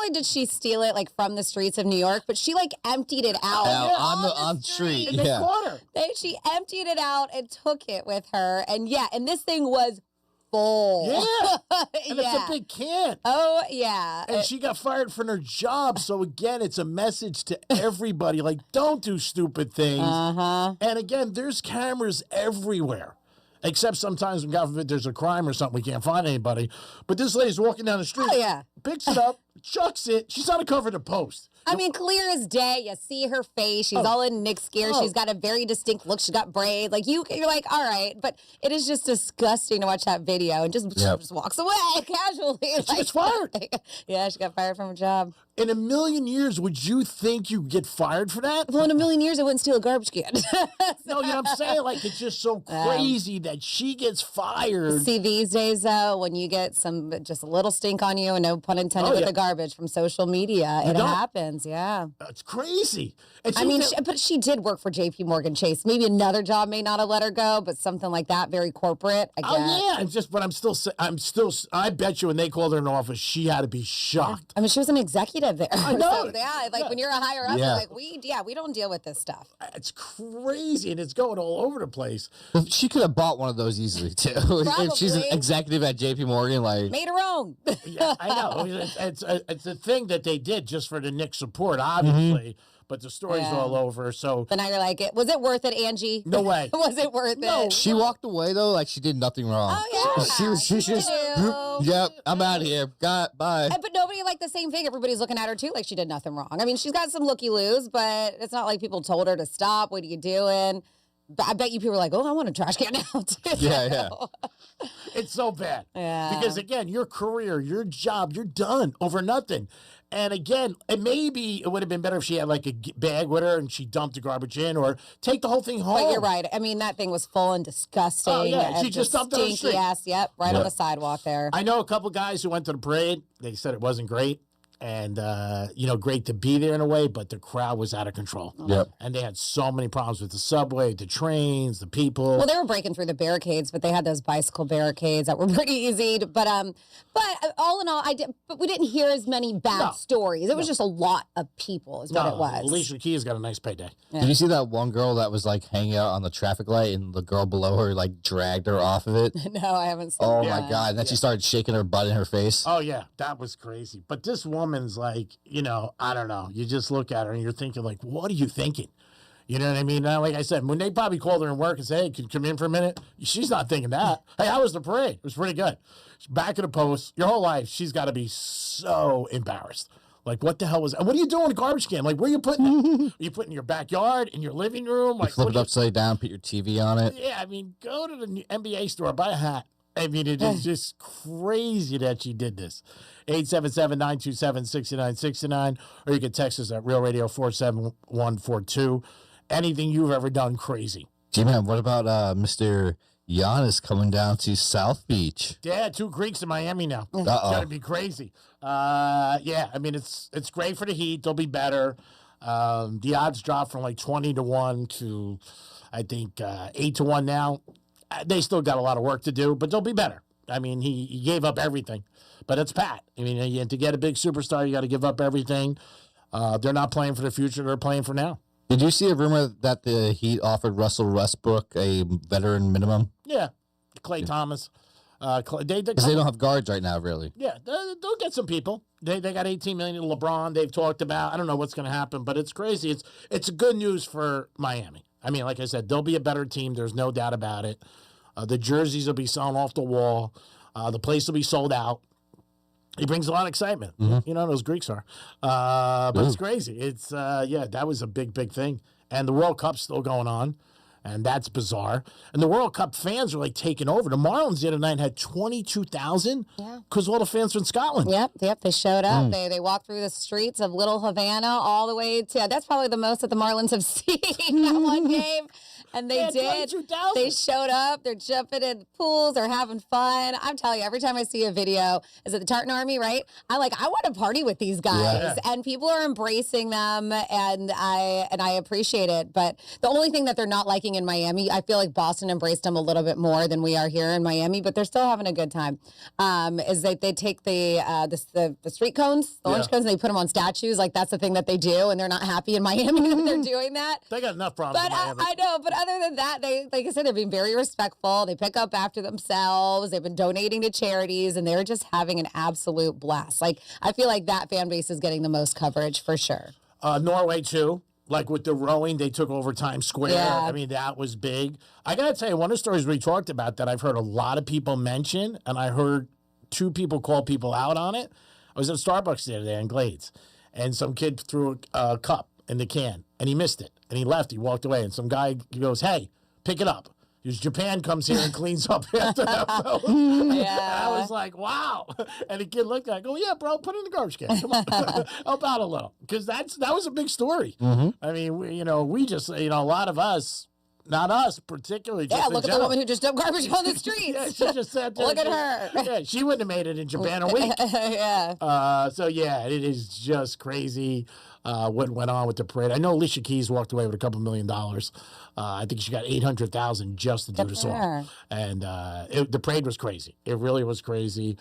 only did she steal it like from the streets of New York, but she like emptied it out on the street. In Yeah. the corner. She emptied it out and took it with her. And and this thing was full. Yeah. And it's a big can. Oh, yeah. And she got fired from her job. So, again, it's a message to everybody. Like, don't do stupid things. And, again, there's cameras everywhere. Except sometimes when, God forbid, there's a crime or something, we can't find anybody. But this lady's walking down the street. Oh, yeah. Picks it up, chucks it. She's on the cover of the Post. I mean, clear as day. You see her face. She's all in Knicks gear. She's got a very distinct look. She's got braids. Like, you're like, all right. But it is just disgusting to watch that video. And she just walks away casually. She gets fired. Yeah, she got fired from her job. In a million years, would you think you'd get fired for that? Well, in a million years, I wouldn't steal a garbage can. No, you know what I'm saying? Like, it's just so crazy that she gets fired. See, these days, though, when you get just a little stink on you, and no pun intended with the garbage from social media, it happens, It's crazy. And I mean, but she did work for J.P. Morgan Chase. Maybe another job may not have let her go, but something like that, very corporate, I guess. Oh, yeah. But I bet you when they called her in office, she had to be shocked. I mean, she was an executive there. I know. So, when you're a higher up, you're like, we don't deal with this stuff. It's crazy, and it's going all over the place. She could have bought one of those easily, too. If she's an executive at J.P. Morgan, like... Made her own. Yeah, I know. It's a thing that they did just for the Knicks support, obviously. But the story's all over, so... But now you're like, was it worth it, Angie? No way. Was it worth it? She walked away, though, like she did nothing wrong. Oh, yeah. She just... Yep, I'm out of here. Bye. But nobody liked the same thing. Everybody's looking at her, too, like she did nothing wrong. I mean, she's got some looky-loos, but it's not like people told her to stop. What are you doing? But I bet you people are like, I want a trash can now, too. Yeah. It's so bad. Yeah. Because, again, your career, your job, you're done over nothing. And, again, maybe it would have been better if she had, like, a bag with her and she dumped the garbage in or take the whole thing home. But you're right. I mean, that thing was full and disgusting. Oh, yeah. She just dumped it on the street. Ass, right on the sidewalk there. I know a couple guys who went to the parade. They said it wasn't great. And, great to be there in a way, but the crowd was out of control. Yep. And they had so many problems with the subway, the trains, the people. Well, they were breaking through the barricades, but they had those bicycle barricades that were pretty easy. But all in all, but we didn't hear as many bad stories. It was just a lot of people is what it was. Alicia Keys got a nice payday. Yeah. Did you see that one girl that was, like, hanging out on the traffic light and the girl below her, like, dragged her off of it? No, I haven't seen Oh, that. my God. And then she started shaking her butt in her face. Oh, yeah. That was crazy. But this woman's like, I don't know. You just look at her and you're thinking, like, what are you thinking? You know what I mean? Now, like I said, when they probably called her in work and said, hey, can you come in for a minute? She's not thinking that. Hey, how was the parade? It was pretty good. Back at the Post, your whole life, she's got to be so embarrassed. Like, what the hell was that? What are you doing in a garbage can? Like, where are you putting it? Are you putting it in your backyard, in your living room? Like, flip it upside down, put your TV on it. Yeah, I mean, go to the NBA store, buy a hat. I mean, it is just crazy that she did this. 877-927-6969, or you can text us at Real Radio 47142. Anything you've ever done crazy. G-Man, what about Mr. Giannis coming down to South Beach? Yeah, 2 Greeks in Miami now. Uh-oh. It's got to be crazy. I mean, it's great for the Heat. They'll be better. The odds dropped from like 20-1 to, I think, 8-1 now. They still got a lot of work to do, but they'll be better. I mean, he gave up everything, but it's Pat. I mean, to get a big superstar, you got to give up everything. They're not playing for the future; they're playing for now. Did you see a rumor that the Heat offered Russell Westbrook a veteran minimum? Yeah, Klay Thomas. Because they don't have guards right now, really. Yeah, they'll get some people. They got $18 million. LeBron, they've talked about. I don't know what's going to happen, but it's crazy. It's good news for Miami. I mean, like I said, they'll be a better team. There's no doubt about it. The jerseys will be selling off the wall. The place will be sold out. He brings a lot of excitement. Mm-hmm. You know, those Greeks are. But it's crazy. It's, that was a big, big thing. And the World Cup's still going on. And that's bizarre. And the World Cup fans are like taking over. The Marlins the other night had 22,000 because all the fans from Scotland. Yep. They showed up. They walked through the streets of Little Havana all the way to, that's probably the most that the Marlins have seen that one game. And they did. 22,000. They showed up. They're jumping in pools. They're having fun. I'm telling you, every time I see a video, is it the Tartan Army, right? I want to party with these guys, and people are embracing them, and I appreciate it. But the only thing that they're not liking in Miami, I feel like Boston embraced them a little bit more than we are here in Miami, but they're still having a good time. Is they take the street cones, the orange cones, and they put them on statues. Like that's the thing that they do, and they're not happy in Miami that they're doing that. They got enough problems. But I know. But other than that, they, like I said, they're being very respectful. They pick up after themselves. They've been donating to charities, and they're just having an absolute blast. Like I feel like that fan base is getting the most coverage for sure. Norway too. Like with the rowing, they took over Times Square. Yeah. I mean, that was big. I got to tell you, one of the stories we talked about that I've heard a lot of people mention, and I heard 2 people call people out on it. I was at Starbucks the other day in Glades, and some kid threw a cup in the can, and he missed it. And he left. He walked away, and some guy goes, "Hey, pick it up." Because Japan comes here and cleans up after them. I was like, wow. And the kid looked at it, go, yeah, bro, put it in the garbage can. Come on. Help out a little. Because that was a big story. I mean, we just, a lot of us, not us particularly. Yeah, look at the woman who just dumped garbage on the streets. Yeah, she just said, look at her. Yeah, she wouldn't have made it in Japan a week. So, yeah, it is just crazy what went on with the parade. I know Alicia Keys walked away with $2 million. I think she got $800,000 just to do the song. And the parade was crazy. It really was crazy.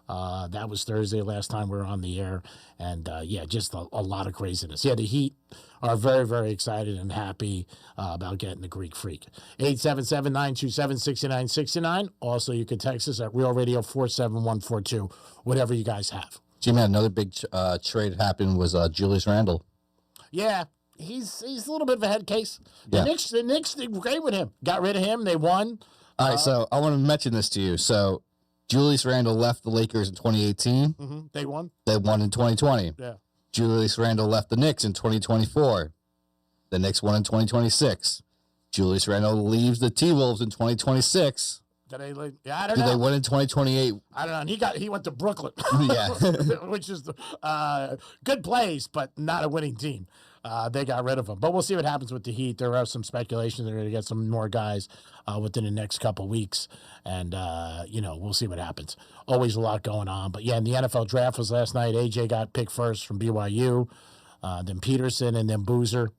That was Thursday last time we were on the air. And, just a lot of craziness. Yeah, the Heat are very, very excited and happy about getting the Greek Freak. 877-927-6969. Also, you can text us at Real Radio 47142, whatever you guys have. G-Man, another big trade happened was Julius Randle. Yeah, he's a little bit of a head case. Yeah. The Knicks did great with him. Got rid of him. They won. All right, so I want to mention this to you. So Julius Randle left the Lakers in 2018. They won. They won in 2020. Yeah. Julius Randle left the Knicks in 2024. The Knicks won in 2026. Julius Randle leaves the T-Wolves in 2026. I don't know. They win in 2028. I don't know. And he went to Brooklyn. Yeah. Which is good place, but not a winning team. They got rid of him. But we'll see what happens with the Heat. There are some speculation they're going to get some more guys within the next couple weeks. And, we'll see what happens. Always a lot going on. But, yeah, and the NFL draft was last night. A.J. got picked first from BYU, then Peterson, and then Boozer.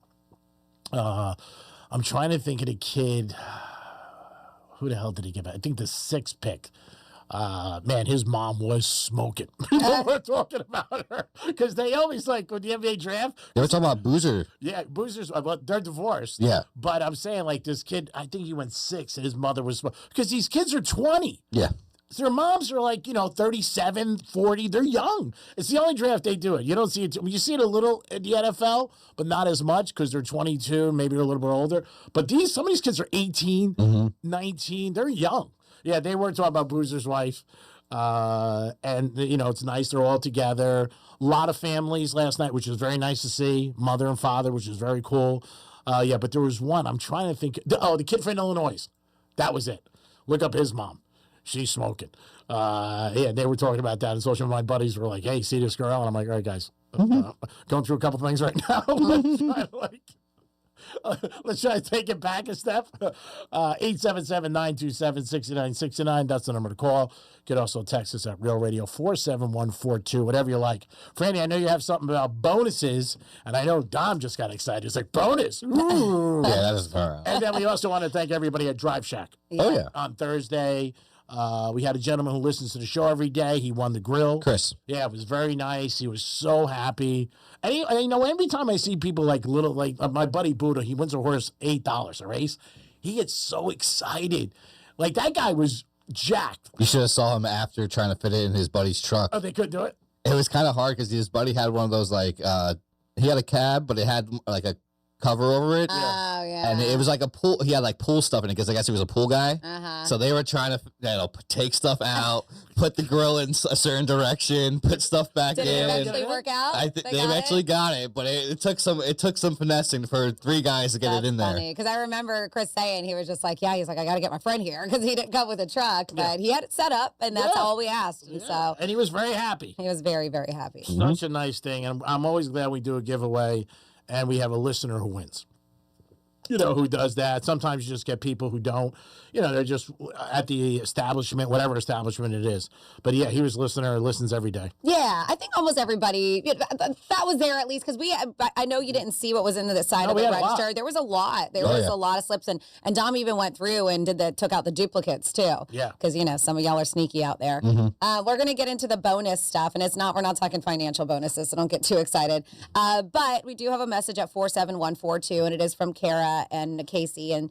I'm trying to think of the kid. Who the hell did he get back? I think the 6th pick. Man, his mom was smoking. People were talking about her because they always with the NBA draft. They were talking about Boozer. Yeah, Boozer's. They're divorced. Yeah, but I'm saying this kid. I think he went 6, and his mother was because these kids are 20. Yeah. So their moms are 37, 40. They're young. It's the only draft they do it. You don't see it. You see it a little in the NFL, but not as much because they're 22, maybe they're a little bit older. But some of these kids are 18, 19. They're young. Yeah, they were talking about Boozer's wife. And, it's nice. They're all together. A lot of families last night, which was very nice to see. Mother and father, which was very cool. But there was one. I'm trying to think. The kid from Illinois. That was it. Look up his mom. She's smoking. They were talking about that. And social my buddies were like, hey, see this girl? And I'm like, all right, guys. Going through a couple things right now. Let's try to take it back a step. 877-927-6969. That's the number to call. You can also text us at Real Radio 47142, whatever you like. Franny, I know you have something about bonuses, and I know Dom just got excited. It's like, bonus. Ooh. Yeah, that is her. And then we also want to thank everybody at Drive Shack. Yeah. Oh, yeah. On Thursday. We had a gentleman who listens to the show every day. He won the grill. Chris. Yeah, it was very nice. He was so happy. And every time I see people my buddy Buddha, he wins a horse $8 a race. He gets so excited. That guy was jacked. You should have saw him after trying to fit it in his buddy's truck. Oh, they couldn't do it? It was kind of hard because his buddy had one of those he had a cab, but it had a cover over it. Oh, yeah. And it was like a pool. He had pool stuff in it because I guess he was a pool guy. So they were trying to take stuff out, put the grill in a certain direction, put stuff back in. Did it eventually work out? They eventually got it, but it took some finessing for 3 guys to get it in there. Because I remember Chris saying he was just like, he's like, I got to get my friend here because he didn't come with a truck, but he had it set up, and that's all we asked. And so and he was very happy. He was very, very happy. Such a nice thing, and I'm always glad we do a giveaway. And we have a listener who wins. who does that. Sometimes you just get people who don't. They're just at the establishment, whatever establishment it is. But yeah, he was listens every day. Yeah, I think almost everybody that was there at least because I know you didn't see what was in the side of the register. There was a lot. There was a lot of slips, and Dom even went through and took out the duplicates too. Yeah, because some of y'all are sneaky out there. Mm-hmm. We're gonna get into the bonus stuff, and we're not talking financial bonuses, so don't get too excited. But we do have a message at 47142, and it is from Kara and Casey, and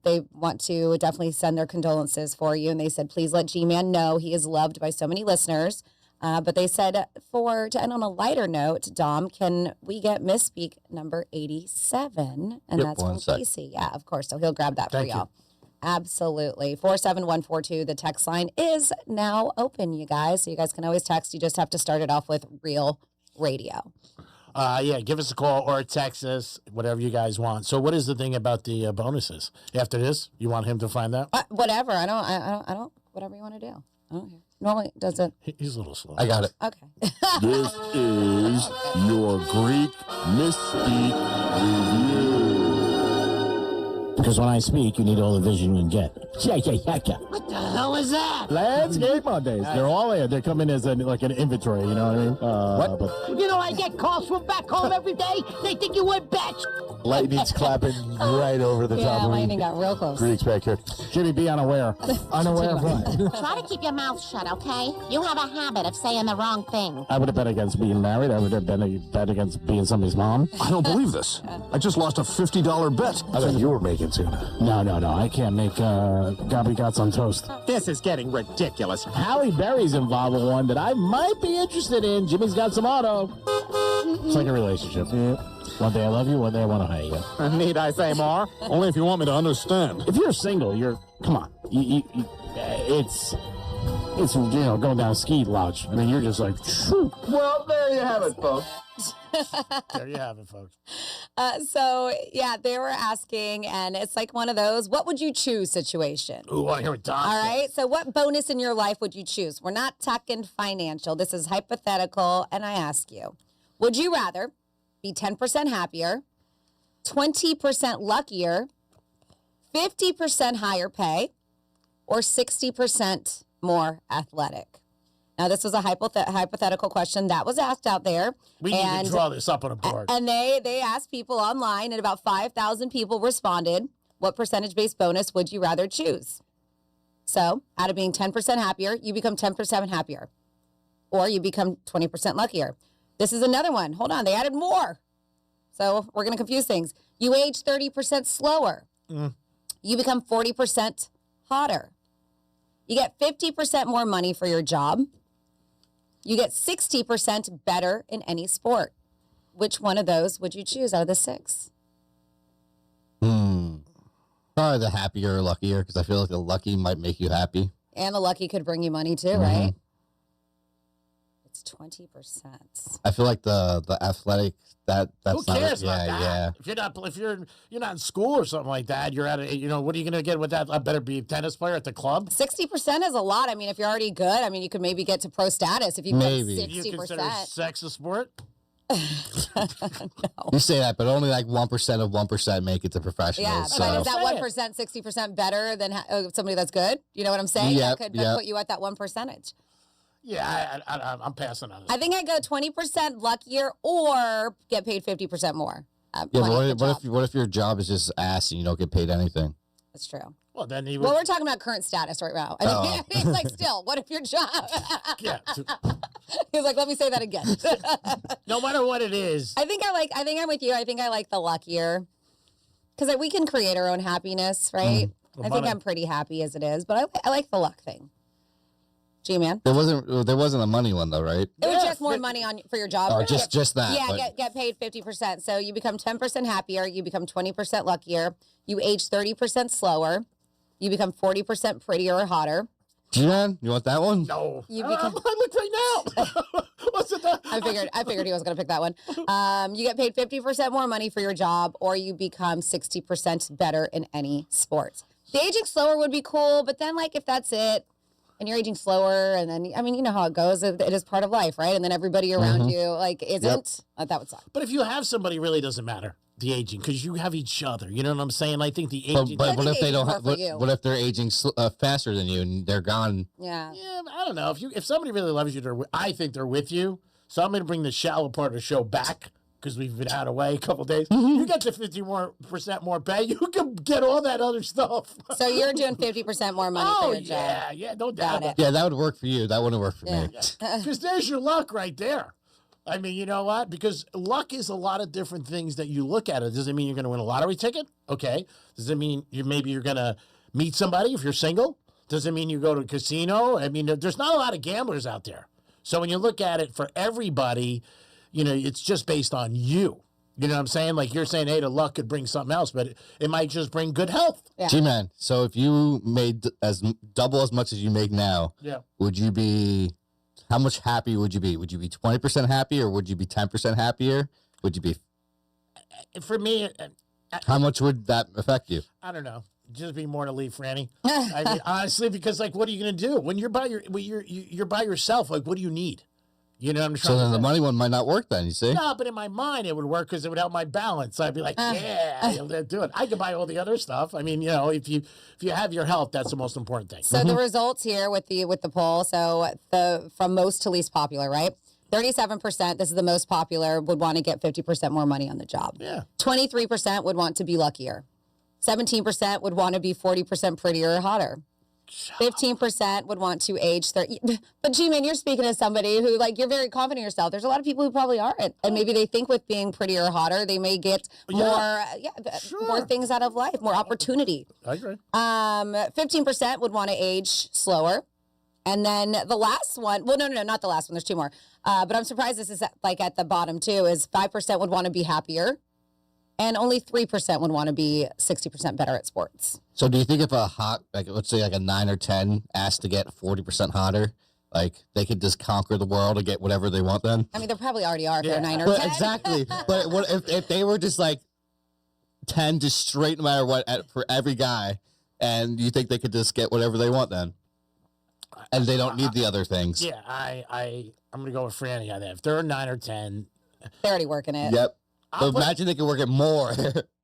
they want to definitely send their condolences for you, and they said please let G-Man know he is loved by so many listeners. But they said to end on a lighter note, Dom, can we get Misspeak number 87? And that's from Casey. Yeah, of course. So he'll grab that for y'all. Absolutely. 47142. The text line is now open, you guys. So you guys can always text. You just have to start it off with real radio. Yeah, give us a call or text us, whatever you guys want. So, what is the thing about the bonuses? After this, you want him to find out? Whatever. I don't. Whatever you want to do. I don't care. Normally, does it? He's a little slow. I got it. Okay. This is your Greek Misspeak Review. Because when I speak, you need all the vision you can get. What the hell is that? Landscape Mondays. They're all in. They come in as an inventory, you know what I mean? But I get calls from back home every day. They think you went batch. Lightning's clapping right over the top Yeah, of lightning got real close. Greeks back here. Jimmy, be unaware. Unaware of what? Try to keep your mouth shut, okay? You have a habit of saying the wrong thing. I would have bet against being married. I would have bet against being somebody's mom. I don't believe this. I just lost a $50 bet. I thought you were making tuna. No. I can't make gobbledygouts on toast. This is getting ridiculous. Halle Berry's involved with one that I might be interested in. Jimmy's got some auto. It's like a relationship. One day I love you, one day I want to hate you. Need I say more? Only if you want me to understand. If you're single, come on. It's going down a ski lodge. I mean, you're just like, phew. Well, there you have it, folks. There you have it, folks. So, yeah, they were asking, and it's like one of those, what would you choose situation? Ooh, I want to hear what Don All says. right. So what bonus in your life would you choose? We're not talking financial. This is hypothetical. And I ask you, would you rather be 10% happier, 20% luckier, 50% higher pay, or 60% more athletic? Now, this was a hypothetical question that was asked out there. We need to draw this up on a board. And they asked people online, and about 5,000 people responded, what percentage-based bonus would you rather choose? So, out of being 10% happier, you become 10% happier. Or you become 20% luckier. This is another one. Hold on, they added more. So, we're going to confuse things. You age 30% slower. You become 40% hotter. You get 50% more money for your job. You get 60% better in any sport. Which one of those would you choose out of the 6? Probably the happier or luckier, because I feel like the lucky might make you happy. And the lucky could bring you money too, right? It's 20%. I feel like the athletic that's Who cares not, about that? If you're not in school or something like that, you're at what are you gonna get with that? I better be a tennis player at the club. 60% is a lot. I mean, if you're already good, I mean, you could maybe get to pro status if you get 60%. You consider sex a sport? No. You say that, but only like 1% of 1% make it to professionals. Yeah, so. but is that 1% 60% better than somebody that's good? You know what I'm saying? Yep, That could put you at that 1%. Yeah, I'm passing on it. I think I go 20% luckier or get paid 50% more. Yeah, but what if your job is just ass and you don't get paid anything? That's true. Well, then Well, we're talking about current status right now. I mean, he's like, still, what if your job? yeah. He's like, let me say that again. No matter what it is. I think I'm with you. I think I like the luckier because we can create our own happiness, right? I think I'm pretty happy as it is, but I like the luck thing. G-Man. There wasn't a money one though, right? It was just more money for your job. Oh, just that. Yeah, get paid 50%. So you become 10% happier. You become 20% luckier. You age 30% slower. You become 40% prettier or hotter. G-Man, you want that one? No. You become. I look right now. What's it? I figured he was going to pick that one. You get paid 50% more money for your job, or you become 60% better in any sport. The aging slower would be cool, but then if that's it, and you're aging slower, and then, I mean, you know how it goes. It is part of life, right? And then everybody around you, isn't. That would suck. But if you have somebody, it really doesn't matter. the aging because you have each other. You know what I'm saying? I think the But, aging. but what if they don't? more for you. What if they're aging faster than you and they're gone? Yeah. Yeah, I don't know. If somebody really loves you, I think they're with you. So I'm going to bring the shallow part of the show back because we've been out of way a couple days. You get the 50% more pay. You can get all that other stuff. So you're doing 50% more money for your job. Yeah, no doubt. it. Yeah, that would work for you. That wouldn't work for me. Because there's your luck right there. I mean, you know what? Because luck is a lot of different things that you look at. It doesn't mean you're going to win a lottery ticket. Okay. Does it mean maybe you're going to meet somebody if you're single? Does it mean you go to a casino? I mean, there's not a lot of gamblers out there. So when you look at it for everybody, you know, it's just based on you. You know what I'm saying? Like you're saying, hey, the luck could bring something else, but it might just bring good health. Yeah. G-Man, so if you made double as much as you make now, would you be, how much happier would you be? Would you be 20% happy or would you be 10% happier? Would you be? For me, how much would that affect you? I don't know. Just be more to leave, Franny. I mean, honestly, because like, what are you going to do when you're by you're by yourself? Like, what do you need? You know what I'm trying So to then say? the money one might not work then, you see? No, but in my mind, it would work because it would help my balance. I'd be like, yeah, I'll do it. I could buy all the other stuff. I mean, you know, if you have your health, that's the most important thing. So the results here with the poll. So from most to least popular, right? 37%, this is the most popular, would want to get 50% more money on the job. Yeah. 23% would want to be luckier. 17% would want to be 40% prettier or hotter. 15% would want to age 30. But G-Man, you're speaking as somebody who, like, you're very confident in yourself. There's a lot of people who probably aren't. And maybe they think with being prettier or hotter, they may get more things out of life, more opportunity. I agree. 15% would want to age slower. And then the last one, well, no, not the last one. There's two more. But I'm surprised this is like at the bottom too, is 5% would want to be happier. And only 3% would want to be 60% better at sports. So do you think if a hot, like let's say like a 9 or 10 asked to get 40% hotter, like they could just conquer the world and get whatever they want then? I mean, they probably already are if they're 9 or But 10. exactly. But what if they were just like 10 just straight no matter what for every guy, and you think they could just get whatever they want then? And they don't need the other things. Yeah, I'm going to go with Franny on that. If they're 9 or 10. They're already working it. Yep. But imagine they could work it more.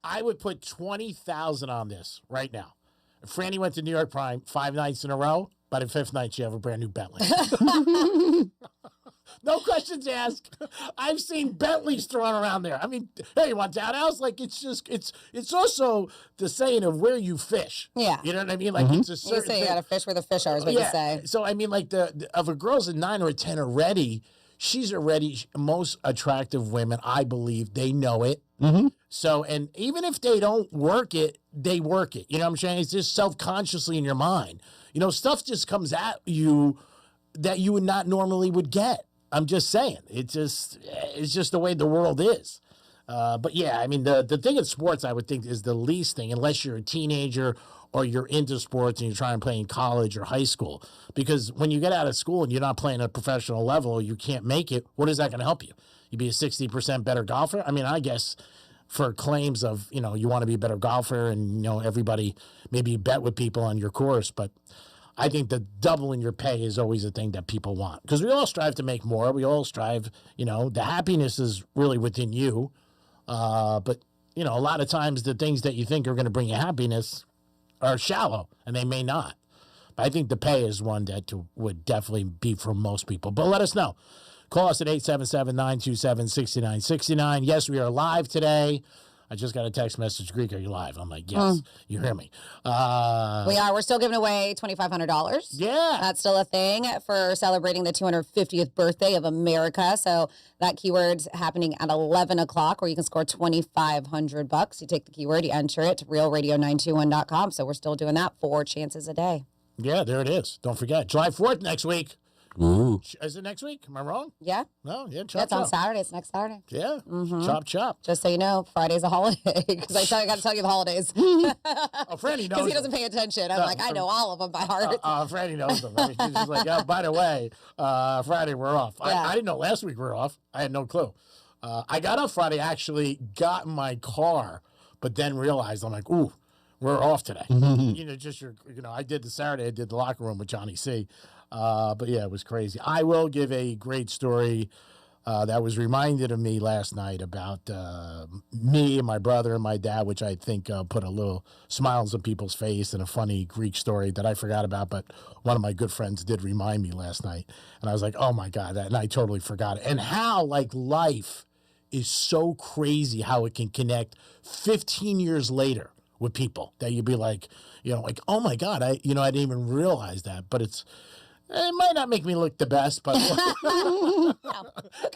I would put 20,000 on this right now. If Franny went to New York Prime 5 nights in a row, by the 5th night, she have a brand new Bentley. No questions asked. I've seen Bentleys thrown around there. I mean, hey, you want townhouse? Like, it's also the saying of where you fish. Yeah. You know what I mean? Like, it's a certain You say you got to fish where the fish are is what you say. So, I mean, like, of a girl's a 9 or a 10 already, she's already most attractive women, I believe. They know it. Mm-hmm. So, and even if they don't work it, they work it. You know what I'm saying? It's just self-consciously in your mind. You know, stuff just comes at you that you would not normally would get. I'm just saying. It's just the way the world is. But yeah, I mean, the thing in sports, I would think, is the least thing, unless you're a teenager or you're into sports and you're trying to play in college or high school. Because when you get out of school and you're not playing at a professional level or you can't make it, what is that going to help you? You be a 60% better golfer? I mean, I guess for claims of, you know, you want to be a better golfer and, you know, everybody, maybe you bet with people on your course. But I think that doubling your pay is always a thing that people want. Because we all strive to make more. We all strive, you know, the happiness is really within you. But, you know, a lot of times the things that you think are going to bring you happiness are shallow, and they may not. But I think the pay is one that would definitely be for most people. But let us know. Call us at 877-927-6969. Yes, we are live today. I just got a text message, Greek, are you live? I'm like, yes, you hear me. We are. We're still giving away $2,500. Yeah. That's still a thing for celebrating the 250th birthday of America. So that keyword's happening at 11 o'clock, where you can score $2,500. You take the keyword, you enter it to realradio921.com. So we're still doing that 4 chances a day. Yeah, there it is. Don't forget. July 4th next week. Ooh. Is it next week? Am I wrong? Yeah. No, yeah, chop, That's on chop. Saturday. It's next Saturday. Yeah, chop, chop. Just so you know, Friday's a holiday because I got to tell you the holidays. Oh, Franny knows. Because he doesn't pay attention. I'm like, I know all of them by heart. Franny knows them. I mean, she's just like, oh, by the way, Friday we're off. Yeah. I didn't know last week we were off. I had no clue. I got up Friday, actually got in my car, but then realized, I'm like, ooh, we're off today. You know, I did the Saturday, I did the locker room with Johnny C. But yeah, it was crazy. I will give a great story that was reminded of me last night about me and my brother and my dad, which I think put a little smiles on people's face, and a funny Greek story that I forgot about, but one of my good friends did remind me last night. And I was like, oh my God, and I totally forgot it. And how, like, life is so crazy how it can connect 15 years later with people that you'd be like, like, oh my God, I didn't even realize that. But it might not make me look the best, but No.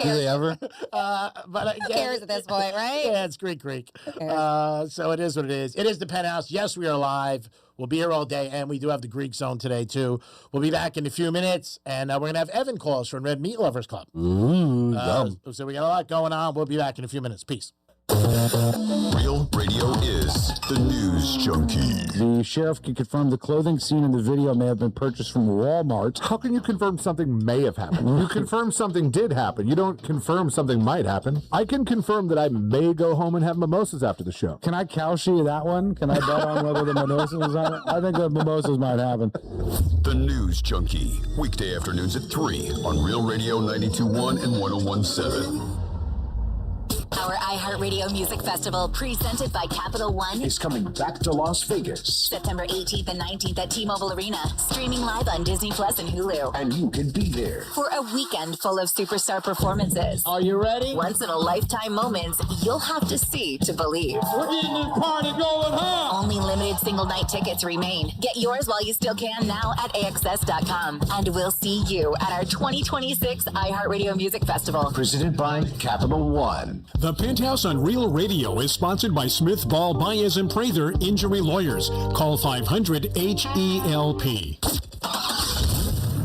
Do they ever? but Who cares at this point, right? Yeah, it's Greek. So it is what it is. It is the Penthouse. Yes, we are live. We'll be here all day, and we do have the Greek Zone today, too. We'll be back in a few minutes, and we're going to have Evan call us from Red Meat Lovers Club. So we got a lot going on. We'll be back in a few minutes. Peace. Real Radio is the News Junkie. The sheriff can confirm the clothing seen in the video may have been purchased from Walmart. How can you confirm something may have happened? You confirm something did happen. You don't confirm something might happen. I can confirm that I may go home and have mimosas after the show. Can I cowshy that one? Can I bet on whether the mimosas are? I think the mimosas might happen. The News Junkie. Weekday afternoons at 3 on Real Radio 92.1 and 101.7. Our iHeartRadio Music Festival, presented by Capital One, Is coming back to Las Vegas. September 18th and 19th at T-Mobile Arena, streaming live on Disney Plus and Hulu. And you can be there. For a weekend full of superstar performances. Are you ready? Once-in-a-lifetime moments you'll have to see to believe. We're getting this party going, huh? Only limited single-night tickets remain. Get yours while you still can now at AXS.com. And we'll see you at our 2026 iHeartRadio Music Festival. Presented by Capital One. The Penthouse on Real Radio is sponsored by Smith, Ball, Baez, and Prather Injury Lawyers. Call 500-HELP.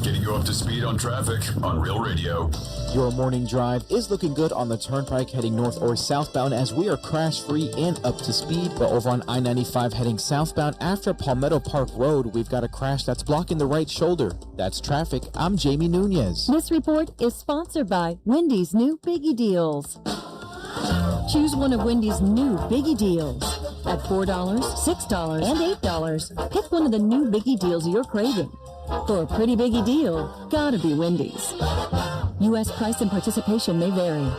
Getting you up to speed on traffic on Real Radio. Your morning drive is looking good on the turnpike heading north or southbound as we are crash-free and up to speed. But over on I-95 heading southbound after Palmetto Park Road, we've got a crash that's blocking the right shoulder. That's traffic. I'm Jamie Nunez. This report is sponsored by Wendy's new Biggie Deals. Choose one of Wendy's new Biggie Deals at $4, $6, and $8. Pick one of the new Biggie Deals you're craving. For a pretty biggie deal, gotta be Wendy's. U.S. price and participation may vary.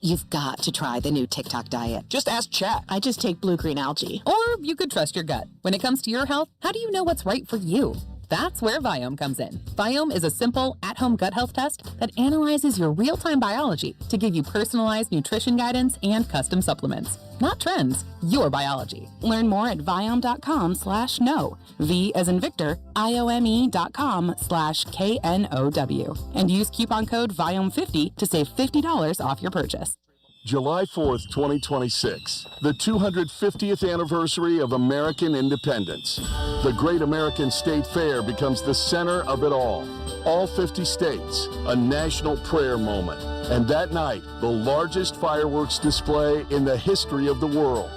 You've got to try the new TikTok diet. Just ask Chat. I just take blue-green algae. Or you could trust your gut. When it comes to your health, how do you know what's right for you? That's where Viome comes in. Viome is a simple, at-home gut health test that analyzes your real-time biology to give you personalized nutrition guidance and custom supplements. Not trends, your biology. Learn more at Viome.com/know. V as in Victor, IOME.com/KNOW. And use coupon code Viome50 to save $50 off your purchase. July 4th, 2026, the 250th anniversary of American independence. The Great American State Fair becomes the center of it all. All 50 states, a national prayer moment. And that night, the largest fireworks display in the history of the world.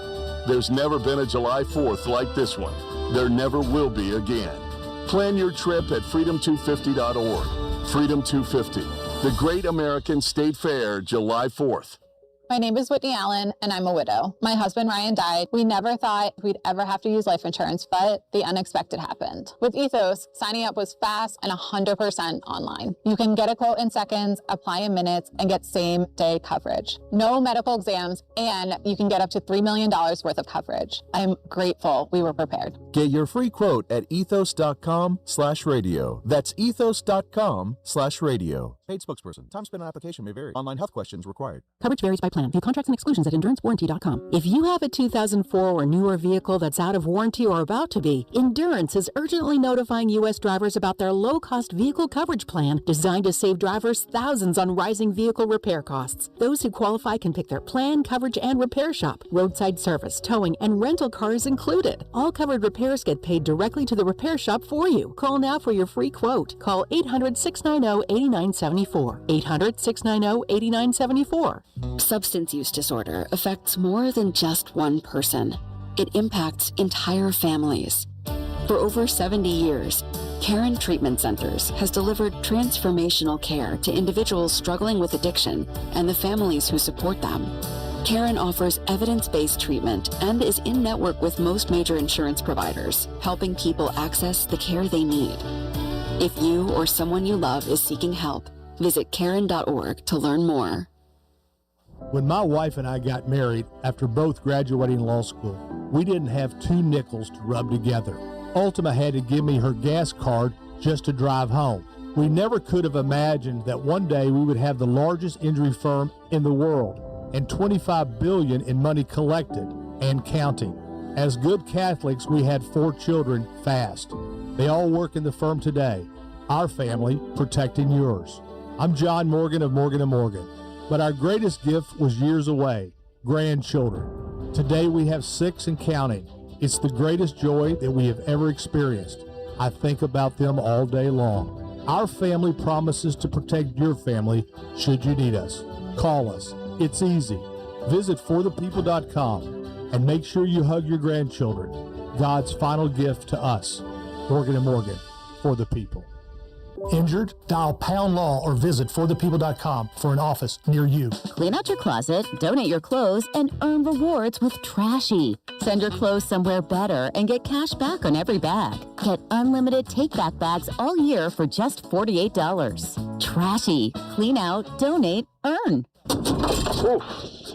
There's never been a July 4th like this one. There never will be again. Plan your trip at freedom250.org. Freedom 250, the Great American State Fair, July 4th. My name is Whitney Allen, and I'm a widow. My husband, Ryan, died. We never thought we'd ever have to use life insurance, but the unexpected happened. With Ethos, signing up was fast and 100% online. You can get a quote in seconds, apply in minutes, and get same-day coverage. No medical exams, and you can get up to $3 million worth of coverage. I'm grateful we were prepared. Get your free quote at ethos.com/radio. That's ethos.com/radio. Paid spokesperson. Time spent on application may vary. Online health questions required. Coverage varies by plan. View contracts and exclusions at endurancewarranty.com. If you have a 2004 or newer vehicle that's out of warranty or about to be, Endurance is urgently notifying U.S. drivers about their low-cost vehicle coverage plan designed to save drivers thousands on rising vehicle repair costs. Those who qualify can pick their plan, coverage, and repair shop. Roadside service, towing, and rental cars included. All covered repairs get paid directly to the repair shop for you. Call now for your free quote. Call 800-690-8974. 800-690-8974. Substance use disorder affects more than just one person. It impacts entire families. For over 70 years, Karen Treatment Centers has delivered transformational care to individuals struggling with addiction and the families who support them. Karen offers evidence-based treatment and is in network with most major insurance providers, helping people access the care they need. If you or someone you love is seeking help, Visit Karen.org to learn more. When my wife and I got married after both graduating law school, we didn't have 2 nickels to rub together. Ultima had to give me her gas card just to drive home. We never could have imagined that one day we would have the largest injury firm in the world and $25 billion in money collected and counting. As good Catholics, we had 4 children fast. They all work in the firm today. Our family protecting yours. I'm John Morgan of Morgan & Morgan. But our greatest gift was years away, grandchildren. Today we have 6 and counting. It's the greatest joy that we have ever experienced. I think about them all day long. Our family promises to protect your family should you need us. Call us. It's easy. Visit forthepeople.com and make sure you hug your grandchildren. God's final gift to us. Morgan & Morgan, for the people. Injured? Dial Pound Law or visit forthepeople.com for an office near you. Clean out your closet, donate your clothes, and earn rewards with Trashy. Send your clothes somewhere better and get cash back on every bag. Get unlimited take-back bags all year for just $48. Trashy. Clean out, donate, earn. Oof.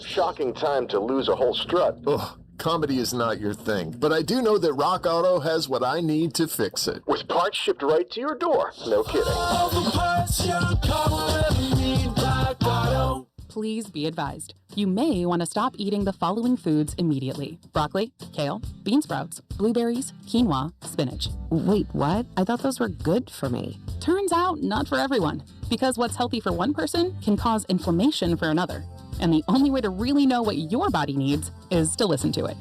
Shocking time to lose a whole strut. Ugh. Comedy is not your thing, but I do know that Rock Auto has what I need to fix it. With parts shipped right to your door. No kidding. Please be advised. You may want to stop eating the following foods immediately. Broccoli, kale, bean sprouts, blueberries, quinoa, spinach. Wait, what? I thought those were good for me. Turns out, not for everyone. Because what's healthy for one person can cause inflammation for another. And the only way to really know what your body needs is to listen to it.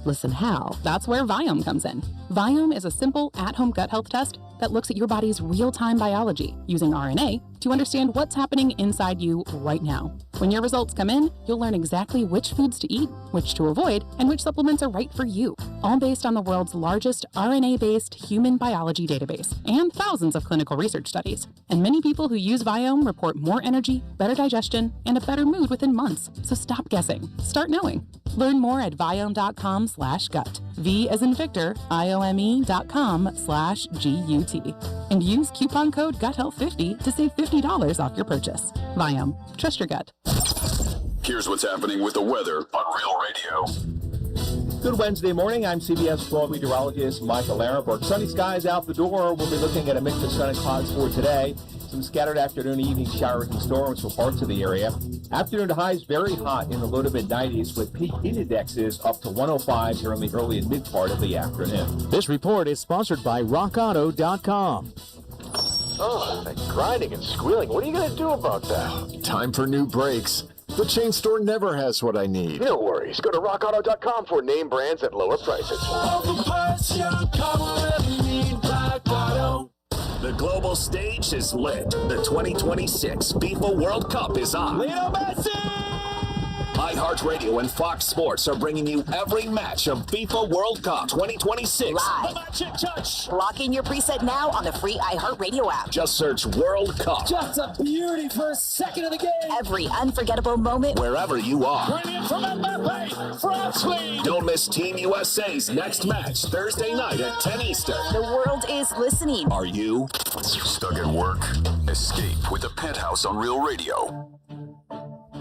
Listen how? That's where Viome comes in. Viome is a simple at-home gut health test that looks at your body's real-time biology using RNA to understand what's happening inside you right now. When your results come in, you'll learn exactly which foods to eat, which to avoid, and which supplements are right for you, all based on the world's largest RNA-based human biology database and thousands of clinical research studies. And many people who use Viome report more energy, better digestion, and a better mood within months. So stop guessing. Start knowing. Learn more at Viome.com/gut. V as in Victor, IOME.com/GUT. And use coupon code GUTHEALTH50 to save $50 off your purchase. Viome. Trust your gut. Here's what's happening with the weather on Real Radio. Good Wednesday morning. I'm CBS 12 meteorologist Michael Araberg. Sunny skies out the door. We'll be looking at a mix of sun and clouds for today. Some scattered afternoon, evening showers and storms for parts of the area. Afternoon highs very hot in the low to mid-90s with peak heat indexes up to 105 during the early and mid part of the afternoon. This report is sponsored by RockAuto.com. Oh, that grinding and squealing. What are you going to do about that? Time for new brakes. The chain store never has what I need. No worries. Go to rockauto.com for name brands at lower prices. The global stage is lit. The 2026 FIFA World Cup is on. Lionel Messi! iHeartRadio and Fox Sports are bringing you every match of FIFA World Cup 2026. Live. Lock in your preset now on the free iHeartRadio app. Just search World Cup. Just a beauty for a second of the game. Every unforgettable moment. Wherever you are. Brilliant from Mbappe. France lead. Don't miss Team USA's next match Thursday night at 10 Eastern. The world is listening. Are you? Stuck at work? Escape with the Penthouse on Real Radio.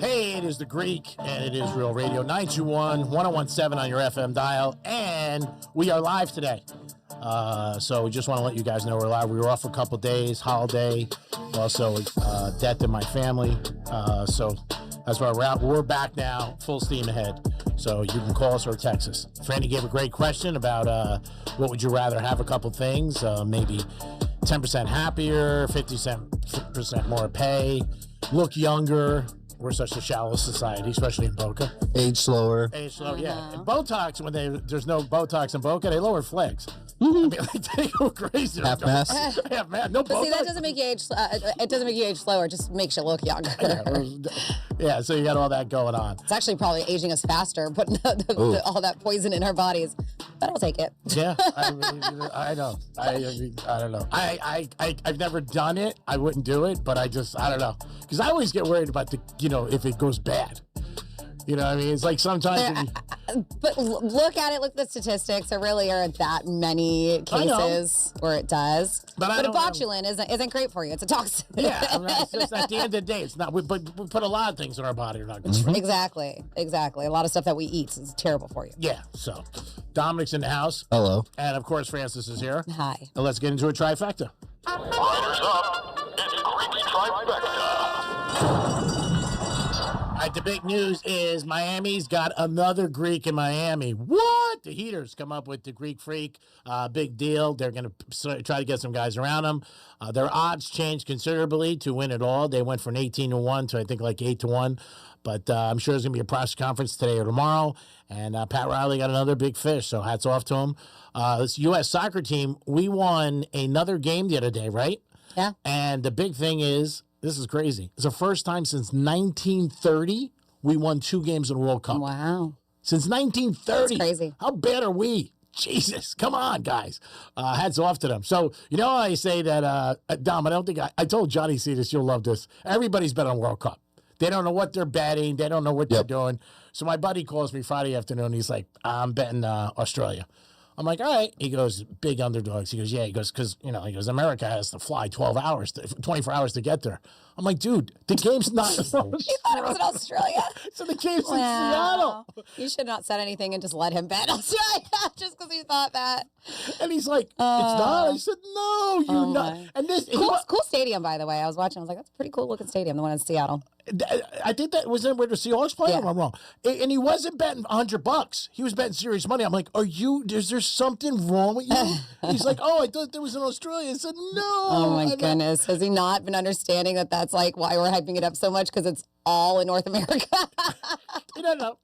Hey, it is the Greek, and it is Real Radio 921-1017 on your FM dial, and we are live today. So we just want to let you guys know we're live. We were off for a couple days, holiday, also death in my family. So that's why we're out. We're back now, full steam ahead. So you can call us or text us. Franny gave a great question about what would you rather have a couple things, maybe 10% happier, 50% more pay, look younger. We're such a shallow society, especially in Boca. Age slower. Age slow, yeah. And Botox, when there's no Botox in Boca, they lower flags. I mean, they go crazy. Half mass. Half mass. No But Botox. see, that doesn't make you age. It doesn't make you age slower. It just makes you look younger. Yeah, so you got all that going on. It's actually probably aging us faster, putting all that poison in our bodies. But I'll take it. Yeah, I know. I don't know. I've never done it. I wouldn't do it, but I don't know. Because I always get worried about if it goes bad. You know what I mean? It's like sometimes... But look at it. Look at the statistics. There really aren't that many cases where it does. But a botulin isn't great for you. It's a toxin. Yeah, I mean, it's just at the end of the day, it's not. We put a lot of things in our body that are not good for us. Exactly. A lot of stuff that we eat is terrible for you. Yeah. So, Dominic's in the house. Hello. And of course, Francis is here. Hi. And let's get into a trifecta. Liners up. It's Creepy Trifecta. All right, the big news is Miami's got another Greek in Miami. What? The Heaters come up with the Greek Freak. Big deal. They're going to try to get some guys around them. Their odds changed considerably to win it all. They went from 18-1 to I think like 8-1. But I'm sure there's going to be a press conference today or tomorrow. And Pat Riley got another big fish, so hats off to him. This U.S. soccer team, we won another game the other day, right? Yeah. And the big thing is, this is crazy. It's the first time since 1930 we won 2 games in the World Cup. Wow. Since 1930. That's crazy. How bad are we? Jesus, come on, guys. Hats off to them. So, you know, I say that, Dom, I don't think I told Johnny C this. You'll love this. Everybody's bet on World Cup. They don't know what they're betting. They don't know what they're doing. So my buddy calls me Friday afternoon. He's like, I'm betting Australia. I'm like, all right. He goes, big underdogs. He goes, yeah. He goes, because, you know, he goes, America has to fly 24 hours to get there. I'm like, dude, the game's not. You thought it was in Australia? So the game's in Seattle. You should not set anything and just let him bet Australia just because he thought that. And he's like, it's not. I said, no, you're not. And this cool stadium, by the way. I was watching. I was like, that's a pretty cool looking stadium, the one in Seattle. I think that was in where the Seahawks play. Am I wrong? And he wasn't betting $100. He was betting serious money. I'm like, is there something wrong with you? He's like, I thought there was in Australia. I said, no. Oh my goodness. Has he not been understanding that that's like why we're hyping it up so much? Because it's all in North America. You don't know.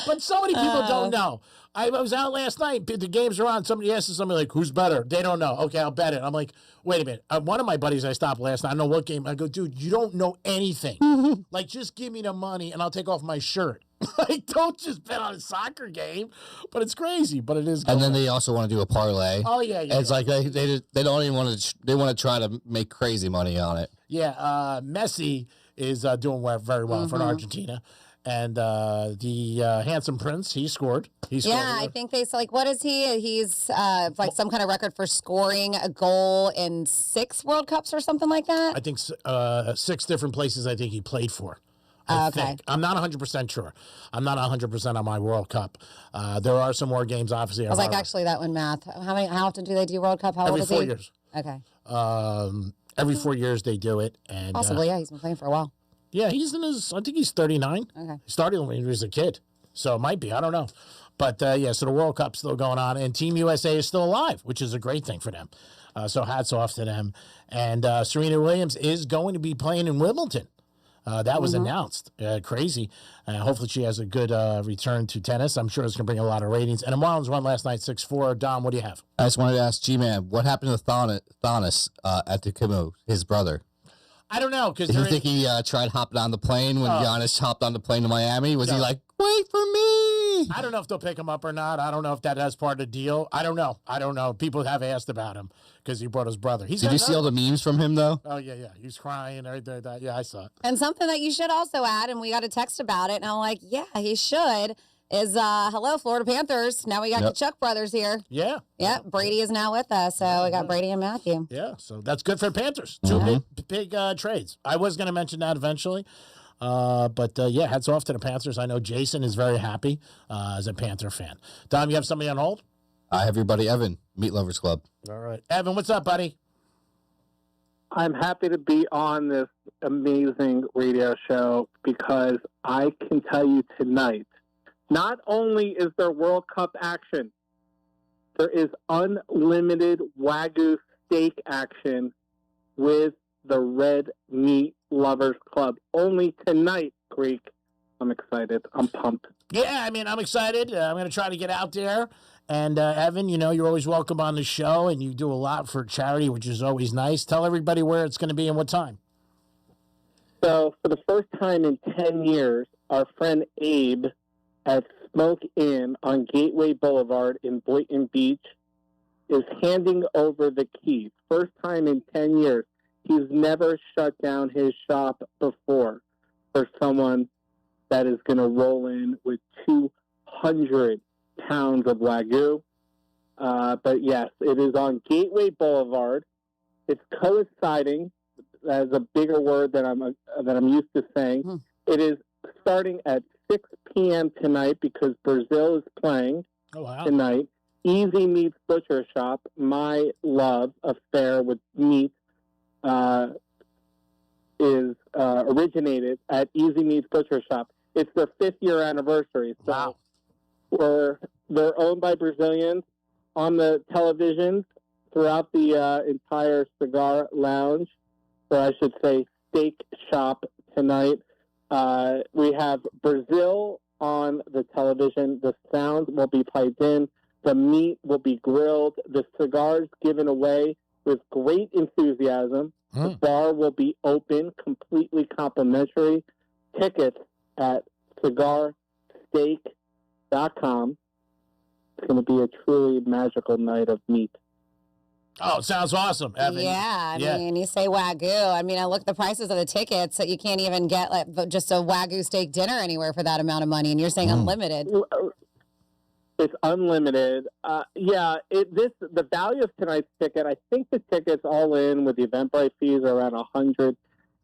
But so many people don't know. I was out last night. The games are on. Somebody asked somebody like, who's better? They don't know. Okay, I'll bet it. I'm like, wait a minute. One of my buddies I stopped last night. I don't know what game. I go, dude, you don't know anything. Like, just give me the money and I'll take off my shirt. Like, don't just bet on a soccer game. But it's crazy. But it is good. And then they also want to do a parlay. Oh, yeah. It's like they don't even want to. They want to try to make crazy money on it. Yeah. Messi is doing very well for Argentina. And the handsome prince, he scored. I think they like, what is he? He's like some kind of record for scoring a goal in 6 World Cups or something like that. I think 6 different places I think he played for. I think. I'm not 100% sure. I'm not 100% on my World Cup. There are some more games, obviously. I was like, actually, that one math. How often do they do World Cup? How old is he? Every 4 years. Okay. Every 4 years they do it. And possibly, yeah. He's been playing for a while. Yeah, he's in his, I think he's 39. Okay. He started when he was a kid. So it might be. I don't know. But, so the World Cup's still going on. And Team USA is still alive, which is a great thing for them. So hats off to them. And Serena Williams is going to be playing in Wimbledon. That was announced. Crazy. Hopefully she has a good return to tennis. I'm sure it's going to bring a lot of ratings. And the Marlins won last night 6-4. Dom, what do you have? I just wanted to ask G-Man, what happened to Thomas at the Kimu, his brother? I don't know. Did you think he tried hopping on the plane when Giannis hopped on the plane to Miami? Was he like, wait for me? I don't know if they'll pick him up or not. I don't know if that's part of the deal. I don't know. People have asked about him because he brought his brother. Did you see all the memes from him, though? Oh, yeah. He's crying and everything. Yeah, I saw it. And something that you should also add, and we got a text about it, and I'm like, yeah, he should, is hello, Florida Panthers. Now we got the Chuck brothers here. Yeah. Yeah, Brady is now with us, so we got Brady and Matthew. Yeah, so that's good for the Panthers. 2 big trades. I was going to mention that eventually. But hats off to the Panthers. I know Jason is very happy as a Panther fan. Dom, you have somebody on hold? I have your buddy Evan, Meat Lovers Club. All right. Evan, what's up, buddy? I'm happy to be on this amazing radio show because I can tell you tonight, not only is there World Cup action, there is unlimited Wagyu steak action with the Red Meat Lovers Club. Only tonight, Greek. I'm excited. I'm pumped. Yeah, I mean, I'm excited. I'm going to try to get out there. And Evan, you're always welcome on the show, and you do a lot for charity, which is always nice. Tell everybody where it's going to be and what time. So, for the first time in 10 years, our friend Abe at Smoke Inn on Gateway Boulevard in Boynton Beach is handing over the keys. First time in 10 years. He's never shut down his shop before for someone that is going to roll in with 200 pounds of Wagyu. But yes, it is on Gateway Boulevard. It's coinciding. That is a bigger word than I'm used to saying. It is starting at 6 p.m. tonight because Brazil is playing tonight. Easy Meats Butcher Shop, my love affair with meat, is originated at Easy Meats Butcher Shop. It's their 5th year anniversary. So they're owned by Brazilians. On the television throughout the entire cigar lounge, or I should say steak shop tonight. We have Brazil on the television. The sound will be piped in. The meat will be grilled. The cigars given away with great enthusiasm. The bar will be open, completely complimentary. Tickets at cigarsteak.com. It's going to be a truly magical night of meat. Oh, sounds awesome, Evan. Yeah, I mean, you say Wagyu. I mean, I look at the prices of the tickets that you can't even get just a Wagyu steak dinner anywhere for that amount of money, and you're saying unlimited. It's unlimited. The value of tonight's ticket, I think the tickets all in with the Eventbrite fees are around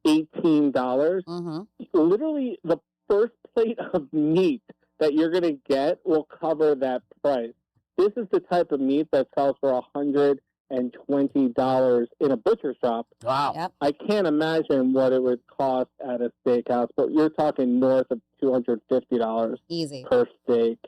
$118. Literally, the first plate of meat that you're going to get will cover that price. This is the type of meat that sells for $120 in a butcher shop. Wow. Yep. I can't imagine what it would cost at a steakhouse, but you're talking north of $250 easy per steak.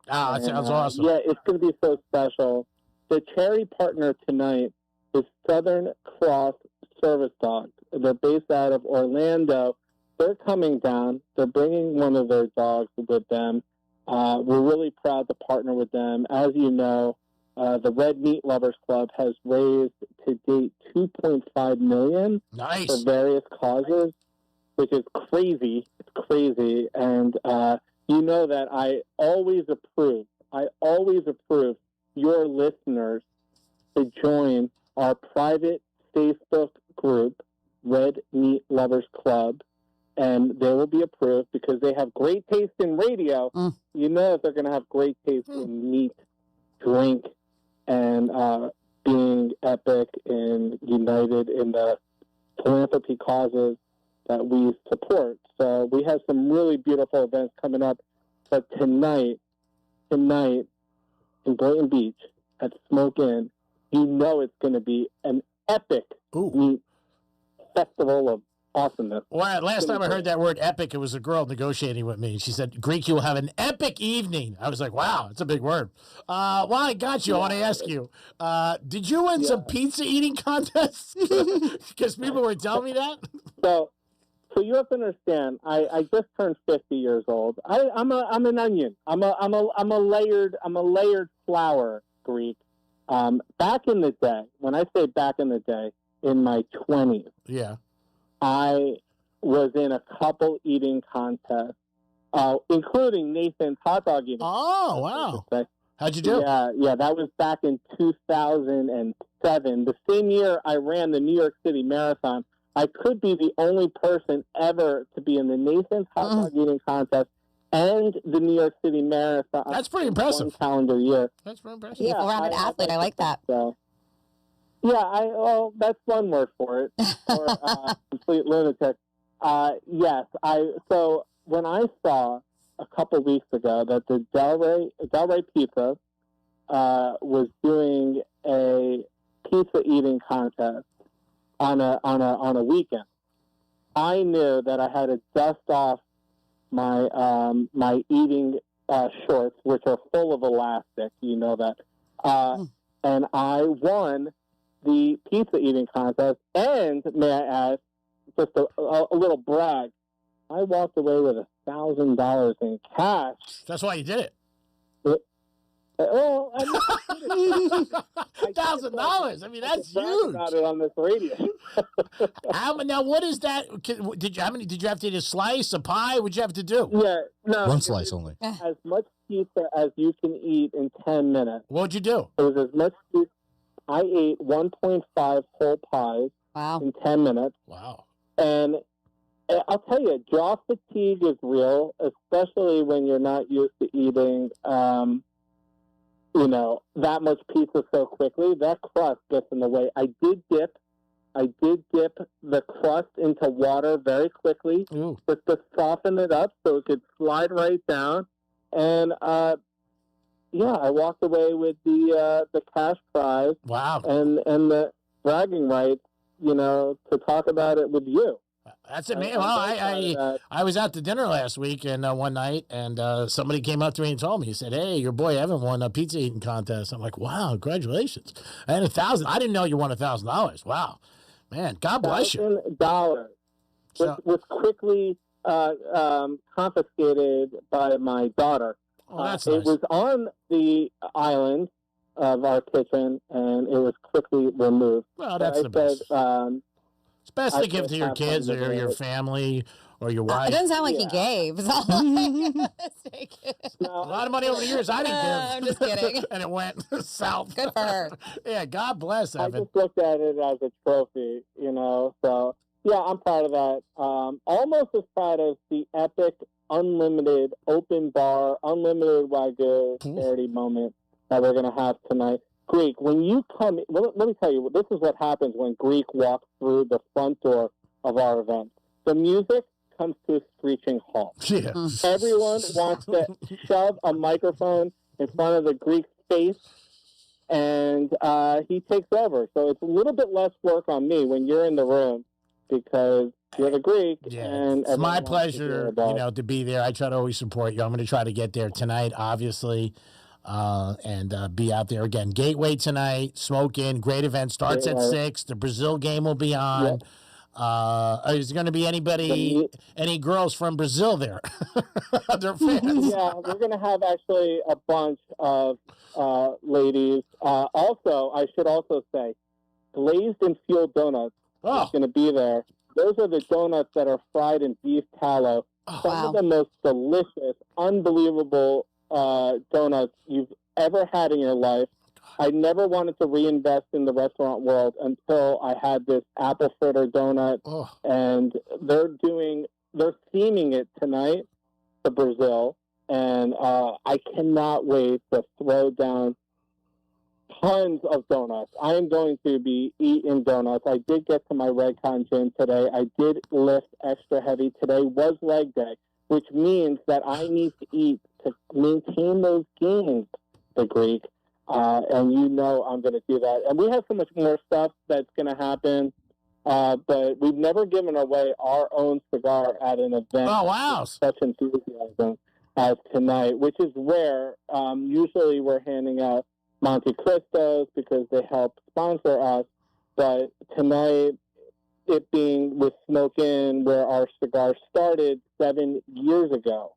That sounds awesome. Yeah, it's going to be so special. The charity partner tonight is Southern Cross Service Dogs. They're based out of Orlando. They're coming down. They're bringing one of their dogs with them. We're really proud to partner with them. As you know, the Red Meat Lovers Club has raised to date $2.5 million for various causes, which is crazy. It's crazy. And you know that I always approve your listeners to join our private Facebook group, Red Meat Lovers Club, and they will be approved because they have great taste in radio. You know that they're going to have great taste in meat, drink, and being epic and united in the philanthropy causes that we support. So we have some really beautiful events coming up. But tonight in Boynton Beach at Smoke Inn, you know it's going to be an epic meat festival of awesomeness. Well, last time I heard that word epic, it was a girl negotiating with me. She said, Greek, you will have an epic evening. I was like, wow, that's a big word. Well, I got you. I want to ask you, did you win some pizza eating contests? Because people were telling me that. So you have to understand, I just turned 50 years old. I'm an onion. I'm a layered flour, Greek. Back in the day, when I say back in the day, in my 20s, I was in a couple eating contests, including Nathan's hot dog eating. Oh, wow. How'd you do? Yeah, that was back in 2007. The same year I ran the New York City Marathon. I could be the only person ever to be in the Nathan's hot dog eating contest and the New York City Marathon. That's pretty impressive. One calendar year. That's pretty impressive. Yeah, well-rounded athlete. I like that. So, that's one word for it. Or complete lunatic. Yes, so when I saw a couple weeks ago that the Del Rey Pizza was doing a pizza eating contest on a weekend, I knew that I had to dust off my my eating shorts, which are full of elastic. You know that, and I won the pizza eating contest. And may I add, just a little brag, I walked away with $1,000 in cash. That's why you did it. $1,000. I mean, that's huge. About it on this radio. Now, what is that? Did you have to eat a slice, a pie? What'd you have to do? Yeah, no. One slice only. As much pizza as you can eat in 10 minutes. What'd you do? It was as much pizza. I ate 1.5 whole pies in 10 minutes. Wow. And I'll tell you, jaw fatigue is real, especially when you're not used to eating, that much pizza so quickly. That crust gets in the way. I did dip the crust into water very quickly just to soften it up so it could slide right down. And I walked away with the cash prize. Wow. And the bragging rights, to talk about it with you. That's amazing. Well, I was out to dinner last week and one night, and somebody came up to me and told me, he said, "Hey, your boy Evan won a pizza eating contest." I'm like, "Wow, congratulations!" I had $1,000. I didn't know you won $1,000. Wow, man, God bless you. $1,000 was quickly confiscated by my daughter. Oh, that's It nice. was on the island of our kitchen, and it was quickly removed. Well, that's So the best. It's best to I give to your have kids fun or with your it. family or your wife. It doesn't sound like he gave. It's all A lot of money over the years I didn't give. I'm just kidding. And it went south. Good for her. Yeah, God bless, I Evan. just looked at it as a trophy, So, yeah, I'm proud of that. Almost as proud of the epic, unlimited, open bar, unlimited Wagyu charity moment that we're going to have tonight. Greek, when you come, let me tell you, this is what happens when Greek walks through the front door of our event. The music comes to a screeching halt. Yeah. Everyone wants to shove a microphone in front of the Greek's face, and he takes over. So it's a little bit less work on me when you're in the room because you're the Greek. Yeah, and it's my everyone wants to hear pleasure, about to be there. I try to always support you. I'm going to try to get there tonight, obviously, and be out there again. Gateway tonight, Smoke In, great event. Starts at 6. The Brazil game will be on. Is there going to be any girls from Brazil there? They're fans. Yeah, we're going to have actually a bunch of ladies. Also, I should also say, Glazed and Fueled Donuts is going to be there. Those are the donuts that are fried in beef tallow. Some of the most delicious, unbelievable donuts you've ever had in your life. I never wanted to reinvest in the restaurant world until I had this apple fritter donut, and they're theming it tonight to Brazil, and I cannot wait to throw down tons of donuts. I am going to be eating donuts. I did get to my Redcon gym today. I did lift extra heavy. Today was leg day, which means that I need to eat to maintain those gains, the Greek. And I'm going to do that. And we have so much more stuff that's going to happen, but we've never given away our own cigar at an event. Oh, wow. With such enthusiasm as tonight, which is rare. Usually we're handing out Monte Cristos because they help sponsor us. But tonight, it being with Smoke In, where our cigar started 7 years ago.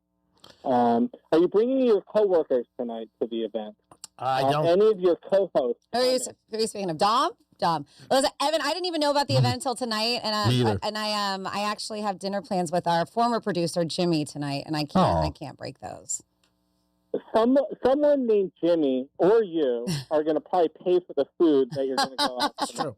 Are you bringing your coworkers tonight to the event? I don't. Any of your co-hosts? Who are you speaking of? Dom? Listen, Evan, I didn't even know about the event until tonight, and I actually have dinner plans with our former producer Jimmy tonight, and I can't break those. Someone named Jimmy or you are going to probably pay for the food that you're going to go out. That's true.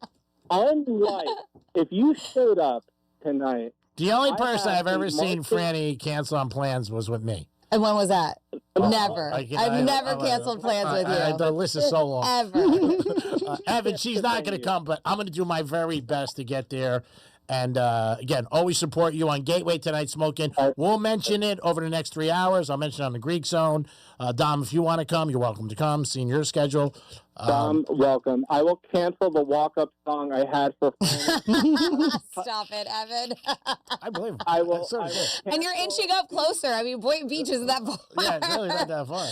Unlike if you showed up tonight. The only person I've ever seen Franny cancel on plans was with me. And when was that? Never. I've never canceled plans with you. The list is so long. Ever. Evan, she's not going to come, but I'm going to do my very best to get there. And again, always support you on Gateway tonight, Smoking. We'll mention it over the next 3 hours. I'll mention it on the Greek Zone. Dom, if you want to come, you're welcome to come. Seeing your schedule. Dom, welcome. I will cancel the walk-up song I had for Stop it, Evan. I believe it. I will. And you're inching up closer. I mean, Boynton Beach isn't that far. Yeah, it's really not that far.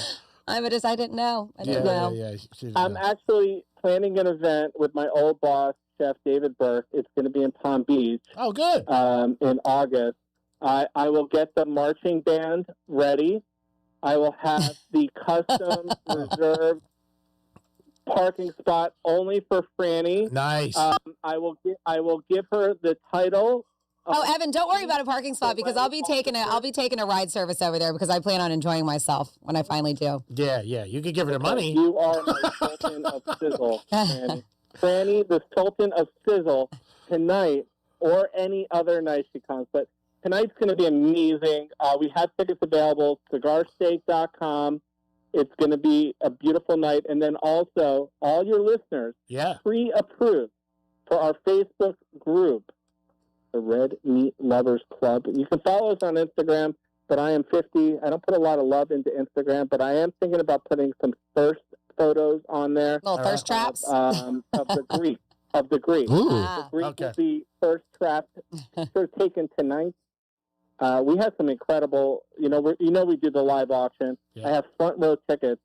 I didn't know. I didn't know. Yeah. I'm actually planning an event with my old boss, Chef David Burke. It's going to be in Palm Beach. Oh, good. In August. I will get the marching band ready. I will have the custom reserved parking spot only for Franny. Nice. I will give her the title. Evan, don't worry about a parking spot because I'll be taking a ride service over there because I plan on enjoying myself when I finally do. Yeah. You could give her the money. You are my Sultan of Sizzle, Franny, the Sultan of Sizzle tonight or any other night she comes. But tonight's going to be amazing. We have tickets available, cigarsteak.com. It's going to be a beautiful night. And then also, all your listeners, pre-approved for our Facebook group, the Red Meat Lovers Club. You can follow us on Instagram, but I am 50. I don't put a lot of love into Instagram, but I am thinking about putting some thirst photos on there. Little thirst traps? Of the Greek. The Greek will be first trap taken tonight. We have some incredible, we do the live auction. I have front row tickets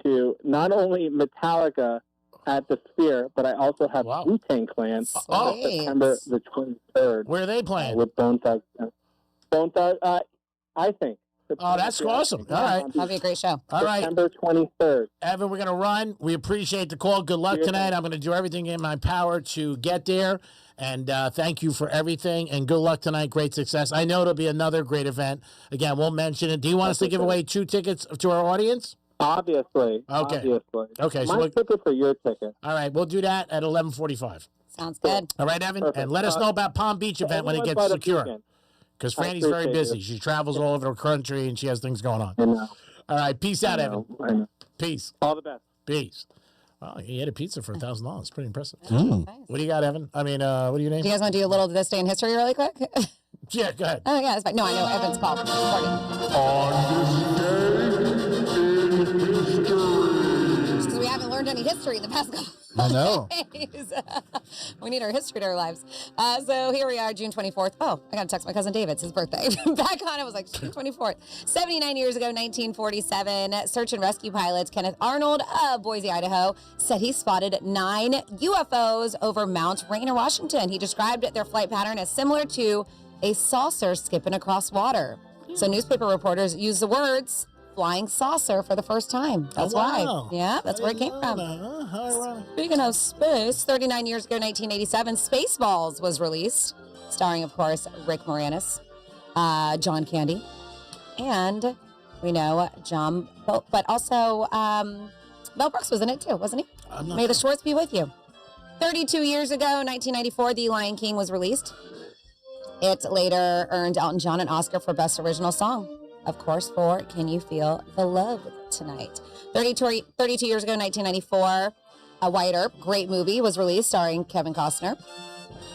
to not only Metallica at the Sphere, but I also have Wu-Tang Clan on September the 23rd. Where are they playing? With Bone Thugs. I think. Oh, that's awesome. All right. That'll be a great show. All right. September 23rd. Evan, we're going to run. We appreciate the call. Good luck tonight. I'm going to do everything in my power to get there. And thank you for everything. And good luck tonight. Great success. I know it'll be another great event. Again, won't mention it. Do you want us to give away 2 tickets to our audience? Obviously. Okay. Obviously. Okay. My ticket for your ticket. All right. We'll do that at 11:45. Sounds good. All right, Evan. Perfect. And let us know about Palm Beach event when it gets secure. Because Franny's very busy. She travels all over the country and she has things going on. I know. All right. Peace out, Evan. I know. Peace. All the best. Peace. Wow, he had a pizza for $1,000. Pretty impressive. Nice. What do you got, Evan? I mean, what do you name? Do you guys want to do a little This Day in History really quick? Yeah, go ahead. Oh, yeah, that's fine. No, I know Evan's called. Because we haven't learned any history in the past couple I know. days. We need our history to our lives. So here we are, June 24th. Oh, I got to text my cousin David. It's his birthday. Back on, it was like June 24th. 79 years ago, 1947, search and rescue pilot Kenneth Arnold of Boise, Idaho, said he spotted 9 UFOs over Mount Rainier, Washington. He described their flight pattern as similar to a saucer skipping across water. So newspaper reporters used the words flying saucer for the first time. That's why. Yeah, that's where it came from. Speaking of space, 39 years ago, 1987, Spaceballs was released, starring, of course, Rick Moranis, John Candy, and we know John, but also Mel Brooks was in it too, wasn't he? May the Shorts be with you. 32 years ago, 1994, The Lion King was released. It later earned Elton John an Oscar for Best Original Song. Of course, for Can You Feel the Love Tonight? 32 years ago, 1994, A Wyatt Earp, great movie, was released starring Kevin Costner.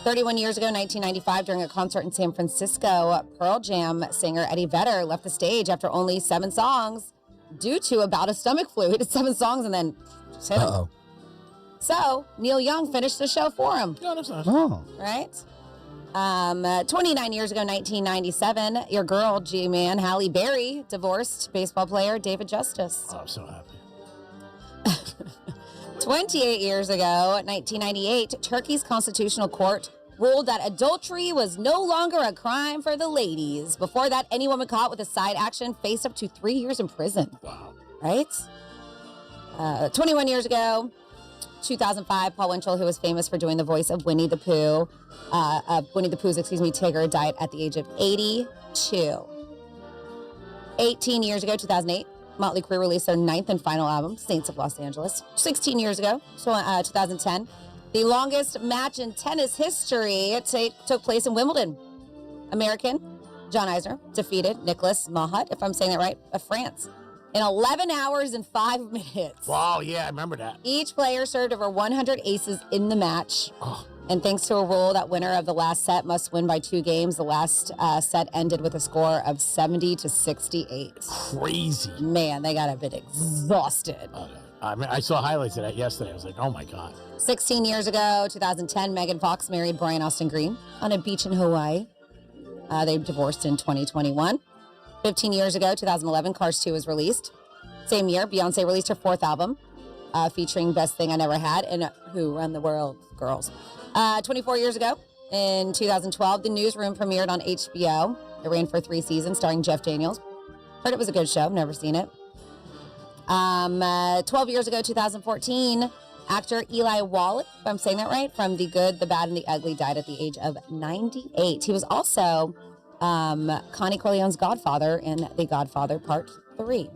31 years ago, 1995, during a concert in San Francisco, Pearl Jam singer Eddie Vedder left the stage after only 7 songs due to a bout of stomach flu. He did 7 songs and then just hit him. So Neil Young finished the show for him. No, that's nice. Right? 29 years ago, 1997, your girl, G-Man, Halle Berry, divorced baseball player David Justice. Oh, I'm so happy. 28 years ago, 1998, Turkey's constitutional court ruled that adultery was no longer a crime for the ladies. Before that, any woman caught with a side action faced up to 3 years in prison. Wow. Right? 21 years ago, 2005, Paul Winchell, who was famous for doing the voice of Winnie the Pooh, Tigger, died at the age of 82. 18 years ago, 2008, Motley Crue released their 9th and final album, Saints of Los Angeles. 16 years ago, 2010, the longest match in tennis history took place in Wimbledon. American John Isner defeated Nicolas Mahut, if I'm saying that right, of France, in 11 hours and 5 minutes. Wow, yeah, I remember that. Each player served over 100 aces in the match. And thanks to a rule that winner of the last set must win by 2 games, the last set ended with a score of 70-68. Crazy. Man, they got a bit exhausted. I mean, I saw highlights of that yesterday. I was like, oh, my God. 16 years ago, 2010, Megan Fox married Brian Austin Green on a beach in Hawaii. They divorced in 2021. 15 years ago, 2011, Cars 2 was released. Same year, Beyonce released her 4th album, featuring Best Thing I Never Had and Who Run the World, Girls. 24 years ago, in 2012, The Newsroom premiered on HBO. It ran for 3 seasons, starring Jeff Daniels. Heard it was a good show, never seen it. 12 years ago, 2014, actor Eli Wallach, if I'm saying that right, from The Good, the Bad, and the Ugly, died at the age of 98. He was also Connie Corleone's godfather in The Godfather Part 3.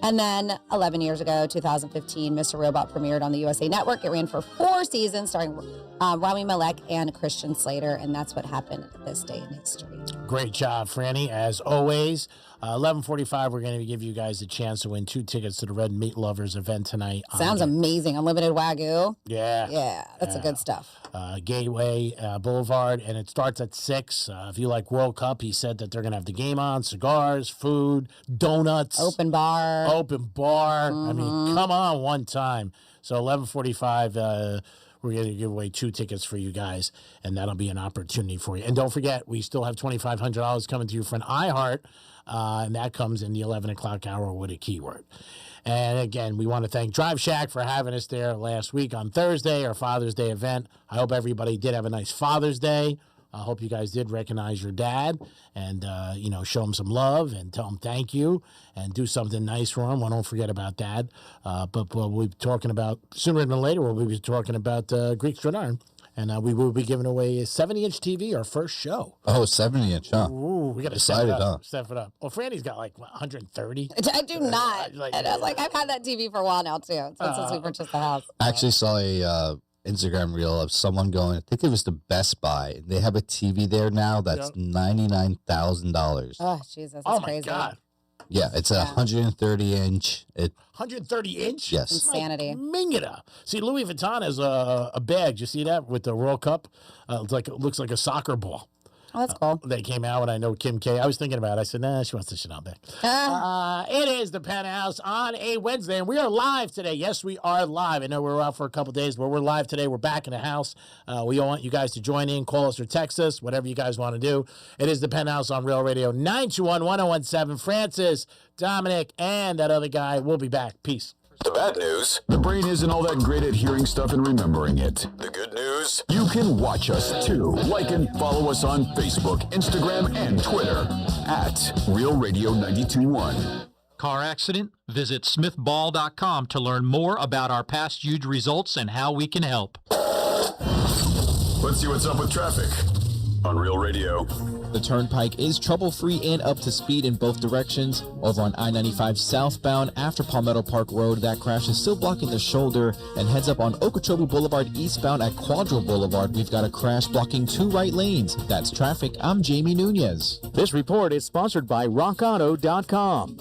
And then 11 years ago, 2015, Mr. Robot premiered on the USA Network. It ran for 4 seasons, starring Rami Malek and Christian Slater, and that's what happened this day in history. Great job, Franny, as always. 11:45, we're going to give you guys a chance to win 2 tickets to the Red Meat Lovers event tonight. Sounds amazing. Unlimited Wagyu. Yeah. Yeah, that's the good stuff. Gateway Boulevard, and it starts at 6. If you like World Cup, he said that they're going to have the game on, cigars, food, donuts. Open bar. I mean, come on one time. So 11:45, we're going to give away 2 tickets for you guys, and that'll be an opportunity for you. And don't forget, we still have $2,500 coming to you for an iHeart, and that comes in the 11 o'clock hour with a keyword. And again, we want to thank Drive Shack for having us there last week on Thursday, our Father's Day event. I hope everybody did have a nice Father's Day. I hope you guys did recognize your dad and, show him some love and tell him thank you and do something nice for him. Well, don't forget about Dad. But we'll be talking about, sooner than later, we'll be talking about Greek Stradiron. And we will be giving away a 70-inch TV, our first show. Oh, 70-inch, huh? Ooh, we got to step it up. Step it up. Well, Franny's got 130. I do not. I've had that TV for a while now, too, since we purchased the house. I actually saw a Instagram reel of someone going, I think it was to Best Buy. And they have a TV there now that's $99,000. Oh, Jesus, that's crazy. Oh, my God. Yeah, it's a 130-inch. 130-inch? Yes. Insanity. Mingada. See, Louis Vuitton has a bag. Did you see that with the World Cup? It looks like a soccer ball. Oh, that's cool. They came out, and I know Kim K. I was thinking about it. I said, nah, she wants the Chanel bag. It is the Penthouse on a Wednesday, and we are live today. Yes, we are live. I know we were out for a couple days, but we're live today. We're back in the house. We want you guys to join in, call us or text us, whatever you guys want to do. It is the Penthouse on Real Radio 921-1017. Francis, Dominic, and that other guy. We'll be back. Peace. The bad news, the brain isn't all that great at hearing stuff and remembering it. The good news, you can watch us too. Like and follow us on Facebook, Instagram, and Twitter at Real Radio 92.1. Car accident? Visit smithball.com to learn more about our past huge results and how we can help. Let's see what's up with traffic on Real Radio. The turnpike is trouble-free and up to speed in both directions. Over on I-95 southbound after Palmetto Park Road, that crash is still blocking the shoulder. And heads up on Okeechobee Boulevard eastbound at Quadro Boulevard, we've got a crash blocking 2 right lanes. That's traffic. I'm Jamie Nunez. This report is sponsored by RockAuto.com.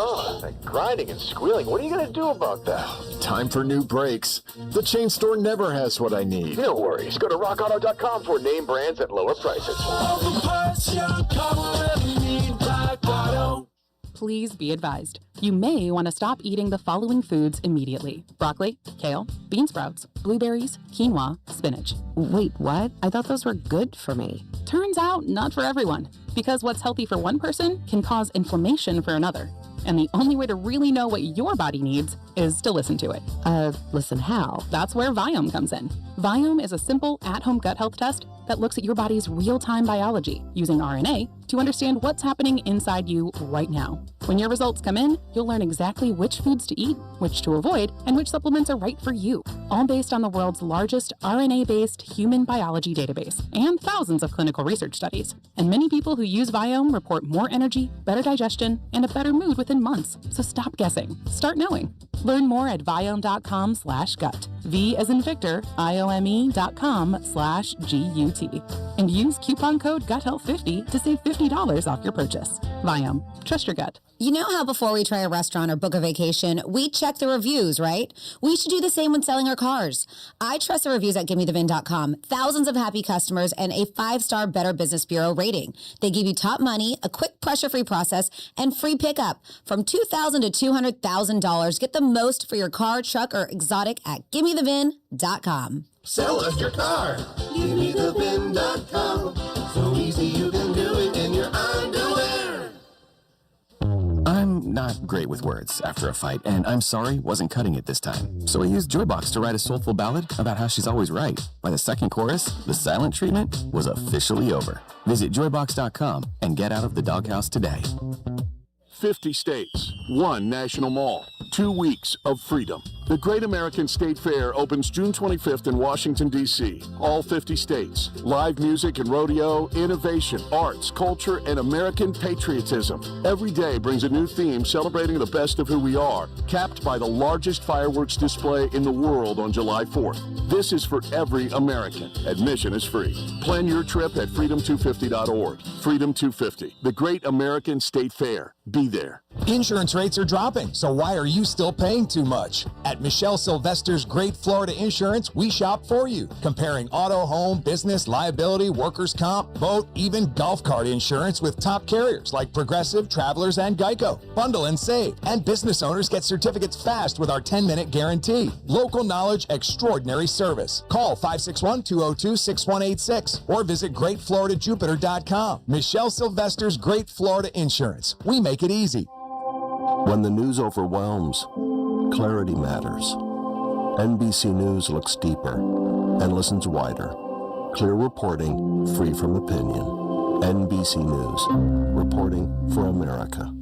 Oh, that grinding and squealing. What are you going to do about that? Time for new brakes. The chain store never has what I need. No worries. Go to RockAuto.com for name brands at lower prices. Please be advised. You may want to stop eating the following foods immediately. Broccoli, kale, bean sprouts, blueberries, quinoa, spinach. Wait, what? I thought those were good for me. Turns out, not for everyone. Because what's healthy for one person can cause inflammation for another. And the only way to really know what your body needs is to listen to it. Listen how? That's where Viome comes in. Viome is a simple at-home gut health test that looks at your body's real-time biology using RNA to understand what's happening inside you right now. When your results come in, you'll learn exactly which foods to eat, which to avoid, and which supplements are right for you, all based on the world's largest RNA-based human biology database and thousands of clinical research studies. And many people who use Viome report more energy, better digestion, and a better mood within months. So stop guessing. Start knowing. Learn more at Viome.com/gut. V as in Victor, IOME.com/GUT. And use coupon code GUTHEALTH50 to save $50 off your purchase. Viome. Trust your gut. You know how before we try a restaurant or book a vacation, we check the reviews, right? We should do the same when selling our cars. I trust the reviews at GiveMeTheVin.com. Thousands of happy customers and a 5-star Better Business Bureau rating. They give you top money, a quick pressure-free process, and free pickup. From $2,000 to $200,000. Get the most for your car, truck, or exotic at GiveMeTheVin.com. Sell us your car. GiveMeTheVin.com. So easy you can do it in your underwear. I'm not great with words after a fight, and I'm sorry wasn't cutting it this time. So I used Joybox to write a soulful ballad about how she's always right. By the second chorus, the silent treatment was officially over. Visit Joybox.com and get out of the doghouse today. 50 states, 1 national mall, 2 weeks of freedom. The Great American State Fair opens June 25th in Washington, D.C. All 50 states. Live music and rodeo, innovation, arts, culture, and American patriotism. Every day brings a new theme celebrating the best of who we are, capped by the largest fireworks display in the world on July 4th. This is for every American. Admission is free. Plan your trip at freedom250.org. Freedom 250, the Great American State Fair. Be there. Insurance rates are dropping, so why are you still paying too much? At Michelle Sylvester's Great Florida Insurance, we shop for you, comparing auto, home, business, liability, workers' comp, boat, even golf cart insurance with top carriers like Progressive, Travelers, and Geico. Bundle and save, and business owners get certificates fast with our 10-minute guarantee. Local knowledge, extraordinary service. Call 561-202-6186 or visit GreatFloridaJupiter.com. Michelle Sylvester's Great Florida Insurance. We make it easy. When the news overwhelms, clarity matters. NBC News looks deeper and listens wider. Clear reporting, free from opinion. NBC News, reporting for America.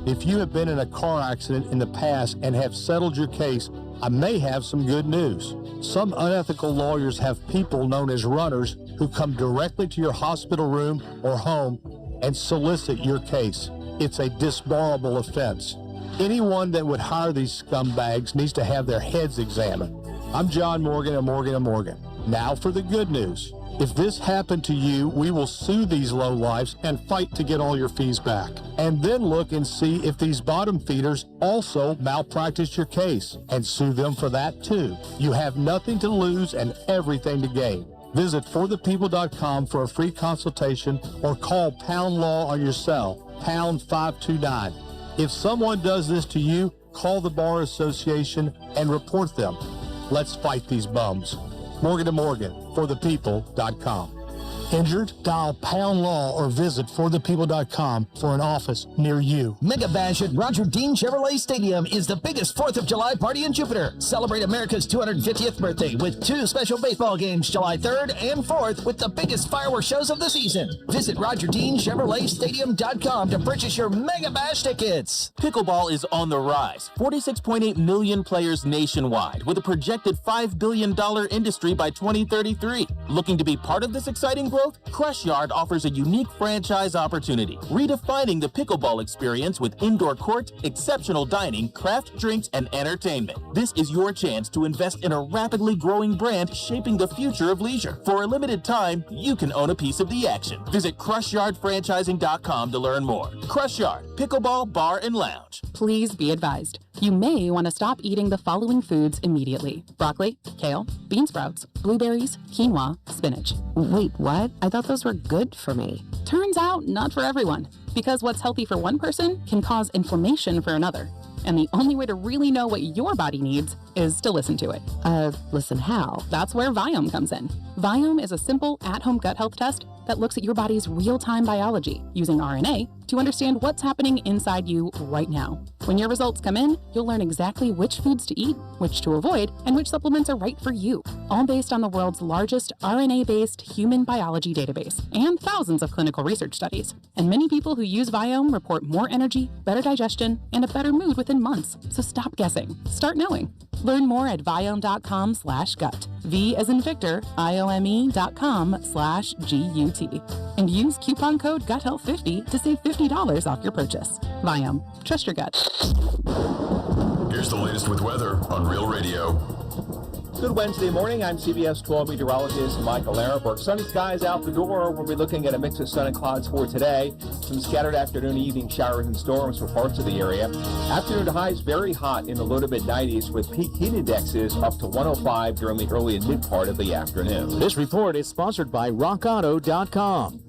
If you have been in a car accident in the past and have settled your case, I may have some good news. Some unethical lawyers have people known as runners who come directly to your hospital room or home and solicit your case. It's a disbarable offense. Anyone that would hire these scumbags needs to have their heads examined. I'm John Morgan of Morgan & Morgan. Now for the good news. If this happened to you, we will sue these lowlifes and fight to get all your fees back. And then look and see if these bottom feeders also malpracticed your case and sue them for that too. You have nothing to lose and everything to gain. Visit forthepeople.com for a free consultation or call Pound Law on your cell, pound 529. If someone does this to you, call the Bar Association and report them. Let's fight these bums. Morgan & Morgan, forthepeople.com. Injured? Dial Pound Law or visit forthepeople.com for an office near you. Mega Bash at Roger Dean Chevrolet Stadium is the biggest 4th of July party in Jupiter. Celebrate America's 250th birthday with 2 special baseball games July 3rd and 4th with the biggest fireworks shows of the season. Visit RogerDeanChevroletStadium.com to purchase your Mega Bash tickets. Pickleball is on the rise. 46.8 million players nationwide with a projected $5 billion industry by 2033. Looking to be part of this exciting growth? Crush Yard offers a unique franchise opportunity, redefining the pickleball experience with indoor court, exceptional dining, craft drinks, and entertainment. This is your chance to invest in a rapidly growing brand shaping the future of leisure. For a limited time, you can own a piece of the action. Visit CrushYardFranchising.com to learn more. Crush Yard, Pickleball Bar and Lounge. Please be advised. You may want to stop eating the following foods immediately: broccoli, kale, bean sprouts, blueberries, quinoa, spinach. Wait, what? I thought those were good for me. Turns out, not for everyone. Because what's healthy for one person can cause inflammation for another. And the only way to really know what your body needs is to listen to it. Listen how? That's where Viome comes in. Viome is a simple at-home gut health test that looks at your body's real-time biology using RNA to understand what's happening inside you right now. When your results come in, you'll learn exactly which foods to eat, which to avoid, and which supplements are right for you, all based on the world's largest RNA-based human biology database and thousands of clinical research studies. And many people who use Viome report more energy, better digestion, and a better mood within months. So stop guessing. Start knowing. Learn more at Viome.com/gut. V as in Victor, IOME.com/GUT. And use coupon code GUTHEALTH50 to save $50 off your purchase. Viome. Trust your gut. Here's the latest with weather on Real Radio. Good Wednesday morning. I'm CBS 12 meteorologist Michael Arenberg. Sunny skies out the door. We'll be looking at a mix of sun and clouds for today. Some scattered afternoon, evening showers and storms for parts of the area. Afternoon highs very hot in the low to mid 90s with peak heat indexes up to 105 during the early and mid part of the afternoon. This report is sponsored by RockAuto.com.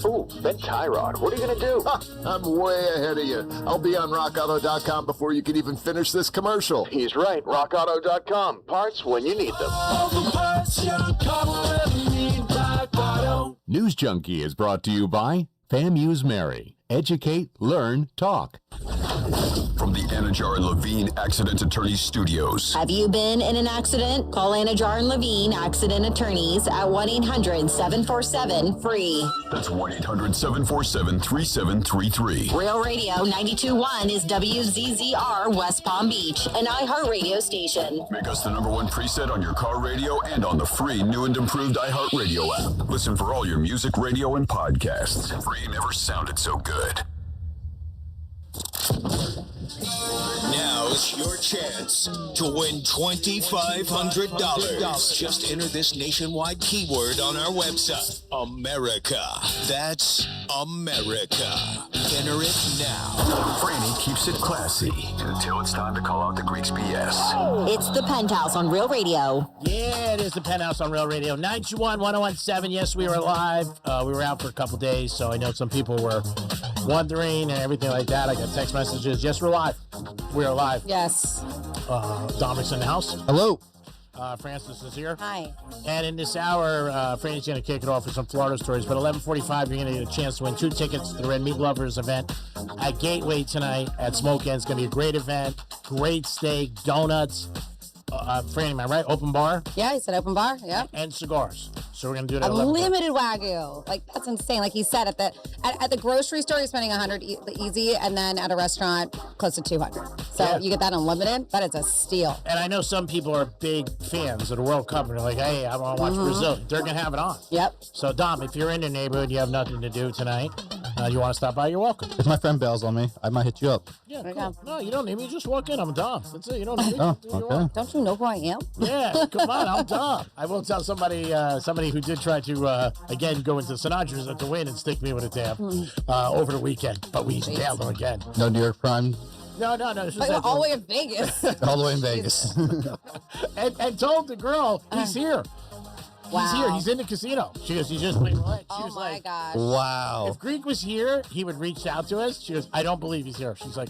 Ooh, Ben Tyrod, what are you going to do? I'm way ahead of you. I'll be on RockAuto.com before you can even finish this commercial. He's right, RockAuto.com. Parts when you need them. All the parts you ever need, Rock Auto. News Junkie is brought to you by FAMU's Mary. Educate, learn, talk. from the Anajar and Levine Accident Attorneys Studios. Have you been in an accident? Call Anajar and Levine Accident Attorneys at 1-800-747-FREE. That's 1-800-747-3733. Real Radio 92.1 is WZZR West Palm Beach, an iHeartRadio station. Make us the #1 preset on your car radio and on the free new and improved iHeartRadio app. Listen for all your music, radio, and podcasts. Free never sounded so good. Now's your chance to win $2,500. Just enter this nationwide keyword on our website, America. That's America. Enter it now. Franny keeps it classy until it's time to call out the Greeks BS. It's the Penthouse on Real Radio. Yeah, it is the Penthouse on Real Radio. 921-1017. Yes, we were live. We were out for a couple days, so I know some people were wondering and everything like that. I got text messages. Yes, we're live. We are live. Yes. Dominic's in the house. Hello. Francis is here. Hi. And in this hour, Franny's going to kick it off with some Florida stories. But 11:45, you're going to get a chance to win 2 tickets to the Red Meat Lovers event at Gateway tonight at Smoke Inn. It's going to be a great event. Great steak, donuts. Franny, am I right? Open bar? Yeah, he said open bar. Yep. And cigars. So we're going to do that at 11:30. Unlimited Wagyu. Like, that's insane. Like he said, at the grocery store, you're spending $100 easy, and then at a restaurant, close to $200. So you get that unlimited. That is a steal. And I know some people are big fans of the World Cup, and they're like, hey, I want to watch Brazil. They're going to have it on. Yep. So, Dom, if you're in the neighborhood, you have nothing to do tonight, you want to stop by, you're welcome. If my friend bails on me, I might hit you up. Yeah, cool. No, you don't need me. Just walk in. I'm Dom. That's it. You don't need me. Oh, okay. Don't you know who I am? Yeah, come on. I'm Dom. I will tell somebody who did try to, again, go into Sinatra's to win and stick me with a tab over the weekend. But we nailed him again. No New York Prime. No. Like, all the way in Vegas. All the way in Vegas. and told the girl he's here. Wow. He's here. He's in the casino. She goes, he's just playing roulette. She was my like, gosh. Wow. If Greek was here, he would reach out to us. She goes, I don't believe he's here. She's like,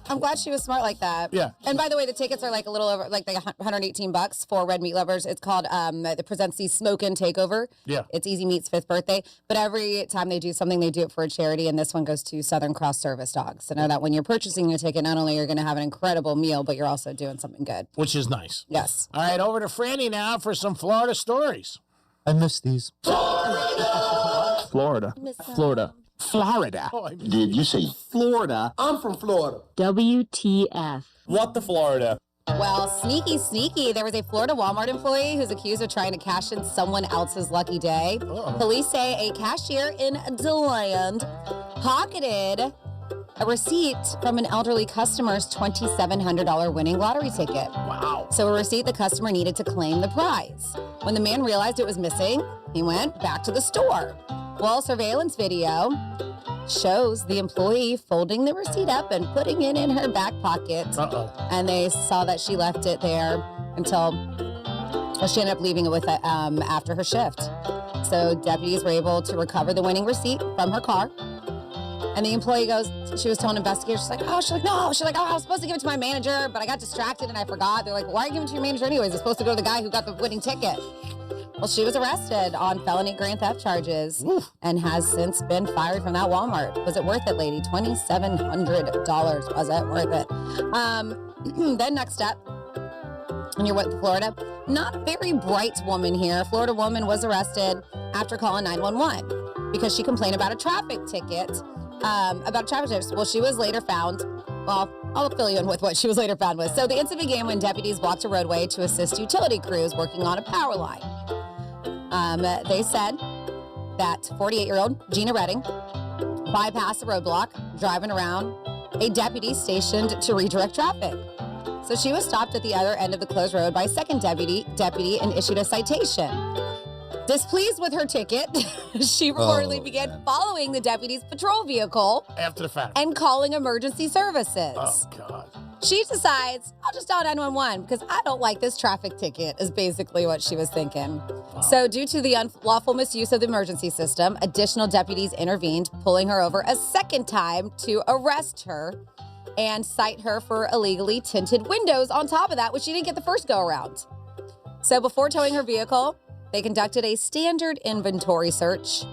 I'm glad she was smart like that. Yeah. And by the way, the tickets are like a little over, like $118 for Red Meat Lovers. It's called, it presents the Smoke Inn Takeover. Yeah. It's Easy Meat's 5th birthday. But every time they do something, they do it for a charity. And this one goes to Southern Cross Service Dogs. So know that when you're purchasing your ticket, not only you're going to have an incredible meal, but you're also doing something good. which is nice. Yes. All right, over to Franny now for some Florida stories. I miss these. Florida. Florida. Florida. Did you say Florida? I'm from Florida. WTF. What the Florida? Well, sneaky. There was a Florida Walmart employee who's accused of trying to cash in someone else's lucky day. Police say a cashier in DeLand pocketed a receipt from an elderly customer's $2,700 winning lottery ticket. Wow. So a receipt the customer needed to claim the prize. When the man realized it was missing, he went back to the store. Well, surveillance video shows the employee folding the receipt up and putting it in her back pocket. And they saw that she left it there until she ended up leaving it with it after her shift. So deputies were able to recover the winning receipt from her car. And the employee goes, she was telling investigators, she's like, no. She's like, I was supposed to give it to my manager, but I got distracted and I forgot. They're like, why are you giving it to your manager anyways? It's supposed to go to the guy who got the winning ticket. Well, she was arrested on felony grand theft charges and has since been fired from that Walmart. Was it worth it, lady? $2,700. Was it worth it? Then next up, and you're with Florida, not a very bright woman here. Florida woman was arrested after calling 911 because she complained about a traffic ticket. Well, she was later found. Well, I'll fill you in with what she was later found with. So the incident began when deputies blocked a roadway to assist utility crews working on a power line. They said that 48-year-old Gina Redding bypassed the roadblock, driving around a deputy stationed to redirect traffic. So she was stopped at the other end of the closed road by a second deputy and issued a citation. Displeased with her ticket, she reportedly began following the deputy's patrol vehicle after the fact and calling emergency services. Oh, God. She decides, I'll just dial 911 because I don't like this traffic ticket, is basically what she was thinking. Wow. So due to the unlawful misuse of the emergency system, additional deputies intervened, pulling her over a second time to arrest her and cite her for illegally tinted windows on top of that, which she didn't get the first go around. So before towing her vehicle, they conducted a standard inventory search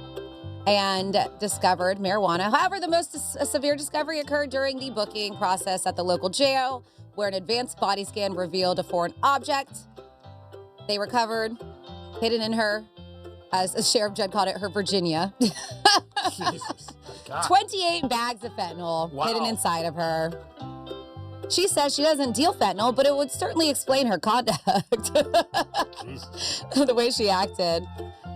and discovered marijuana. However, the most severe discovery occurred during the booking process at the local jail, where an advanced body scan revealed a foreign object. They recovered, hidden in her, as Sheriff Judd called it, her Virginia. Jesus. God. 28 bags of fentanyl hidden inside of her. She says she doesn't deal fentanyl, but it would certainly explain her conduct. The way she acted.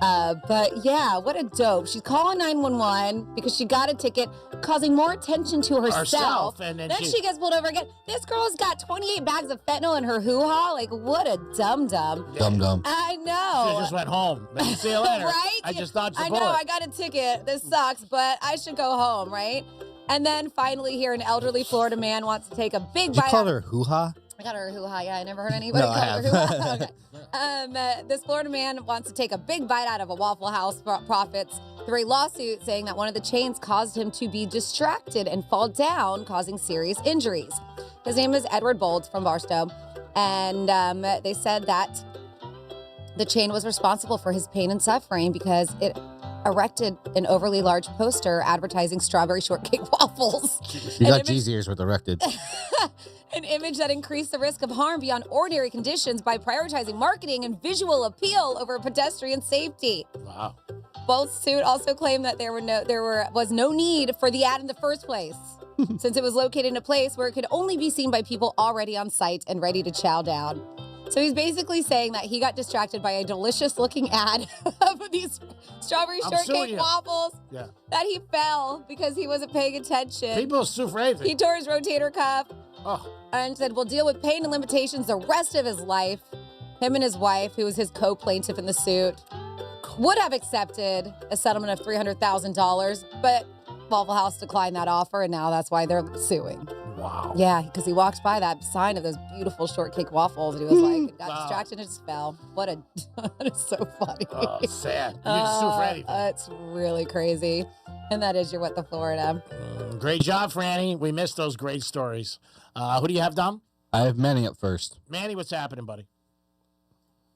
But yeah, what a dope. She's calling 911 because she got a ticket, causing more attention to herself. And then she gets pulled over again. This girl's got 28 bags of fentanyl in her hoo-ha. Like, what a dum-dum. Dum-dum. I know. She just went home. See you later. Right? I just dodged the I bullet. know, I got a ticket. This sucks, but I should go home, right? And then finally here, an elderly Florida man wants to take a big Did you bite call out- her hoo-ha? I got her hoo-ha. Yeah, I never heard anybody No, I call her have. hoo-ha. Okay. This Florida man wants to take a big bite out of a Waffle House profits through a lawsuit saying that one of the chains caused him to be distracted and fall down, causing serious injuries. His name is Edward Bolds from Barstow, and they said that the chain was responsible for his pain and suffering because it erected an overly large poster advertising strawberry shortcake waffles. You got G's ears with erected. An image that increased the risk of harm beyond ordinary conditions by prioritizing marketing and visual appeal over pedestrian safety. Wow. Both suit also claimed that there was no need for the ad in the first place, since it was located in a place where it could only be seen by people already on site and ready to chow down. So he's basically saying that he got distracted by a delicious-looking ad of these strawberry shortcake waffles. Yeah. That he fell because he wasn't paying attention. People sue for anything. He tore his rotator cuff. Oh. And said, we'll deal with pain and limitations the rest of his life. Him and his wife, who was his co-plaintiff in the suit, would have accepted a settlement of $300,000, but Waffle House declined that offer, and now that's why they're suing. Wow. Yeah, because he walked by that sign of those beautiful shortcake waffles, and he was like, got distracted and just fell. What a, that is so funny. Oh, sad. You can sue for anything. It's really crazy. And that is your What the Florida. Great job, Franny. We missed those great stories. Who do you have, Dom? I have Manny up first. Manny, what's happening, buddy?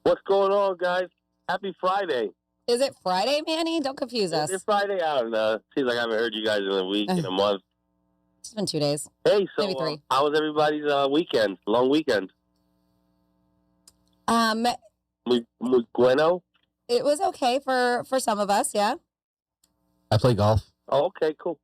What's going on, guys? Happy Friday. Is it Friday, Manny? Don't confuse us. It's Friday. I don't know. Seems like I haven't heard you guys in a week, in a month. It's been 2 days. Hey, so maybe 3. How was everybody's weekend? Long weekend? Muy bueno? It was okay for some of us, yeah. I play golf. Oh, okay, cool.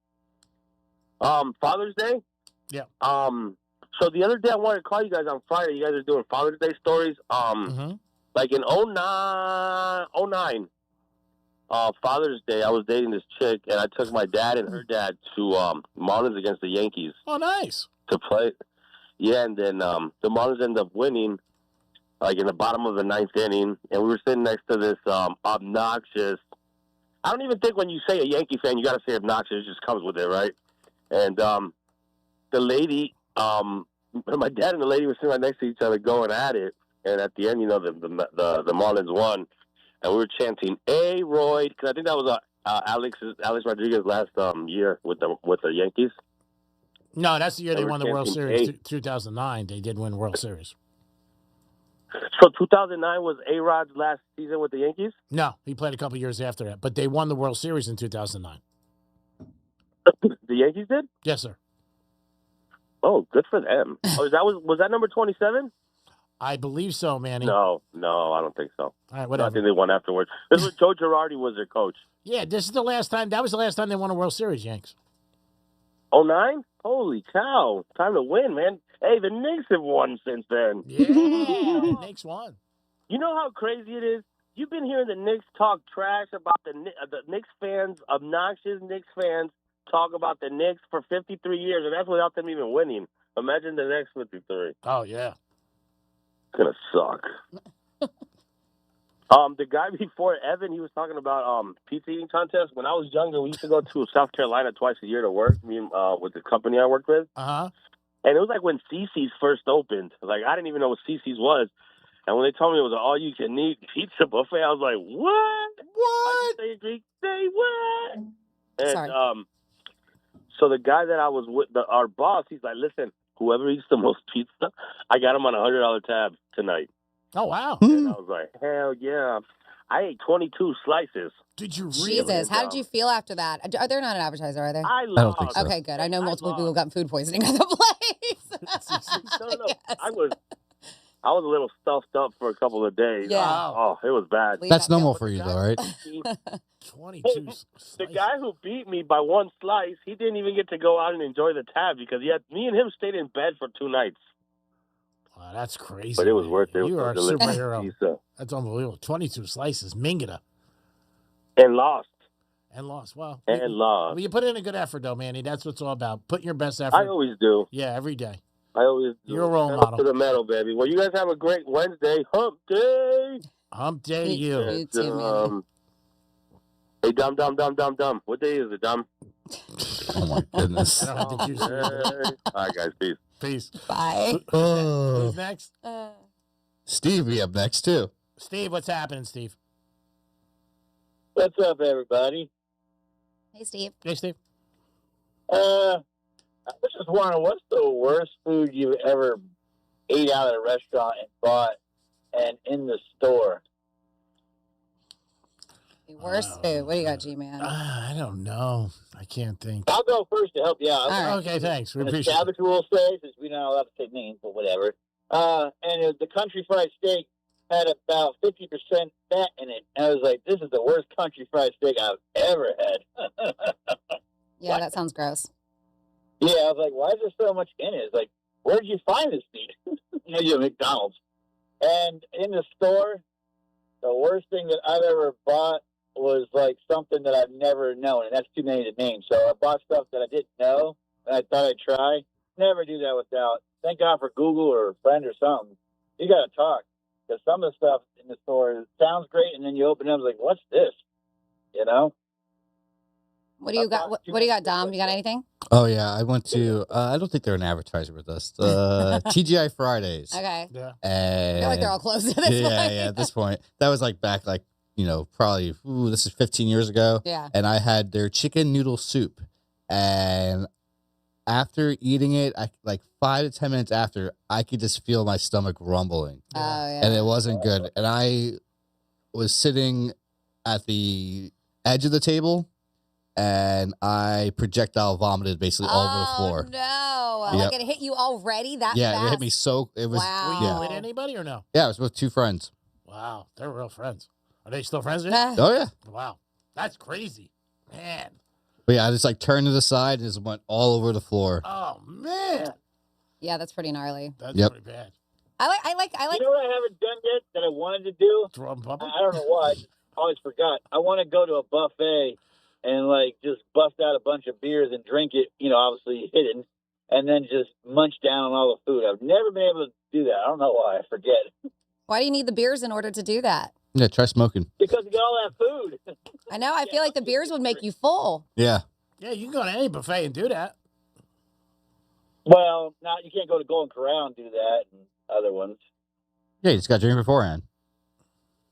Father's Day? Yeah. So the other day I wanted to call you guys on Friday. You guys are doing Father's Day stories. Like in 09, Father's Day, I was dating this chick, and I took my dad and her dad to Marlins against the Yankees. Oh, nice. To play. Yeah, and then the Marlins ended up winning, like in the bottom of the 9th inning, and we were sitting next to this obnoxious. I don't even think when you say a Yankee fan, you got to say obnoxious. It just comes with it, right? And the lady, my dad and the lady were sitting right next to each other going at it. And at the end, you know, the Marlins won. And we were chanting, A-Royd, because I think that was Alex Rodriguez last year with the Yankees. No, that's the year they won the World chanting Series. 2009, they did win World Series. So 2009 was A-Rod's last season with the Yankees? No, he played a couple years after that. But they won the World Series in 2009. The Yankees did? Yes, sir. Oh, good for them. Oh, was that number 27? I believe so, Manny. No, I don't think so. All right, whatever. I think they won afterwards. This was Joe Girardi was their coach. Yeah, this is the last time. That was the last time they won a World Series, Yanks. 09? Holy cow. Time to win, man. Hey, the Knicks have won since then. Yeah, the Knicks won. You know how crazy it is? You've been hearing the Knicks talk trash about the Knicks fans, obnoxious Knicks fans, talk about the Knicks for 53 years, and that's without them even winning. Imagine the next 53. Oh, yeah. It's going to suck. The guy before Evan, he was talking about pizza eating contest. When I was younger, we used to go to South Carolina twice a year to work, me and, with the company I worked with. Uh-huh. And it was like when CC's first opened. Like, I didn't even know what CC's was. And when they told me it was an all-you-can-eat pizza buffet, I was like, what? What? Say Greek, say what? And Sorry. So the guy that I was with, our boss, he's like, listen, whoever eats the most pizza, I got him on a $100 tab tonight. Oh, wow. And I was like, hell yeah. I ate 22 slices. Did you really? Jesus, how did you feel after that? They're not an advertiser, are they? I don't think so. Okay, good. I know multiple people who got food poisoning at the place. No. I was a little stuffed up for a couple of days. Yeah. Oh, it was bad. That's normal for you, though, right? 22. The guy who beat me by one slice, he didn't even get to go out and enjoy the tab because me and him stayed in bed for 2 nights. Wow, that's crazy. But it was worth it. You are a delicious superhero. pizza. That's unbelievable. 22 slices, Mingata. And lost. Well, lost. Well, you put in a good effort, though, Manny. That's what it's all about. Put your best effort. I always do. Yeah, every day. I always do. You're a role Pedal model. to the metal, baby. Well, you guys have a great Wednesday. Hump day. Hump day to you. You too, Manny. Hey, dumb. What day is it, dumb? Oh, my goodness. I don't have to choose. All right, guys. Peace. Peace. Bye. Who's next? Steve, we up next, too. Steve, what's happening, Steve? What's up, everybody? Hey, Steve. Hey, Steve. I was just wondering, what's the worst food you ever ate out at a restaurant and bought and in the store? The worst food. What do you got, G-Man? I don't know. I can't think. I'll go first to help you out. All right. Okay, thanks. We The appreciate it. establishment will say, since we're not allowed to say names, but whatever. And the country fried steak had about 50% fat in it. And I was like, this is the worst country fried steak I've ever had. Yeah, that sounds gross. Yeah, I was like, why is there so much in it? It's like, where did you find this meat? At McDonald's. And in the store, the worst thing that I've ever bought was like something that I've never known, and that's too many to name. So I bought stuff that I didn't know, and I thought I'd try. Never do that without. Thank God for Google or a friend or something. You got to talk, because some of the stuff in the store sounds great, and then you open it up, it's like, what's this? You know? What do you got? What do you got, Dom? You got anything? Oh, yeah. I went to, I don't think they're an advertiser with us. TGI Fridays. Okay. Yeah. And I feel like they're all closed at this point. Yeah, at this point. That was like back, probably, this is 15 years ago. Yeah. And I had their chicken noodle soup. And after eating it, 5 to 10 minutes after, I could just feel my stomach rumbling. Oh, yeah. And it wasn't good. And I was sitting at the edge of the table, and I projectile vomited basically all over the floor. No. Yep. Like it hit you already that Yeah, fast? it hit me so. It was. Wow. Were you Yeah. with anybody or no? Yeah, I was with 2 friends. Wow, they're real friends. Are they still friends? Oh yeah. Wow, that's crazy, man. But yeah, I just turned to the side and just went all over the floor. Oh man. Yeah, that's pretty gnarly. That's pretty bad. I like. You know what I haven't done yet that I wanted to do? Throw them bubble? I don't know why. I just always forgot. I want to go to a buffet and just bust out a bunch of beers and drink it, obviously hidden, and then just munch down on all the food. I've never been able to do that. I don't know why. I forget. Why do you need the beers in order to do that? Yeah, try smoking. Because you got all that food. I know. I feel like the beers would make you full. Yeah. Yeah, you can go to any buffet and do that. Well, you can't go to Golden Corral and do that and other ones. Yeah, you just got to drink beforehand.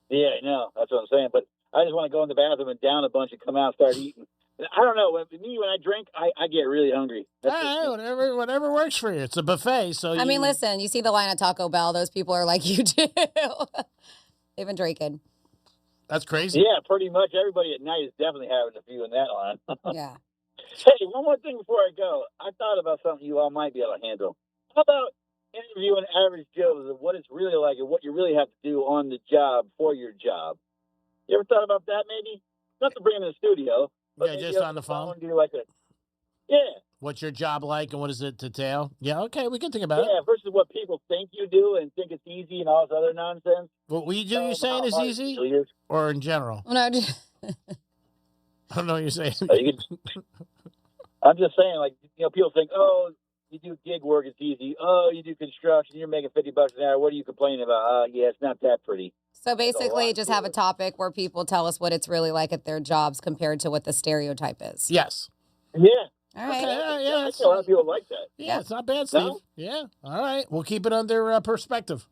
Yeah, I know. That's what I'm saying. But I just want to go in the bathroom and down a bunch and come out and start eating. I don't know. When I drink, I get really hungry. Whatever works for you. It's a buffet, so. I mean, listen. You see the line at Taco Bell. Those people are like you too. They've been drinking. That's crazy. Yeah, pretty much everybody at night is definitely having a few in that line. Yeah. Hey, one more thing before I go. I thought about something you all might be able to handle. How about interviewing average Joes of what it's really like and what you really have to do on the job for your job? You ever thought about that, maybe? Not to bring them in the studio. But Yeah, just on the phone? Do yeah. What's your job like and what does it entail? Yeah, okay, we can think about it. Yeah, versus what people think you do and think it's easy and all this other nonsense. What we do, you're saying is easy? Or in general? No, I don't know what you're saying. I'm just saying, people think, oh, you do gig work, it's easy. Oh, you do construction, you're making $50 an hour. What are you complaining about? Yeah, it's not that pretty. So basically, just have a topic where people tell us what it's really like at their jobs compared to what the stereotype is. Yes. Yeah. All right. Okay, yeah, I think a lot of people like that. Yeah, it's not bad, Steve. No? Yeah. All right. We'll keep it under perspective.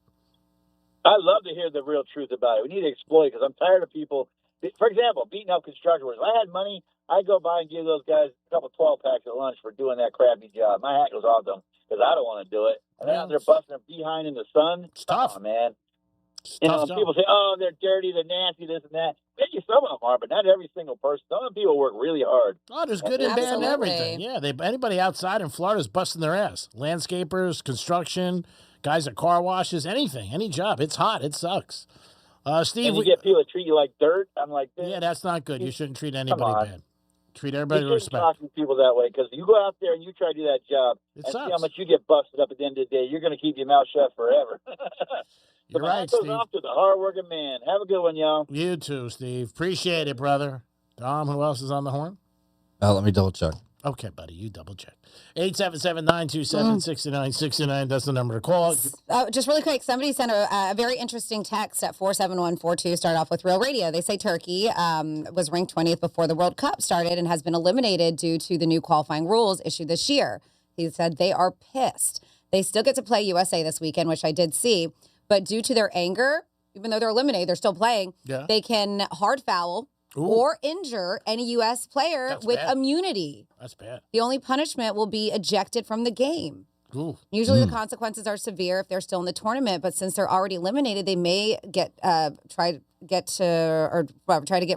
I love to hear the real truth about it. We need to exploit it because I'm tired of people. For example, beating up construction workers. If I had money, I'd go by and give those guys a couple 12-packs at lunch for doing that crappy job. My hat goes off to them because I don't want to do it. And they're out there busting their behind in the sun. It's tough. Oh, man. People say, "Oh, they're dirty, they're nasty, this and that." Maybe some of them are, but not every single person. Some of the people work really hard. Oh, there's good and bad and everything. Yeah, anybody outside in Florida is busting their ass. Landscapers, construction, guys at car washes, anything, any job. It's hot. It sucks. Steve, and you get people that treat you like dirt. I'm like, yeah, that's not good. You shouldn't treat anybody bad. Treat everybody with respect. Talking to people that way, because you go out there and you try to do that job and see how much you get busted up at the end of the day. You're going to keep your mouth shut forever. You're right, Steve. Steve. Off to the hardworking man. Have a good one, y'all. You too, Steve. Appreciate it, brother. Dom, who else is on the horn? Let me double check. Okay, buddy, you double check. 877-927-6969. That's the number to call. Just really quick, somebody sent a very interesting text at 47142. Start off with Real Radio. They say Turkey was ranked 20th before the World Cup started and has been eliminated due to the new qualifying rules issued this year. He said they are pissed. They still get to play USA this weekend, which I did see. But due to their anger, even though they're eliminated, they're still playing. Yeah. They can hard foul or injure any U.S. player with immunity. That's bad. The only punishment will be ejected from the game. Ooh. Usually the consequences are severe if they're still in the tournament, but since they're already eliminated, they may try to get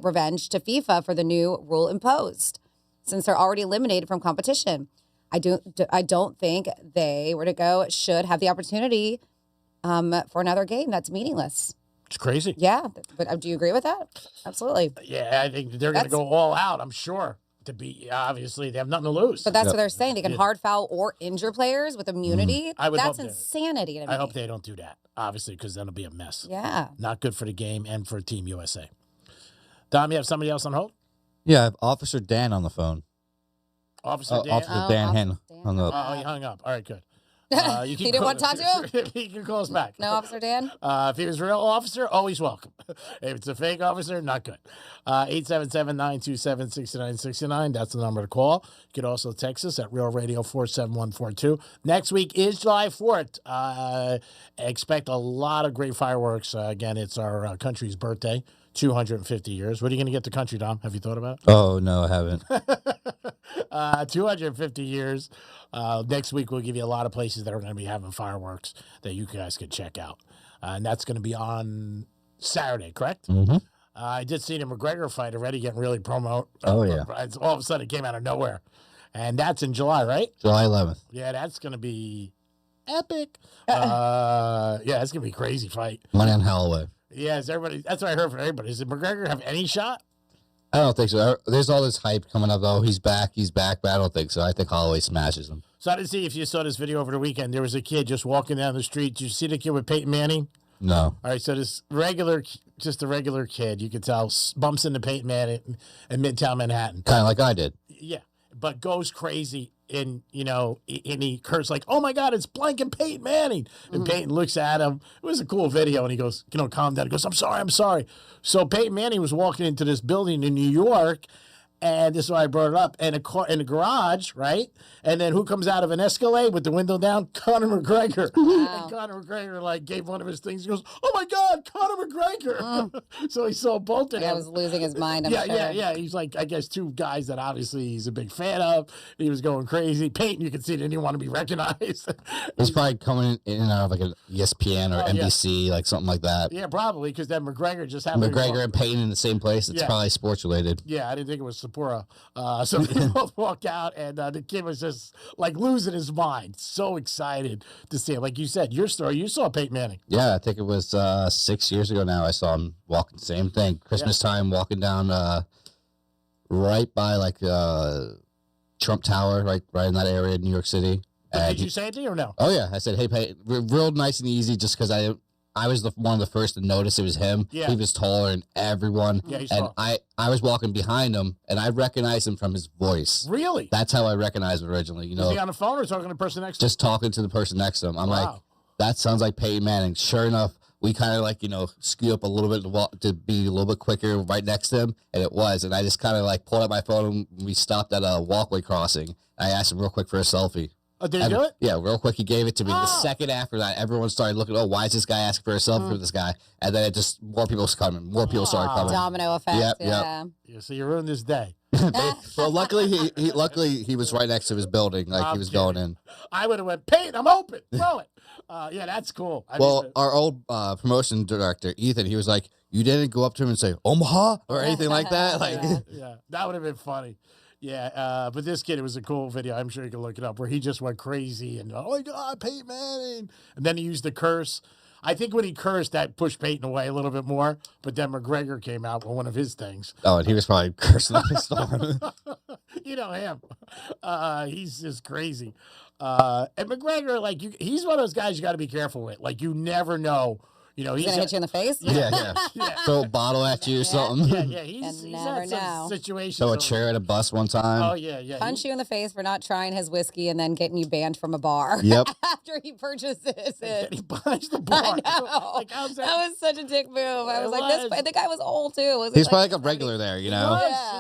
revenge to FIFA for the new rule imposed. Since they're already eliminated from competition, I don't think they were to go should have the opportunity for another game that's meaningless. It's crazy. Yeah, but do you agree with that? Absolutely. Yeah, I think they're going to go all out, I'm sure. Obviously, they have nothing to lose. But that's what they're saying. They can hard foul or injure players with immunity. That's insanity to me. I hope they don't do that, obviously, because then it'll be a mess. Yeah. Not good for the game and for Team USA. Dom, you have somebody else on hold? Yeah, I have Officer Dan on the phone. Officer Dan? Officer Dan hung up. Oh, he hung up. All right, good. He didn't want to talk to him? He can call us back. No, Officer Dan? If he was a real officer, always welcome. If it's a fake officer, not good. 877-927-6969. That's the number to call. You can also text us at Real Radio 47142. Next week is July 4th. Expect a lot of great fireworks. Again, it's our country's birthday. 250 years. What are you going to get the country, Dom? Have you thought about it? Oh, no, I haven't. 250 years. Next week, we'll give you a lot of places that are going to be having fireworks that you guys can check out. And that's going to be on Saturday, correct? Mm-hmm. I did see the McGregor fight already getting really promo. Oh, yeah. All of a sudden, it came out of nowhere. And that's in July, right? July 11th. Yeah, that's going to be epic. Yeah, it's going to be a crazy fight. Money on Holloway. Yeah, that's what I heard from everybody. Does McGregor have any shot? I don't think so. There's all this hype coming up, though. He's back, but I don't think so. I think Holloway smashes him. So I didn't see if you saw this video over the weekend. There was a kid just walking down the street. Did you see the kid with Peyton Manning? No. All right, so this just a regular kid, you could tell, bumps into Peyton Manning in Midtown Manhattan. Kind of like I did. Yeah, but goes crazy. And he cursed like, "Oh my God, it's blanking Peyton Manning!" And Peyton looks at him. It was a cool video, and he goes, "Calm down." He goes, "I'm sorry." So Peyton Manning was walking into this building in New York, and this is why I brought it up. And a car in the garage, right? And then who comes out of an Escalade with the window down? Conor McGregor. Wow. And Conor McGregor gave one of his things. He goes, "Oh my God, Conor McGregor!" So he saw both of them. He was losing his mind. I'm sure. Yeah. He's I guess two guys that obviously he's a big fan of. He was going crazy. Peyton, you can see, didn't even want to be recognized. He's probably coming in and out of an ESPN or NBC, something like that. Yeah, probably, because then McGregor just happened. McGregor and Peyton in the same place. It's probably sports related. Yeah, I didn't think it was Sapporo. So they both walk out, and the kid was just losing his mind. So excited to see him. Like you said, your story, you saw Peyton Manning. Yeah, I think it was 6 years ago now. I saw him walking, same thing. Christmas time, walking down right by Trump Tower, right in that area in New York City. Did you say it to you or no? Oh, yeah. I said, "Hey, Peyton," real nice and easy, just because I was one of the first to notice it was him. Yeah. He was taller than everyone. Yeah, he's and tall. I was walking behind him, and I recognized him from his voice. Really? That's how I recognized him originally. Was he on the phone or talking to the person next to him? Just talking to the person next to him. I'm wow. like, that sounds like Peyton Manning. Sure enough, we kind of skew up a little bit to be a little bit quicker right next to him, and it was. And I just kind of pulled out my phone, and we stopped at a walkway crossing. I asked him real quick for a selfie. Oh, did he do it? Yeah, real quick. He gave it to me. The second after that, everyone started looking, oh, why is this guy asking for a selfie for this guy? And then it just, more people was coming. More people started coming. Domino effect. Yep, yeah. Yeah, so you ruined his day. Well, luckily he was right next to his building, like he was going in. I would have went, Peyton, I'm open. Throw it. Yeah, that's cool. Our old promotion director, Ethan, he was like, you didn't go up to him and say, Omaha, or anything like that? Like, yeah, that would have been funny. Yeah, but this kid, it was a cool video. I'm sure you can look it up, where he just went crazy and, oh my God, Peyton Manning. And then he used the curse. I think when he cursed, that pushed Peyton away a little bit more. But then McGregor came out with one of his things. Oh, and he was probably cursing up his storm. You know him. He's just crazy. And McGregor, like, he's one of those guys you got to be careful with. Like, you never know. You know, he's gonna hit you in the face. Yeah. Throw a bottle at you or something. Yeah. He's had some situations. Throw a chair at a bus one time. Oh, yeah. Punch you in the face for not trying his whiskey and then getting you banned from a bar. Yep. After he purchases it. He buys the bar. I know. Like, how's that? That was such a dick move. I was like, the guy was old too. He's probably like a regular there, you know?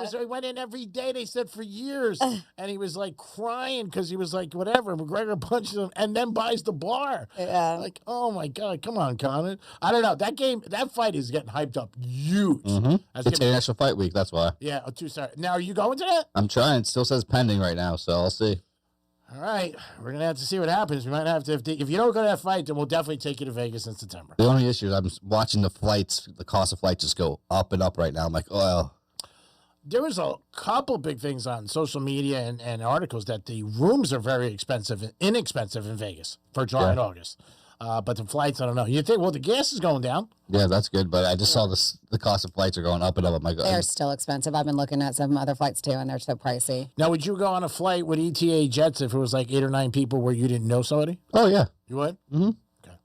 He went in every day, they said, for years. And he was like crying because he was like, whatever. McGregor punches him and then buys the bar. Yeah. Like, oh my God, come on, Conan. I don't know. That fight is getting hyped up huge. Mm-hmm. It's International Fight Week, that's why. Yeah, sorry. Now, are you going to that? I'm trying. It still says pending right now, so I'll see. All right. We're going to have to see what happens. We might have to, if you don't go to that fight, then we'll definitely take you to Vegas in September. The only issue is I'm watching the cost of flights just go up and up right now. I'm like, oh. There was a couple big things on social media and articles that the rooms are very inexpensive in Vegas for July and August. But the flights, I don't know. You think, well, the gas is going down. Yeah, that's good. But I just saw the cost of flights are going up and up. I'm like, they're still expensive. I've been looking at some other flights too, and they're so pricey. Now, would you go on a flight with ETA Jets if it was like 8 or 9 people where you didn't know somebody? Oh, yeah. You would? Mm-hmm. Okay.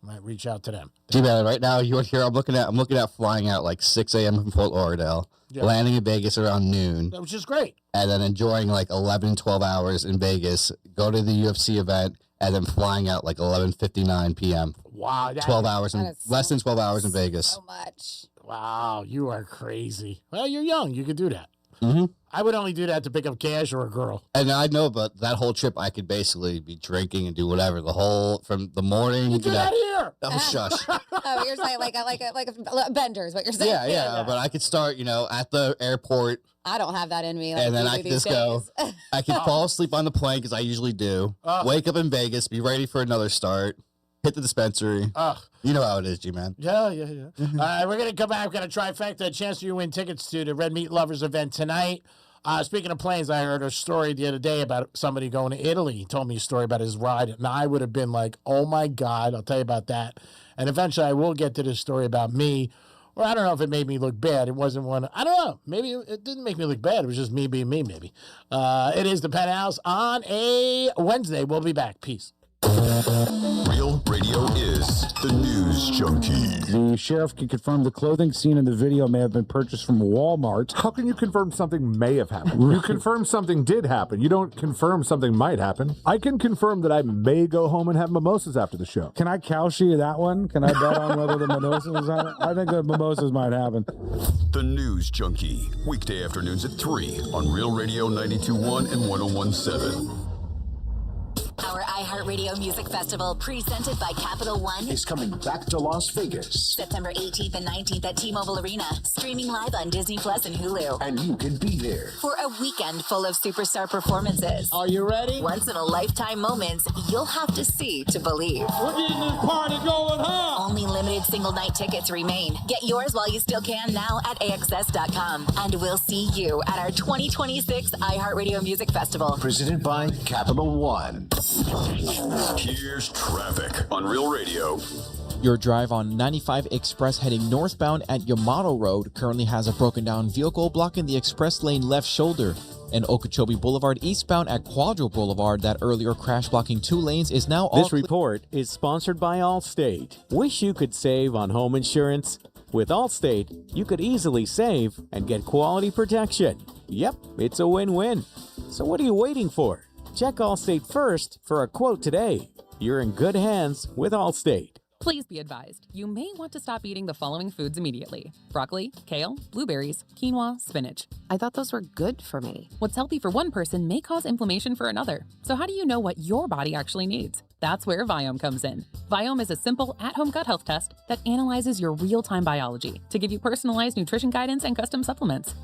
I might reach out to them. Gee, man, right now, you're here. I'm looking at flying out like 6 a.m. from Fort Lauderdale, landing in Vegas around noon. Which is great. And then enjoying like 11, 12 hours in Vegas, go to the UFC event, and then flying out like 11:59 p.m. Wow. 12 hours, less than 12 hours in Vegas. So much. Wow, you are crazy. Well, you're young. You could do that. Mm-hmm. I would only do that to pick up cash or a girl. And I know, but that whole trip, I could basically be drinking and do whatever from the morning. You do that here. Oh, shush. Oh, you're saying like a bender is what you're saying. Yeah. But I could start, at the airport. I don't have that in me. And then I can just go. I can fall asleep on the plane because I usually do. Wake up in Vegas, be ready for another start. Hit the dispensary. You know how it is, G-Man. Yeah. All right, we're going to come back. We're going to trifecta, a chance for you to win tickets to the Red Meat Lovers event tonight. Speaking of planes, I heard a story the other day about somebody going to Italy. He told me a story about his ride, and I would have been like, oh, my God, I'll tell you about that. And eventually I will get to this story about me. Or I don't know if it made me look bad. It wasn't one. I don't know. Maybe it didn't make me look bad. It was just me being me, maybe. It is the Penthouse on a Wednesday. We'll be back. Peace. Real Radio is the News Junkie. The sheriff can confirm the clothing seen in the video may have been purchased from Walmart. How can you confirm something may have happened? You confirm something did happen. You don't confirm something might happen. I can confirm that I may go home and have mimosas after the show. Can I cowshe that one? Can I bet on whether the mimosas happen? I think the mimosas might happen. The News Junkie. Weekday afternoons at 3 on Real Radio 92.1 and 101.7. Our iHeartRadio Music Festival, presented by Capital One, is coming back to Las Vegas. September 18th and 19th at T-Mobile Arena, streaming live on Disney Plus and Hulu. And you can be there for a weekend full of superstar performances. Are you ready? Once-in-a-lifetime moments you'll have to see to believe. We're getting this party going, huh? Only limited single-night tickets remain. Get yours while you still can now at AXS.com. And we'll see you at our 2026 iHeartRadio Music Festival. Presented by Capital One. Here's traffic on Real Radio. Your drive on 95 Express heading northbound at Yamato Road currently has a broken down vehicle blocking the express lane left shoulder. And Okeechobee Boulevard eastbound at Quadro Boulevard, that earlier crash blocking 2 lanes, is now all. This report is sponsored by Allstate. Wish you could save on home insurance? With Allstate, you could easily save and get quality protection. Yep, it's a win-win. So what are you waiting for? Check Allstate first for a quote today. You're in good hands with Allstate. Please be advised, you may want to stop eating the following foods immediately: broccoli, kale, blueberries, quinoa, spinach. I thought those were good for me. What's healthy for one person may cause inflammation for another. So how do you know what your body actually needs? That's where Viome comes in. Viome is a simple at-home gut health test that analyzes your real-time biology to give you personalized nutrition guidance and custom supplements.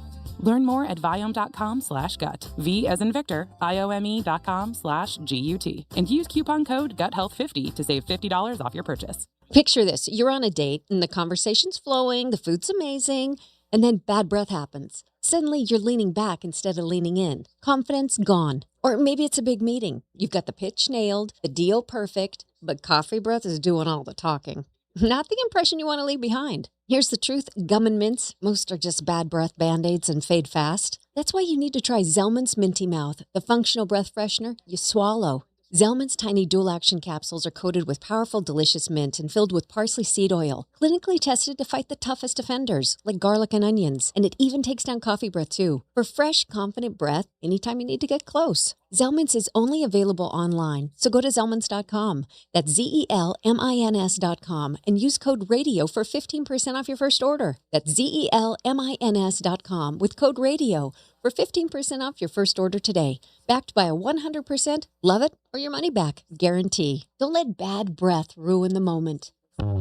Learn more at Viome.com/gut. V as in Victor, IOME.com/GUT. And use coupon code GUTHEALTH50 to save $50 off your purchase. Picture this. You're on a date and the conversation's flowing, the food's amazing, and then bad breath happens. Suddenly you're leaning back instead of leaning in. Confidence gone. Or maybe it's a big meeting. You've got the pitch nailed, the deal perfect, but coffee breath is doing all the talking. Not the impression you want to leave behind. Here's the truth. Gum and mints, most are just bad breath Band-Aids and fade fast. That's why you need to try Zellman's Minty Mouth, the functional breath freshener you swallow. Zellman's tiny dual-action capsules are coated with powerful, delicious mint and filled with parsley seed oil, clinically tested to fight the toughest offenders, like garlic and onions. And it even takes down coffee breath, too. For fresh, confident breath, anytime you need to get close. Zellman's is only available online, so go to Zellmans.com. That's ZELMINS.com and use code RADIO for 15% off your first order. That's ZELMINS.com with code RADIO for 15% off your first order today. Backed by a 100% love it or your money back guarantee. Don't let bad breath ruin the moment.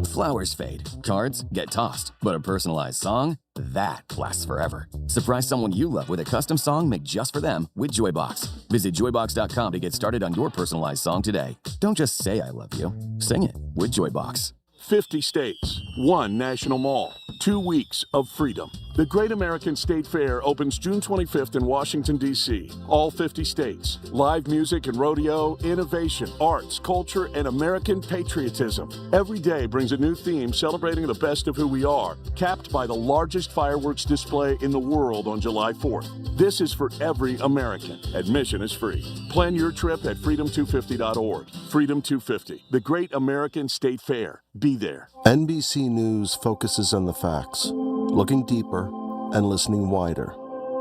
Flowers fade, cards get tossed, but a personalized song, that lasts forever. Surprise someone you love with a custom song made just for them with Joybox. Visit joybox.com to get started on your personalized song today. Don't just say I love you, sing it with Joybox. 50 states, one national mall, 2 weeks of freedom. The Great American State Fair opens June 25th in Washington, D.C. All 50 states. Live music and rodeo, innovation, arts, culture, and American patriotism. Every day brings a new theme celebrating the best of who we are, capped by the largest fireworks display in the world on July 4th. This is for every American. Admission is free. Plan your trip at freedom250.org. Freedom 250, the Great American State Fair. Be there. NBC News focuses on the facts, looking deeper and listening wider.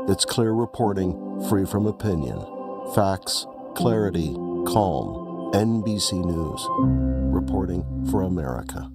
It's clear reporting, free from opinion. Facts, clarity, calm. NBC News. Reporting for America.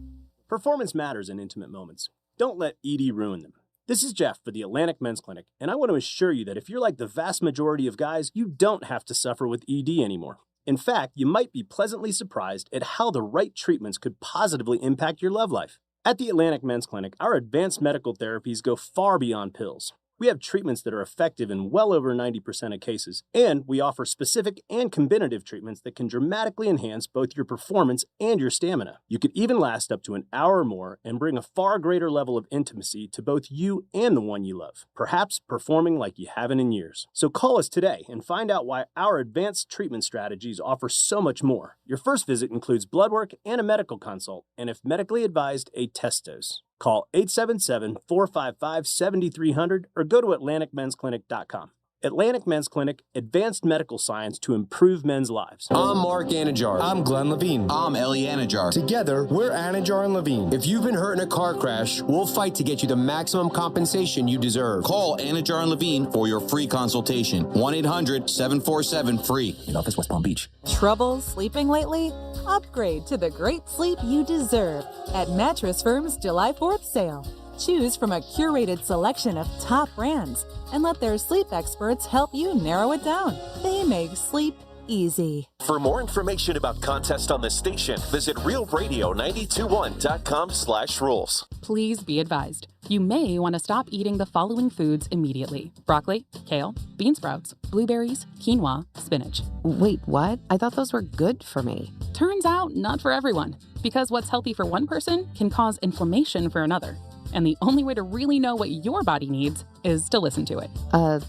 Performance matters in intimate moments. Don't let ED ruin them. This is Jeff for the Atlantic Men's Clinic, and I want to assure you that if you're like the vast majority of guys, you don't have to suffer with ED anymore. In fact, you might be pleasantly surprised at how the right treatments could positively impact your love life. At the Atlantic Men's Clinic, our advanced medical therapies go far beyond pills. We have treatments that are effective in well over 90% of cases, and we offer specific and combinative treatments that can dramatically enhance both your performance and your stamina. You could even last up to an hour or more and bring a far greater level of intimacy to both you and the one you love, perhaps performing like you haven't in years. So call us today and find out why our advanced treatment strategies offer so much more. Your first visit includes blood work and a medical consult, and if medically advised, a test dose. Call 877-455-7300 or go to AtlanticMen'sClinic.com. Atlantic Men's Clinic, advanced medical science to improve men's lives. I'm Mark Anajar. I'm Glenn Levine. I'm Ellie Anajar. Together, we're Anajar and Levine. If you've been hurt in a car crash, we'll fight to get you the maximum compensation you deserve. Call Anajar and Levine for your free consultation. 1-800-747-FREE. In office, West Palm Beach. Trouble sleeping lately? Upgrade to the great sleep you deserve at Mattress Firm's July 4th sale. Choose from a curated selection of top brands and let their sleep experts help you narrow it down. They make sleep easy. For more information about contests on this station, visit realradio921.com/rules. Please be advised, you may want to stop eating the following foods immediately: broccoli, kale, bean sprouts, blueberries, quinoa, spinach. Wait, what? I thought those were good for me. Turns out, not for everyone, because what's healthy for one person can cause inflammation for another. And the only way to really know what your body needs is to listen to it.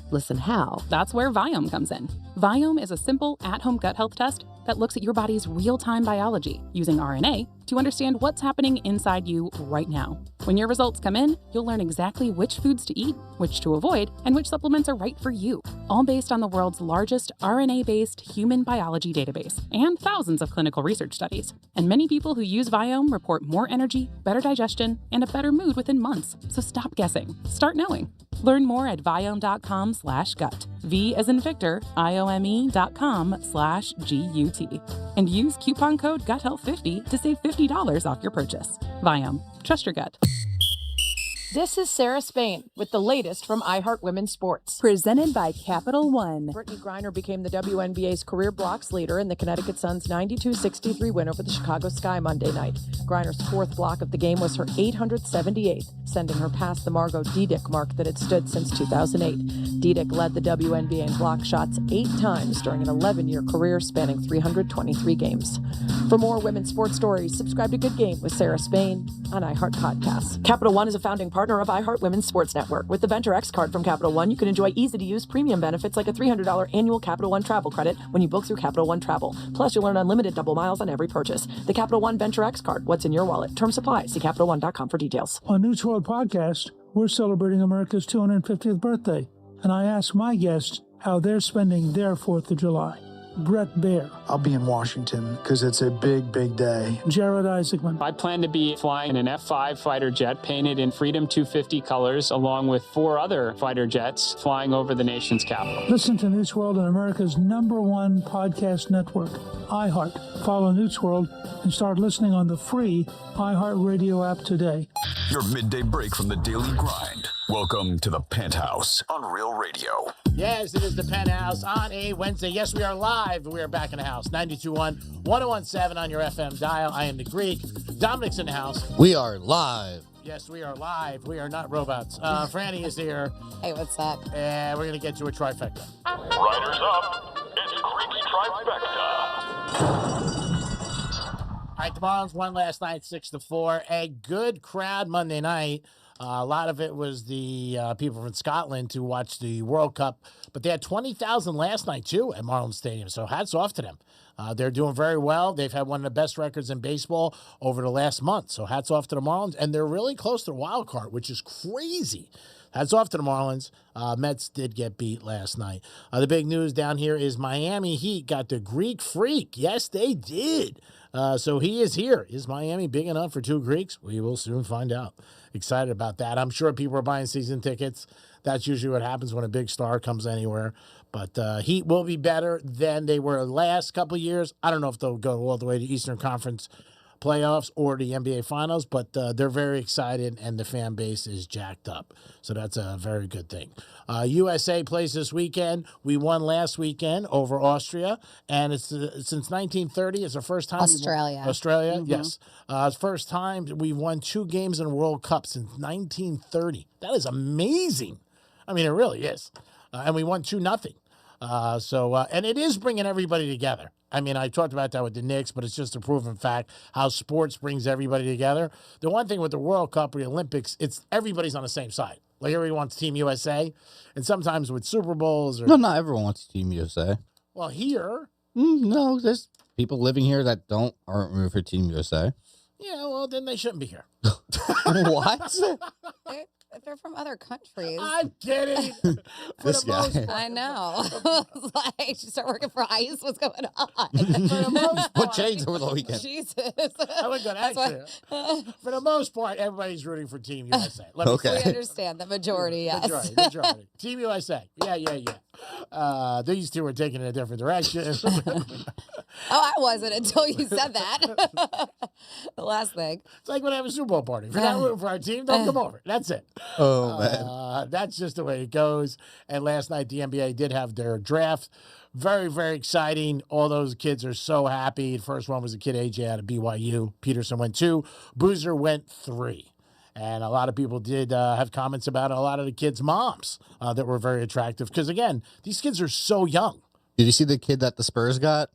Listen how? That's where Viome comes in. Viome is a simple at-home gut health test that looks at your body's real-time biology using RNA to understand what's happening inside you right now. When your results come in, you'll learn exactly which foods to eat, which to avoid, and which supplements are right for you, all based on the world's largest RNA-based human biology database and thousands of clinical research studies. And many people who use Viome report more energy, better digestion, and a better mood within months. So stop guessing. Start knowing. Learn more at viome.com/gut. V as in Victor, IOME.com/GUT. And use coupon code GUTHEALTH50 to save $50 off your purchase. Viome. Trust your gut. This is Sarah Spain with the latest from iHeart Women's Sports. Presented by Capital One. Brittany Griner became the WNBA's career blocks leader in the Connecticut Sun's 92-63 win over the Chicago Sky Monday night. Griner's fourth block of the game was her 878th, sending her past the Margot Diedick mark that had stood since 2008. Diedick led the WNBA in block shots 8 times during an 11-year career spanning 323 games. For more women's sports stories, subscribe to Good Game with Sarah Spain on iHeart Podcasts. Capital One is a founding partner of iHeart Women's Sports Network. With the Venture X card from Capital One, you can enjoy easy-to-use premium benefits like a $300 annual Capital One travel credit when you book through Capital One Travel. Plus, you'll earn unlimited double miles on every purchase. The Capital One Venture X card. What's in your wallet? Terms apply. See CapitalOne.com for details. On News World Podcast, we're celebrating America's 250th birthday, and I ask my guests how they're spending their 4th of July. Brett Baer. I'll be in Washington because it's a big, big day. Jared Isaacman. I plan to be flying an F-5 fighter jet painted in Freedom 250 colors, along with 4 other fighter jets flying over the nation's capital. Listen to News World on America's #1 podcast network, iHeart. Follow News World and start listening on the free iHeart Radio app today. Your midday break from the daily grind. Welcome to the Penthouse on Real Radio. Yes, it is the Penthouse on a Wednesday. Yes, we are live. We are back in the house. 92.1, 101.7 on your FM dial. I am the Greek. Dominic's in the house. We are live. Yes, we are live. We are not robots. Franny is here. Hey, what's up? And we're going to get you a trifecta. Riders up. It's Greek's trifecta. All right, the Marlins won last night 6-4. A good crowd Monday night. A lot of it was the people from Scotland to watch the World Cup, but they had 20,000 last night, too, at Marlins Stadium, so hats off to them. They're doing very well. They've had one of the best records in baseball over the last month, so hats off to the Marlins, and they're really close to the wild card, which is crazy. Hats off to the Marlins. Mets did get beat last night. The big news down here is Miami Heat got the Greek Freak. Yes, they did. So he is here. Is Miami big enough for 2 Greeks? We will soon find out. Excited about that. I'm sure people are buying season tickets. That's usually what happens when a big star comes anywhere. But Heat will be better than they were the last couple of years. I don't know if they'll go all the way to Eastern Conference playoffs or the NBA Finals, but they're very excited, and the fan base is jacked up. So that's a very good thing. USA plays this weekend. We won last weekend over Austria, and it's since 1930. It's the first time Australia. Yes. It's first time we've won 2 games in a World Cup since 1930. That is amazing. I mean, it really is. And we won 2-0. And it is bringing everybody together. I mean, I talked about that with the Knicks, but it's just a proven fact how sports brings everybody together. The one thing with the World Cup or the Olympics, it's everybody's on the same side. Like everybody wants Team USA, and sometimes with Super Bowls or No, not everyone wants Team USA. Well, here, no, there's people living here that aren't rooting for Team USA. Yeah, well, then they shouldn't be here. What? They're from other countries. I'm kidding. This guy. I know. Like, you start working for ICE. What's going on? What changed over the weekend? Jesus. I wouldn't go that extra. For the most part, everybody's rooting for Team USA. Okay. We understand the majority, yes. Majority. Team USA. Yeah. These two were taking in a different direction. I wasn't until you said that. The last thing. It's like when I have a Super Bowl party. If you're not rooting for our team, don't come over. That's it. Oh, man. That's just the way it goes. And last night, the NBA did have their draft. Very, very exciting. All those kids are so happy. The first one was a kid, AJ, out of BYU. Peterson went 2. Boozer went 3. And a lot of people did have comments about a lot of the kids' moms that were very attractive. Because, again, these kids are so young. Did you see the kid that the Spurs got?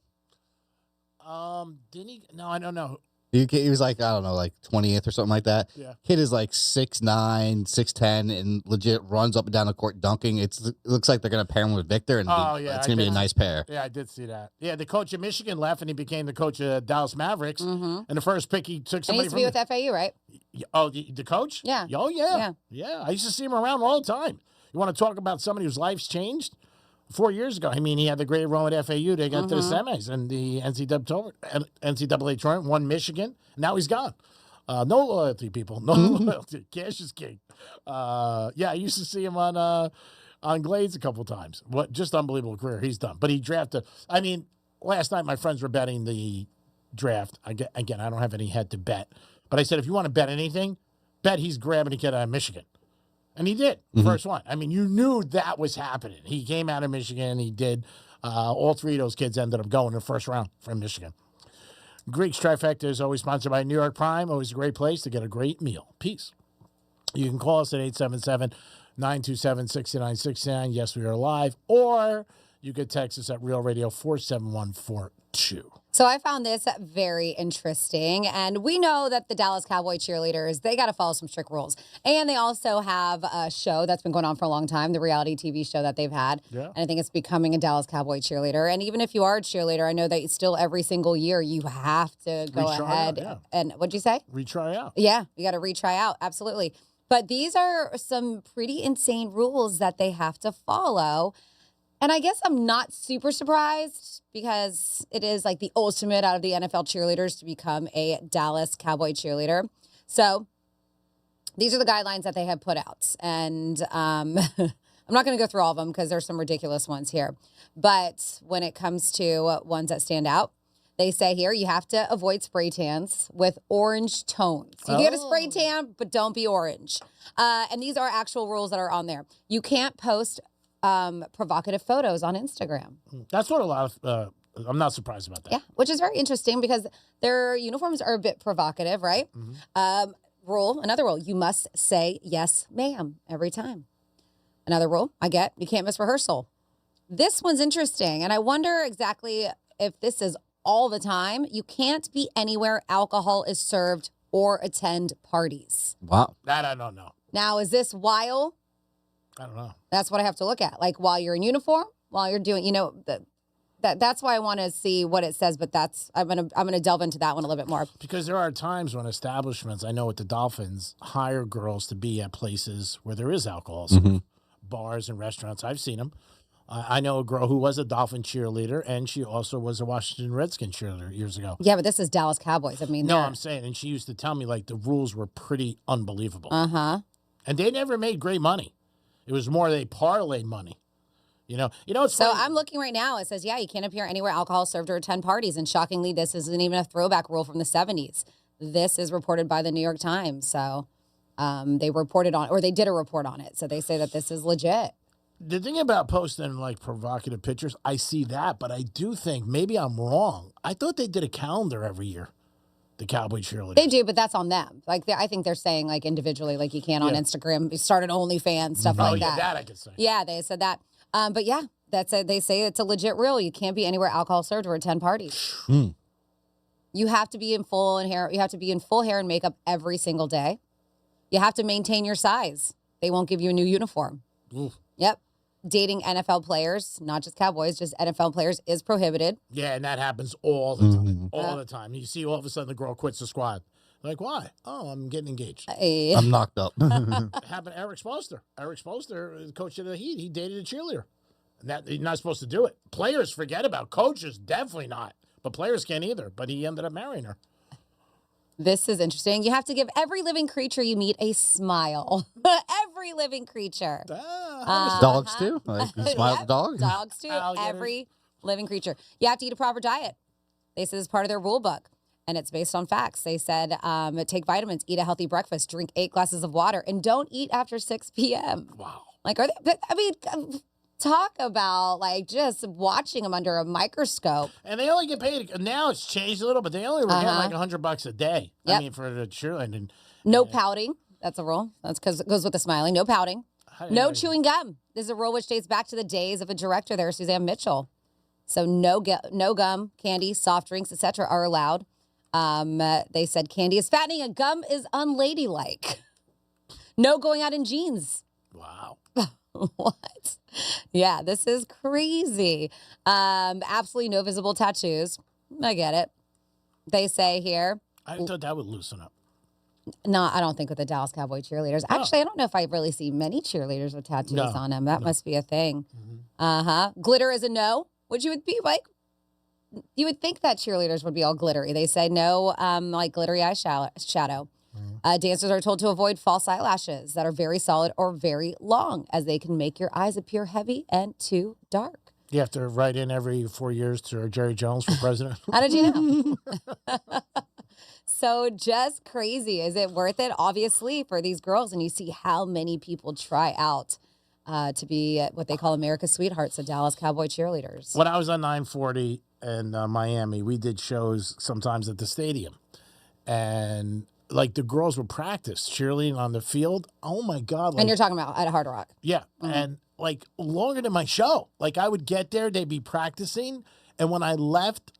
Didn't he? No, I don't know. He was like, I don't know, like 20th or something like that. Yeah. Kid is like 6'9", 6'10", and legit runs up and down the court dunking. It looks like they're going to pair him with Victor, and it's going to be a nice pair. Yeah, I did see that. Yeah, the coach of Michigan left, and he became the coach of Dallas Mavericks. Mm-hmm. And the first pick, he took somebody from... He used to be with FAU, right? Oh, the coach? Yeah. Oh, yeah. Yeah, I used to see him around all the time. You want to talk about somebody whose life's changed? 4 years ago, I mean, he had the great run at FAU. They got to the semis, and the NCAA tournament won Michigan. Now he's gone. No loyalty, people. No loyalty. Cash is king. I used to see him on Glades a couple times. What just unbelievable career he's done. But he drafted. I mean, last night my friends were betting the draft. Again, I don't have any head to bet, but I said if you want to bet anything, bet he's grabbing a kid out of Michigan, and he did first one. I mean, you knew that was happening. He came out of Michigan. He did. All three of those kids ended up going in the first round from Michigan. Greek's Trifecta is always sponsored by New York Prime. Always a great place to get a great meal. Peace. You can call us at 877-927-6969. Yes, we are live. Or you could text us at Real Radio 47142. So I found this very interesting, and we know that the Dallas Cowboy cheerleaders, they got to follow some strict rules. And they also have a show that's been going on for a long time, the reality TV show that they've had. Yeah. And I think it's becoming a Dallas Cowboy cheerleader. And even if you are a cheerleader, I know that still every single year you have to go ahead and, what'd you say? Retry out. Yeah, you got to retry out. Absolutely. But these are some pretty insane rules that they have to follow. And I guess I'm not super surprised because it is like the ultimate out of the NFL cheerleaders to become a Dallas Cowboy cheerleader. So these are the guidelines that they have put out. And I'm not going to go through all of them because there's some ridiculous ones here. But when it comes to ones that stand out, they say here you have to avoid spray tans with orange tones. You can get a spray tan, but don't be orange. And these are actual rules that are on there. You can't post provocative photos on Instagram. That's what a lot of, I'm not surprised about that. Yeah, which is very interesting because their uniforms are a bit provocative, right? Another rule, you must say yes, ma'am, every time. Another rule, I get, you can't miss rehearsal. This one's interesting, and I wonder exactly if this is all the time. You can't be anywhere alcohol is served or attend parties. Wow. That I don't know. Now, is this while? I don't know. That's what I have to look at. Like while you're in uniform, while you're doing, that's why I want to see what it says. But I'm gonna delve into that one a little bit more because there are times when establishments, I know with the Dolphins, hire girls to be at places where there is alcohol, bars and restaurants. I've seen them. I know a girl who was a Dolphin cheerleader, and she also was a Washington Redskins cheerleader years ago. Yeah, but this is Dallas Cowboys. I mean, no, I'm saying, and she used to tell me like the rules were pretty unbelievable. And they never made great money. It was more they parlayed money. It's so funny. I'm looking right now. It says, yeah, you can't appear anywhere alcohol served or attend parties. And shockingly, this isn't even a throwback rule from the 70s. This is reported by the New York Times. So they reported on, or they did a report on it. So they say that this is legit. The thing about posting like provocative pictures, I see that, but I do think maybe I'm wrong. I thought they did a calendar every year. The Cowboy cheerleaders. They do, but that's on them. Like I think they're saying like individually, like you can't on Instagram, you start an OnlyFans, stuff like that. That I could say. Yeah, they said that. But yeah, that's it. They say it's a legit rule. You can't be anywhere alcohol served or attend parties. You have to be in full hair. You have to be in full hair and makeup every single day. You have to maintain your size. They won't give you a new uniform. Yep. Dating NFL players, not just Cowboys, just NFL players, is prohibited. Yeah, and that happens all the time. All the time. You see all of a sudden the girl quits the squad. Like, why? Oh, I'm getting engaged. I'm knocked up. It happened to Eric Spoelstra. Eric Spoelstra, the coach of the Heat, he dated a cheerleader. And that you're not supposed to do it. Players forget about coaches, definitely not. But players can't either. But he ended up marrying her. This is interesting. You have to give every living creature you meet a smile. Every living creature. Dogs too? Like you smile at dogs? Dogs too. Every living creature. You have to eat a proper diet. They said it's part of their rule book. And it's based on facts. They said take vitamins, eat a healthy breakfast, drink 8 glasses of water, and don't eat after 6 p.m. Wow. Like, are they, I mean, talk about like just watching them under a microscope. And they only get paid. Now it's changed a little, but they only were getting like $100 a day. Yep. I mean, for the cheerleading. No pouting. That's a rule. That's because it goes with the smiling. No pouting. No chewing gum. This is a rule which dates back to the days of a director there, Suzanne Mitchell. So no gum, candy, soft drinks, etc. are allowed. They said candy is fattening and gum is unladylike. No going out in jeans. Wow. What? Yeah, this is crazy. Absolutely no visible tattoos. I get it. They say here. I thought that would loosen up. No, I don't think with the Dallas Cowboy cheerleaders. Actually, I don't know if I really see many cheerleaders with tattoos on them. That must be a thing. Glitter is a no, which you would be like. You would think that cheerleaders would be all glittery. They say no, like glittery eyeshadow. Dancers are told to avoid false eyelashes that are very solid or very long, as they can make your eyes appear heavy and too dark. You have to write in every 4 years to Jerry Jones for president. How did you know? So just crazy. Is it worth it? Obviously, for these girls. And you see how many people try out to be what they call America's sweethearts, the Dallas Cowboy cheerleaders. When I was on 940 in Miami, we did shows sometimes at the stadium. And, like, the girls would practice cheerleading on the field. Oh, my God. Like, and you're talking about at Hard Rock. Yeah. Mm-hmm. And, like, longer than my show. Like, I would get there, they'd be practicing. And when I left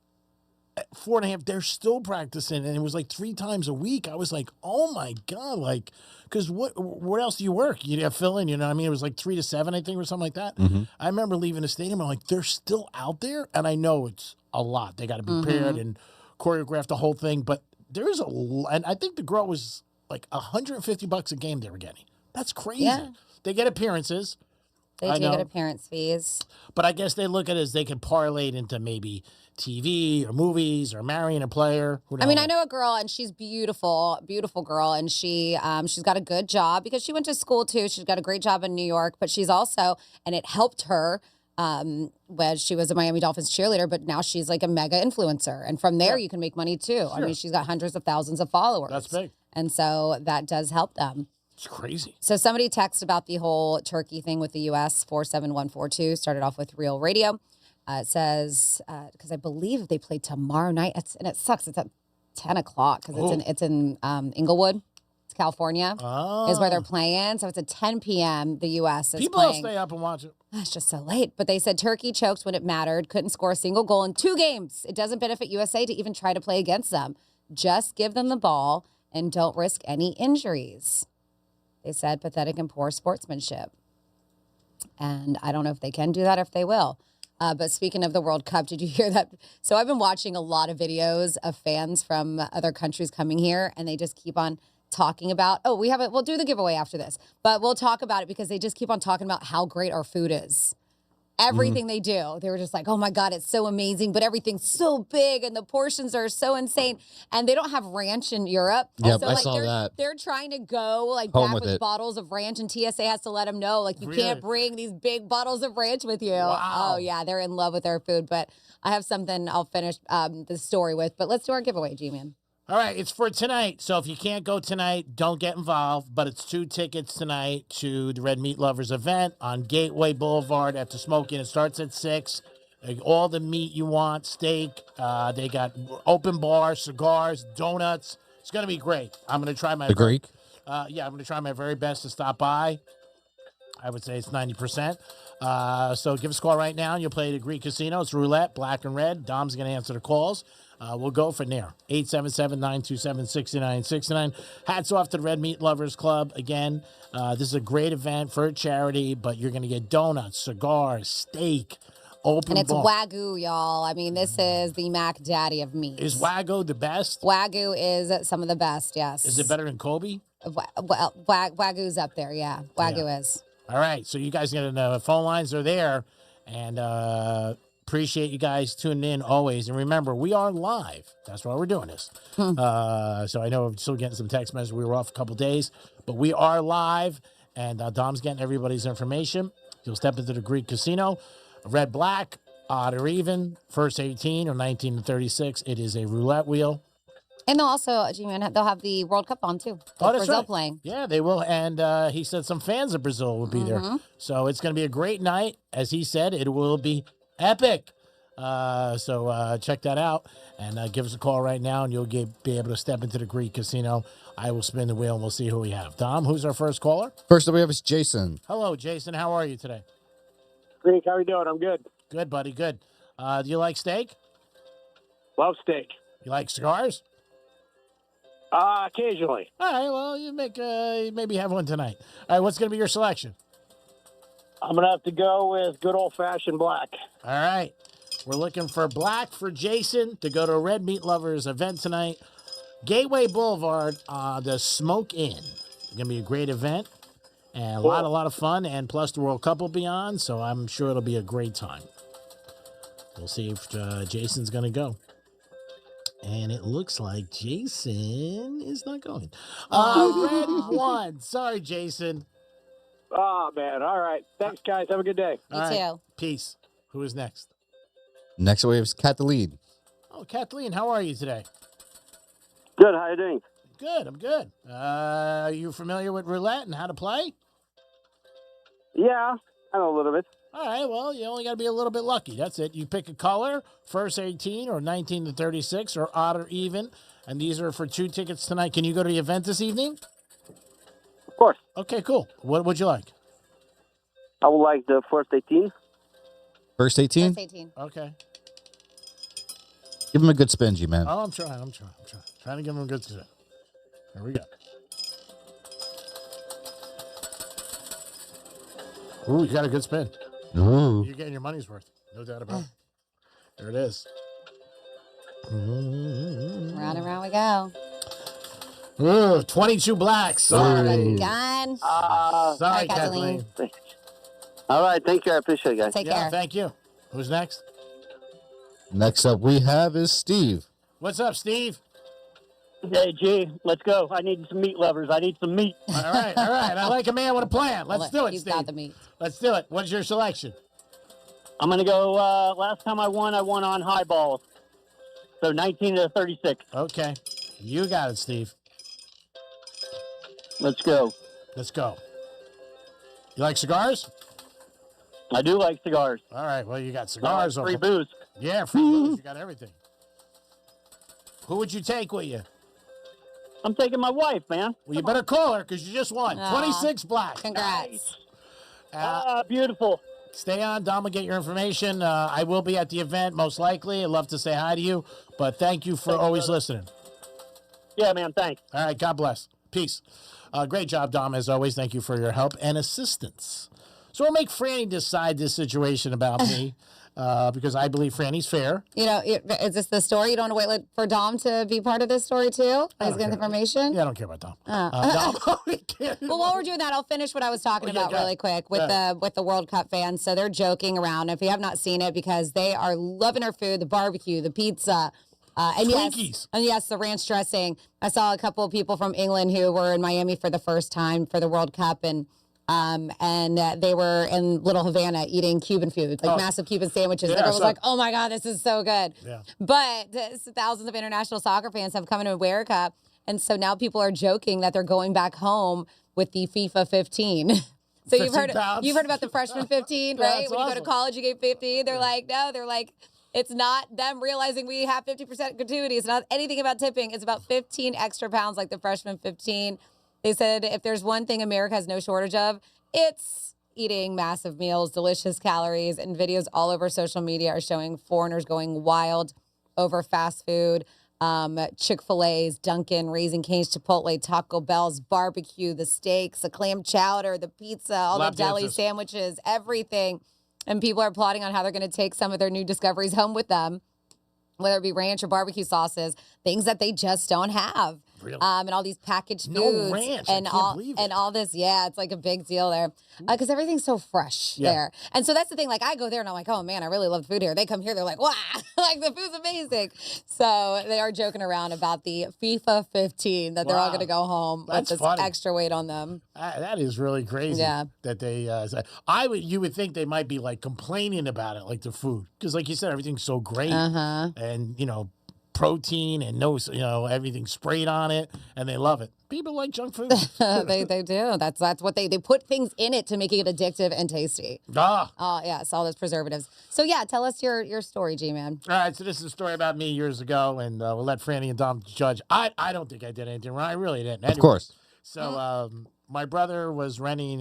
at 4.5, they're still practicing. And it was, like, 3 times a week. I was like, oh, my God. Like, because what else do you work? You have fill-in, you know what I mean? It was, like, 3 to 7, I think, or something like that. Mm-hmm. I remember leaving the stadium. I'm like, they're still out there? And I know it's a lot. They got to be prepared and choreograph the whole thing. But there's and I think the girl was like $150 a game they were getting. That's crazy. Yeah. They get appearances. They do get appearance fees. But I guess they look at it as they can parlay it into maybe TV or movies or marrying a player. I mean, I know a girl, and she's beautiful, beautiful girl, and she's got a good job because she went to school too. She's got a great job in New York, but she's also, and it helped her when she was a Miami Dolphins cheerleader, but now she's like a mega influencer. And from there, you can make money too. Sure. I mean, she's got hundreds of thousands of followers. That's big. And so that does help them. It's crazy. So somebody texted about the whole turkey thing with the U.S. 47142. Started off with Real Radio. It says, because I believe they play tomorrow night. And it sucks. It's at 10 o'clock because it's in Inglewood. California is where they're playing. So it's at 10 p.m. The U.S. is People playing. will stay up and watch it. It's just so late. But they said Turkey choked when it mattered, couldn't score a single goal in 2 games. It doesn't benefit USA to even try to play against them. Just give them the ball and don't risk any injuries. They said pathetic and poor sportsmanship. And I don't know if they can do that or if they will. But speaking of the World Cup, did you hear that? So I've been watching a lot of videos of fans from other countries coming here, and they just keep on talking about, we'll do the giveaway after this, but we'll talk about it because they just keep on talking about how great our food is. Everything they do, they were just like, oh my God, it's so amazing, but everything's so big and the portions are so insane. And they don't have ranch in Europe. Yep, so, I saw that. They're trying to go like Home back with with it. bottles of ranch, and TSA has to let them know, like, you Really? can't bring these big bottles of ranch with you. Wow. Oh yeah, they're in love with their food. But I have something I'll finish the story with. But let's do our giveaway, G-Man. All right, it's for tonight. So if you can't go tonight, don't get involved. But it's 2 tickets tonight to the Red Meat Lovers event on Gateway Boulevard at the Smoking. It starts at 6. All the meat you want, steak. They got open bar, cigars, donuts. It's going to be great. I'm going to try my... The Greek? I'm going to try my very best to stop by. I would say it's 90%. So give us a call right now, and you'll play the Greek Casino. It's roulette, black and red. Dom's going to answer the calls. We'll go from there. 877-927-6969. Hats off to the Red Meat Lovers Club. Again, this is a great event for a charity, but you're going to get donuts, cigars, steak, open And it's bar. Wagyu, y'all. I mean, this is the Mac Daddy of meat. Is Wagyu the best? Wagyu is some of the best, yes. Is it better than Kobe? Well, Wagyu's up there, yeah. Wagyu is. All right, so you guys get the phone lines are there, and appreciate you guys tuning in always. And remember, we are live. That's why we're doing this. So I know I'm still getting some text messages. We were off a couple days, but we are live, and Dom's getting everybody's information. You'll step into the Greek Casino, red, black, odd or even, first 18 or 19 to 36. It is a roulette wheel. And they'll also, G-Man, they'll have the World Cup on, too. With That's Brazil right. playing. Yeah, they will. And he said some fans of Brazil will be there. So it's going to be a great night. As he said, it will be epic. So check that out and give us a call right now, and you'll be able to step into the Greek Casino. I will spin the wheel, and we'll see who we have. Dom, who's our first caller? First up, we have is Jason. Hello, Jason. How are you today? Greek, how are you doing? I'm good. Good, buddy. Good. Do you like steak? Love steak. You like cigars? Occasionally. All right. Well, you maybe have one tonight. All right. What's going to be your selection? I'm going to have to go with good old-fashioned black. All right. We're looking for black for Jason to go to a Red Meat Lovers event tonight. Gateway Boulevard, the Smoke Inn. It's going to be a great event and a lot of fun. And plus the World Cup will be on, so I'm sure it'll be a great time. We'll see if Jason's going to go. And it looks like Jason is not going. Red 1. Sorry, Jason. Oh, man. All right. Thanks, guys. Have a good day. You too. Peace. Who is next? Next we have Kathleen. Oh, Kathleen, how are you today? Good. How you doing? Good. I'm good. Are you familiar with roulette and how to play? Yeah, I know a little bit. All right, well, you only got to be a little bit lucky. That's it. You pick a color, first 18 or 19 to 36 or odd or even. And these are for 2 tickets tonight. Can you go to the event this evening? Of course. Okay, cool. What would you like? I would like the first 18. First 18? First 18. Okay. Give him a good spin, G-Man. Oh, I'm trying. Trying to give him a good spin. Here we go. Ooh, you got a good spin. Ooh. You're getting your money's worth. No doubt about it. There it is. Round and round we go. Ooh, 22 blacks. Already done. Sorry, Kathleen. All right. Thank you. I appreciate it, guys. Take care. Thank you. Who's next? Next up we have is Steve. What's up, Steve? Hey, G, let's go. I need some meat lovers. I need some meat. All right. I like a man with a plan. Let's do it, He's Steve. got the meat. Let's do it. What's your selection? I'm going to go, last time I won on highballs. So 19 to 36. Okay. You got it, Steve. Let's go. Let's go. You like cigars? I do like cigars. All right. Well, you got cigars. Free booze. Yeah, free booze. You got everything. Who would you take with you? I'm taking my wife, man. Well, you better call her because you just won. Aw. 26 blacks. Congrats. Beautiful. Stay on. Dom will get your information. I will be at the event, most likely. I'd love to say hi to you, but thank you for always listening. Yeah, man. Thanks. All right. God bless. Peace. Great job, Dom, as always. Thank you for your help and assistance. So we'll make Franny decide this situation about me because I believe Franny's fair. You know, is this the story? You don't want to wait for Dom to be part of this story too? He's getting information? Yeah, I don't care about Dom. Well, while we're doing that, I'll finish what I was talking about really quick with the World Cup fans. So they're joking around. If you have not seen it, because they are loving our food, the barbecue, the pizza. And yes, the ranch dressing. I saw a couple of people from England who were in Miami for the first time for the World Cup, and they were in Little Havana eating Cuban food, like massive Cuban sandwiches. Yeah, Everyone was like, "Oh my God, this is so good!" Yeah. But thousands of international soccer fans have come into America, and so now people are joking that they're going back home with the FIFA 15. So you've heard about the freshman 15, right? That's When you go awesome. to college, you get 15. They're like, no, they're like. It's not them realizing we have 50% gratuity. It's not anything about tipping. It's about 15 extra pounds like the freshman 15. They said if there's one thing America has no shortage of, it's eating massive meals, delicious calories, and videos all over social media are showing foreigners going wild over fast food. Chick-fil-A's, Dunkin', Raising Cane's, Chipotle, Taco Bell's, barbecue, the steaks, the clam chowder, the pizza, all the deli sandwiches, everything. And people are plotting on how they're going to take some of their new discoveries home with them, whether it be ranch or barbecue sauces, things that they just don't have. Really? And all these packaged foods. No ranch. And I can't believe it. And all this. Yeah, it's like a big deal there. Because everything's so fresh there. And so that's the thing. Like, I go there and I'm like, oh, man, I really love the food here. They come here, they're like, wow, like the food's amazing. So they are joking around about the FIFA 15, that they're all going to go home with this extra weight on them. That is really crazy. Yeah. That they, you would think they might be like complaining about it, like the food. Because like you said, everything's so great. And, protein and everything sprayed on it, and they love it. People like junk food. They do. That's what they put things in it to make it addictive and tasty. Yes, all those preservatives. So yeah, tell us your story, G-Man. All right, so this is a story about me years ago, and we'll let Franny and Dom judge. I don't think I did anything wrong. I really didn't. Anyway, of course. So my brother was renting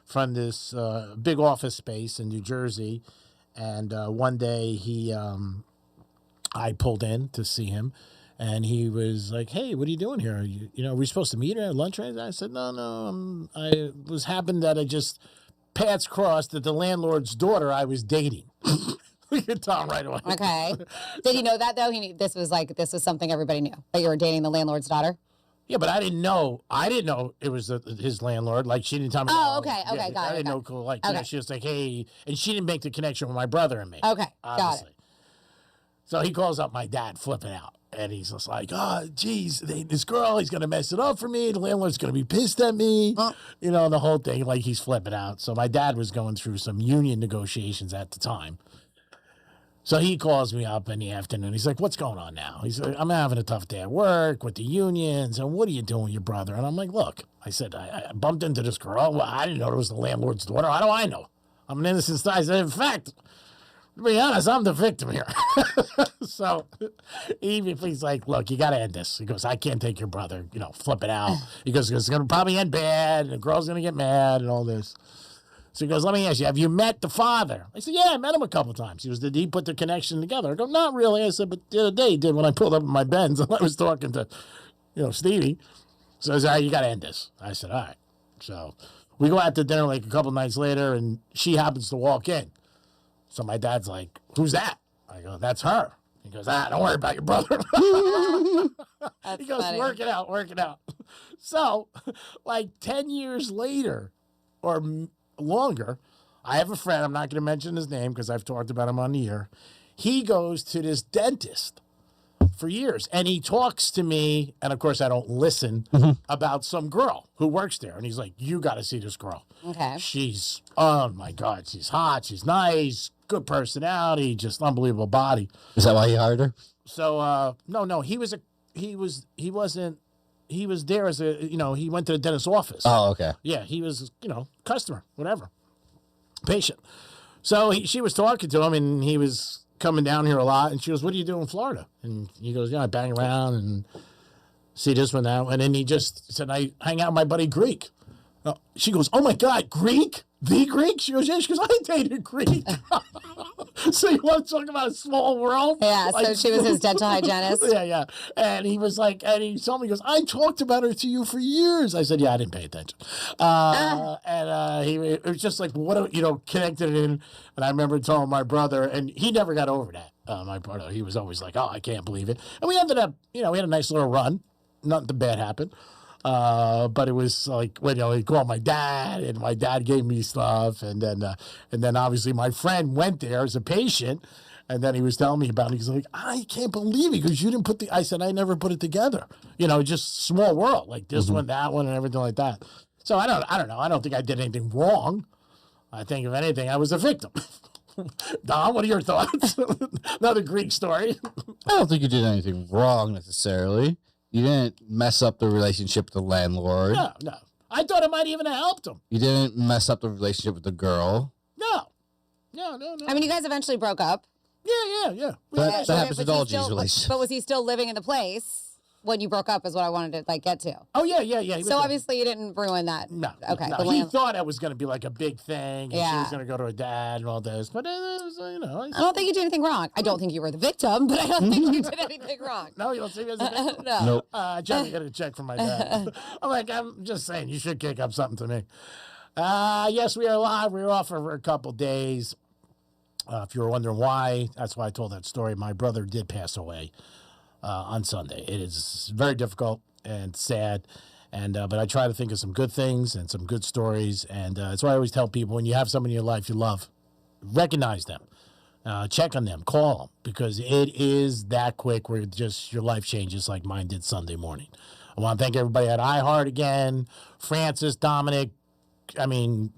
from this big office space in New Jersey, and one day I pulled in to see him, and he was like, "Hey, what are you doing here? Are we supposed to meet at lunch?" I said, "No. I was happened that I just paths crossed that the landlord's daughter I was dating." We could tell him right away. Okay. Did he know that though? This was something everybody knew, that you were dating the landlord's daughter. Yeah, but I didn't know. it was his landlord. Like, she didn't tell me. Oh, okay, got it. I didn't know. Cool. Like, she was like, "Hey," and she didn't make the connection with my brother and me. Okay, obviously. got it. So he calls up my dad, flipping out. And he's just like, oh, geez, this girl, he's going to mess it up for me. The landlord's going to be pissed at me. You know, the whole thing, like he's flipping out. So my dad was going through some union negotiations at the time. So he calls me up in the afternoon. He's like, what's going on now? He's like, I'm having a tough day at work with the unions. And what are you doing with your brother? And I'm like, look, I said, I bumped into this girl. Well, I didn't know it was the landlord's daughter. How do I know? I'm an innocent guy. I said, in fact, to be honest, I'm the victim here. So he's like, look, you got to end this. He goes, I can't take your brother, flip it out. He goes, it's going to probably end bad, and the girl's going to get mad and all this. So he goes, let me ask you, have you met the father? I said, yeah, I met him a couple times. He goes, did he put the connection together? I go, not really. I said, but the other day he did when I pulled up in my Benz and I was talking to, Stevie. So I said, all right, you got to end this. I said, all right. So we go out to dinner like a couple nights later, and she happens to walk in. So my dad's like, who's that? I go, that's her. He goes, don't worry about your brother. He goes, funny. Work it out. So like 10 years later or longer, I have a friend, I'm not going to mention his name because I've talked about him on the air. He goes to this dentist for years, and he talks to me, and of course I don't listen, about some girl who works there. And he's like, you got to see this girl. Okay. She's, oh my God, she's hot, she's nice, good personality, just unbelievable body. Is that why you hired her? So, no, he was there as a, he went to the dentist's office. Oh, okay. Yeah, he was, customer, whatever, patient. So she was talking to him, and he was coming down here a lot, and she goes, what do you do in Florida? And he goes, I bang around and see this one, that one. And then he just said, I hang out with my buddy Greek. She goes, oh my God, Greek? The Greek? She goes, yeah. She goes, I dated Greek. So you want to talk about a small world? Yeah, so she was his dental hygienist. Yeah. And he was like, and he told me, he goes, I talked about her to you for years. I said, yeah, I didn't pay attention. It was just like, connected it in. And I remember telling my brother, and he never got over that. My brother, he was always like, oh, I can't believe it. And we ended up, we had a nice little run. Nothing bad happened. But it was like when he called my dad, and my dad gave me stuff, and then obviously my friend went there as a patient, and then he was telling me about it. He's like, I can't believe it because you didn't put I said, I never put it together. Just small world, like this one, that one, and everything like that. So I don't know. I don't think I did anything wrong. I think if anything, I was a victim. Don, what are your thoughts? Another Greek story. I don't think you did anything wrong necessarily. You didn't mess up the relationship with the landlord. No. I thought it might even have helped him. You didn't mess up the relationship with the girl. No. I mean, you guys eventually broke up. Yeah. That happens with all G's relationships. But was he still living in the place when you broke up is what I wanted to get to. Oh, yeah. So obviously you didn't ruin that. No. Okay. No. He thought it was going to be like a big thing. And she was going to go to her dad and all this. But, it was, I don't think you did anything wrong. I don't think you were the victim, but I don't think you did anything wrong. No, you don't see me as a victim? No. Nope. John, I got a check from my dad. I'm just saying, you should kick up something to me. Yes, we are live. We were off for a couple days. If you were wondering why, that's why I told that story. My brother did pass away on Sunday. It is very difficult and sad, but I try to think of some good things and some good stories, and that's why I always tell people, when you have someone in your life you love, recognize them, check on them, call them, because it is that quick where just your life changes like mine did Sunday morning. I want to thank everybody at iHeart again, Francis, Dominic,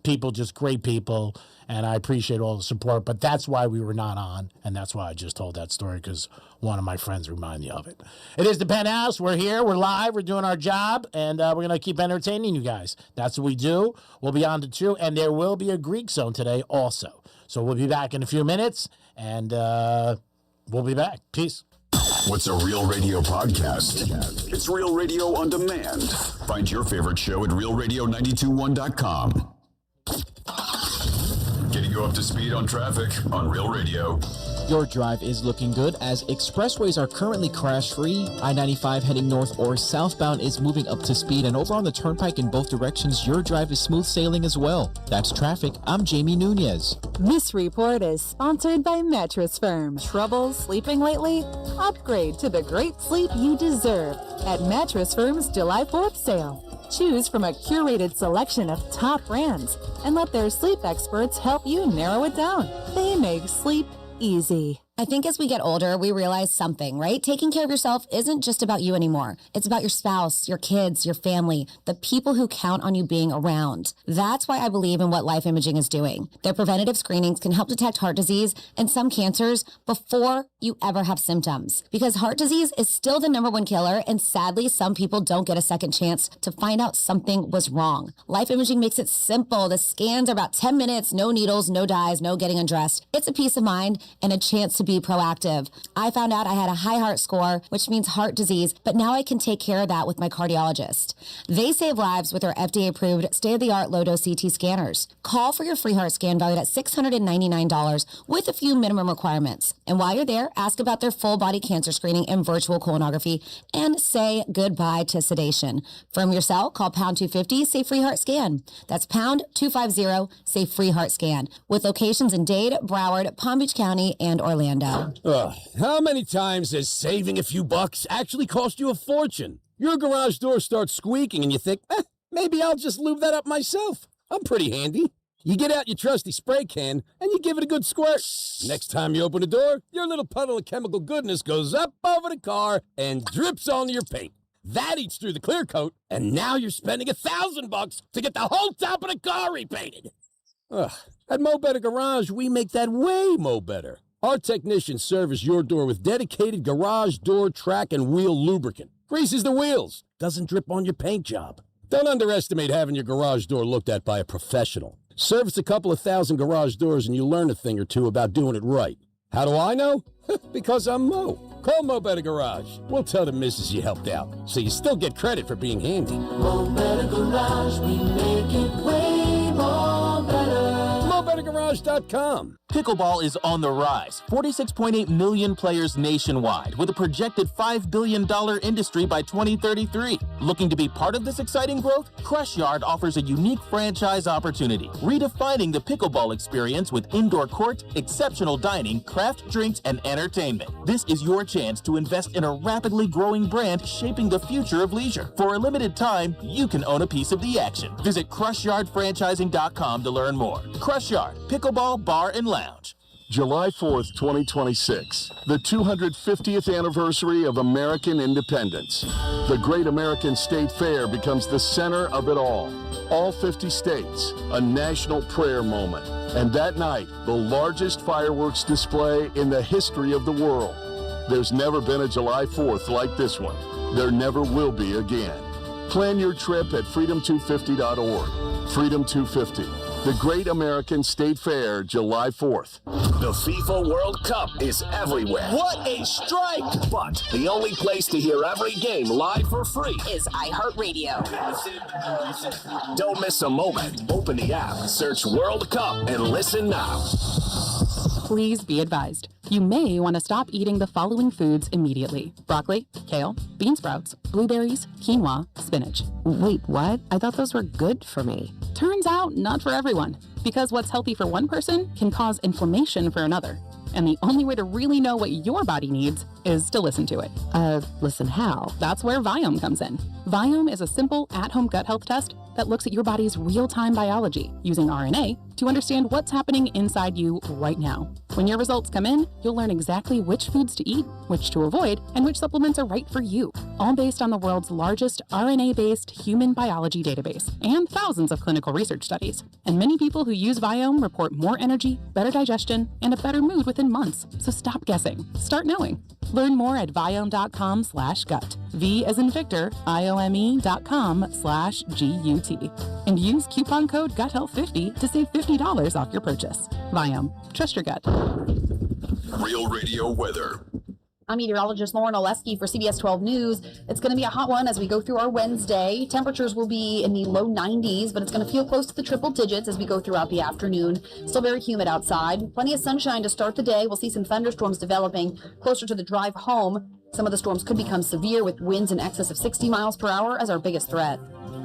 people, just great people, and I appreciate all the support, but that's why we were not on, and that's why I just told that story, because one of my friends reminded me of it. It is the Penthouse. We're here. We're live. We're doing our job, and we're going to keep entertaining you guys. That's what we do. We'll be on to 2, and there will be a Greek Zone today also. So we'll be back in a few minutes, and we'll be back. Peace. What's a Real Radio podcast? It's Real Radio on demand. Find your favorite show at realradio921.com. Getting you up to speed on traffic on Real Radio. Your drive is looking good as expressways are currently crash-free. I-95 heading north or southbound is moving up to speed, and over on the turnpike in both directions, your drive is smooth sailing as well. That's traffic. I'm Jamie Nunez. This report is sponsored by Mattress Firm. Trouble sleeping lately? Upgrade to the great sleep you deserve at Mattress Firm's July 4th sale. Choose from a curated selection of top brands and let their sleep experts help you narrow it down. They make sleep easy. I think as we get older, we realize something, right? Taking care of yourself isn't just about you anymore. It's about your spouse, your kids, your family, the people who count on you being around. That's why I believe in what Life Imaging is doing. Their preventative screenings can help detect heart disease and some cancers before you ever have symptoms. Because heart disease is still the #1 killer, and sadly, some people don't get a second chance to find out something was wrong. Life Imaging makes it simple. The scans are about 10 minutes, no needles, no dyes, no getting undressed. It's a peace of mind and a chance to be proactive. I found out I had a high heart score, which means heart disease, but now I can take care of that with my cardiologist. They save lives with their FDA-approved state-of-the-art low-dose CT scanners. Call for your free heart scan valued at $699 with a few minimum requirements. And while you're there, ask about their full-body cancer screening and virtual colonography, and say goodbye to sedation. From your cell, call pound 250, say free heart scan. That's pound 250, say free heart scan. With locations in Dade, Broward, Palm Beach County, and Orlando. How many times has saving a few bucks actually cost you a fortune? Your garage door starts squeaking and you think, maybe I'll just lube that up myself. I'm pretty handy. You get out your trusty spray can and you give it a good squirt. Next time you open the door, your little puddle of chemical goodness goes up over the car and drips onto your paint. That eats through the clear coat, and now you're spending $1,000 to get the whole top of the car repainted. At Mo Better Garage, we make that way mo better. Our technicians service your door with dedicated garage door track and wheel lubricant. Greases the wheels, doesn't drip on your paint job. Don't underestimate having your garage door looked at by a professional. Service a couple of thousand garage doors and you'll learn a thing or two about doing it right. How do I know? Because I'm Mo. Call Mo Better Garage. We'll tell the missus you helped out, so you still get credit for being handy. Mo Better Garage, we make it way more better. MoBetterGarage.com. Pickleball is on the rise. 46.8 million players nationwide, with a projected $5 billion industry by 2033. Looking to be part of this exciting growth? Crush Yard offers a unique franchise opportunity, redefining the pickleball experience with indoor court, exceptional dining, craft drinks, and entertainment. This is your chance to invest in a rapidly growing brand shaping the future of leisure. For a limited time, you can own a piece of the action. Visit CrushYardFranchising.com to learn more. Crush Yard, Pickleball Bar and Lounge. July 4th, 2026, the 250th anniversary of American independence. The Great American State Fair becomes the center of it all. All 50 states, a national prayer moment. And that night, the largest fireworks display in the history of the world. There's never been a July 4th like this one. There never will be again. Plan your trip at freedom250.org. Freedom 250. The Great American State Fair, July 4th. The FIFA World Cup is everywhere. What a strike! But the only place to hear every game live for free is iHeartRadio. Don't miss a moment. Open the app, search World Cup, and listen now. Please be advised. You may want to stop eating the following foods immediately: broccoli, kale, bean sprouts, blueberries, quinoa, spinach. Wait, what? I thought those were good for me. Turns out, not for everyone. Because what's healthy for one person can cause inflammation for another. And the only way to really know what your body needs is to listen to it. Listen how? That's where Viome comes in. Viome is a simple at-home gut health test that looks at your body's real-time biology using RNA to understand what's happening inside you right now. When your results come in, you'll learn exactly which foods to eat, which to avoid, and which supplements are right for you, all based on the world's largest RNA-based human biology database and thousands of clinical research studies. And many people who use Viome report more energy, better digestion, and a better mood within months. So stop guessing. Start knowing. Learn more at viome.com/gut. V as in Victor, IOME.com/GUT. And use coupon code GUTHEALTH50 to save $50 off your purchase. Viome. Trust your gut. Real Radio weather. I'm meteorologist Lauren Oleski for CBS 12 News. It's going to be a hot one as we go through our Wednesday. Temperatures will be in the low 90s, but it's going to feel close to the triple digits as we go throughout the afternoon. Still very humid outside. Plenty of sunshine to start the day. We'll see some thunderstorms developing closer to the drive home. Some of the storms could become severe with winds in excess of 60 miles per hour as our biggest threat.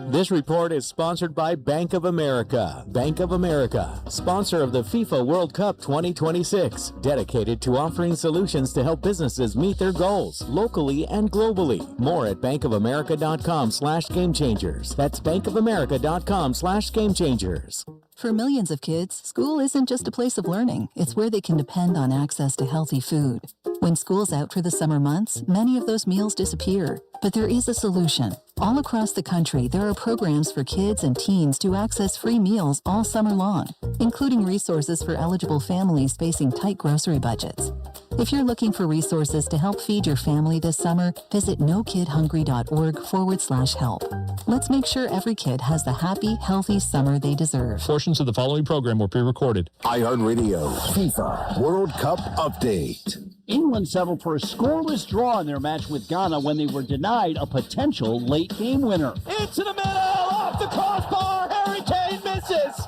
This report is sponsored by Bank of America. Bank of America, sponsor of the FIFA World Cup 2026, dedicated to offering solutions to help businesses meet their goals locally and globally. More at bankofamerica.com/gamechangers. That's bankofamerica.com/gamechangers. For millions of kids, school isn't just a place of learning. It's where they can depend on access to healthy food. When school's out for the summer months, many of those meals disappear. But there is a solution. All across the country, there are programs for kids and teens to access free meals all summer long, including resources for eligible families facing tight grocery budgets. If you're looking for resources to help feed your family this summer, visit nokidhungry.org/help. Let's make sure every kid has the happy, healthy summer they deserve. Portions of the following program were pre-recorded. iHeartRadio FIFA World Cup Update. England settled for a scoreless draw in their match with Ghana when they were denied a potential late-game winner. Into the middle, off the crossbar, Harry Kane misses.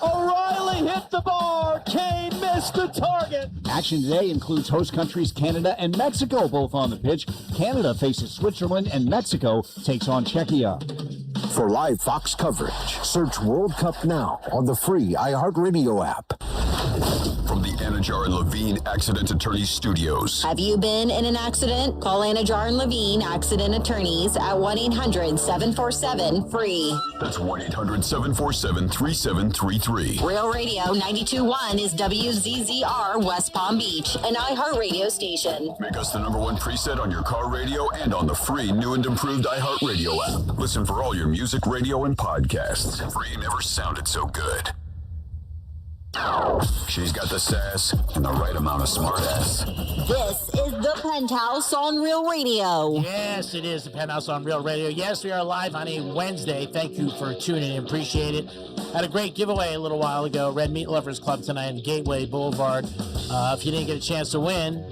O'Reilly hit the bar, Kane missed the target. Action today includes host countries Canada and Mexico both on the pitch. Canada faces Switzerland and Mexico takes on Czechia. For live Fox coverage, search World Cup now on the free iHeartRadio app. From the Anajar and Levine Accident Attorneys Studios. Have you been in an accident? Call Anajar and Levine Accident Attorneys at 1-800-747-FREE. That's 1-800-747-3733. Real Radio 92.1 is WZZR West Palm Beach, an iHeartRadio station. Make us the #1 preset on your car radio and on the free new and improved iHeartRadio app. Listen for all your music, radio, and podcasts. Free never sounded so good. She's got the sass and the right amount of smartass. This is the Penthouse on Real Radio. Yes, it is the Penthouse on Real Radio. Yes, we are live on a Wednesday. Thank you for tuning in. Appreciate it. Had a great giveaway a little while ago. Red Meat Lovers Club tonight in Gateway Boulevard. If you didn't get a chance to win,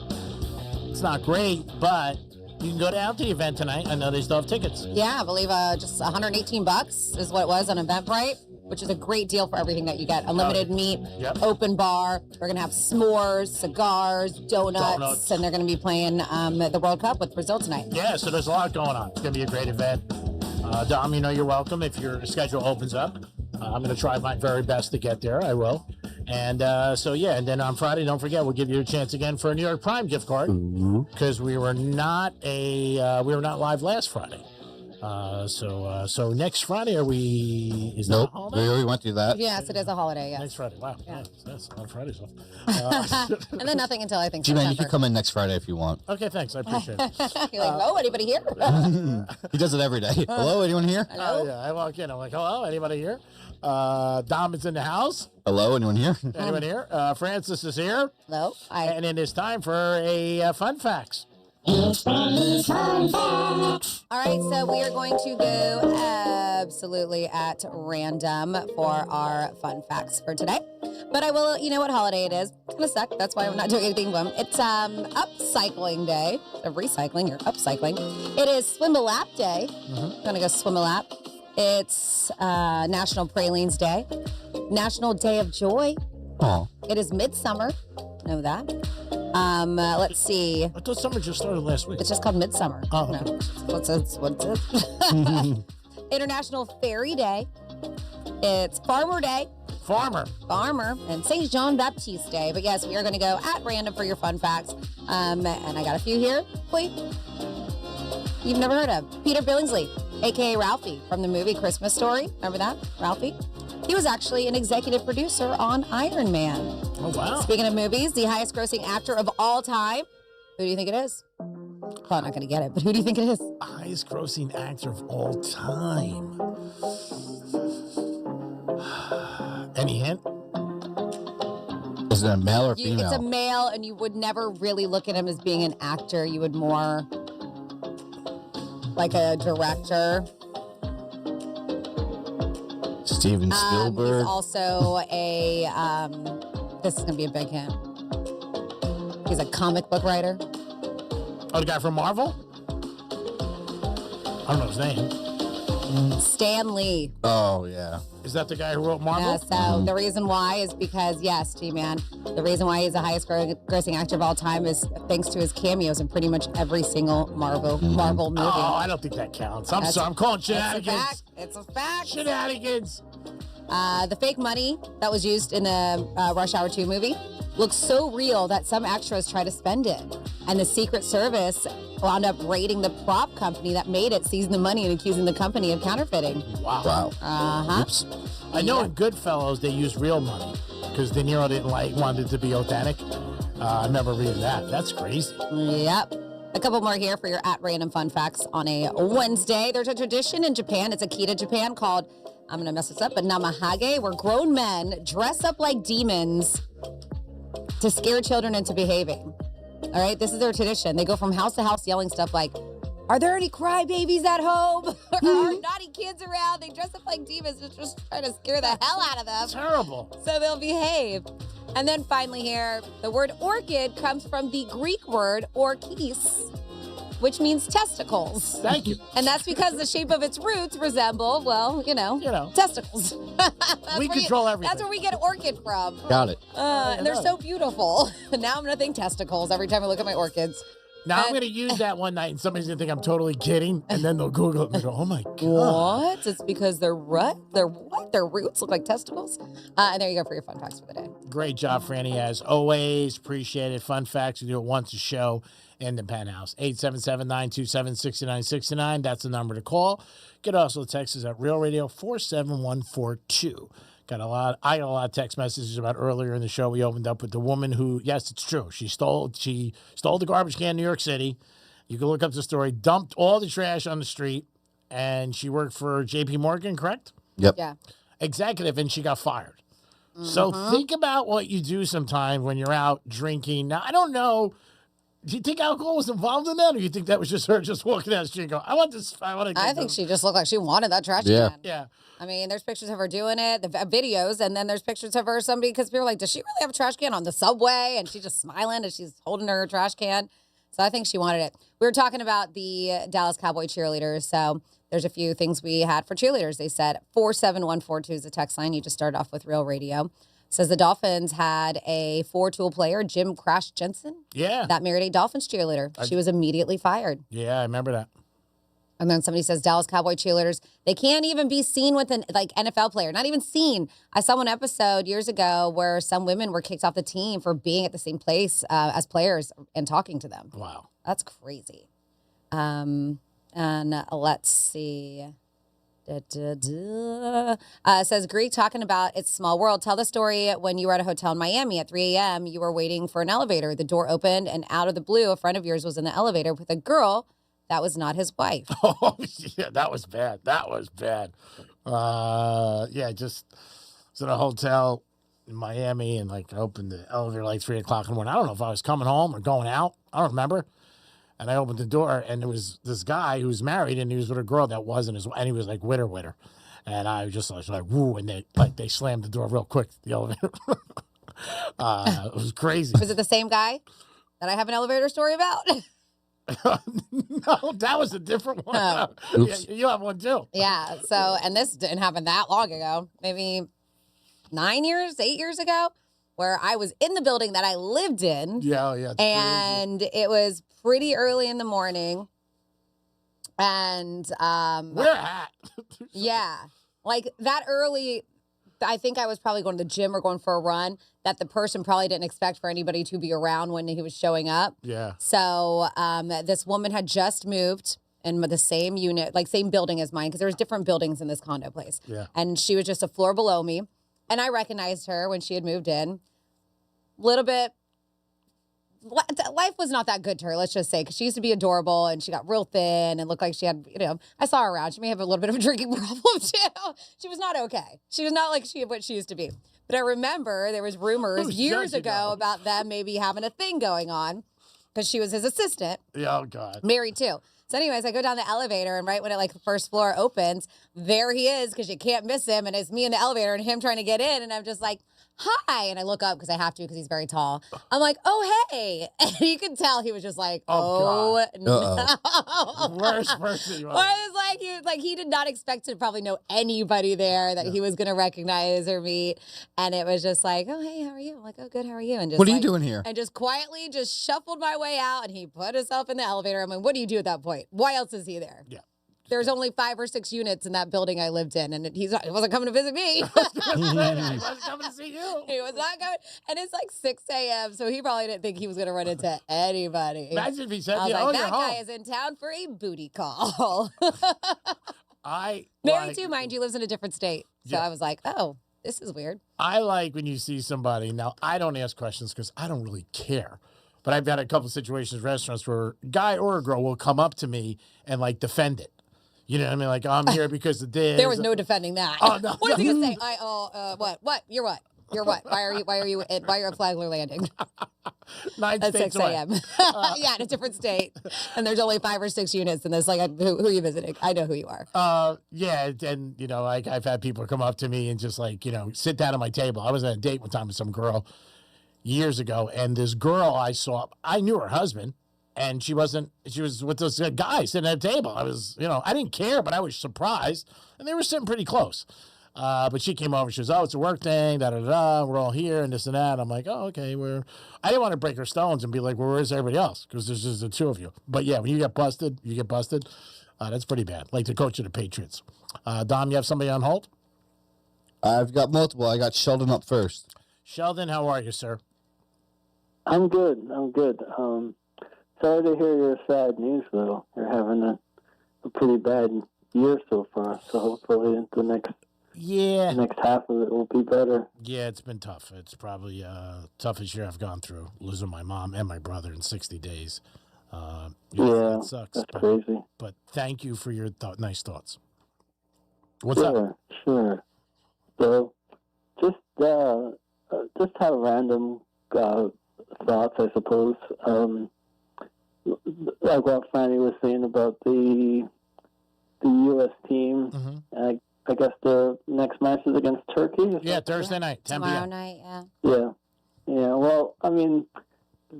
it's not great, but you can go down to the event tonight. I know they still have tickets. Yeah, I believe just $118 is what it was on Eventbrite, which is a great deal for everything that you get. Unlimited meat, open bar. We're going to have s'mores, cigars, donuts, and they're going to be playing the World Cup with Brazil tonight. Yeah, so there's a lot going on. It's going to be a great event. Dom, you know you're welcome if your schedule opens up. I'm going to try my very best to get there. I will. And and then on Friday, don't forget, we'll give you a chance again for a New York Prime gift card because we were not live last Friday. So next Friday is that a holiday? We already went through that. Yes, it is a holiday. Yes. Next Friday. Wow. Yeah. That's on Fridays. And then nothing until I think. G-Man, you can come in next Friday if you want. Okay, thanks. I appreciate it. You're like, oh, anybody here? He does it every day. Hello, anyone here? Hello. Yeah, I walk in. I'm like, hello, anybody here? Dom is in the house. Hello, anyone here? Anyone here? Francis is here. Hello. And it is time for a Fun Facts. All right, so we are going to go absolutely at random for our fun facts for today. But I will, you know what holiday it is. It's going to suck. That's why I'm not doing anything with them. It's upcycling day. So recycling, you're upcycling. It is Swim a Lap Day. Going to go swim a lap. It's National Pralines Day. National Day of Joy. Oh. It is Midsummer. Know that. Let's see. I thought summer just started last week. It's just called Midsummer. Oh. No. What's it? International Fairy Day. It's Farmer Day. Farmer. And St. John Baptiste Day. But yes, we are going to go at random for your fun facts. And I got a few here. Please. You've never heard of Peter Billingsley, a.k.a. Ralphie, from the movie Christmas Story. Remember that? Ralphie? He was actually an executive producer on Iron Man. Oh, wow. Speaking of movies, the highest grossing actor of all time. Who do you think it is? Probably not going to get it, but who do you think it is? Highest grossing actor of all time. Any hint? Is it a male or female? It's a male, and you would never really look at him as being an actor. You would more like a director. Steven Spielberg. He's also a, this is going to be a big hint. He's a comic book writer. Oh, the guy from Marvel? I don't know his name. Stan Lee. Oh, yeah. Is that the guy who wrote Marvel? Yeah, so the reason why is because, yes, G-Man, the reason why he's the highest grossing actor of all time is thanks to his cameos in pretty much every single Marvel movie. Oh, I don't think that counts. I'm sorry. I'm calling shenanigans. It's a fact. Shenanigans. The fake money that was used in the Rush Hour 2 movie looks so real that some extras try to spend it. And the Secret Service wound up raiding the prop company that made it, seizing the money and accusing the company of counterfeiting. Wow. Uh-huh. Oops. I know in Goodfellas they used real money because De Niro wanted it to be authentic. I remember reading that. That's crazy. Yep. A couple more here for your at-random fun facts on a Wednesday. There's a tradition in Japan. It's Akita, Japan, called, I'm going to mess this up, but Namahage, where grown men dress up like demons to scare children into behaving. All right, this is their tradition. They go from house to house yelling stuff like, are there any crybabies at home? Or are naughty kids around? They dress up like demons to just try to scare the hell out of them. Terrible. So they'll behave. And then finally here, the word orchid comes from the Greek word orchis, which means testicles. Thank you. And that's because the shape of its roots resemble, well, testicles. We control everything. That's where we get orchid from. Got it. And they're so beautiful. Now I'm going to think testicles every time I look at my orchids. Now I'm going to use that one night and somebody's going to think I'm totally kidding. And then they'll Google it and they go, oh my God. What? It's because their roots look like testicles? And there you go for your fun facts for the day. Great job, Franny, as always. Appreciate it. Fun facts, we do it once a show in the Penthouse. 877-927-6969. That's the number to call. You can also text us at Real Radio 47142. I got a lot of text messages about earlier in the show. We opened up with the woman who, yes, it's true. She stole the garbage can in New York City. You can look up the story. Dumped all the trash on the street, and she worked for J.P. Morgan, correct? Yep. Yeah. Executive, and she got fired. So think about what you do sometimes when you're out drinking. Now, I don't know. Do you think alcohol was involved in that, or you think that was just her just walking down the street and going, I want to I think she just looked like she wanted that trash Yeah. can. Yeah. I mean, there's pictures of her doing it, the videos, and then there's pictures of her, because people are like, does she really have a trash can on the subway? And she's just smiling as she's holding her trash can. So I think she wanted it. We were talking about the Dallas Cowboy cheerleaders. So there's a few things we had for cheerleaders. They said 47142 is the text line. You just started off with Real Radio. Says the Dolphins had a 4-tool player, Jim Crash Jensen. Yeah. That married a Dolphins cheerleader. She was immediately fired. Yeah, I remember that. And then somebody says Dallas Cowboy cheerleaders, they can't even be seen with an NFL player, not even seen. I saw one episode years ago where some women were kicked off the team for being at the same place as players and talking to them. Wow. That's crazy. And let's see. Says Greek talking about It's Small World. Tell the story when you were at a hotel in Miami at 3 a.m. You were waiting for an elevator. The door opened, and out of the blue, a friend of yours was in the elevator with a girl that was not his wife. Oh, yeah, that was bad. That was bad. Just was in a hotel in Miami, and I opened the elevator 3 o'clock in the morning. I don't know if I was coming home or going out. I don't remember. And I opened the door, and there was this guy who was married, and he was with a girl that wasn't his wife, and he was with her. And I was just like, woo, and they slammed the door real quick, the elevator. It was crazy. Was it the same guy that I have an elevator story about? No, that was a different one. Oh. Yeah, you have one too. Yeah. So, and this didn't happen that long ago, maybe 8 years ago, where I was in the building that I lived in. Yeah. And it was pretty early in the morning. And we're at. Yeah. That early, I think I was probably going to the gym or going for a run that the person probably didn't expect for anybody to be around when he was showing up. Yeah. So this woman had just moved in the same unit, same building as mine, because there was different buildings in this condo place. Yeah. And she was just a floor below me. And I recognized her when she had moved in. Little bit. Life was not that good to her, let's just say, because she used to be adorable and she got real thin and looked like she had, I saw her around. She may have a little bit of a drinking problem too. She was not okay. She was not what she used to be. But I remember there was rumors years ago about them maybe having a thing going on because she was his assistant. Yeah, oh God. Married too. So anyways, I go down the elevator, and right when the first floor opens, there he is, because you can't miss him, and it's me in the elevator and him trying to get in, and I'm just like, hi. And I look up because I have to because he's very tall. I'm like, oh, hey. And you can tell he was just like, oh no. Worst person you Well, I was like, he did not expect to probably know anybody there that he was going to recognize or meet. And it was just like, oh, hey, how are you? I'm like, oh, good, how are you? And just What are you doing here? And just quietly just shuffled my way out, and he put himself in the elevator. I'm like, what do you do at that point? Why else is he there? Yeah. There's only 5 or 6 units in that building I lived in, and he wasn't coming to visit me. He wasn't coming to see you. He was not coming. And it's like 6 a.m., so he probably didn't think he was going to run into anybody. Imagine if he said, I was yeah, like, oh, that you're guy home. is in town for a booty call. Mary, too, mind you, lives in a different state. So I was like, oh, this is weird. I like when you see somebody. Now, I don't ask questions because I don't really care. But I've had a couple situations, restaurants, where a guy or a girl will come up to me and, like, defend it. You know what I mean? Like, I'm here because of this. There was no defending that. Oh, no. What is he gonna say? What? You're what? You're what? Why are you at Flagler Landing? 9 At states 6 away. a.m. Yeah, in a different state. And there's only 5 or 6 units, and there's like, who are you visiting? I know who you are. Yeah, and, you know, like, I've had people come up to me and just, like, you know, sit down at my table. I was on a date one time with some girl years ago, and this girl I saw, I knew her husband. And she was with this guy sitting at a table. I was, you know, I didn't care, but I was surprised. And they were sitting pretty close. But she came over. She was, oh, it's a work thing, da-da-da. We're all here and this and that. I'm like, oh, okay. I didn't want to break her stones and be like, well, where's everybody else? Because there's just the two of you. But, yeah, when you get busted, you get busted. That's pretty bad. Like the coach of the Patriots. Dom, you have somebody on hold? I've got multiple. I got Sheldon up first. Sheldon, how are you, sir? I'm good. Sorry to hear your sad news, though. You're having a pretty bad year so far, so hopefully the next half of it will be better. Yeah, it's been tough. It's probably toughest year I've gone through, losing my mom and my brother in 60 days. Yeah, it sucks. that's crazy. But thank you for your nice thoughts. What's up? Sure. So, just have random thoughts, I suppose. Like what Franny was saying about the U.S. team. Mm-hmm. I guess the next match is against Turkey. Yeah, Thursday night, 10 p.m. Tomorrow night, yeah. Yeah. Well, I mean,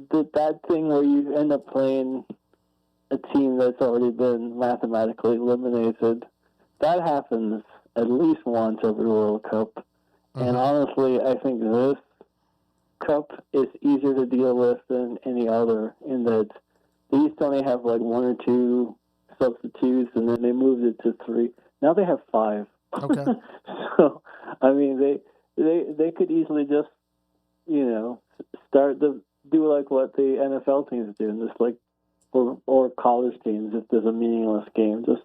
that thing where you end up playing a team that's already been mathematically eliminated, that happens at least once every World Cup. Mm-hmm. And honestly, I think this Cup is easier to deal with than any other in that they used to only have like 1 or 2 substitutes, and then they moved it to 3. Now they have 5. Okay. So, I mean, they could easily just, you know, do like what the NFL teams do, and just like, or college teams, if there's a meaningless game, just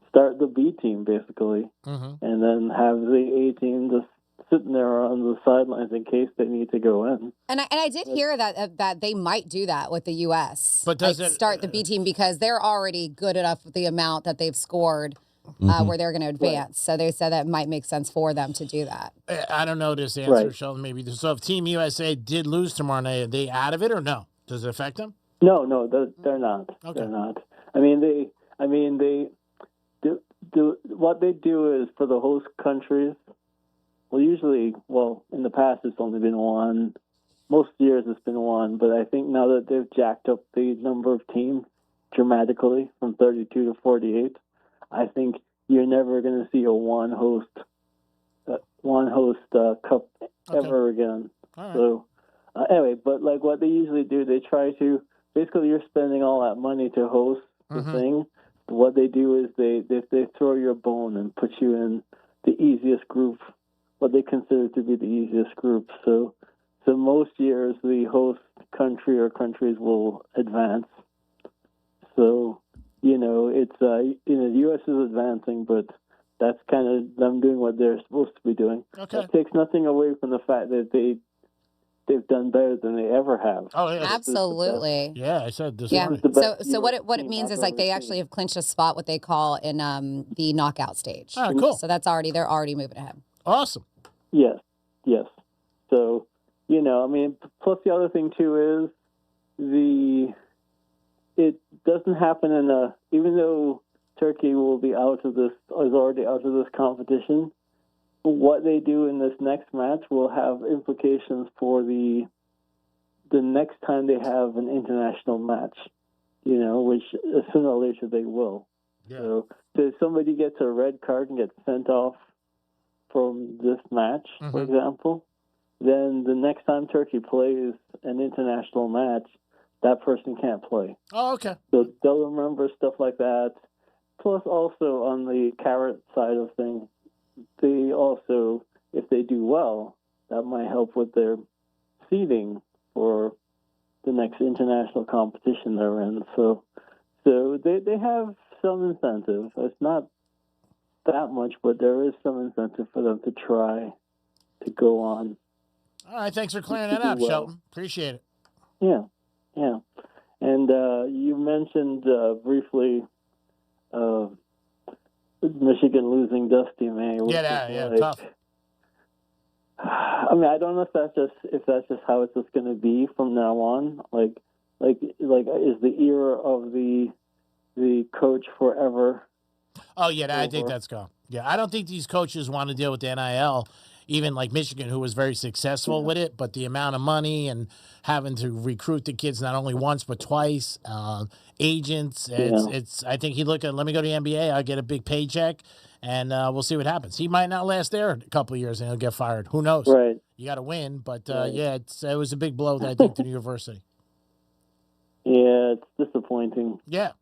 start the B team basically, and then have the A team just sitting there on the sidelines in case they need to go in. And I did hear that they might do that with the U.S. But does it start the B team because they're already good enough with the amount that they've scored where they're going to advance. Right. So they said that might make sense for them to do that. I don't know this answer, Sheldon. Maybe so. If Team USA did lose tomorrow night, are they out of it or no? Does it affect them? No, they're not. Okay. They're not. I mean, they do what they do is for the host countries. Well, usually, in the past, it's only been 1. Most years, it's been 1. But I think now that they've jacked up the number of teams dramatically from 32 to 48, I think you're never going to see a one host cup ever again. Right. So anyway, but like what they usually do, they try to basically you're spending all that money to host the thing. What they do is they throw you a bone and put you in the easiest group, what they consider to be the easiest group. So most years the host country or countries will advance. So it's the U.S. is advancing, but that's kind of them doing what they're supposed to be doing. Okay. That takes nothing away from the fact that they've done better than they ever have. Oh yeah, absolutely. Yeah, I said this. Yeah. Morning. So what it means is like they actually have clinched a spot, what they call in the knockout stage. All right, cool. So they're already moving ahead. Awesome. Yes. So plus the other thing too is it doesn't happen even though Turkey will be is already out of this competition, what they do in this next match will have implications for the next time they have an international match, which sooner or later they will. Yeah. So if somebody gets a red card and gets sent off from this match, for example, then the next time Turkey plays an international match, that person can't play. Oh, okay. So they'll remember stuff like that. Plus, also on the carrot side of things, they also, if they do well, that might help with their seeding for the next international competition they're in. So they have some incentive. It's not that much, but there is some incentive for them to try to go on. All right, thanks for clearing that up, Shelton. Appreciate it. Yeah. And you mentioned briefly Michigan losing Dusty May. Tough. I mean, I don't know if that's just how it's just going to be from now on. Like, is the era of the coach forever? Oh yeah, I think that's gone. Yeah, I don't think these coaches want to deal with the NIL. Even like Michigan, who was very successful with it, but the amount of money and having to recruit the kids not only once but twice, agents. It's. I think he looked at. Let me go to the NBA. I'll get a big paycheck, and we'll see what happens. He might not last there a couple of years, and he'll get fired. Who knows? Right. You got to win, but it was a big blow, I think, to the university. Yeah, it's disappointing. Yeah.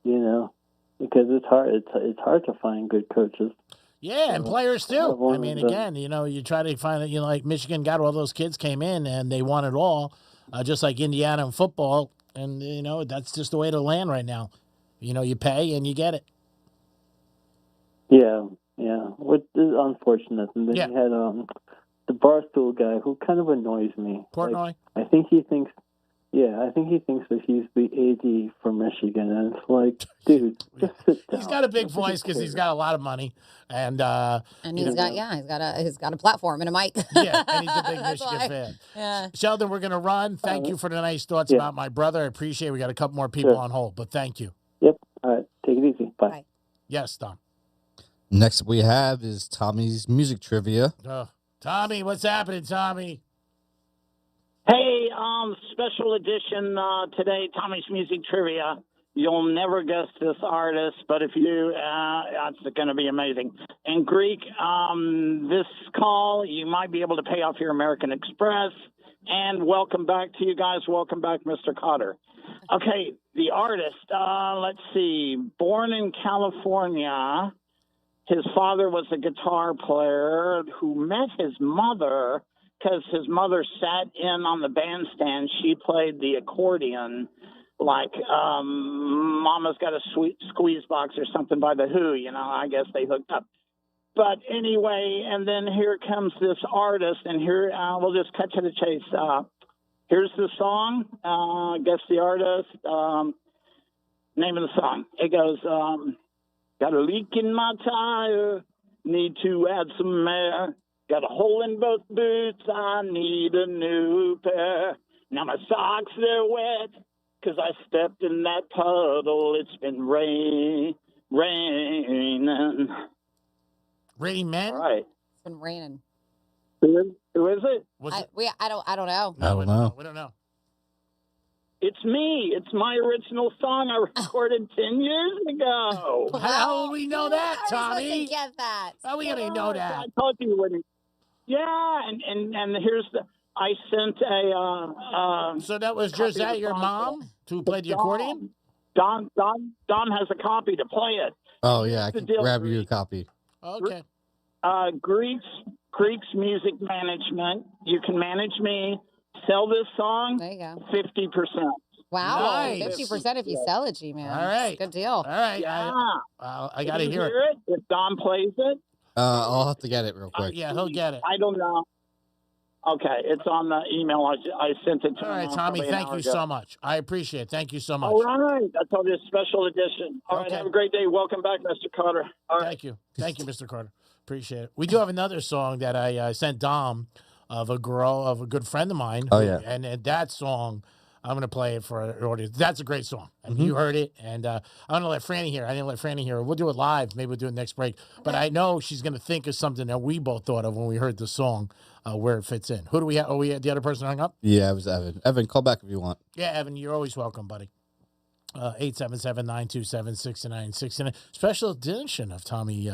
Because it's hard. It's hard to find good coaches. Yeah, and players too. I mean, again, you try to find it. Like Michigan got all those kids came in and they won it all, just like Indiana in football. And that's just the way to land right now. You pay and you get it. Yeah, which is unfortunate. And then you had the Barstool guy who kind of annoys me. Portnoy. I think he thinks that he's the AD for Michigan, and it's like, dude, just sit down. He's got a big voice because he's got a lot of money, and he's got a platform and a mic. Yeah, and he's a big Michigan fan. Yeah. Sheldon, we're gonna run. Thank you for the nice thoughts about my brother. I appreciate it. We got a couple more people on hold, but thank you. Yep. All right. Take it easy. Bye. Yes, Tom. Next we have is Tommy's music trivia. Tommy, what's happening, Tommy? Hey, special edition today, Tommy's Music Trivia. You'll never guess this artist, but if you do, it's going to be amazing. And Greek, this call, you might be able to pay off your American Express. And welcome back to you guys. Welcome back, Mr. Cotter. Okay, the artist, let's see. Born in California, his father was a guitar player who met his mother because his mother sat in on the bandstand. She played the accordion like Mama's Got a Sweet Squeeze Box or something by The Who. I guess they hooked up. But anyway, and then here comes this artist, and here we'll just cut to the chase. Here's the song. Guess the artist. Name of the song. It goes, got a leak in my tire, need to add some air. Got a hole in both boots, I need a new pair. Now my socks, they're wet, 'cause I stepped in that puddle. It's been raining. Raining Men? All right. It's been raining. Who is it? I don't know. I don't know. We don't know. It's me. It's my original song I recorded 10 years ago. How will we know that, Tommy? Get that. How are we going to know that? I told you when. Yeah, and here's the. I sent a. So that was Josette, your mom, who played the accordion? Don has a copy to play it. Oh yeah, I can grab you a copy. Okay. Greek's Music Management. You can manage me. Sell this song. There you go. 50%. Wow, Nice. 50% if you sell it, G-Man. All right. Good deal. All right. Yeah. I got to Can you hear it. If Don plays it. I'll have to get it real quick. Yeah, he'll get it. I don't know. Okay, it's on the email. I sent it to All right, him Tommy, probably an thank hour you ago. so much. I appreciate it. Thank you so much. All right. I told you it's a special edition. All right, Okay. have a great day. Welcome back, Mr. Carter. All right. Thank you. Thank you, Mr. Carter. Appreciate it. We do have another song that I sent Dom of a good friend of mine. Oh, yeah. And that song, I'm going to play it for our audience. That's a great song. I mean, you heard it, and I'm going to let Franny hear it. I didn't let Franny hear it. We'll do it live. Maybe we'll do it next break. But I know she's going to think of something that we both thought of when we heard the song, where it fits in. Who do we have? Oh, we had the other person hung up? Yeah, it was Evan. Evan, call back if you want. Yeah, Evan, you're always welcome, buddy. 877-927-6969. Special edition of Tommy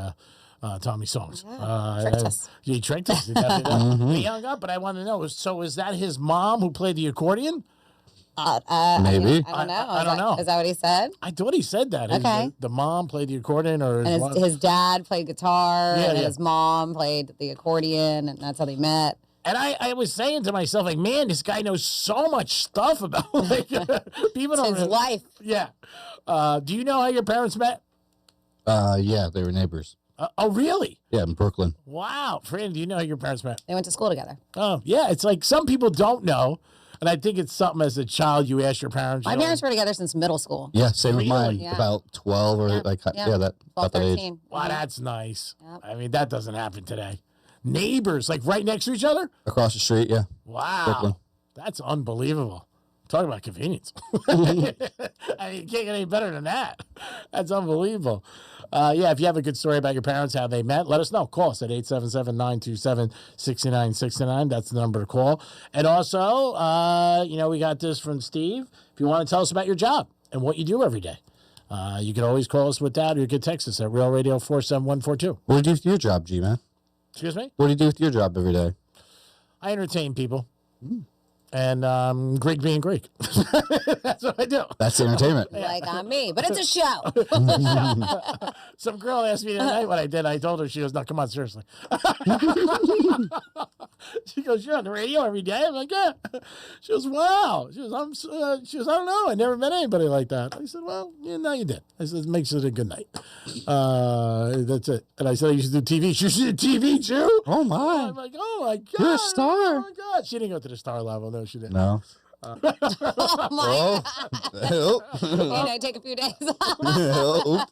songs. Tricked us. He tricked us. He hung up, but I want to know. So is that his mom who played the accordion? Maybe. I don't know. I don't know. Is that what he said? I thought he said that. Okay. The mom played the accordion, or And his dad played guitar, and his mom played the accordion, and that's how they met. And I was saying to myself, like, man, this guy knows so much stuff about like people. It's his life. Yeah. Do you know how your parents met? Yeah, they were neighbors. Oh, really? Yeah, in Brooklyn. Wow. Fran, do you know how your parents met? They went to school together. Oh, yeah. It's like some people don't know. And I think it's something as a child you ask your parents. My parents were together since middle school. Yeah, same with mine. Yeah. About 12 or that 12, about that age. 13. Wow, that's nice. Yep. I mean, that doesn't happen today. Neighbors, like right next to each other? Across the street, yeah. Wow. Brooklyn. That's unbelievable. Talk about convenience. I mean, you can't get any better than that. That's unbelievable. Yeah, if you have a good story about your parents, how they met, let us know. Call us at 877-927-6969. That's the number to call. And also, we got this from Steve. If you want to tell us about your job and what you do every day, you can always call us with that, or you can text us at Real Radio 47142. What do you do with your job, G-Man? Excuse me? What do you do with your job every day? I entertain people. And Greek being Greek. That's what I do. That's entertainment. Like on me, but it's a show. Some girl asked me tonight what I did. I told her, she goes, no, come on, seriously. She goes, you're on the radio every day? I'm like, yeah. She goes, wow. She goes, I don't know. I never met anybody like that. I said, well, yeah, now you did. I said, it makes it a good night. That's it. And I said, I used to do TV. She did TV too? Oh, my. I'm like, oh, my God. You're a star. Oh, my God. She didn't go to the star level. No, she didn't. No. Oh, my God. And I take a few days off.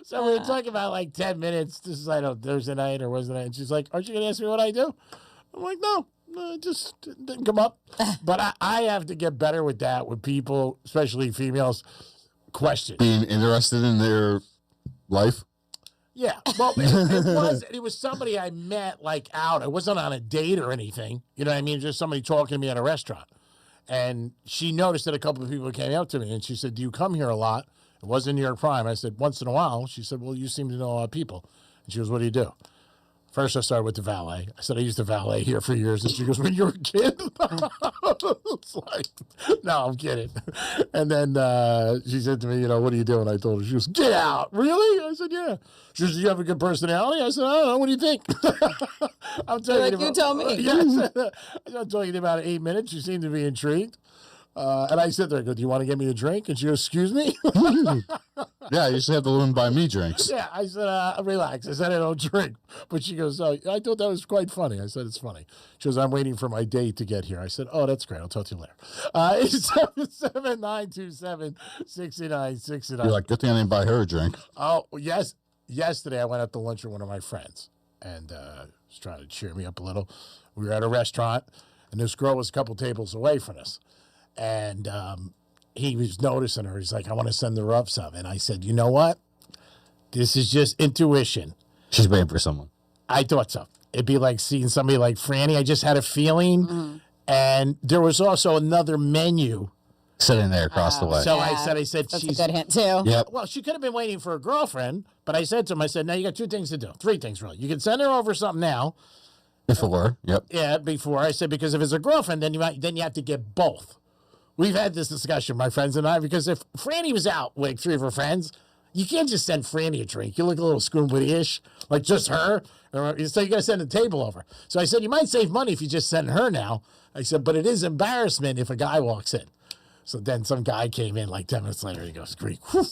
So we were talking about like 10 minutes. This is, I don't know, Thursday night or Wednesday night. And she's like, aren't you going to ask me what I do? I'm like, no, it just didn't come up. But I have to get better with that with people, especially females, question. Being interested in their life? Yeah, well, it was somebody I met like out. It wasn't on a date or anything. You know what I mean? Just somebody talking to me at a restaurant. And she noticed that a couple of people came up to me, and she said, do you come here a lot? It wasn't New York Prime. I said, once in a while. She said, well, you seem to know a lot of people. And she goes, what do you do? First, I started with the valet. I said, I used to valet here for years. And she goes, when you were a kid? It's like, no, I'm kidding. And then she said to me, what do you do? And I told her, she goes, get out. Really? I said, yeah. She said, you have a good personality? I said, I don't know. What do you think? I'm telling you. You tell me. Yeah, I'm talking to about 8 minutes. She seemed to be intrigued. And I said to her, I go, do you want to get me a drink? And she goes, excuse me? Yeah, you used to have the woman buy me drinks. Yeah, I said, relax. I said, I don't drink. But she goes, oh, I thought that was quite funny. I said, it's funny. She goes, I'm waiting for my date to get here. I said, oh, that's great. I'll talk to you later. 877-927-6969. You're like, good thing I didn't buy her a drink. Oh, yes. Yesterday, I went out to lunch with one of my friends, and was trying to cheer me up a little. We were at a restaurant, and this girl was a couple tables away from us. And he was noticing her. He's like, I want to send her up some. And I said, you know what? This is just intuition. She's waiting for someone. I thought so. It'd be like seeing somebody like Franny. I just had a feeling. Mm-hmm. And there was also another menu sitting there across the way. So yeah, I said, that's a good hint too. Yep. Well, she could have been waiting for a girlfriend, but I said to him, I said, now you got two things to do. Three things, really. You can send her over something now. Before, yep. Yeah, before. I said, because if it's a girlfriend, then you have to get both. We've had this discussion, my friends and I, because if Franny was out with like three of her friends, you can't just send Franny a drink. You look a little Scooby-ish, like just her. So you got to send the table over. So I said, you might save money if you just send her now. I said, but it is embarrassment if a guy walks in. So then some guy came in like 10 minutes later. He goes, Greek, whew,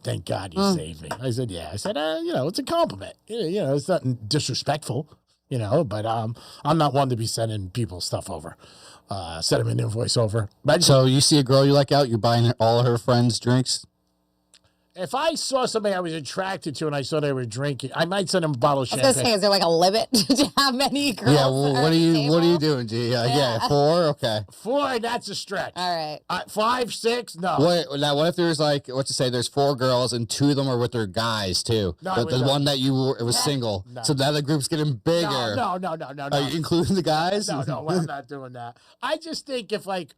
thank God you saved me. I said, yeah. I said, it's a compliment. It's nothing disrespectful, but I'm not one to be sending people stuff over. Send them an invoice over. So you see a girl you like out, you're buying all of her friends drinks? If I saw somebody I was attracted to and I saw they were drinking, I might send them a bottle of champagne. I was going to say, is there like a limit to how many girls? Yeah, well, what are you doing, G? Yeah, 4? Okay. 4, that's a stretch. All right. 5, 6, no. Now, what if there's like, there's 4 girls and 2 of them are with their guys too? No, but the one that it was single. No. So now the group's getting bigger. No. Are you including the guys? No, I'm not doing that. I just think if like,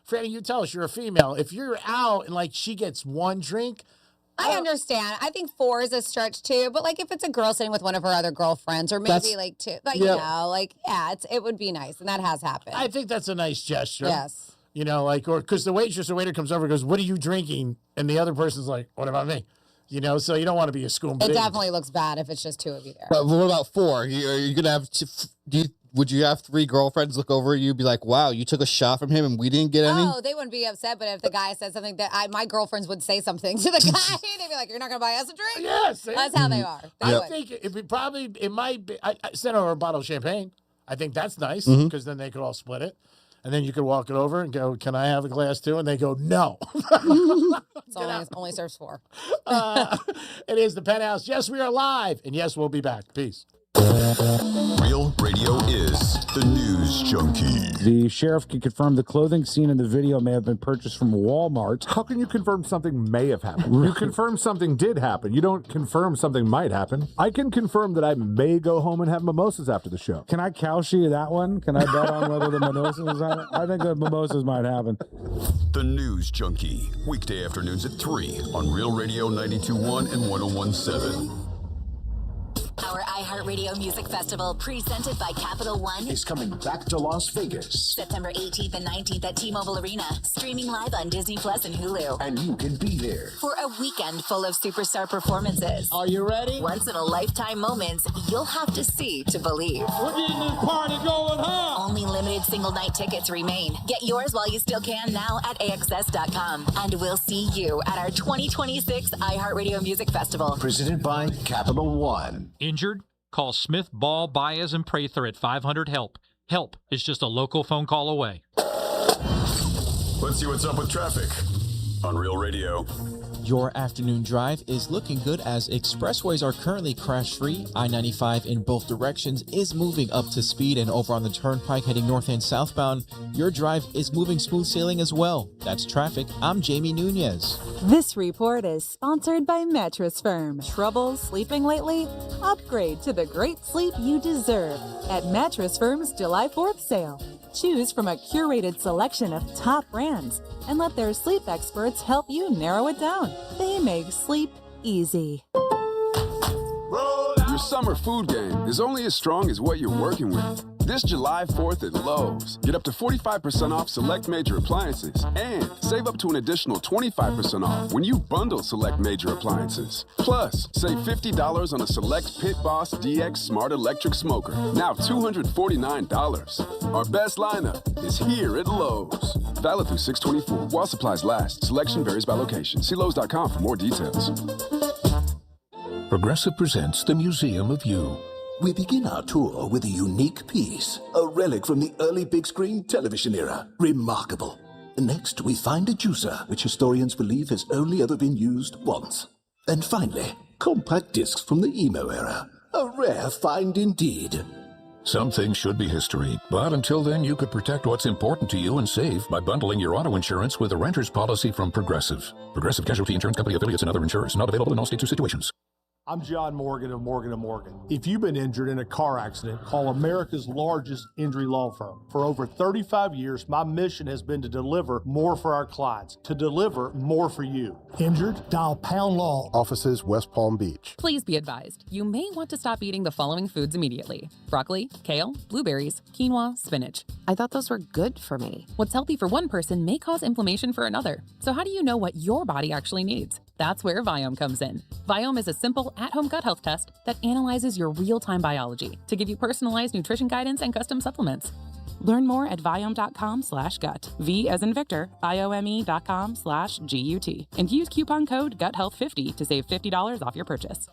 Franny, you tell us you're a female. If you're out and like she gets 1 drink, I understand. I think 4 is a stretch too, but like if it's a girl sitting with one of her other girlfriends, or maybe like 2, like you know, like it would be nice, and that has happened. I think that's a nice gesture. Yes. You know, like, or because the waitress or waiter comes over and goes, "What are you drinking?" And the other person's like, "What about me?" You know, so you don't want to be a school. It definitely looks bad if it's just 2 of you there. But what about 4? Are you gonna have? Would you have 3 girlfriends look over at you and be like, wow, you took a shot from him and we didn't get any? Oh, they wouldn't be upset, but if the guy said something that my girlfriends would say something to the guy, they'd be like, you're not going to buy us a drink? Yes. That's how they are. I think it might be, I sent over a bottle of champagne. I think that's nice because then they could all split it. And then you could walk it over and go, can I have a glass too? And they go, no. It only serves 4. It is the Penthouse. Yes, we are live. And yes, we'll be back. Peace. Real Radio is the News Junkie. The sheriff can confirm the clothing seen in the video may have been purchased from Walmart. How can you confirm something may have happened? You confirm something did happen. You don't confirm something might happen. I can confirm that I may go home and have mimosas after the show. Can I cowshe that one? Can I bet on whether the mimosas happen? I think the mimosas might happen. The News Junkie. Weekday afternoons at 3 on Real Radio 92.1 and 101.7. Our iHeartRadio Music Festival, presented by Capital One, is coming back to Las Vegas. September 18th and 19th at T-Mobile Arena, streaming live on Disney Plus and Hulu. And you can be there for a weekend full of superstar performances. Are you ready? Once-in-a-lifetime moments you'll have to see to believe. We're getting this party going, huh? Only limited single-night tickets remain. Get yours while you still can now at AXS.com. And we'll see you at our 2026 iHeartRadio Music Festival. Presented by Capital One. Injured? Call Smith, Ball, Baez, and Prather at 500-HELP. HELP is just a local phone call away. Let's see what's up with traffic on Real Radio. Your afternoon drive is looking good as expressways are currently crash-free. I-95 in both directions is moving up to speed, and over on the turnpike heading north and southbound, your drive is moving smooth sailing as well. That's traffic. I'm Jamie Nunez. This report is sponsored by Mattress Firm. Trouble sleeping lately? Upgrade to the great sleep you deserve at Mattress Firm's July 4th sale. Choose from a curated selection of top brands and let their sleep experts help you narrow it down. They make sleep easy. Your summer food game is only as strong as what you're working with. This July 4th at Lowe's, get up to 45% off select major appliances and save up to an additional 25% off when you bundle select major appliances. Plus, save $50 on a select Pit Boss DX Smart Electric Smoker, now $249. Our best lineup is here at Lowe's. Valid through 6/24 while supplies last. Selection varies by location. See Lowe's.com for more details. Progressive presents the Museum of You. We begin our tour with a unique piece, a relic from the early big screen television era. Remarkable. Next, we find a juicer, which historians believe has only ever been used once. And finally, compact discs from the emo era. A rare find indeed. Some things should be history, but until then you could protect what's important to you and save by bundling your auto insurance with a renter's policy from Progressive. Progressive Casualty Insurance Company affiliates and other insurers. Not available in all states or situations. I'm John Morgan of Morgan & Morgan. If you've been injured in a car accident, call America's largest injury law firm. For over 35 years, my mission has been to deliver more for our clients, to deliver more for you. Injured? Dial Pound Law. Offices West Palm Beach. Please be advised, you may want to stop eating the following foods immediately: broccoli, kale, blueberries, quinoa, spinach. I thought those were good for me. What's healthy for one person may cause inflammation for another. So how do you know what your body actually needs? That's where Viome comes in. Viome is a simple at-home gut health test that analyzes your real-time biology to give you personalized nutrition guidance and custom supplements. Learn more at Viome.com/gut. V as in Victor, IOME.com/GUT. And use coupon code GUTHEALTH50 to save $50 off your purchase.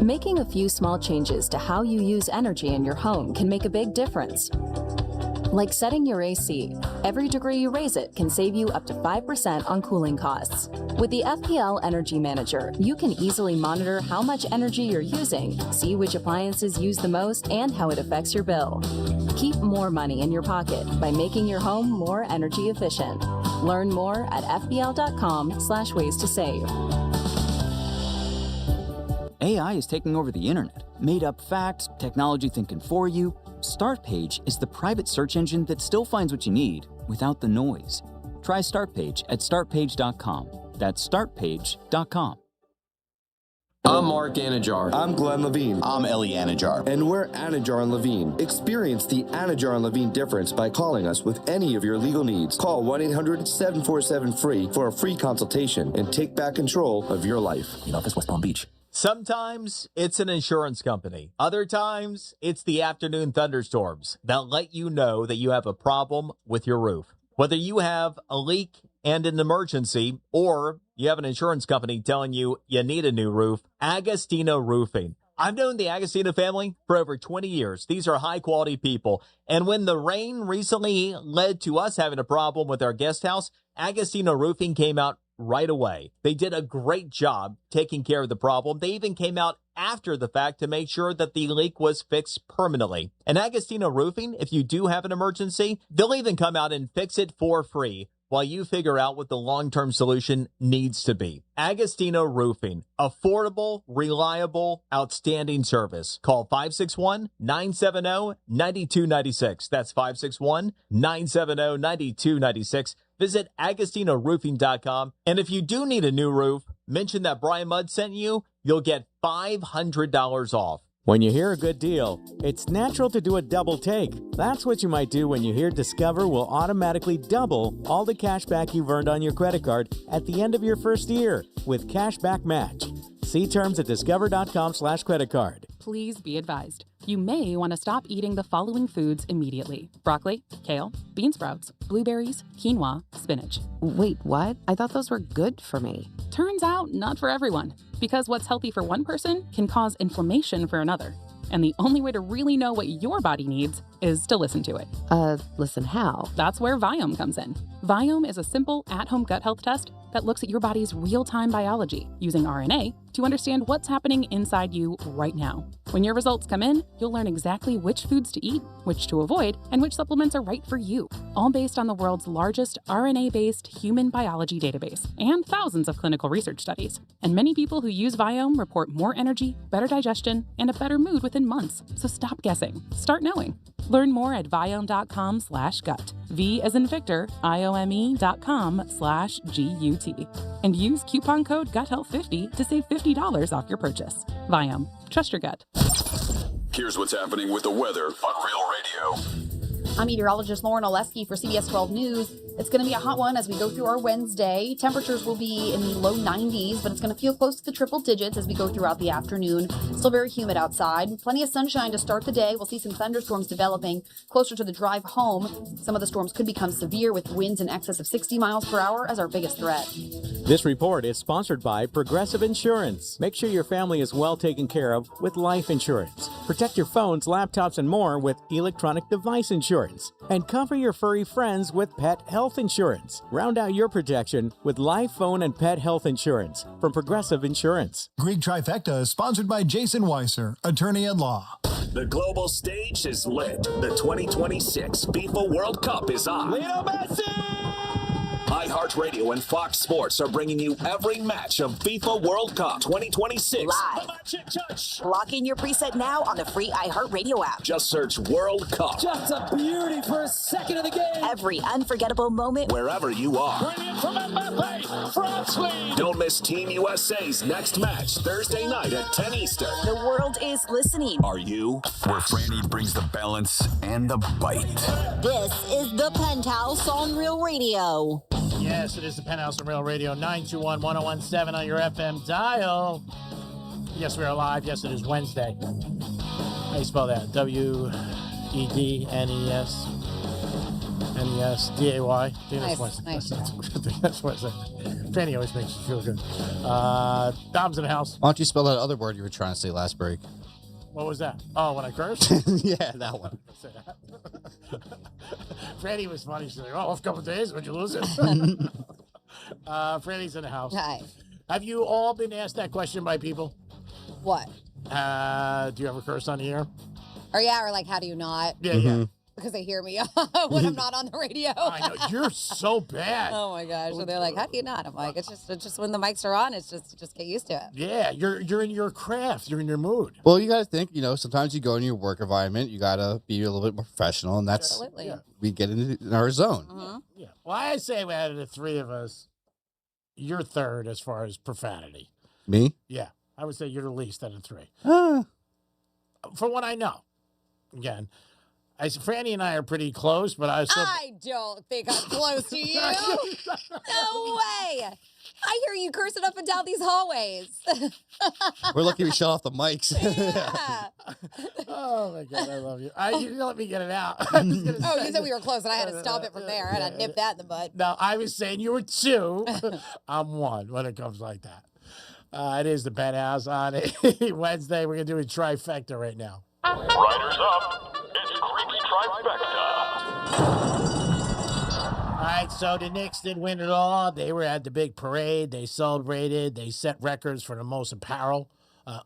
Making a few small changes to how you use energy in your home can make a big difference. Like setting your AC. Every degree you raise it can save you up to 5% on cooling costs. With the FPL Energy Manager, you can easily monitor how much energy you're using, see which appliances use the most, and how it affects your bill. Keep more money in your pocket by making your home more energy efficient. Learn more at fbl.com/ways to save. AI is taking over the internet. Made up facts, technology thinking for you. Startpage is the private search engine that still finds what you need without the noise. Try Startpage at startpage.com. That's startpage.com. I'm Mark Anajar. I'm Glenn Levine. I'm Ellie Anajar. And we're Anajar and Levine. Experience the Anajar and Levine difference by calling us with any of your legal needs. Call 1-800-747-FREE for a free consultation and take back control of your life. In office, West Palm Beach. Sometimes it's an insurance company. Other times it's the afternoon thunderstorms that let you know that you have a problem with your roof. Whether you have a leak and an emergency, or you have an insurance company telling you you need a new roof, Agostino Roofing. I've known the Agostino family for over 20 years. These are high-quality people. And when the rain recently led to us having a problem with our guest house, Agostino Roofing came out right away. They did a great job taking care of the problem. They even came out after the fact to make sure that the leak was fixed permanently. And Agostino Roofing, if you do have an emergency, they'll even come out and fix it for free while you figure out what the long-term solution needs to be. Agostino Roofing, affordable, reliable, outstanding service. Call 561-970-9296. That's 561-970-9296. Visit AgostinoRoofing.com. And if you do need a new roof, mention that Brian Mudd sent you. You'll get $500 off. When you hear a good deal, it's natural to do a double take. That's what you might do when you hear Discover will automatically double all the cash back you've earned on your credit card at the end of your first year with Cashback Match. See terms at discover.com/creditcard. Please be advised. You may want to stop eating the following foods immediately: broccoli, kale, bean sprouts, blueberries, quinoa, spinach. Wait, what? I thought those were good for me. Turns out, not for everyone. Because what's healthy for one person can cause inflammation for another. And the only way to really know what your body needs is to listen to it. Listen how? That's where Viome comes in. Viome is a simple at-home gut health test that looks at your body's real-time biology using RNA to understand what's happening inside you right now. When your results come in, you'll learn exactly which foods to eat, which to avoid, and which supplements are right for you, all based on the world's largest RNA-based human biology database and thousands of clinical research studies. And many people who use Viome report more energy, better digestion, and a better mood within months. So stop guessing. Start knowing. Learn more at Viome.com/gut. V as in Victor, IOME.com/GUT. And use coupon code GUTHEALTH50 to save $50 off your purchase. Viome. Trust your gut. Here's what's happening with the weather on Real Radio. I'm meteorologist Lauren Oleski for CBS 12 News. It's going to be a hot one as we go through our Wednesday. Temperatures will be in the low 90s, but it's going to feel close to the triple digits as we go throughout the afternoon. Still very humid outside. Plenty of sunshine to start the day. We'll see some thunderstorms developing closer to the drive home. Some of the storms could become severe with winds in excess of 60 miles per hour as our biggest threat. This report is sponsored by Progressive Insurance. Make sure your family is well taken care of with life insurance. Protect your phones, laptops, and more with electronic device insurance. And cover your furry friends with pet health insurance. Round out your protection with life, phone, and pet health insurance from Progressive Insurance. Greek Trifecta is sponsored by Jason Weiser, attorney at law. The global stage is lit. The 2026 FIFA World Cup is on. Lionel Messi! iHeartRadio and Fox Sports are bringing you every match of FIFA World Cup 2026. Live. Lock in your preset now on the free iHeartRadio app. Just search World Cup. Just a beauty for a second of the game. Every unforgettable moment. Wherever you are. Brilliant from Mbappe. France lead. Don't miss Team USA's next match Thursday night at 10 Eastern. The world is listening. Are you? Where Franny brings the balance and the bite. This is the Penthouse on Real Radio. Yes, it is the Penthouse on Real Radio, 921-1017 on your FM dial. Yes, we are live. Yes, it is Wednesday. How do you spell that? W-E-D-N-E-S. N-E-S-D-A-Y. Nice. That's Wednesday. Fanny always makes you feel good. Dom's in the house. Why don't you spell that other word you were trying to say last break? What was that? Oh, when I cursed? Yeah, that one. Franny was funny. She's like, oh, off a couple of days. Would you lose it? Franny's in the house. Hi. Have you all been asked that question by people? What? Do you ever curse on the air? Or yeah, or like, how do you not? Yeah, yeah. Because they hear me when I'm not on the radio. I know. You're so bad. Oh my gosh. So they're like, how do you not? I'm like, it's just when the mics are on, it's just get used to it. Yeah, you're in your craft. You're in your mood. Well, you got to think, sometimes you go in your work environment, you got to be a little bit more professional, and that's, Absolutely. we get in our zone. Yeah. Well, I say out of the three of us, you're third as far as profanity. Me? Yeah. I would say you're the least out of three. Uh. From what I know. Again, Franny and I are pretty close, but I don't think I'm close to you. No way. I hear you cursing up and down these hallways. We're lucky we shut off the mics. Yeah. Oh, my God, I love you. You didn't let me get it out. You said we were close, and I had to stop it from there. I had to nip that in the bud. No, I was saying you were two. I'm one when it comes like that. It is the Penthouse on a Wednesday. We're going to do a trifecta right now. Riders up. It's Creepy Trifecta. All right, so the Knicks did win it all. They were at the big parade. They celebrated. They set records for the most apparel.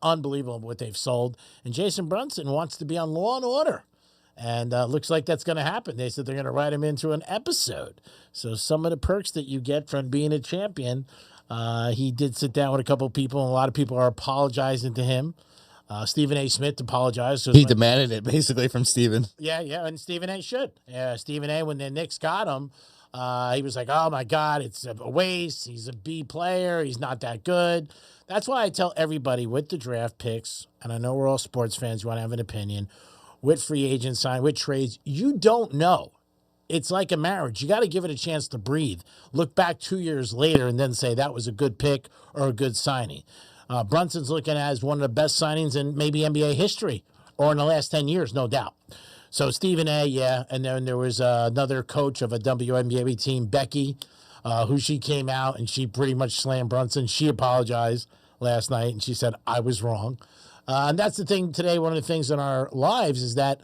Unbelievable what they've sold. And Jason Brunson wants to be on Law & Order. And looks like that's going to happen. They said they're going to write him into an episode. So some of the perks that you get from being a champion, he did sit down with a couple of people, and a lot of people are apologizing to him. Stephen A. Smith apologized. He demanded it, basically, from Stephen. Yeah, and Stephen A. should. Stephen A., when the Knicks got him, he was like, oh, my God, it's a waste. He's a B player. He's not that good. That's why I tell everybody with the draft picks, and I know we're all sports fans, you want to have an opinion, with free agent sign, with trades, you don't know. It's like a marriage. You got to give it a chance to breathe. Look back 2 years later and then say that was a good pick or a good signing. Brunson's looking at as one of the best signings in maybe NBA history or in the last 10 years, no doubt. So Stephen A., yeah, and then there was another coach of a WNBA team, Becky, who she came out and she pretty much slammed Brunson. She apologized last night and she said, I was wrong. And that's the thing today, one of the things in our lives is that,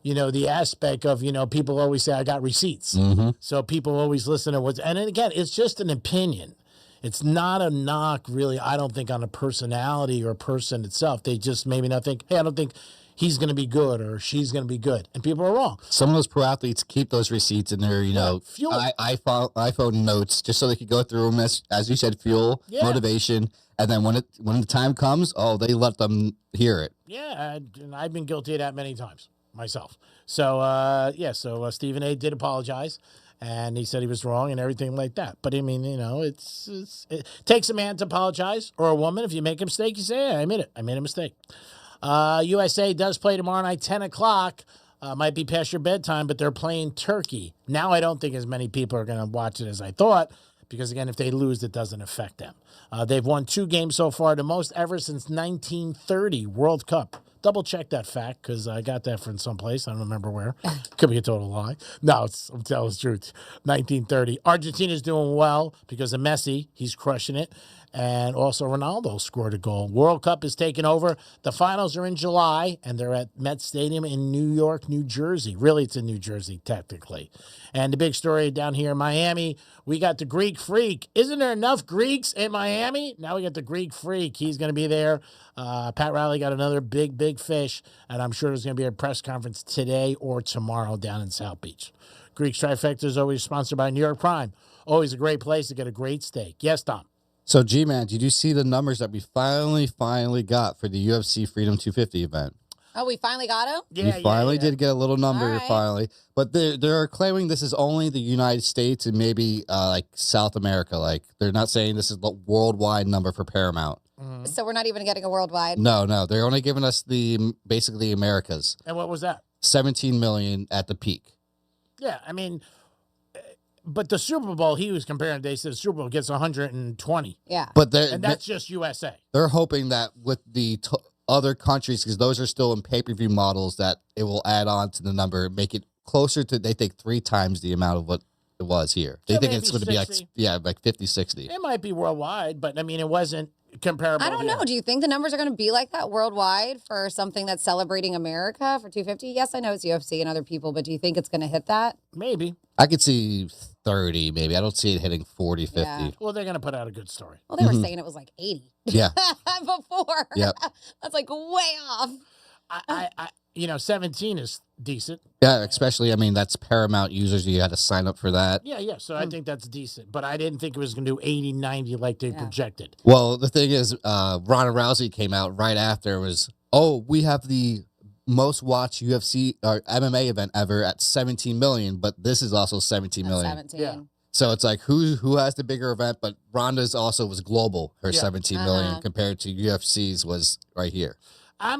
the aspect of, people always say, I got receipts. Mm-hmm. So people always listen to and then again, it's just an opinion. It's not a knock, really, I don't think, on a personality or person itself. They just maybe not think, hey, I don't think he's going to be good or she's going to be good. And people are wrong. Some of those pro athletes keep those receipts in their, iPhone notes just so they could go through them, as you said, fuel, motivation. And then when the time comes, they let them hear it. Yeah, and I've been guilty of that many times myself. So, Stephen A. did apologize. And he said he was wrong and everything like that. But, I mean, it takes a man to apologize, or a woman. If you make a mistake, you say, yeah, I admit it. I made a mistake. USA does play tomorrow night, 10 o'clock. Might be past your bedtime, but they're playing Turkey. Now I don't think as many people are going to watch it as I thought, because, again, if they lose, it doesn't affect them. They've won 2 games so far, the most ever since 1930 World Cup. Double check that fact, because I got that from someplace. I don't remember where. Could be a total lie. No, I'm telling the truth. 1930. Argentina's doing well because of Messi. He's crushing it. And also Ronaldo scored a goal. World Cup is taking over. The finals are in July, and they're at Met Stadium in New York, New Jersey. Really, it's in New Jersey, technically. And the big story down here in Miami, we got the Greek Freak. Isn't there enough Greeks in Miami? Now we got the Greek Freak. He's going to be there. Pat Riley got another big fish, and I'm sure there's going to be a press conference today or tomorrow down in South Beach. Greek's Trifecta is always sponsored by New York Prime. Always a great place to get a great steak. Yes, Tom? So, G-Man, did you see the numbers that we finally got for the UFC Freedom 250 event? Oh, we finally got him? Yeah, we finally did get a little number, finally. But they're claiming this is only the United States and maybe like South America. Like, they're not saying this is the worldwide number for Paramount. Mm-hmm. So we're not even getting a worldwide? No. They're only giving us basically Americas. And what was that? 17 million at the peak. Yeah, I mean, but the Super Bowl, he was comparing, they said the Super Bowl gets 120. Yeah. And that's just USA. They're hoping that with the other countries, because those are still in pay-per-view models, that it will add on to the number, make it closer to, they think, 3 times the amount of what it was here. They think it's going to be like 50, 60. It might be worldwide, but I mean, it wasn't comparable. I don't know. Do you think the numbers are going to be like that worldwide for something that's celebrating America for 250? Yes, I know it's UFC and other people, but do you think it's going to hit that? Maybe. I could see 30, maybe. I don't see it hitting 40, 50. Yeah. Well, they're going to put out a good story. Well, they were saying it was like 80. Yeah. Before. Yep. That's like way off. I 17 is decent. Yeah, especially, I mean, that's Paramount users. You had to sign up for that. Yeah. So I think that's decent. But I didn't think it was going to do 80, 90 like they projected. Well, the thing is, Ronda Rousey came out right after. We have the most watched UFC or MMA event ever at 17 million, but this is also 17 million. 17. Yeah. So it's like who has the bigger event? But Ronda's also was global. Her 17 million compared to UFC's was right here. I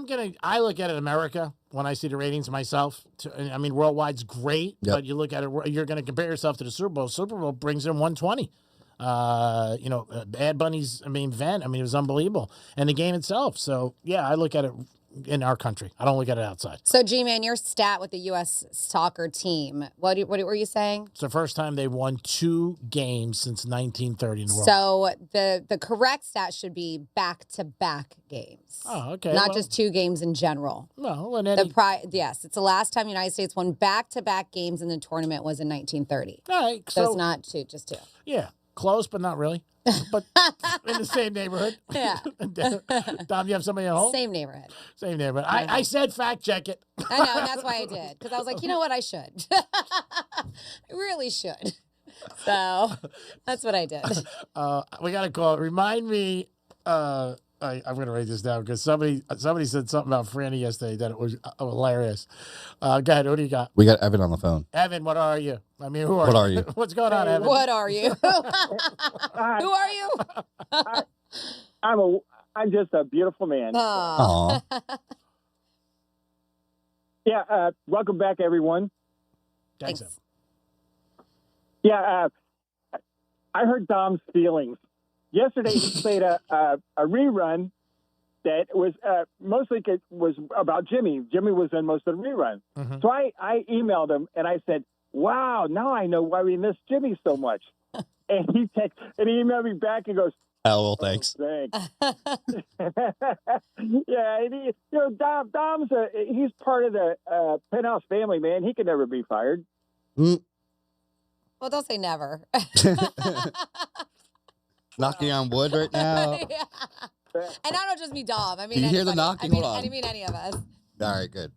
look at it America when I see the ratings myself. I mean, worldwide's great, but you look at it, you're going to compare yourself to the Super Bowl. Super Bowl brings in 120. Bad Bunny's event. It was unbelievable, and the game itself. So yeah, I look at it in our country. I don't look at it outside. So, G-Man, your stat with the U.S. soccer team, what were you saying? It's the first time they won 2 games since 1930 in a row. So the correct stat should be back-to-back games. Oh, okay. Not just 2 games in general. No, yes, it's the last time the United States won back-to-back games in the tournament was in 1930. All right. So it's not just 2. Yeah. Close, but not really. But in the same neighborhood. Yeah. Dom, you have somebody at home? Same neighborhood. Same neighborhood. I said fact check it. I know, and that's why I did. Because I was like, you know what? I should. I really should. So that's what I did. We got a call. Remind me. I'm going to write this down because somebody said something about Franny yesterday that it was hilarious. Go ahead. Who do you got? We got Evan on the phone. Evan, what are you? Who are What are you? What's going on, Evan? What are you? Who are you? I'm just a beautiful man. Aww. Yeah, welcome back, everyone. Thanks. Yeah, I heard Dom's feelings. Yesterday, he played a rerun that was mostly was about Jimmy. Jimmy was in most of the rerun. Mm-hmm. So I emailed him, and I said, wow, now I know why we miss Jimmy so much. And he emailed me back and goes, well, thanks. Thanks. Yeah, and Dom's he's part of the Penthouse family, man. He can never be fired. Mm. Well, don't say never. Knocking on wood right now. Yeah. And I don't just mean Dom. I mean, Do you hear the anybody. knocking? Hold on. I mean any of us. All right, good.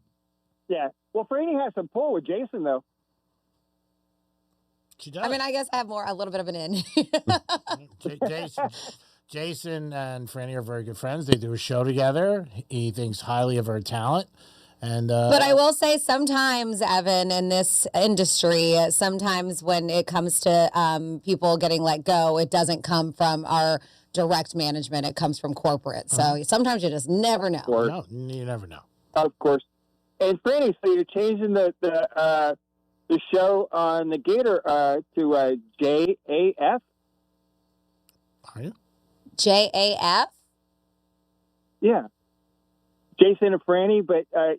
Yeah. Well, Franny has some pull with Jason, though. She does. I mean, I guess I have a little bit of an in. Jason and Franny are very good friends. They do a show together. He thinks highly of her talent. And but I will say sometimes, Evan, in this industry, sometimes when it comes to people getting let go, it doesn't come from our direct management. It comes from corporate. So sometimes you just never know. No, you never know. Of course. And Franny, so you're changing the show on the Gator to JAF? Are you? JAF? Yeah. Jason and Franny, but I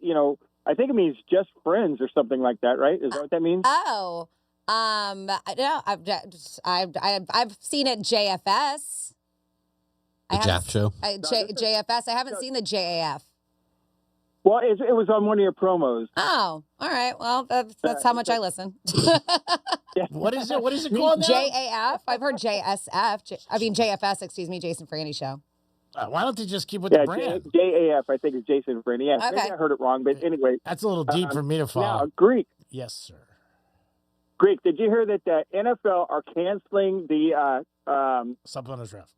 think it means just friends or something like that, right? Is that what that means? Oh, no, I've seen it JFS. The JAF show? JFS. I haven't seen the JAF. Well, it was on one of your promos. Oh, all right. Well, that's how much I listen. What is it? What is it called now? JAF. I've heard JFS. Excuse me, Jason Franny show. Why don't they just keep with the brand? JAF, I think, is Jason and Franny. Yeah, maybe I heard it wrong, but anyway. That's a little deep for me to follow. Now, Greek. Yes, sir. Greek, did you hear that the NFL are canceling the supplemental draft?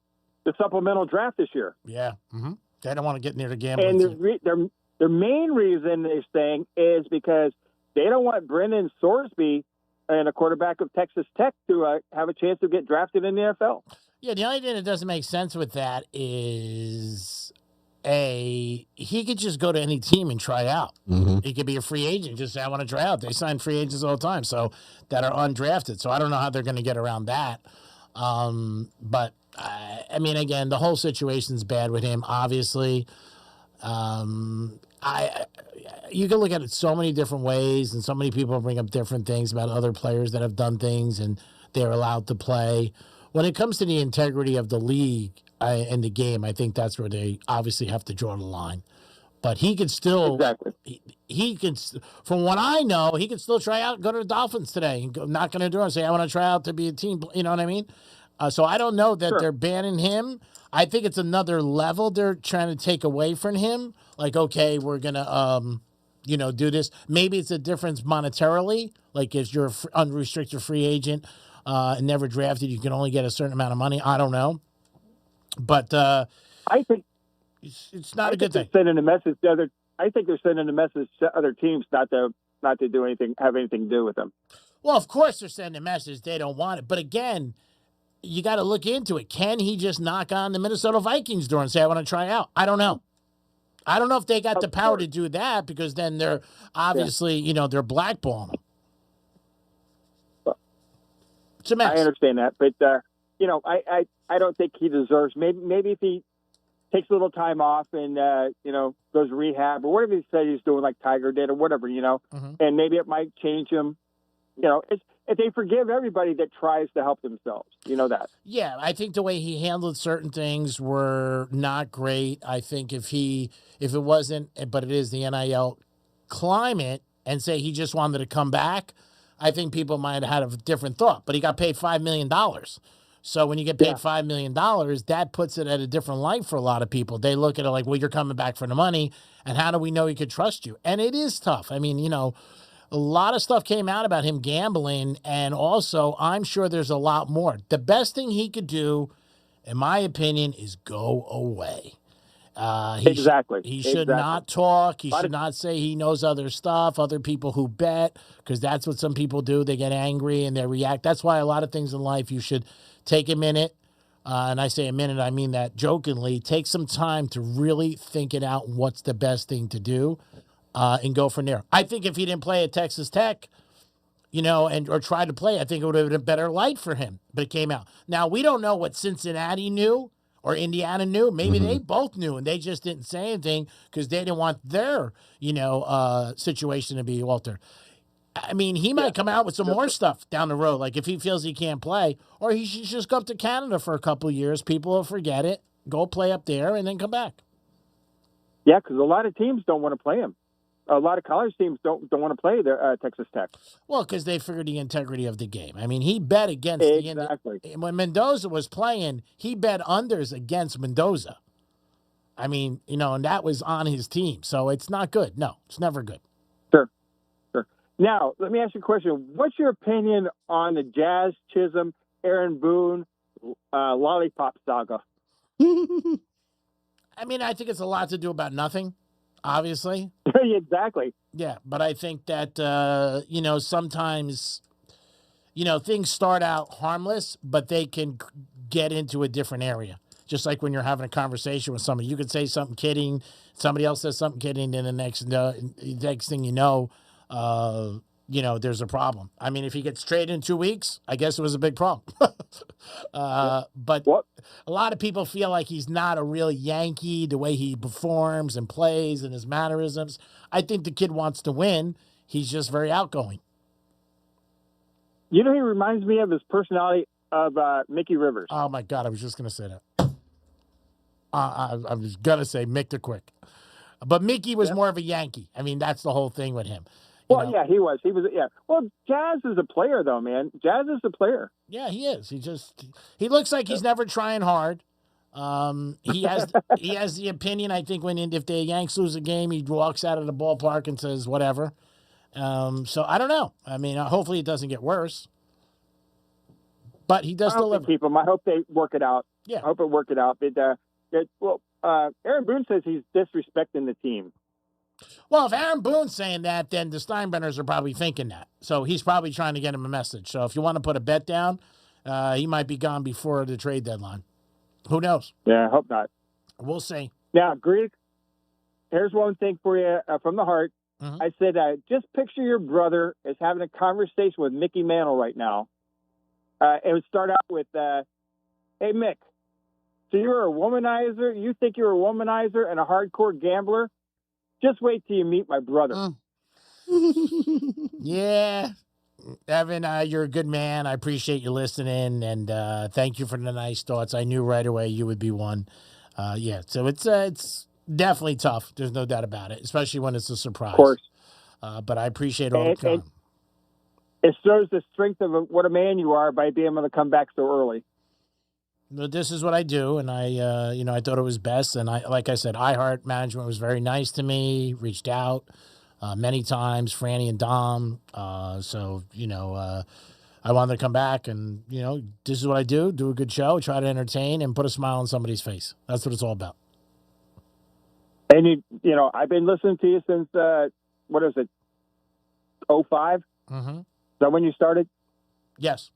The supplemental draft this year. Yeah. Mm-hmm. They don't want to get near the gambling. And their main reason they're saying is because they don't want Brendan Sorsby and a quarterback of Texas Tech to have a chance to get drafted in the NFL. Yeah, the only thing that doesn't make sense with that is, he could just go to any team and try out. Mm-hmm. He could be a free agent, just say, I want to try out. They sign free agents all the time, so that are undrafted. So I don't know how they're going to get around that. But, I mean, again, the whole situation's bad with him, obviously. You can look at it so many different ways, and so many people bring up different things about other players that have done things and they're allowed to play. When it comes to the integrity of the league, in the game. I think that's where they obviously have to draw the line. But he could still exactly. He can, from what I know, he can still try out and go to the Dolphins today and knock on the door and say, "I want to try out to be a team." You know what I mean? So I don't know that they're banning him. I think it's another level they're trying to take away from him. Like, okay, we're gonna do this. Maybe it's a difference monetarily. Like if you're an unrestricted free agent and never drafted, you can only get a certain amount of money. I don't know, but I think it's not a good thing. Sending a message to I think they're sending a message to other teams not to do anything, have anything to do with them. Well, of course they're sending a message they don't want it, but again, you got to look into it. Can he just knock on the Minnesota Vikings door and say, "I want to try out"? I don't know. I don't know if they got the power to do that because then they're obviously, they're blackballing him. It's a mess. I understand that, but I don't think he deserves. Maybe if he takes a little time off and goes rehab or whatever he said he's doing, like Tiger did or whatever, and maybe it might change him. If they forgive everybody that tries to help themselves, that. Yeah, I think the way he handled certain things were not great. I think if it wasn't, but it is the NIL climate, and say he just wanted to come back, I think people might have had a different thought. But he got paid $5 million. So when you get paid $5 million, that puts it at a different light for a lot of people. They look at it like, well, you're coming back for the money, and how do we know he could trust you? And it is tough. I mean, a lot of stuff came out about him gambling, and also I'm sure there's a lot more. The best thing he could do, in my opinion, is go away. Exactly. He should not talk. He should not say he knows other stuff, other people who bet, because that's what some people do. They get angry and they react. That's why a lot of things in life you should take a minute. And I say a minute, I mean that jokingly. Take some time to really think it out what's the best thing to do. And go from there. I think if he didn't play at Texas Tech, or tried to play, I think it would have been a better light for him. But it came out. Now, we don't know what Cincinnati knew or Indiana knew. Maybe they both knew, and they just didn't say anything because they didn't want their, situation to be altered. I mean, he might come out with some more stuff down the road, like if he feels he can't play, or he should just go up to Canada for a couple of years. People will forget it, go play up there, and then come back. Yeah, because a lot of teams don't want to play him. A lot of college teams don't want to play their Texas Tech. Well, because they figured the integrity of the game. I mean, he bet against when Mendoza was playing, he bet unders against Mendoza. I mean, and that was on his team. So it's not good. No, it's never good. Sure. Now, let me ask you a question. What's your opinion on the Jazz Chisholm, Aaron Boone, lollipop saga? I mean, I think it's a lot to do about nothing. Obviously. Exactly. Yeah, but I think that, sometimes, things start out harmless, but they can get into a different area. Just like when you're having a conversation with somebody, you could say something kidding, somebody else says something kidding, and the next thing you know, there's a problem. I mean, if he gets traded in 2 weeks, I guess it was a big problem. But a lot of people feel like he's not a real Yankee, the way he performs and plays and his mannerisms. I think the kid wants to win. He's just very outgoing. He reminds me of his personality of Mickey Rivers. Oh, my God. I was just going to say that. I was going to say Mick the Quick. But Mickey was more of a Yankee. I mean, that's the whole thing with him. Yeah, he was. Yeah. Well, Jazz is a player, though, man. Jazz is a player. Yeah, he is. He looks like he's never trying hard. He has the opinion, I think, if the Yanks lose a game, he walks out of the ballpark and says whatever. So I don't know. I mean, hopefully it doesn't get worse. But he does deliver. Keep him. I hope they work it out. Yeah. I hope it work it out. But Aaron Boone says he's disrespecting the team. Well, if Aaron Boone's saying that, then the Steinbrenners are probably thinking that. So he's probably trying to get him a message. So if you want to put a bet down, he might be gone before the trade deadline. Who knows? Yeah, I hope not. We'll see. Now, Greek, here's one thing for you from the heart. Mm-hmm. I said, just picture your brother as having a conversation with Mickey Mantle right now. It would start out with, hey, Mick, so you're a womanizer? You think you're a womanizer and a hardcore gambler? Just wait till you meet my brother. Yeah. Evan, you're a good man. I appreciate you listening, and thank you for the nice thoughts. I knew right away you would be one. So it's definitely tough. There's no doubt about it, especially when it's a surprise. Of course. But I appreciate all the time. It shows the strength of what a man you are by being able to come back so early. But this is what I do, and I thought it was best. And like I said, iHeart Management was very nice to me, reached out many times, Franny and Dom. I wanted to come back, and, this is what I do a good show, try to entertain, and put a smile on somebody's face. That's what it's all about. And, I've been listening to you since, 05? Mm-hmm. Is that when you started? Yes.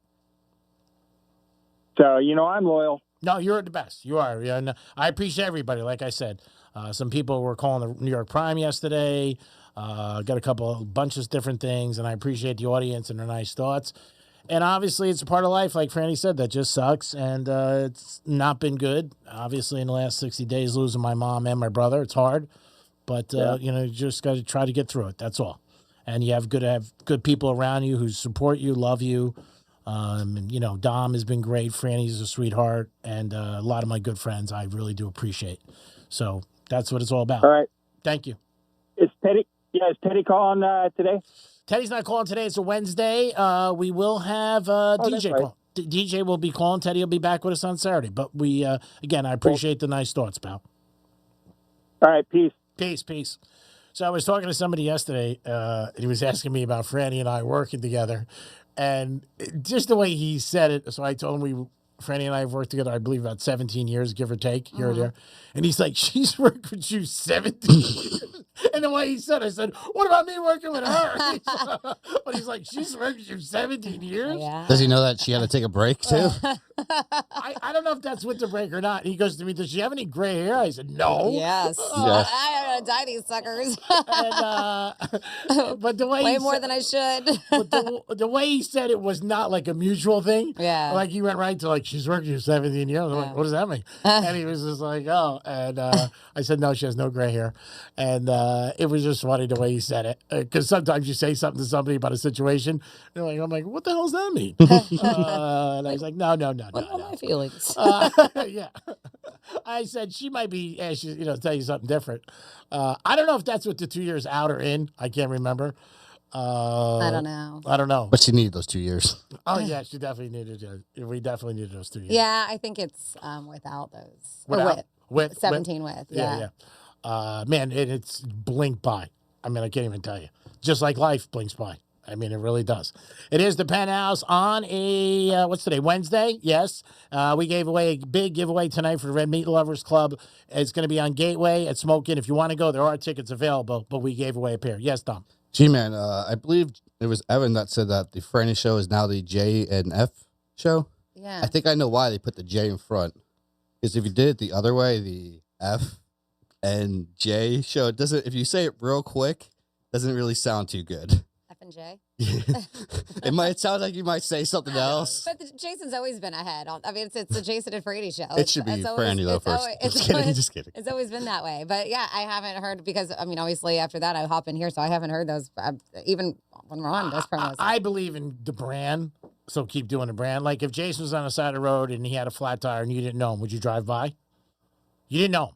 So, I'm loyal. No, you're the best. You are. Yeah, no, I appreciate everybody. Like I said, some people were calling the New York Prime yesterday. Got a bunch of different things, and I appreciate the audience and their nice thoughts. And obviously, it's a part of life, like Franny said, that just sucks, and it's not been good. Obviously, in the last 60 days, losing my mom and my brother, it's hard. But, you just got to try to get through it. That's all. And you have good people around you who support you, love you. Dom has been great. Franny's a sweetheart, and a lot of my good friends I really do appreciate. So that's what it's all about. All right. Thank you. Is Teddy calling today? Teddy's not calling today. It's a Wednesday. We will have DJ call. DJ will be calling. Teddy will be back with us on Saturday. But we, again, I appreciate the nice thoughts, pal. All right. Peace. Peace. So I was talking to somebody yesterday, and he was asking me about Franny and I working together. And just the way he said it, so I told him Franny and I have worked together, I believe, about 17 years, give or take, here or there. And he's like, she's worked with you 17 years. And the way he said it, I said, what about me working with her? But he's like, she's worked with you 17 years? Yeah. Does he know that she had to take a break, too? I don't know if that's with the break or not. He goes to me, does she have any gray hair? I said, no. Yes. I don't dye these suckers. But the way way more than I should. But the way he said it was not like a mutual thing. Yeah. Like he went right to like, she's worked you 17 years. I'm like, what does that mean? And he was just like, oh. And I said, no, she has no gray hair. And it was just funny the way he said it. Because sometimes you say something to somebody about a situation. And I'm like, what the hell does that mean? And I was like, no. What are my feelings? Yeah. I said, she might be, tell you something different. I don't know if that's what the 2 years out or in. I can't remember. I don't know. But she needed those 2 years. Oh, yeah, she definitely needed it. We definitely needed those 2 years. Yeah, I think it's without those. With 17 with. Yeah. Man, it's blinked by. I mean, I can't even tell you. Just like life blinks by. I mean, it really does. It is the Penthouse on a, what's today, Wednesday? Yes. We gave away a big giveaway tonight for the Red Meat Lovers Club. It's going to be on Gateway at Smokin'. If you want to go, there are tickets available, but we gave away a pair. Yes, Tom? G-Man, I believe it was Evan that said that the Franny show is now the J and F show. Yeah. I think I know why they put the J in front. Because if you did it the other way, the F and J show, it doesn't, if you say it real quick, it doesn't really sound too good. F and J? It sound like you might say something else. But Jason's always been ahead. It's the Jason and Franny show. It should be Franny, though, first. Just kidding. It's always been that way. But, yeah, I haven't heard because, I mean, obviously, after that, I hop in here, so I haven't heard those, even when we're on those promos. I believe in the brand, so keep doing the brand. Like, if Jason was on the side of the road and he had a flat tire and you didn't know him, would you drive by? You didn't know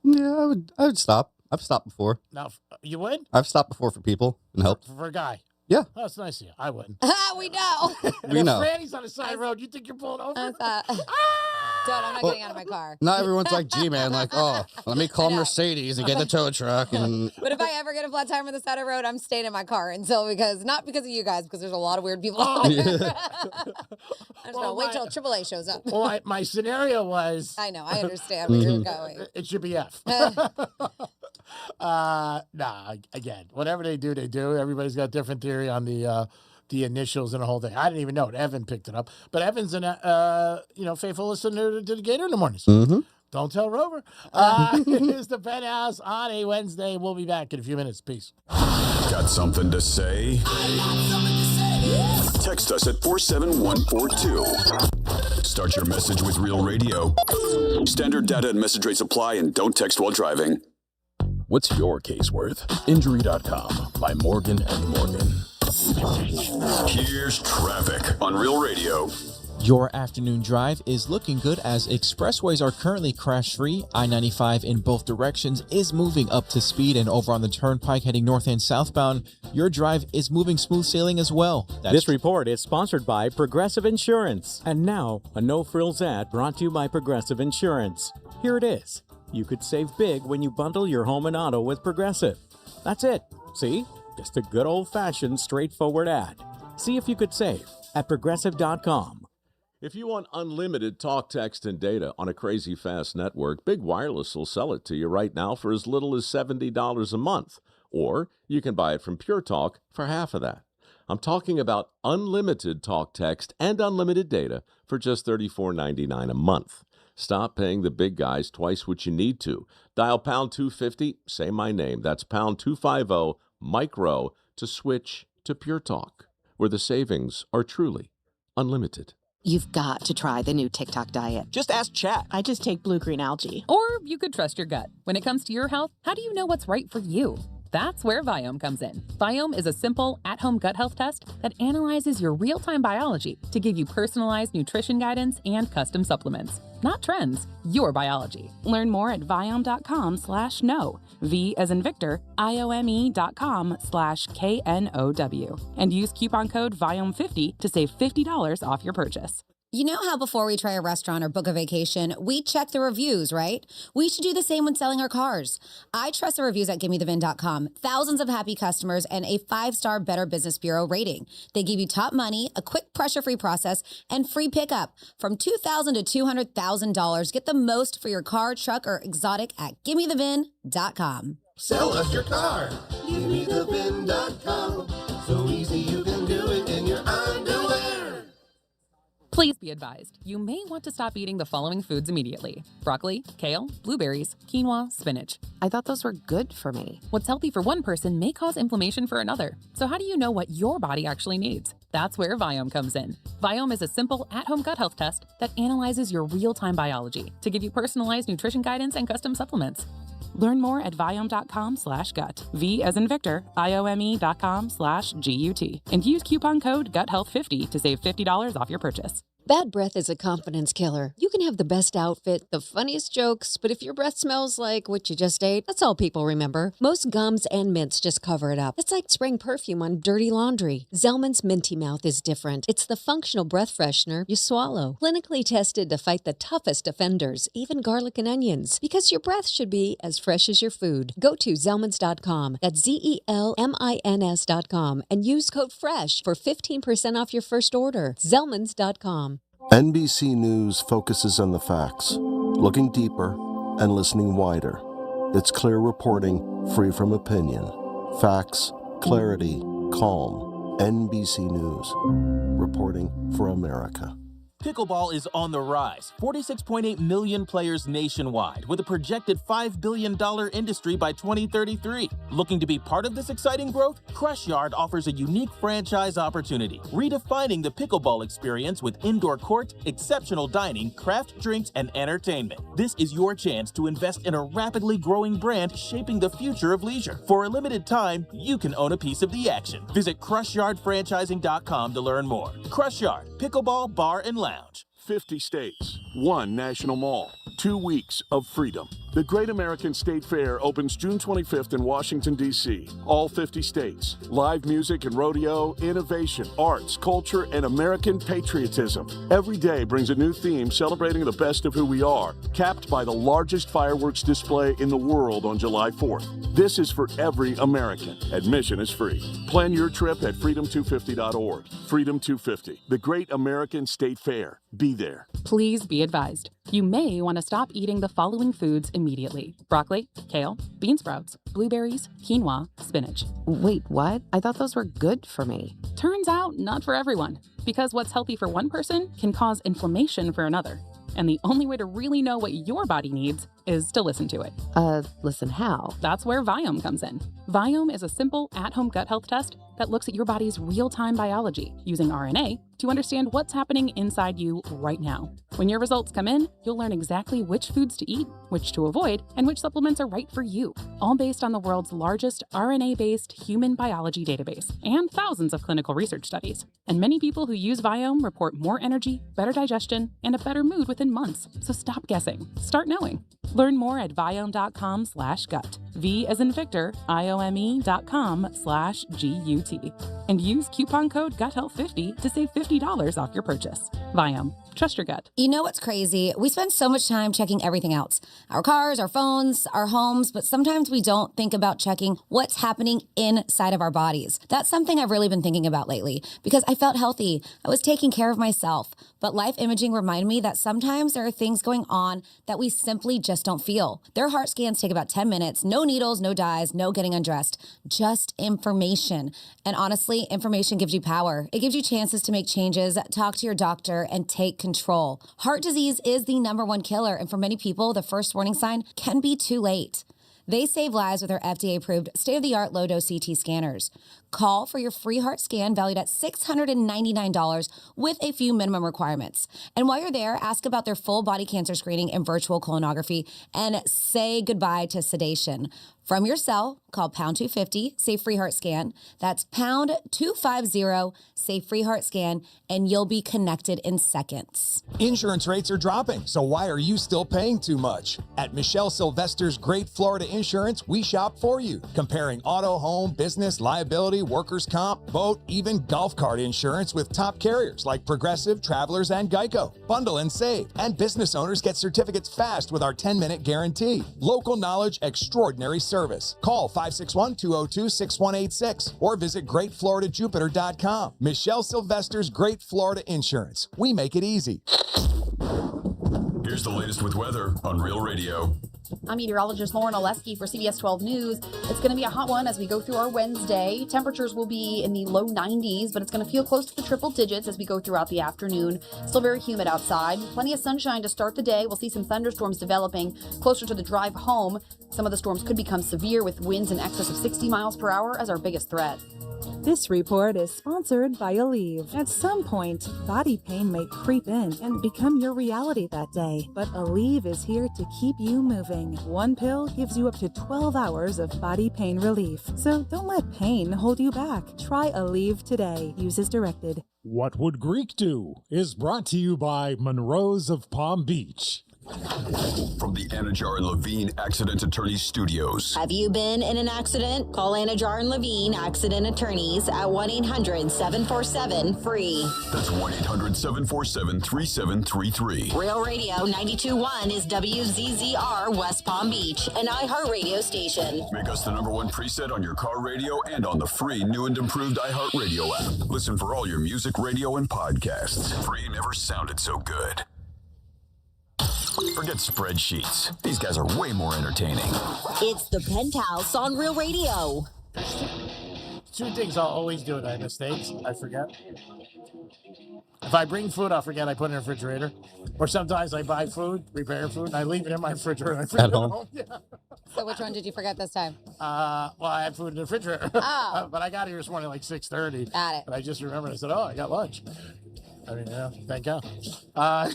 him? Yeah, I would stop. I've stopped before. No, you would? I've stopped before for people and helped. For a guy? Yeah. Oh, that's nice of you. I wouldn't. We know. We know. If Franny's on the side of the road, you think you're pulling over? Don't, I'm not getting out of my car. Not everyone's like G-Man, like, oh, let me call Mercedes and get the tow truck. And But if I ever get a flat tire on the side of the road, I'm staying in my car until not because of you guys, because there's a lot of weird people out there. I'm just gonna wait till AAA shows up. Well, my scenario was. I know, I understand where you're going. It should be F. Again, whatever they do, they do. Everybody's got a different theory on the initials and the whole thing. I didn't even know it. Evan picked it up, but Evan's an faithful listener to the Gator in the mornings. Mm-hmm. Don't tell Rover. It's the Penthouse on a Wednesday. We'll be back in a few minutes. Peace. Got something to say? Text us at 47142. Start your message with Real Radio. Standard data and message rates apply, and don't text while driving. What's your case worth? Injury.com by Morgan & Morgan. Here's traffic on Real Radio. Your afternoon drive is looking good as expressways are currently crash-free. I-95 in both directions is moving up to speed, and over on the turnpike heading north and southbound, your drive is moving smooth sailing as well. This report is sponsored by Progressive Insurance. And now, a no-frills ad brought to you by Progressive Insurance. Here it is. You could save big when you bundle your home and auto with Progressive. That's it. See? Just a good old-fashioned, straightforward ad. See if you could save at Progressive.com. If you want unlimited talk, text, and data on a crazy fast network, Big Wireless will sell it to you right now for as little as $70 a month. Or you can buy it from Pure Talk for half of that. I'm talking about unlimited talk, text, and unlimited data for just $34.99 a month. Stop paying the big guys twice what you need to. Dial pound 250, say my name. That's pound 250 micro to switch to Pure Talk, where the savings are truly unlimited. You've got to try the new TikTok diet. Just ask Chat. I just take blue-green algae. Or you could trust your gut. When it comes to your health, how do you know what's right for you? That's where Viome comes in. Viome is a simple, at-home gut health test that analyzes your real-time biology to give you personalized nutrition guidance and custom supplements. Not trends, your biology. Learn more at Viome.com/know. V as in Victor, IOME.com/KNOW. And use coupon code Viome50 to save $50 off your purchase. You know how before we try a restaurant or book a vacation, we check the reviews, right? We should do the same when selling our cars. I trust the reviews at GimmeTheVin.com. Thousands of happy customers and a 5-star Better Business Bureau rating. They give you top money, a quick pressure-free process, and free pickup. From $2,000 to $200,000, get the most for your car, truck, or exotic at GimmeTheVin.com. Sell us your car. GimmeTheVin.com. So easy you can do it in your underwear. Please be advised, you may want to stop eating the following foods immediately: broccoli, kale, blueberries, quinoa, spinach. I thought those were good for me. What's healthy for one person may cause inflammation for another. So how do you know what your body actually needs? That's where Viome comes in. Viome is a simple, at-home gut health test that analyzes your real-time biology to give you personalized nutrition guidance and custom supplements. Learn more at Viome.com/gut. V as in Victor, IOME.com/GUT. And use coupon code GUTHEALTH50 to save $50 off your purchase. Bad breath is a confidence killer. You can have the best outfit, the funniest jokes, but if your breath smells like what you just ate, that's all people remember. Most gums and mints just cover it up. It's like spraying perfume on dirty laundry. Zellman's Minty Mouth is different. It's the functional breath freshener you swallow. Clinically tested to fight the toughest offenders, even garlic and onions. Because your breath should be as fresh as your food. Go to Zellmans.com. That's ZELMINS.com and use code FRESH for 15% off your first order. Zellmans.com. NBC News focuses on the facts, looking deeper and listening wider. It's clear reporting, free from opinion. Facts, clarity, calm. NBC News, reporting for America. Pickleball is on the rise. 46.8 million players nationwide, with a projected $5 billion industry by 2033. Looking to be part of this exciting growth? Crush Yard offers a unique franchise opportunity, redefining the pickleball experience with indoor court, exceptional dining, craft drinks, and entertainment. This is your chance to invest in a rapidly growing brand shaping the future of leisure. For a limited time, you can own a piece of the action. Visit CrushYardFranchising.com to learn more. Crush Yard, Pickleball Bar and Lounge. 50 states, one national mall, 2 weeks of freedom. The Great American State Fair opens June 25th in Washington, D.C. All 50 states. Live music and rodeo, innovation, arts, culture, and American patriotism. Every day brings a new theme celebrating the best of who we are, capped by the largest fireworks display in the world on July 4th. This is for every American. Admission is free. Plan your trip at freedom250.org. Freedom 250, the Great American State Fair. Be there. Please be advised, you may want to stop eating the following foods immediately: broccoli, kale, bean sprouts, blueberries, quinoa, spinach. Wait, what? I thought those were good for me. Turns out, not for everyone. Because what's healthy for one person can cause inflammation for another. And the only way to really know what your body needs is to listen to it. Listen how? That's where Viome comes in. Viome is a simple at-home gut health test that looks at your body's real-time biology using RNA to understand what's happening inside you right now. When your results come in, you'll learn exactly which foods to eat, which to avoid, and which supplements are right for you, all based on the world's largest RNA-based human biology database and thousands of clinical research studies. And many people who use Viome report more energy, better digestion, and a better mood within months. So stop guessing. Start knowing. Learn more at viome.com/gut. V as in Victor, IOME.com/GUT. And use coupon code GUTHEALTH50 to save $50 off your purchase. Viome. Trust your gut. You know what's crazy? We spend so much time checking everything else. Our cars, our phones, our homes, but sometimes we don't think about checking what's happening inside of our bodies. That's something I've really been thinking about lately because I felt healthy. I was taking care of myself. But life imaging reminded me that sometimes there are things going on that we simply just don't feel. Their heart scans take about 10 minutes. No needles, no dyes, no getting undressed. Just information. And honestly, information gives you power. It gives you chances to make changes, talk to your doctor, and take control. Heart disease is the #1 killer, and for many people, the first warning sign can be too late. They save lives with their FDA-approved state-of-the-art low-dose CT scanners. Call for your free heart scan valued at $699 with a few minimum requirements. And while you're there, ask about their full body cancer screening and virtual colonography and say goodbye to sedation. From your cell, call pound 250, say free heart scan. That's pound 250, say free heart scan, and you'll be connected in seconds. Insurance rates are dropping, so why are you still paying too much? At Michelle Sylvester's Great Florida Insurance, we shop for you, comparing auto, home, business, liability, workers' comp, boat, even golf cart insurance with top carriers like Progressive, Travelers, and Geico. Bundle and save. And business owners get certificates fast with our 10-minute guarantee. Local knowledge, extraordinary service. Call 561-202-6186 or visit GreatFloridaJupiter.com. Michelle Sylvester's Great Florida Insurance. We make it easy. Here's the latest with weather on Real Radio. I'm meteorologist Lauren Oleski for CBS 12 News. It's going to be a hot one as we go through our Wednesday. Temperatures will be in the low 90s, but it's going to feel close to the triple digits as we go throughout the afternoon. Still very humid outside. Plenty of sunshine to start the day. We'll see some thunderstorms developing closer to the drive home. Some of the storms could become severe with winds in excess of 60 miles per hour as our biggest threat. This report is sponsored by Aleve. At some point, body pain may creep in and become your reality that day, but Aleve is here to keep you moving. One pill gives you up to 12 hours of body pain relief. So don't let pain hold you back. Try Aleve today. Use as directed. What Would Greek Do is brought to you by Monroe's of Palm Beach. From the Anajar and Levine Accident Attorneys Studios. Have you been in an accident? Call Anajar and Levine Accident Attorneys at 1-800-747-FREE. That's 1-800-747-3733. Real Radio 92.1 is WZZR West Palm Beach, an iHeartRadio station. Make us the #1 preset on your car radio and on the free new and improved iHeartRadio app. Listen for all your music, radio, and podcasts. Free never sounded so good. Forget spreadsheets. These guys are way more entertaining. It's the Penthouse on Real Radio. Two things I'll always do at mistakes. I forget. If I bring food, I'll forget I put it in the refrigerator. Or sometimes I buy food, prepare food, and I leave it in my refrigerator. And I forget At home? it home. Yeah. So which one did you forget this time? Well, I had food in the refrigerator. Oh. But I got here this morning like 6:30. Got it. And I just remembered. I said, I got lunch. I mean, yeah, thank God.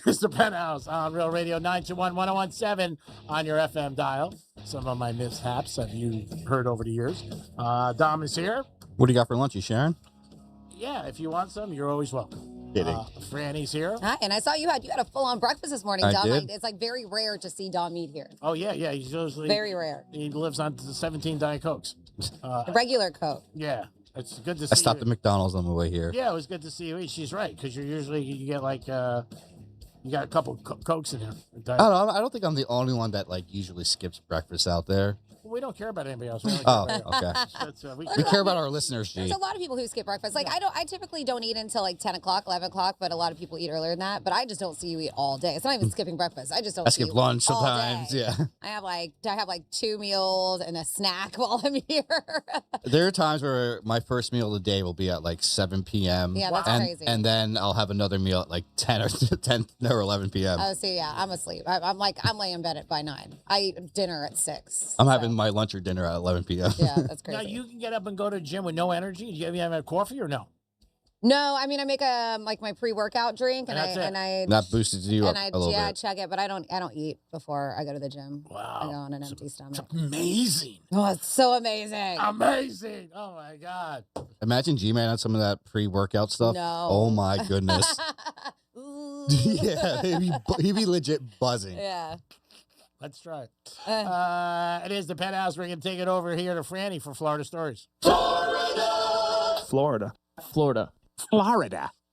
It's the Penthouse on Real Radio 921-1017 on your FM dial. Some of my mishaps have you heard over the years. Dom is here. What do you got for lunch, you Sharon? Yeah, if you want some, you're always welcome. Kidding. Franny's here. Hi, and I saw you had a full-on breakfast this morning, I Dom. did. It's like very rare to see Dom eat here. Oh, yeah, he's usually... Very rare. He lives on 17 Diet Cokes. The regular Coke. Yeah, it's good to see I stopped you. at McDonald's on the way here. Yeah, it was good to see you eat. She's right, because you get like... you got a couple Cokes in here. I don't think I'm the only one that like usually skips breakfast out there. We don't care about anybody else. We only Oh, care about you. okay. That's, We care about our listeners, G. There's a lot of people who skip breakfast. Like I typically don't eat until like 10 o'clock, 11 o'clock, but a lot of people eat earlier than that. But I just don't see you eat all day. It's not even skipping breakfast. I just don't. I see skip you lunch all sometimes. day. Yeah. I have like 2 meals and a snack while I'm here. There are times where my first meal of the day will be at like 7 p.m. Yeah, that's and, crazy. And then I'll have another meal at like 10 or 11 p.m. Oh, so yeah, I'm asleep. I'm laying in bed by 9. I eat dinner at 6. I'm having my lunch or dinner at 11 p.m. Yeah, that's crazy. Now, you can get up and go to the gym with no energy? Do you have a coffee or no? No, I mean I make my pre-workout drink and I That boosted you up I a little I bit. chug it, but I don't eat before I go to the gym. Wow. I go on an empty stomach. It's amazing. Oh, it's so amazing. Amazing. Oh my God. Imagine G-Man on some of that pre-workout stuff. No. Oh my goodness. Yeah, he'd be legit buzzing. Yeah. Let's try it. It is the Penthouse. We're going to take it over here to Franny for Florida Stories. Florida. Florida.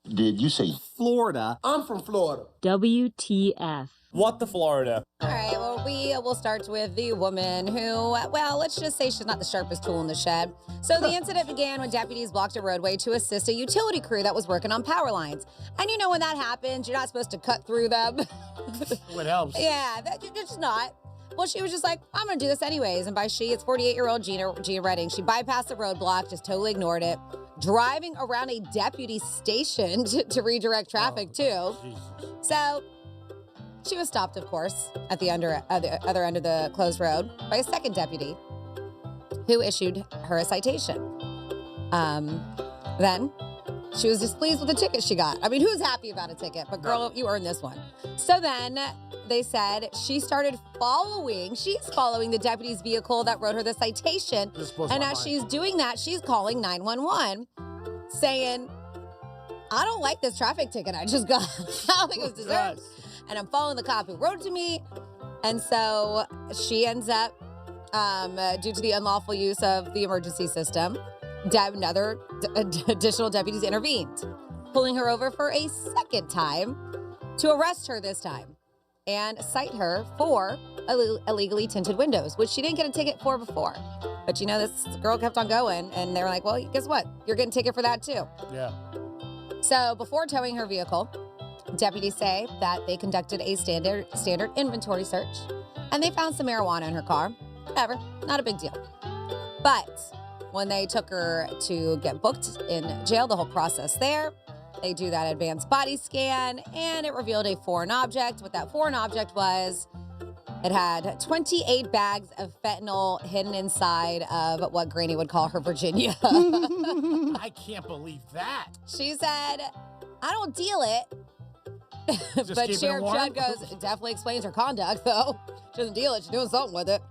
Did you say Florida. I'm from Florida. WTF. what the Florida? All right, well, we will start with the woman who, well, let's just say she's not the sharpest tool in the shed. So the incident began when deputies blocked a roadway to assist a utility crew that was working on power lines. And you know when that happens, you're not supposed to cut through them. What helps? Yeah, you're just not. Well, she was just like, I'm going to do this anyways. And by she, it's 48-year-old Gina Redding. She bypassed the roadblock, just totally ignored it, driving around a deputy station to redirect traffic, too. Jesus. So she was stopped, of course, at the other end of the closed road by a second deputy who issued her a citation. Then she was displeased with the ticket she got. I mean, who's happy about a ticket? But girl, you earned this one. So then they said she's following the deputy's vehicle that wrote her the citation. And as she's doing that, she's calling 911 saying, I don't like this traffic ticket I just got. I don't think it was deserved. And I'm following the cop who wrote it to me. And so she ends up, due to the unlawful use of the emergency system, another additional deputies intervened, pulling her over for a second time to arrest her this time and cite her for illegally tinted windows, which she didn't get a ticket for before. But you know, this girl kept on going, and they were like, well, guess what? You're getting a ticket for that too. Yeah. So before towing her vehicle, deputies say that they conducted a standard inventory search, and they found some marijuana in her car. Whatever, not a big deal. But when they took her to get booked in jail, the whole process there, they do that advanced body scan, and it revealed a foreign object. What that foreign object was, it had 28 bags of fentanyl hidden inside of what Granny would call her Virginia. I can't believe that. She said, I don't deal it. But Sheriff Judd goes, it definitely explains her conduct, though. She doesn't deal it. She's doing something with it.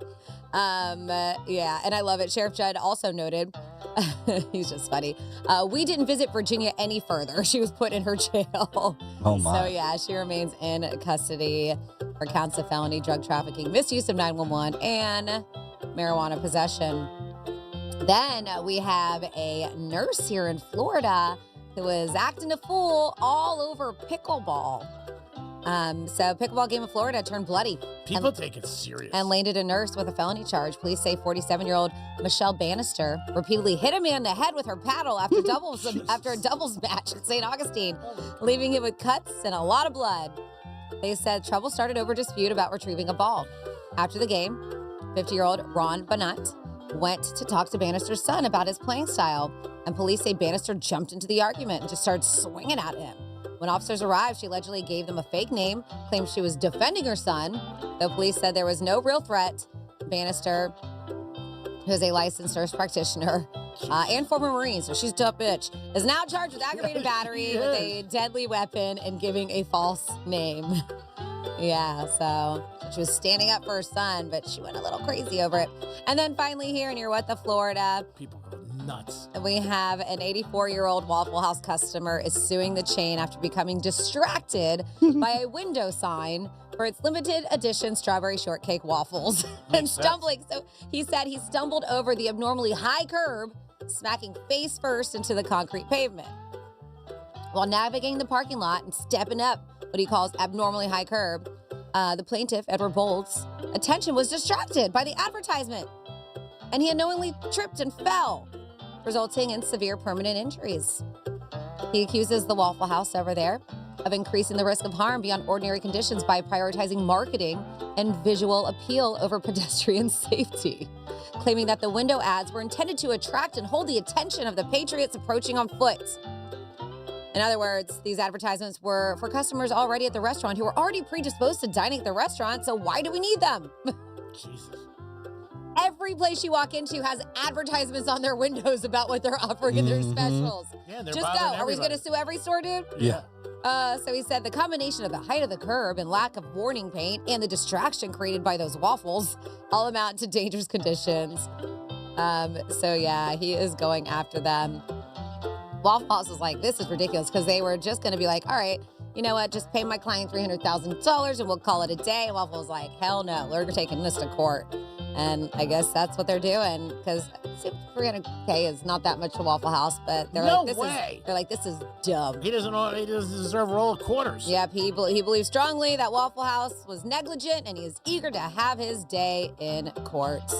Yeah, and I love it. Sheriff Judd also noted, he's just funny, we didn't visit Virginia any further. She was put in her jail. Oh, my. So, yeah, she remains in custody for counts of felony drug trafficking, misuse of 911, and marijuana possession. Then we have a nurse here in Florida who is acting a fool all over pickleball. So pickleball game in Florida turned bloody. People take it serious. And landed a nurse with a felony charge. Police say 47-year-old Michelle Bannister repeatedly hit a man in the head with her paddle after a doubles match at St. Augustine, leaving him with cuts and a lot of blood. They said trouble started over dispute about retrieving a ball. After the game, 50-year-old Ron Bonat went to talk to Bannister's son about his playing style, and police say Bannister jumped into the argument and just started swinging at him. When officers arrived, she allegedly gave them a fake name, claimed she was defending her son, though police said there was no real threat. Bannister, who is a licensed nurse practitioner and former Marine, so she's a tough bitch, is now charged with aggravated battery with a deadly weapon and giving a false name. Yeah, so she was standing up for her son, but she went a little crazy over it. And then finally here near Florida, people go nuts. We have an 84-year-old Waffle House customer is suing the chain after becoming distracted by a window sign for its limited edition strawberry shortcake waffles and stumbling. So he said he stumbled over the abnormally high curb, smacking face first into the concrete pavement. While navigating the parking lot and stepping up what he calls abnormally high curb, the plaintiff, Edward Bolt's attention was distracted by the advertisement and he unknowingly tripped and fell, resulting in severe permanent injuries. He accuses the Waffle House over there of increasing the risk of harm beyond ordinary conditions by prioritizing marketing and visual appeal over pedestrian safety, claiming that the window ads were intended to attract and hold the attention of the patriots approaching on foot. In other words, these advertisements were for customers already at the restaurant who were already predisposed to dining at the restaurant, so why do we need them? Jesus. Every place you walk into has advertisements on their windows about what they're offering in their specials. Yeah, they're Just go. bothering Are we everybody. going to sue every store, dude? Yeah. So he said the combination of the height of the curb and lack of warning paint and the distraction created by those waffles all amount to dangerous conditions. So yeah, he is going after them. Waffle House was like, this is ridiculous, because they were just going to be like, all right, you know what, just pay my client $300,000 and we'll call it a day. And Waffle was like, hell no, we're taking this to court. And I guess that's what they're doing, because $300K is not that much for Waffle House, but they're No like, way. this is dumb. He doesn't deserve a roll of quarters. Yep, he believes strongly that Waffle House was negligent, and he is eager to have his day in court.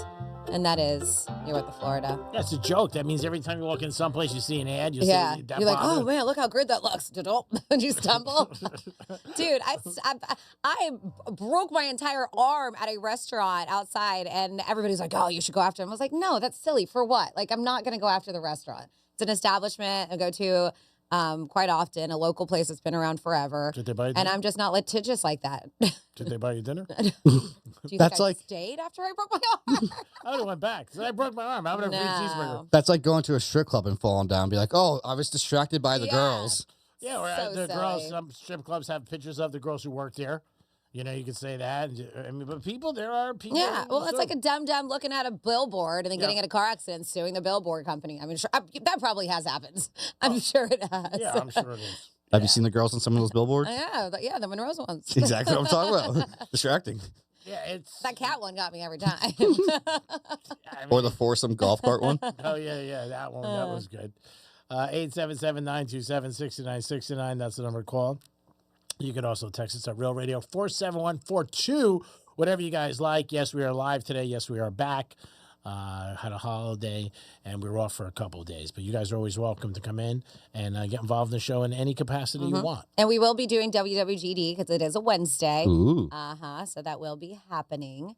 And that is, you're with the Florida. That's a joke. That means every time you walk in someplace, you see an ad. You Yeah, see that you're like, bother. oh man, look how good that looks. And you stumble. Dude, I broke my entire arm at a restaurant outside, and everybody's like, oh, you should go after him. I was like, no, that's silly. For what? Like, I'm not going to go after the restaurant. It's an establishment I go to quite often, a local place that's been around forever. Did they buy you And dinner? I'm just not litigious like that. Did they buy you dinner? Do you That's think I like- stayed after I broke my arm? I would have went back. 'Cause I broke my arm. I would have free cheeseburger. That's like going to a strip club and falling down. Be like, oh, I was distracted by the Yeah. girls. Yeah, or So the girls. silly. Some strip clubs have pictures of the girls who work there. You know, you could say that. I mean, but there are people. Yeah, who well, it's sue. like a dumb looking at a billboard and then getting Yeah. in a car accident, suing the billboard company. I mean, sure, that probably has happened. I'm sure it has. Yeah, I'm sure it is. Have you seen the girls on some of those billboards? Yeah, the Monroe's ones. Exactly what I'm talking about. Distracting. Yeah, it's That cat one got me every time. Or the foursome golf cart one. Oh yeah, that one. That was good. 877-927-6969. That's the number to call. You can also text us at Real Radio 47142. Whatever you guys like. Yes, we are live today. Yes, we are back. Had a holiday and we were off for a couple of days. But you guys are always welcome to come in and get involved in the show in any capacity you want. And we will be doing WWGD because it is a Wednesday. Ooh. So that will be happening.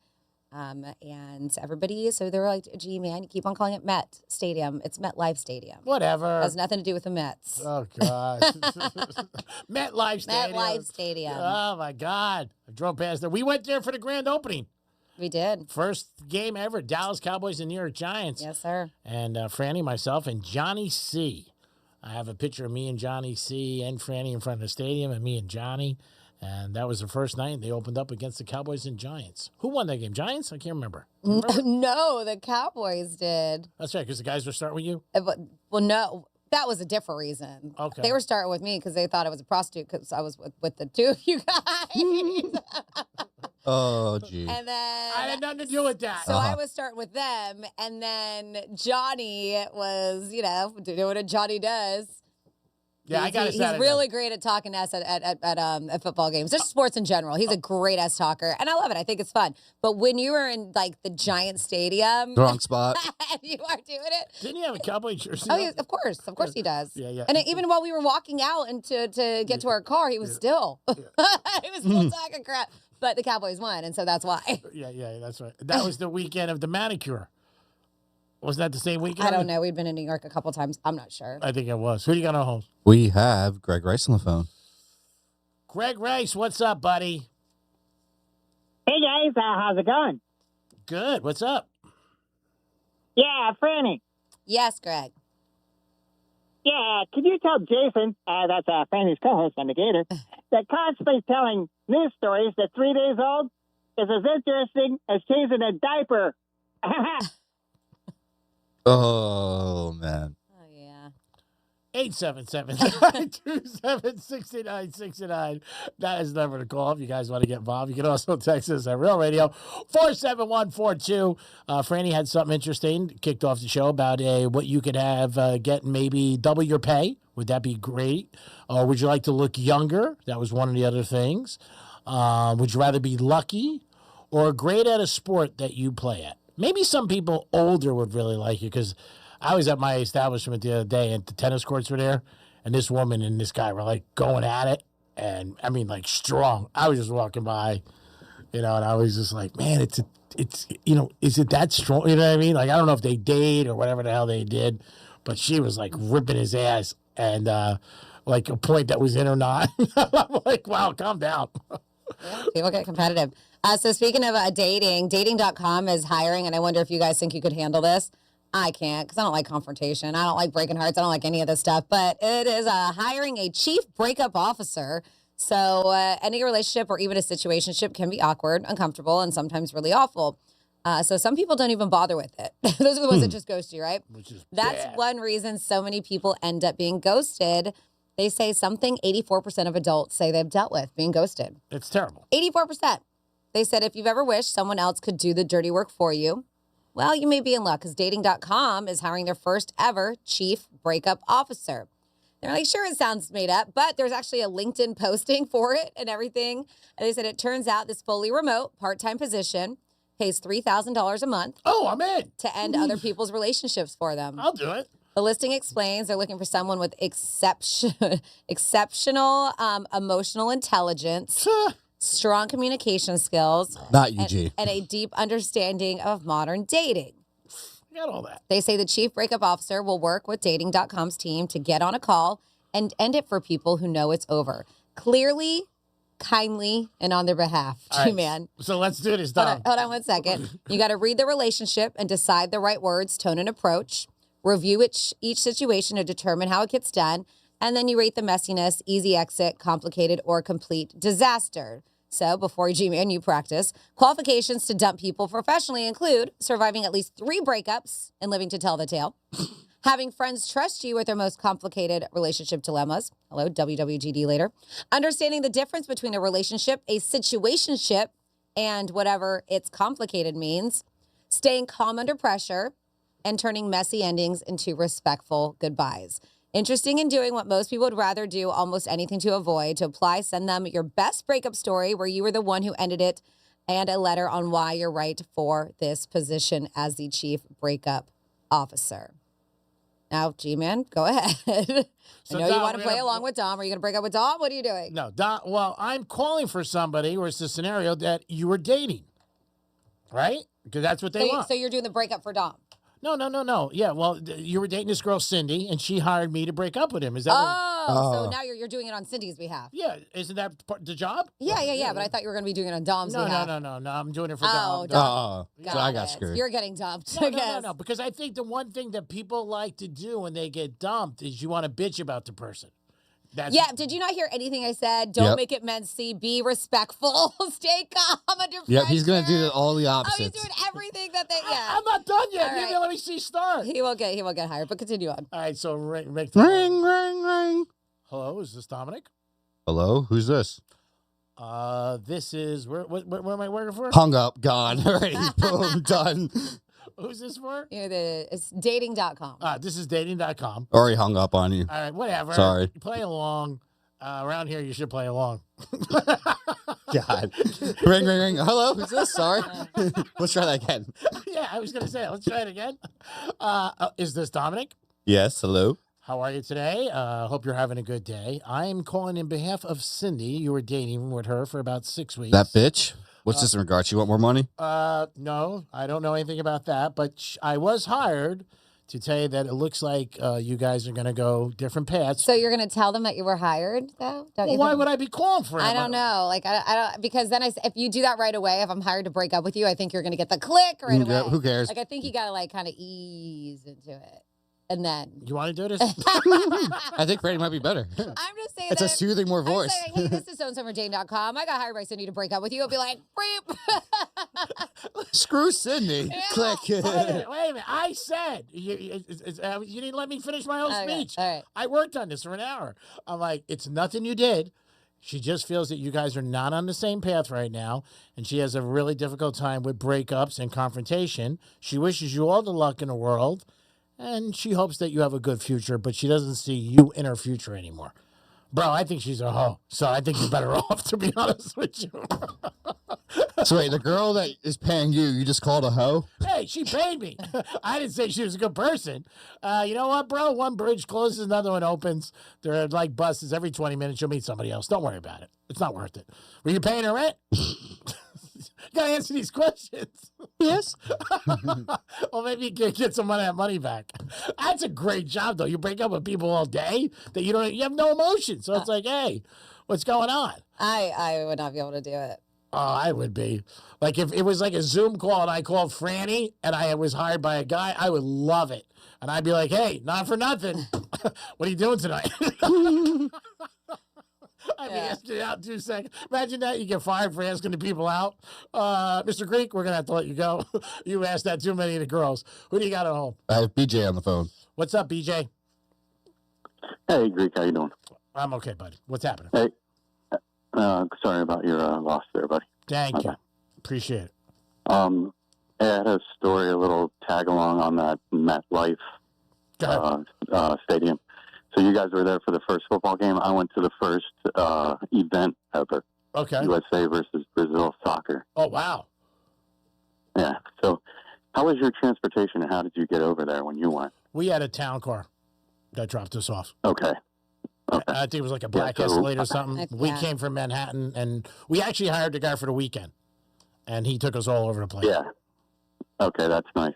And everybody, so they were like, gee, man, you keep on calling it Met Stadium. It's MetLife Stadium. Whatever. Has nothing to do with the Mets. Oh, God. MetLife Stadium. MetLife Stadium. Oh, my God. I drove past there. We went there for the grand opening. We did. First game ever, Dallas Cowboys and New York Giants. Yes, sir. And Franny, myself, and Johnny C. I have a picture of me and Johnny C. and Franny in front of the stadium, and me and Johnny. And that was the first night they opened up against the Cowboys and Giants. Who won that game? Giants? I can't remember. You remember? No, the Cowboys did. That's right, because the guys were starting with you. Well, no, that was a different reason. Okay. They were starting with me because they thought I was a prostitute because I was with the two of you guys. Oh, gee. And then I had nothing to do with that. So I was starting with them, and then Johnny was, doing what Johnny does. Yeah, I got to He's really great at talking to us at football games, just sports in general. He's a great ass talker, and I love it. I think it's fun. But when you were in like the Giant Stadium, Wrong spot. and you are doing it. Didn't he have a Cowboy jersey? Oh, of course he does. Yeah. And even while we were walking out and to get to our car, he was still, he was still talking crap. But the Cowboys won, and so that's why. Yeah, that's right. That was the weekend of the manicure. Wasn't that the same weekend? I don't know. We'd been in New York a couple times. I'm not sure. I think it was. Who do you got on hold? We have Greg Rice on the phone. Greg Rice, what's up, buddy? Hey, guys. How's it going? Good. What's up? Yeah, Franny. Yes, Greg. Yeah, could you tell Jason, that's Franny's co-host on The Gator, that constantly telling news stories that 3 days old is as interesting as changing a diaper. Oh, man. 877-927-6969. That is the number to call if you guys want to get involved. You can also text us at Real Radio 47142. Franny had something interesting kicked off the show about what you could have get maybe double your pay. Would that be great? Or would you like to look younger? That was one of the other things. Would you rather be lucky or great at a sport that you play at? Maybe some people older would really like you because I was at my establishment the other day and the tennis courts were there, and this woman and this guy were like going at it, and I mean like strong. I was just walking by, and I was just like, man, it's is it that strong? You know what I mean? Like I don't know if they date or whatever the hell they did, but she was like ripping his ass and like a point that was in or not. I'm like, wow, calm down. People get competitive. So speaking of dating.com is hiring, and I wonder if you guys think you could handle this. I can't because I don't like confrontation. I don't like breaking hearts. I don't like any of this stuff. But it is hiring a chief breakup officer. So any relationship or even a situationship can be awkward, uncomfortable, and sometimes really awful. So some people don't even bother with it. Those are the ones that just ghost you, right? That's one reason so many people end up being ghosted. They say something 84% of adults say they've dealt with being ghosted. It's terrible. 84%. They said if you've ever wished someone else could do the dirty work for you, well, you may be in luck because dating.com is hiring their first ever chief breakup officer. They're like, sure, it sounds made up, but there's actually a LinkedIn posting for it and everything. And they said it turns out this fully remote part-time position pays $3,000 a month. Oh, I'm in. To end other people's relationships for them. I'll do it. The listing explains they're looking for someone with exceptional emotional intelligence, strong communication skills, not UG, and a deep understanding of modern dating. Got all that. They say the chief breakup officer will work with dating.com's team to get on a call and end it for people who know it's over. Clearly, kindly, and on their behalf. All right, man. So let's do this, Dom. Hold on 1 second. You got to read the relationship and decide the right words, tone, and approach. Review each situation to determine how it gets done. And then you rate the messiness, easy exit, complicated, or complete disaster. So before G-Man, you practice. Qualifications to dump people professionally include surviving at least 3 breakups and living to tell the tale. Having friends trust you with their most complicated relationship dilemmas. Hello, WWGD later. Understanding the difference between a relationship, a situationship, and whatever its complicated means. Staying calm under pressure and turning messy endings into respectful goodbyes. Interesting in doing what most people would rather do, almost anything to avoid. To apply, send them your best breakup story where you were the one who ended it and a letter on why you're right for this position as the chief breakup officer. Now, G-Man, go ahead. So I know Dom, you want to play along with Dom. Are you going to break up with Dom? What are you doing? No, Dom. Well, I'm calling for somebody, or it's the scenario that you were dating, right? Because that's what they want. So you're doing the breakup for Dom. No. Yeah, well, you were dating this girl, Cindy, and she hired me to break up with him. Is that So now you're doing it on Cindy's behalf. Yeah, isn't that the job? Yeah, but I thought you were going to be doing it on Dom's behalf. No, I'm doing it for Dom. Dom. So I got screwed. You're getting dumped. No, because I think the one thing that people like to do when they get dumped is you want to bitch about the person. Did you not hear anything I said? Don't make it messy. Be respectful. Stay calm under pressure. Yep, he's going to do all the opposites. Oh, he's doing everything that they, I'm not done yet. All Maybe right. let me see start. He will get hired, but continue on. All right, so ring. Ring. Hello, is this Dominic? Hello, who's this? This is, where am I working for? Hung up, gone already. Boom, done. Who's this for? It's dating.com. This is dating.com. Already hung up on you. All right, whatever. Sorry. Play along. Around here, you should play along. God. Ring. Hello, who's this? Sorry. Let's try that again. Yeah, I was going to say, let's try it again. Is this Dominic? Yes, hello. How are you today? Hope you're having a good day. I'm calling in behalf of Cindy. You were dating with her for about 6 weeks. That bitch? What's this in regards? You want more money? No, I don't know anything about that, but I was hired to tell you that it looks like you guys are going to go different paths. So you're going to tell them that you were hired, though? Why would I be calling for him? I don't know. Like, I don't, because then if you do that right away, if I'm hired to break up with you, I think you're going to get the click right away. Who cares? Like, I think you got to, like, kind of ease into it. And then you want to do this? I think Brady might be better. I'm just saying it's a soothing more voice. I'm saying, hey, this is so-and-so from Jane.com. I got hired by Cindy to break up with you. I'll be like, beep. Screw Sydney. Yeah. Click. Wait a minute. I said, you didn't let me finish my whole speech. All right. I worked on this for an hour. I'm like, it's nothing you did. She just feels that you guys are not on the same path right now, and she has a really difficult time with breakups and confrontation. She wishes you all the luck in the world, and she hopes that you have a good future, but she doesn't see you in her future anymore. Bro, I think she's a hoe, so I think you're better off, to be honest with you. So wait, the girl that is paying you just called a hoe? Hey, she paid me. I didn't say she was a good person. You know what, bro? One bridge closes, another one opens. There are like buses every 20 minutes. You'll meet somebody else. Don't worry about it. It's not worth it. Were you paying her rent? You gotta answer these questions. Yes. Well, maybe you can get some of that money back. That's a great job, though. You break up with people all day that you have no emotion. So it's like, hey, what's going on? I would not be able to do it. Oh, I would be. Like if it was like a Zoom call and I called Franny and I was hired by a guy, I would love it. And I'd be like, hey, not for nothing. What are you doing tonight? I'd be asking you out in 2 seconds. Imagine that. You get fired for asking the people out. Mr. Greek, we're going to have to let you go. You asked that too many of the girls. Who do you got at home? I have BJ on the phone. What's up, BJ? Hey, Greek, how you doing? I'm okay, buddy. What's happening? Hey, sorry about your loss there, buddy. Thank you. Appreciate it. I had a story, a little tag along on that MetLife stadium. So you guys were there for the first football game. I went to the first event ever. Okay. USA versus Brazil soccer. Oh, wow. Yeah. So how was your transportation and how did you get over there when you went? We had a town car that dropped us off. Okay. I think it was like a black Escalade or something. We came from Manhattan, and we actually hired the guy for the weekend, and he took us all over the place. Yeah. Okay, that's nice.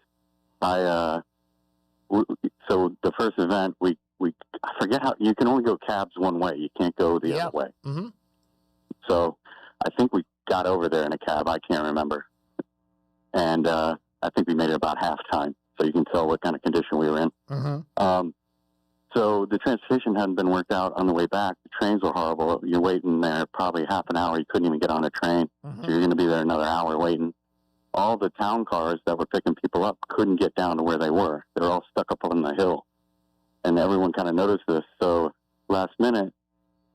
So the first event, I forget how, you can only go cabs one way. You can't go the other way. Mm-hmm. So I think we got over there in a cab. I can't remember. And I think we made it about halftime, so you can tell what kind of condition we were in. Mm-hmm. So the transportation hadn't been worked out on the way back. The trains were horrible. You're waiting there probably half an hour. You couldn't even get on a train. Mm-hmm. So you're going to be there another hour waiting. All the town cars that were picking people up couldn't get down to where they were. They were all stuck up on the hill. And everyone kind of noticed this. So last minute,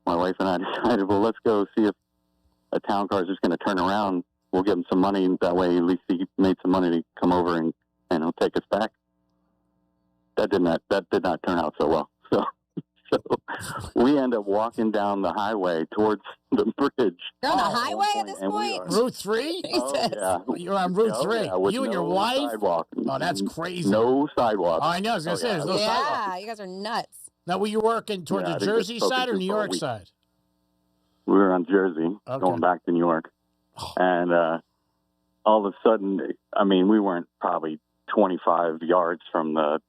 my wife and I decided, well, let's go see if a town car is just going to turn around. We'll give him some money. That way, at least he made some money to come over and he'll take us back. That did not turn out so well. So we end up walking down the highway towards the bridge. You're on the highway at this point? Route 3? Oh, yeah. You're on Route 3. Yeah, you and your wife? Sidewalk. Oh, that's crazy. No sidewalk. Oh, I know. I was going to say, there's no sidewalk. Yeah, you guys are nuts. Now, were you working toward the Jersey side or New York side? We were on Jersey, going back to New York. And all of a sudden, I mean, we weren't probably 25 yards from the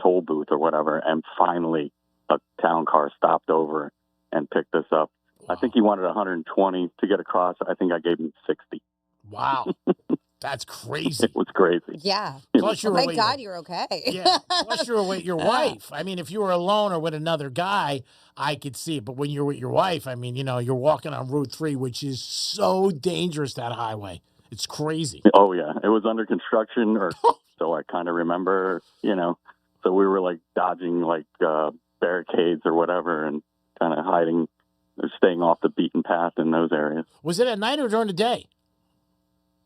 toll booth or whatever, and finally a town car stopped over and picked us up. Wow. I think he wanted 120 to get across. I think I gave him 60. Wow. That's crazy. It was crazy. Yeah. Plus you were thank God you're okay. Yeah. Plus you were with your wife. I mean, if you were alone or with another guy, I could see it. But when you're with your wife, I mean, you're walking on Route 3, which is so dangerous, that highway. It's crazy. Oh, yeah. It was under construction, or so I kind of remember, So we were like dodging like barricades or whatever and kind of hiding or staying off the beaten path in those areas. Was it at night or during the day?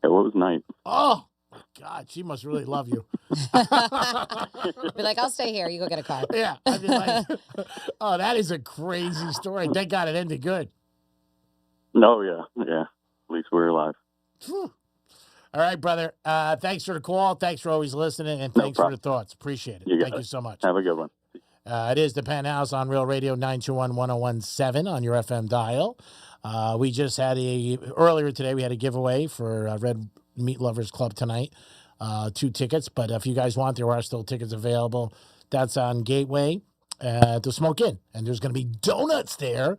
It was night. Oh, my God. She must really love you. Be like, I'll stay here. You go get a car. Yeah. I'd be like, oh, that is a crazy story. Thank God it ended good. No, yeah. Yeah. At least we're alive. All right, brother. Thanks for the call. Thanks for always listening, and thanks for the thoughts. Appreciate it. Thank you so much. Have a good one. It is the Penthouse on Real Radio 921-1017 on your FM dial. We just had earlier today, we had a giveaway for Red Meat Lovers Club tonight. 2 tickets, but if you guys want, there are still tickets available. That's on Gateway to Smoke In, and there's going to be donuts there.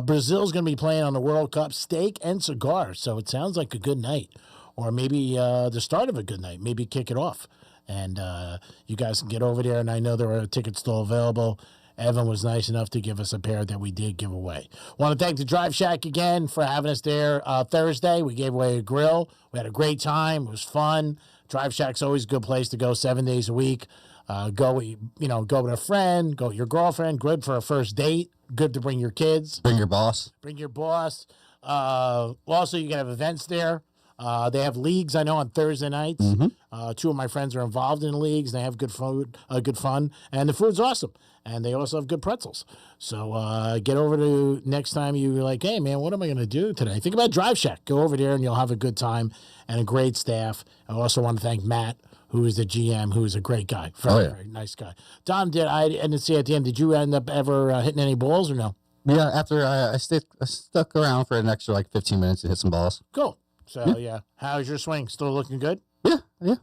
Brazil's going to be playing on the World Cup, steak and cigars, so it sounds like a good night. Or maybe the start of a good night. Maybe kick it off. And you guys can get over there. And I know there are tickets still available. Evan was nice enough to give us a pair that we did give away. Want to thank the Drive Shack again for having us there Thursday. We gave away a grill. We had a great time. It was fun. Drive Shack's always a good place to go 7 days a week. Go with a friend. Go with your girlfriend. Good for a first date. Good to bring your kids. Bring your boss. Bring your boss. Also, you can have events there. They have leagues, I know, on Thursday nights. Two of my friends are involved in leagues. They have good food, good fun, and the food's awesome. And they also have good pretzels. So get over to next time you're like, hey, man, what am I going to do today? Think about Drive Shack. Go over there, and you'll have a good time and a great staff. I also want to thank Matt, who is the GM, who is a great guy. Very nice guy. Tom, I didn't see at the end, did you end up ever hitting any balls or no? Yeah, after I stuck around for an extra like 15 minutes to hit some balls. Cool. So, yeah. How's your swing? Still looking good? Yeah. Good.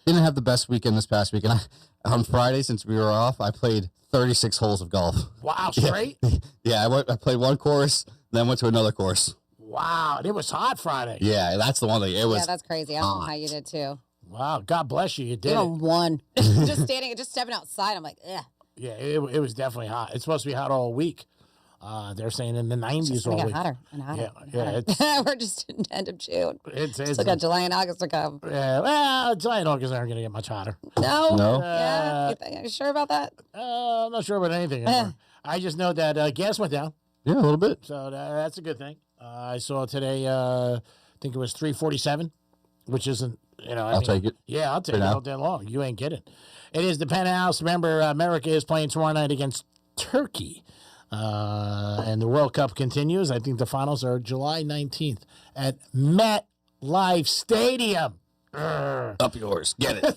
Didn't have the best weekend this past weekend. On Friday, since we were off, I played 36 holes of golf. Wow, straight? Yeah, I played one course, then went to another course. Wow, it was hot Friday. Yeah, that's the one thing. It was. Yeah, that's crazy. I don't know how you did too. Wow, God bless you. You did Even one. Just stepping outside. I'm like, ugh. Yeah, it was definitely hot. It's supposed to be hot all week. They're saying in the 90s It's all gonna week. get hotter and hotter. Yeah, We're just in the end of June. It's Still got July and August to come. Yeah, well, July and August aren't going to get much hotter. No. No. Yeah. Are you sure about that? I'm not sure about anything anymore. I just know that gas went down. Yeah, a little bit. So that's a good thing. I saw today, I think it was 347, which isn't, I'll take it. Yeah, I'll take it now. all day long. You ain't kidding. It is the Penthouse. Remember, America is playing tomorrow night against Turkey. And the World Cup continues. I think the finals are July 19th at MetLife Stadium. Up yours. Get it.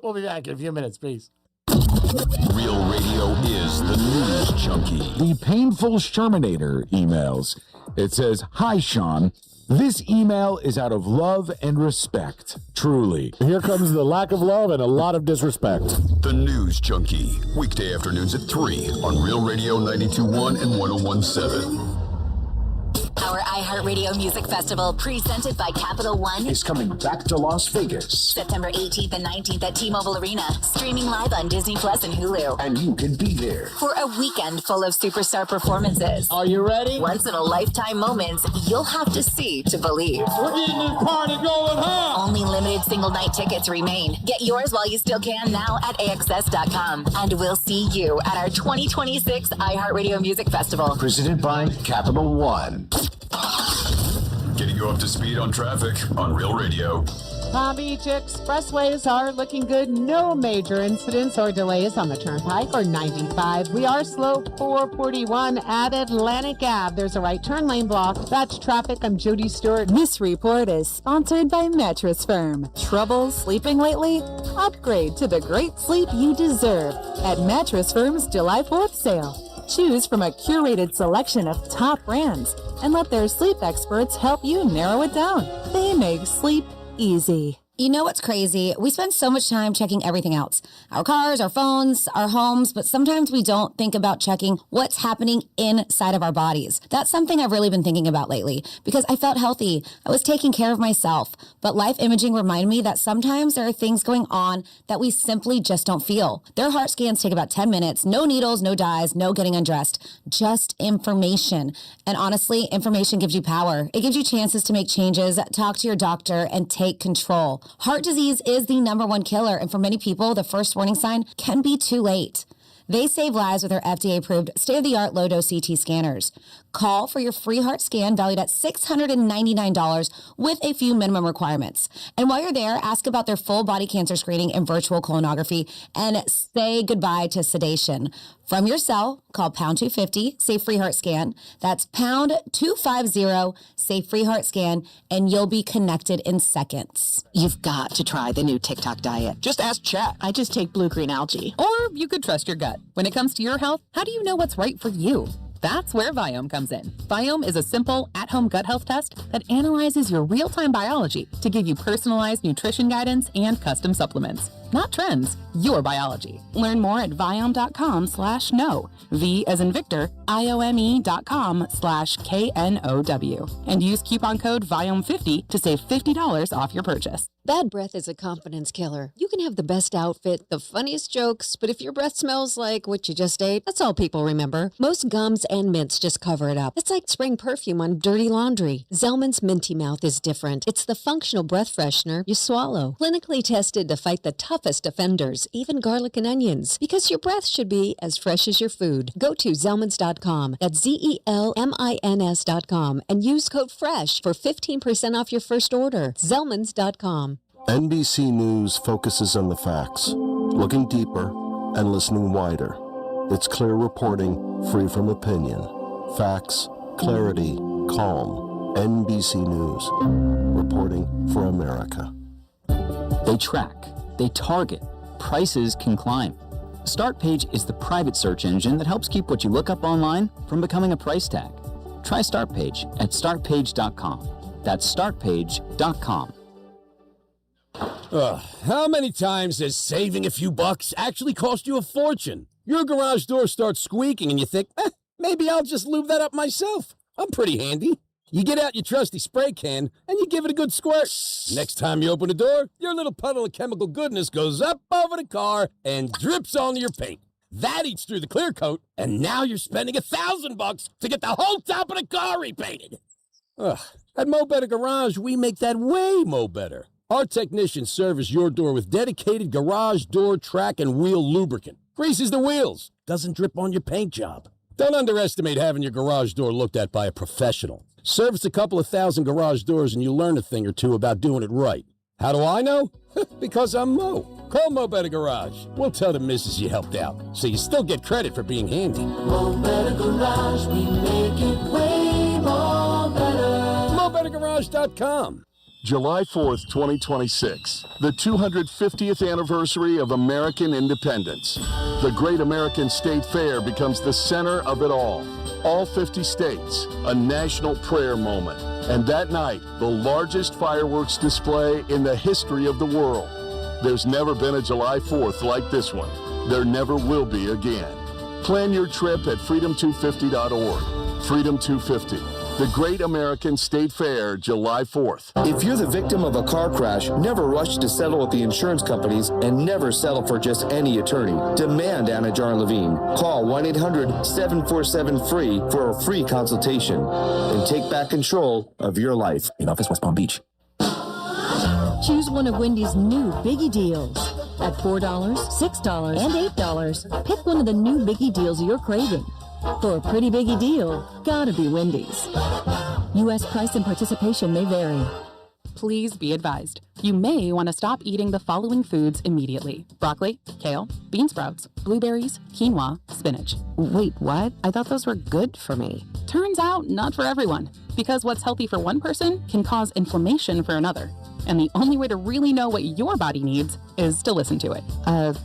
We'll be back in a few minutes. Peace. Real Radio is the news junkie. The Painful Shermanator emails. It says, "Hi, Sean. This email is out of love and respect. Truly. Here comes the lack of love and a lot of disrespect." The News Junkie. Weekday afternoons at 3 on Real Radio 92.1 and 101.7. Our iHeartRadio Music Festival, presented by Capital One, is coming back to Las Vegas. September 18th and 19th at T-Mobile Arena, streaming live on Disney Plus and Hulu. And you can be there For a weekend full of superstar performances. Are you ready? Once-in-a-lifetime moments you'll have to see to believe. We're getting this party going, huh? Only limited single-night tickets remain. Get yours while you still can now at AXS.com. And we'll see you at our 2026 iHeartRadio Music Festival. Presented by Capital One. Getting you up to speed on traffic on Real Radio. Palm Beach expressways are looking good. No major incidents or delays on the Turnpike or 95. We are slow 441 at Atlantic Ave. There's a right turn lane block. That's traffic. I'm Jody Stewart. This report is sponsored by Mattress Firm. Trouble sleeping lately? Upgrade to the great sleep you deserve at Mattress Firm's July 4th sale. Choose from a curated selection of top brands and let their sleep experts help you narrow it down. They make sleep easy. You know what's crazy? We spend so much time checking everything else. Our cars, our phones, our homes, but sometimes we don't think about checking what's happening inside of our bodies. That's something I've really been thinking about lately because I felt healthy. I was taking care of myself. But life imaging reminded me that sometimes there are things going on that we simply just don't feel. Their heart scans take about 10 minutes. No needles, no dyes, no getting undressed. Just information. And honestly, information gives you power. It gives you chances to make changes, talk to your doctor, and take control. Heart disease is the #1 killer, and for many people, the first warning sign can be too late. They save lives with their FDA-approved state-of-the-art low-dose CT scanners. Call for your free heart scan valued at $699 with a few minimum requirements. And while you're there, ask about their full body cancer screening and virtual colonoscopy and say goodbye to sedation. From your cell, call pound 250, say free heart scan. That's pound 250, say free heart scan, and you'll be connected in seconds. You've got to try the new TikTok diet. Just ask chat. I just take blue-green algae. Or you could trust your gut. When it comes to your health, how do you know what's right for you? That's where Viome comes in. Viome is a simple, at-home gut health test that analyzes your real-time biology to give you personalized nutrition guidance and custom supplements. Not trends, your biology. Learn more at Viome.com/know. V as in Victor, IOME.com/KNOW. And use coupon code VIOME50 to save $50 off your purchase. Bad breath is a confidence killer. You can have the best outfit, the funniest jokes, but if your breath smells like what you just ate, that's all people remember. Most gums and mints just cover it up. It's like spraying perfume on dirty laundry. Zellman's Minty Mouth is different. It's the functional breath freshener you swallow. Clinically tested to fight the toughest offenders, even garlic and onions. Because your breath should be as fresh as your food. Go to Zellmans.com. That's ZELMINS.com and use code FRESH for 15% off your first order. Zellmans.com. NBC News focuses on the facts, looking deeper and listening wider. It's clear reporting, free from opinion. Facts, clarity, calm. NBC News, reporting for America. They track, they target, prices can climb. Startpage is the private search engine that helps keep what you look up online from becoming a price tag. Try Startpage at startpage.com. That's startpage.com. How many times has saving a few bucks actually cost you a fortune? Your garage door starts squeaking and you think, maybe I'll just lube that up myself. I'm pretty handy. You get out your trusty spray can and you give it a good squirt. Next time you open the door, your little puddle of chemical goodness goes up over the car and drips onto your paint. That eats through the clear coat, and now you're spending $1,000 to get the whole top of the car repainted. At Mo Better Garage, we make that way mo better. Our technicians service your door with dedicated garage door track and wheel lubricant. Greases the wheels, doesn't drip on your paint job. Don't underestimate having your garage door looked at by a professional. Service a couple of thousand garage doors and you'll learn a thing or two about doing it right. How do I know? Because I'm Mo. Call Mo Better Garage. We'll tell the missus you helped out, so you still get credit for being handy. Mo Better Garage, we make it way more better. MoBetterGarage.com. July 4th, 2026, the 250th anniversary of American independence. The Great American State Fair becomes the center of it all. All 50 states, a national prayer moment. And that night, the largest fireworks display in the history of the world. There's never been a July 4th like this one. There never will be again. Plan your trip at freedom250.org. Freedom 250. The Great American State Fair, July 4th. If you're the victim of a car crash, never rush to settle with the insurance companies and never settle for just any attorney. Demand Anna Jar Levine. Call 1-800-747-FREE for a free consultation and take back control of your life. In office, West Palm Beach. Choose one of Wendy's new Biggie deals. At $4, $6, and $8, pick one of the new Biggie deals you're craving. For a pretty biggie deal, gotta be Wendy's. U.S. price and participation may vary. Please be advised. You may want to stop eating the following foods immediately. Broccoli, kale, bean sprouts, blueberries, quinoa, spinach. Wait, what? I thought those were good for me. Turns out, not for everyone. Because what's healthy for one person can cause inflammation for another. And the only way to really know what your body needs is to listen to it.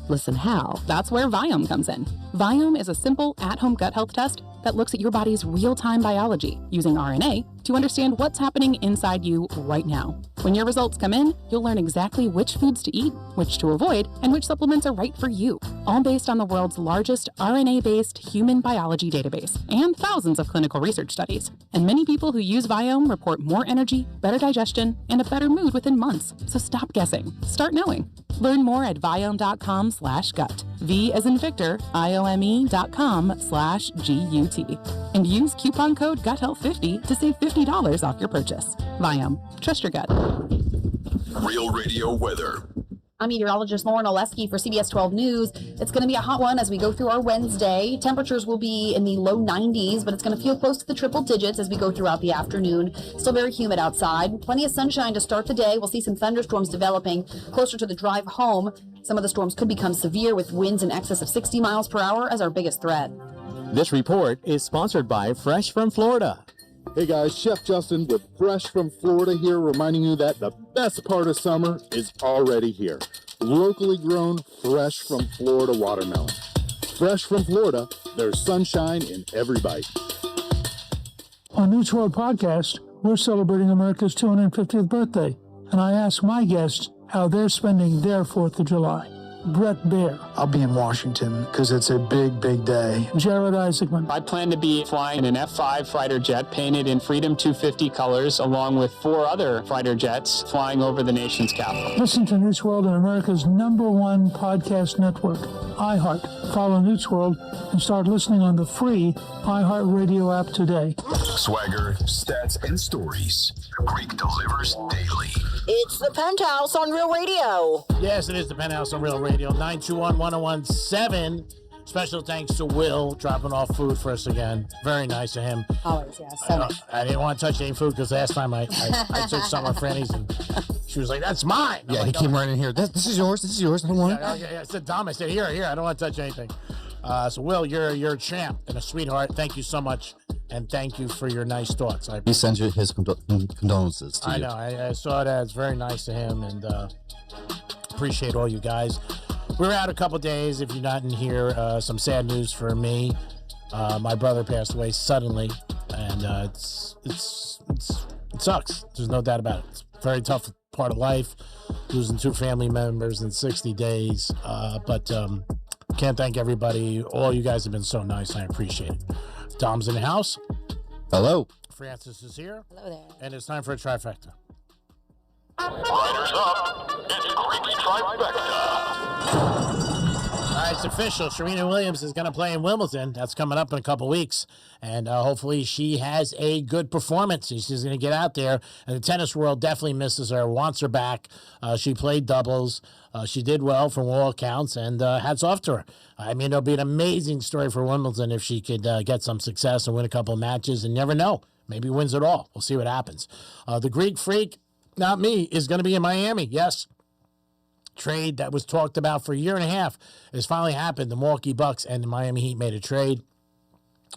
Listen how? That's where Viome comes in. Viome is a simple at-home gut health test that looks at your body's real-time biology using RNA to understand what's happening inside you right now. When your results come in, you'll learn exactly which foods to eat, which to avoid, and which supplements are right for you, all based on the world's largest RNA-based human biology database and thousands of clinical research studies. And many people who use Viome report more energy, better digestion, and a better mood within months. So stop guessing. Start knowing. Learn more at Viome.com/gut. V as in Victor, IOME.com/GUT. And use coupon code GUTHEALTH50 to save $50 off your purchase. Viome. Trust your gut. Real Radio weather. I'm meteorologist Lauren Oleski for CBS 12 News. It's going to be a hot one as we go through our Wednesday. Temperatures will be in the low 90s, but it's going to feel close to the triple digits as we go throughout the afternoon. Still very humid outside. Plenty of sunshine to start the day. We'll see some thunderstorms developing closer to the drive home. Some of the storms could become severe with winds in excess of 60 miles per hour as our biggest threat. This report is sponsored by Fresh from Florida. Hey guys, Chef Justin with Fresh from Florida here, reminding you that the best part of summer is already here. Locally grown, fresh from Florida watermelon. Fresh from Florida, there's sunshine in every bite. On News World Podcast, we're celebrating America's 250th birthday, and I ask my guests how they're spending their 4th of July. Brett Baer. I'll be in Washington because it's a big, big day. Jared Isaacman. I plan to be flying in an F-5 fighter jet painted in Freedom 250 colors, along with 4 other fighter jets flying over the nation's capital. Listen to Newt's World on America's #1 podcast network, iHeart. Follow Newt's World and start listening on the free iHeart Radio app today. Swagger, stats, and stories. Greek delivers daily. It's the Penthouse on Real Radio. Yes, it is the Penthouse on Real Radio. 921-1017. Special thanks to Will dropping off food for us again. Very nice of him. Always, yes. I didn't want to touch any food because last time I took some of Franny's and she was like, "That's mine." Yeah, he came right in here. This is yours. This is yours. I don't want it. I said, "Dom," I said, "Here. I don't want to touch anything." So, Will, you're a champ and a sweetheart. Thank you so much, and thank you for your nice thoughts. He sends you his condolences to you. I know. I saw that. It's very nice of him, and appreciate all you guys. We were out a couple days. If you're not in here, some sad news for me. My brother passed away suddenly, and it sucks. There's no doubt about it. It's a very tough part of life, losing 2 family members in 60 days. But can't thank everybody. All you guys have been so nice. I appreciate it. Dom's in the house. Hello. Francis is here. Hello there. And it's time for a trifecta. Riders up. It's Greek Trifecta. All right, it's official. Serena Williams is going to play in Wimbledon. That's coming up in a couple weeks. And hopefully she has a good performance. She's going to get out there. And the tennis world definitely misses her, wants her back. She played doubles. She did well from all accounts, and hats off to her. I mean, it'll be an amazing story for Wimbledon if she could get some success and win a couple of matches, and never know. Maybe wins it all. We'll see what happens. The Greek Freak, not me, is going to be in Miami. Yes. Trade that was talked about for a year and a half has finally happened. The Milwaukee Bucks and the Miami Heat made a trade.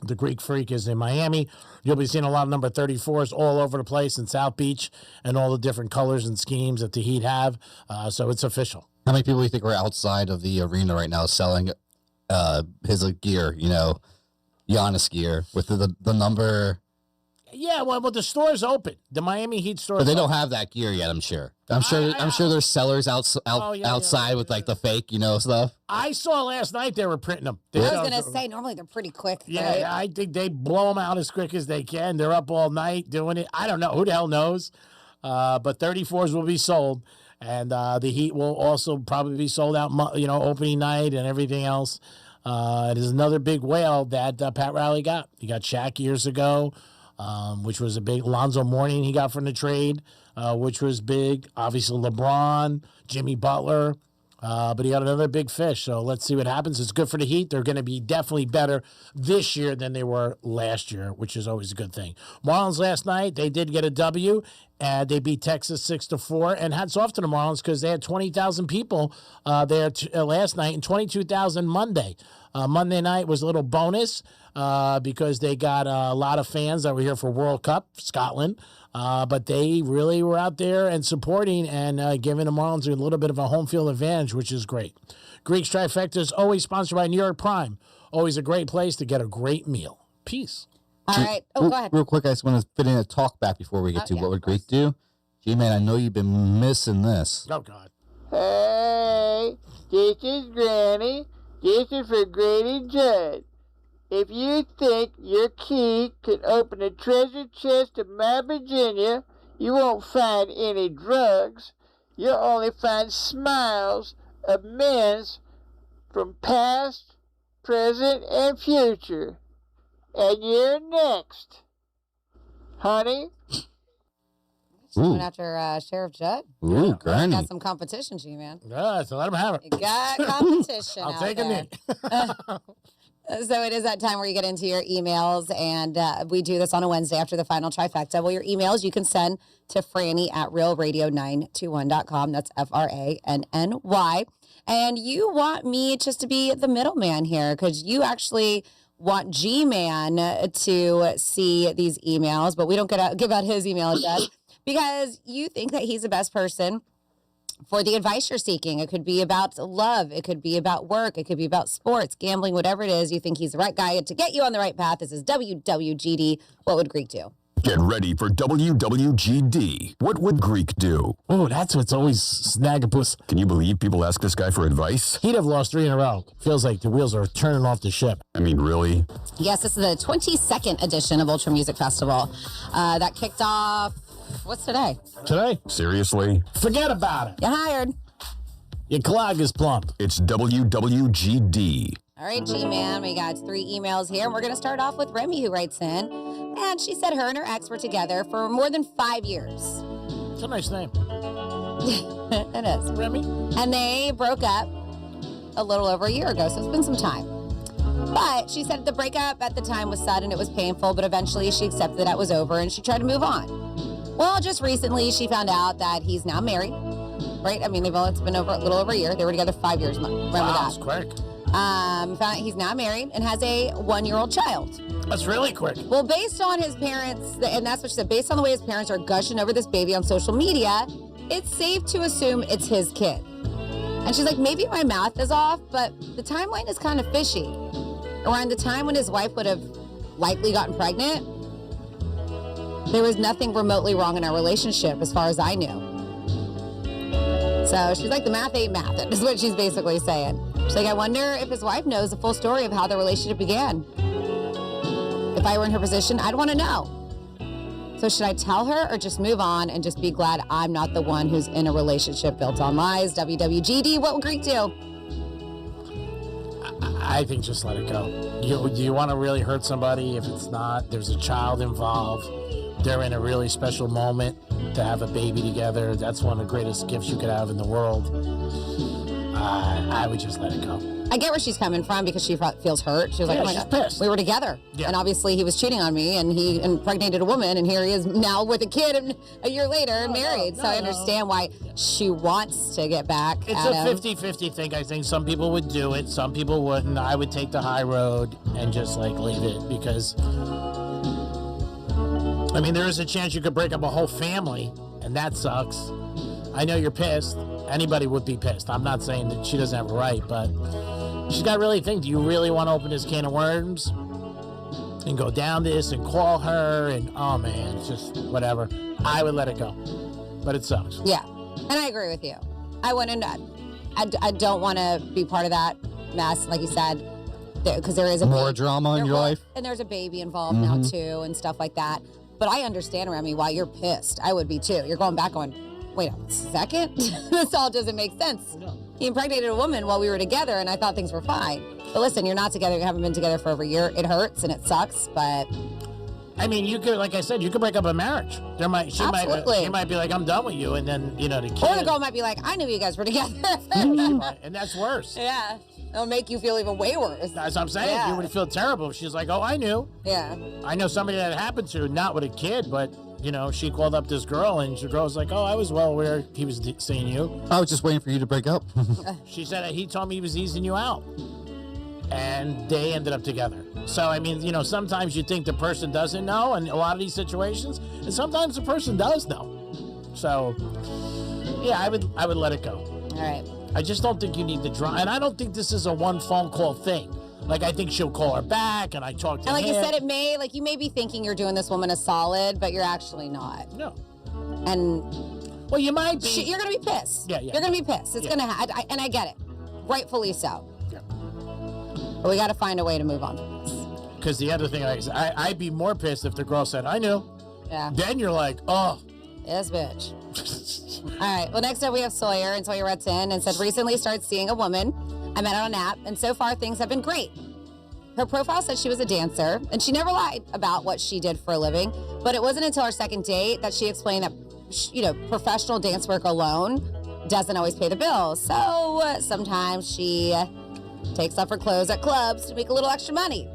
The Greek Freak is in Miami. You'll be seeing a lot of number 34s all over the place in South Beach and all the different colors and schemes that the Heat have. So it's official. How many people do you think are outside of the arena right now selling his gear, Giannis gear with the number? Yeah, well, the store's open. The Miami Heat store. But they don't have that gear yet, I'm sure. I'm sure there's sellers outside with like the fake, stuff. I saw last night they were printing them. I was going to say, normally they're pretty quick. Yeah, I think they blow them out as quick as they can. They're up all night doing it. I don't know. Who the hell knows? But 34s will be sold. And the Heat will also probably be sold out, opening night and everything else. It is another big whale that Pat Riley got. He got Shaq years ago. Which was a big Lonzo Mourning he got from the trade, which was big. Obviously, LeBron, Jimmy Butler, but he got another big fish. So let's see what happens. It's good for the Heat. They're going to be definitely better this year than they were last year, which is always a good thing. Marlins last night, they did get a W. They beat Texas 6-4, and hats off to the Marlins because they had 20,000 people there last night and 22,000 Monday. Monday night was a little bonus because they got a lot of fans that were here for World Cup, Scotland. But they really were out there and supporting and giving the Marlins a little bit of a home field advantage, which is great. Greek's Trifecta is always sponsored by New York Prime. Always a great place to get a great meal. Peace. All right. Oh, go ahead. Real quick, I just want to fit in a talk back before we get to what would Greek do. G-Man, I know you've been missing this. Oh, God. Hey, this is Granny. This is for Grady Judd. If you think your key can open the treasure chest of my Virginia, you won't find any drugs. You'll only find smiles, amends from past, present, and future. And you're next, honey. Going after Sheriff Judd. Ooh, Granny. Got some competition, G-Man. Yeah, so let him have it. You got competition. I'll out take there. a knee. So it is that time where you get into your emails, and we do this on a Wednesday after the final trifecta. Well, your emails you can send to Franny at realradio921.com. That's FRANNY. And you want me just to be the middleman here because you actually want G-Man to see these emails, but we don't give out his email address because you think that he's the best person for the advice you're seeking. It could be about love. It could be about work. It could be about sports, gambling, whatever it is. You think he's the right guy to get you on the right path. This is WWGD. What would Greek do? Get ready for WWGD. What would Greek do? Oh, that's what's always snaggapus. Can you believe people ask this guy for advice? He'd have lost 3 in a row. Feels like the wheels are turning off the ship. I mean, really? Yes, this is the 22nd edition of Ultra Music Festival. That kicked off, what's today? Today? Seriously? Forget about it. You're hired. Your clog is plump. It's WWGD. All right, G-Man, we got 3 emails here, and we're going to start off with Remy, who writes in. And she said her and her ex were together for more than 5 years. It's a nice name. It is. Remy? And they broke up a little over a year ago, so it's been some time. But she said the breakup at the time was sudden, it was painful, but eventually she accepted that it was over and she tried to move on. Well, just recently she found out that he's now married, right? I mean, it's been over a little over a year. They were together 5 years. Remember that? That's quick. Found out he's now married and has a 1-year-old child. That's really quick. Well, based on his parents, and that's what she said, based on the way his parents are gushing over this baby on social media, it's safe to assume it's his kid. And she's like, maybe my math is off, but the timeline is kind of fishy. Around the time when his wife would have likely gotten pregnant, there was nothing remotely wrong in our relationship as far as I knew. So she's like, the math ain't math, is what she's basically saying. She's like, I wonder if his wife knows the full story of how the relationship began. If I were in her position, I'd want to know. So should I tell her or just move on and just be glad I'm not the one who's in a relationship built on lies? WWGD, what would Greek do? I think just let it go. Do you want to really hurt somebody if it's not? There's a child involved. They're in a really special moment to have a baby together. That's one of the greatest gifts you could have in the world. I would just let it go. I get where she's coming from because she feels hurt. She was like, oh my God, pissed. We were together. Yeah. And obviously he was cheating on me and he impregnated a woman and here he is now with a kid and a year later and married. So I understand why she wants to get back It's at a him. 50-50 thing. I think some people would do it. Some people wouldn't. I would take the high road and just leave it because, I mean, there is a chance you could break up a whole family and that sucks. I know you're pissed. Anybody would be pissed. I'm not saying that she doesn't have a right, but she's got to really think, do you really want to open this can of worms and go down this and call her and, oh man, it's just whatever. I would let it go, but it sucks. Yeah, and I agree with you. I wouldn't, I don't want to be part of that mess, like you said, because there is a more drama in your life. And there's a baby involved now too and stuff like that. But I understand, Remy, why you're pissed. I would be too. You're going back on, wait a second? This all doesn't make sense. No. He impregnated a woman while we were together, and I thought things were fine. But listen, you're not together. You haven't been together for over a year. It hurts, and it sucks, but... I mean, you could, like I said, you could break up a marriage. She might be like, I'm done with you, and then, the kid... Or the girl might be like, I knew you guys were together. And that's worse. Yeah. It'll make you feel even way worse. That's what I'm saying. Yeah. You would feel terrible. She's like, oh, I knew. Yeah. I know somebody that it happened to, not with a kid, but... she called up this girl, and the girl was like, oh, I was well aware he was seeing you. I was just waiting for you to break up. She said he told me he was easing you out. And they ended up together. So, I mean, sometimes you think the person doesn't know in a lot of these situations, and sometimes the person does know. So, yeah, I would let it go. All right. I just don't think you need to drama. And I don't think this is a one phone call thing. I think she'll call her back, and I talk to him. And like you said, you may be thinking you're doing this woman a solid, but you're actually not. No. And... Well, you might be. You're going to be pissed. Yeah. You're going to be pissed. It's going to happen. And I get it. Rightfully so. Yeah. But we got to find a way to move on from this. Because the other thing, I'd be more pissed if the girl said, I knew. Yeah. Then you're like, oh. Yes, bitch. All right. Well, next up we have Sawyer, and Sawyer writes in and said, recently started seeing a woman. I met her on an app, and so far things have been great. Her profile said she was a dancer, and she never lied about what she did for a living. But it wasn't until our second date that she explained that, professional dance work alone doesn't always pay the bills. So sometimes she takes off her clothes at clubs to make a little extra money.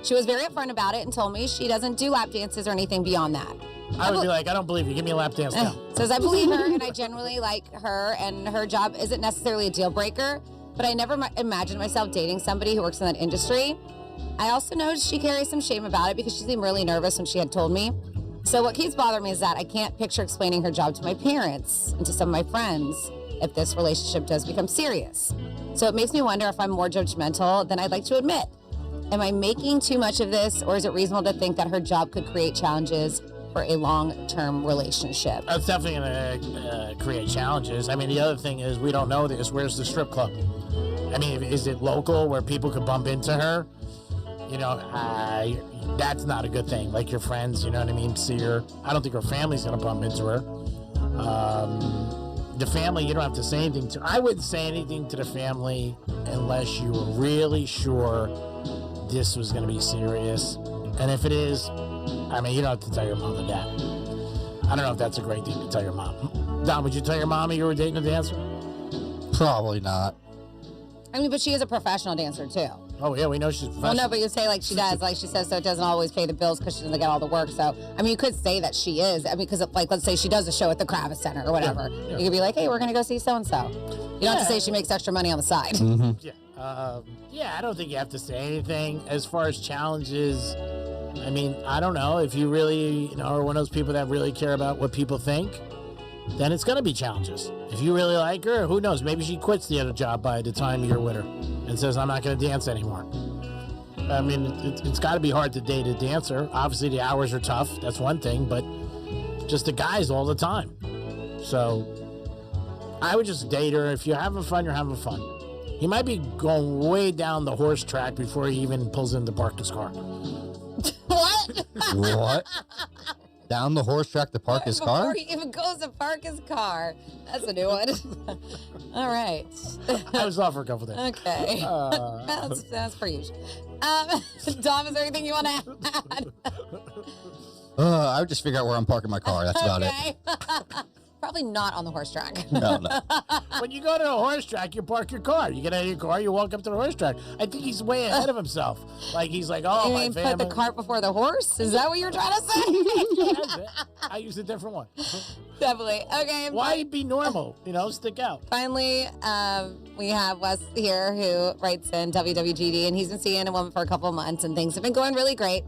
She was very upfront about it and told me she doesn't do lap dances or anything beyond that. I would be like, I don't believe you. Give me a lap dance now. Says, I believe her, and I genuinely like her, and her job isn't necessarily a deal breaker, but I never imagined myself dating somebody who works in that industry. I also noticed she carries some shame about it because she seemed really nervous when she had told me. So what keeps bothering me is that I can't picture explaining her job to my parents and to some of my friends if this relationship does become serious. So it makes me wonder if I'm more judgmental than I'd like to admit. Am I making too much of this, or is it reasonable to think that her job could create challenges for a long-term relationship. That's definitely going to create challenges. I mean, the other thing is we don't know this. Where's the strip club? I mean, is it local where people could bump into her? You know, that's not a good thing. Like your friends, you know what I mean, see her. I don't think her family's going to bump into her. The family, you don't have to say anything to. I wouldn't say anything to the family unless you were really sure this was going to be serious. And if it is, I mean, you don't have to tell your mother that. I don't know if that's a great thing to tell your mom. Don, would you tell your mommy you were dating a dancer? Probably not. I mean, but she is a professional dancer, too. Oh, yeah, we know she's professional. Well, no, but you say like she does. Like she says, so it doesn't always pay the bills because she doesn't get all the work. So, I mean, you could say that she is. I mean, because, like, let's say she does a show at the Kravitz Center or whatever. Yeah. You could be like, hey, we're going to go see so-and-so. You don't have to say she makes extra money on the side. Mm-hmm. Yeah, I don't think you have to say anything. As far as challenges, I mean, I don't know. If you really, are one of those people that really care about what people think, then it's going to be challenges. If you really like her, who knows? Maybe she quits the other job by the time you're with her and says, I'm not going to dance anymore. I mean, it's got to be hard to date a dancer. Obviously, the hours are tough. That's one thing, but just the guys all the time. So I would just date her. If you're having fun, you're having fun. He might be going way down the horse track before he even pulls in to park his car. What? What? Down the horse track to park his car? Before he even goes to park his car. That's a new one. All right. I was off for a couple days. Okay. That's for you. Dom, is there anything you want to add? I would just figure out where I'm parking my car. That's about it. Probably not on the horse track. No. When you go to a horse track, you park your car. You get out of your car, you walk up to the horse track. I think he's way ahead of himself. Like, he's like, oh, you my mean family. put the cart before the horse? Is that what you're trying to say? I used a different one. Definitely. Okay. Why be normal? Stick out. Finally, we have Wes here who writes in WWGD, and he's been seeing a woman for a couple of months, and things have been going really great.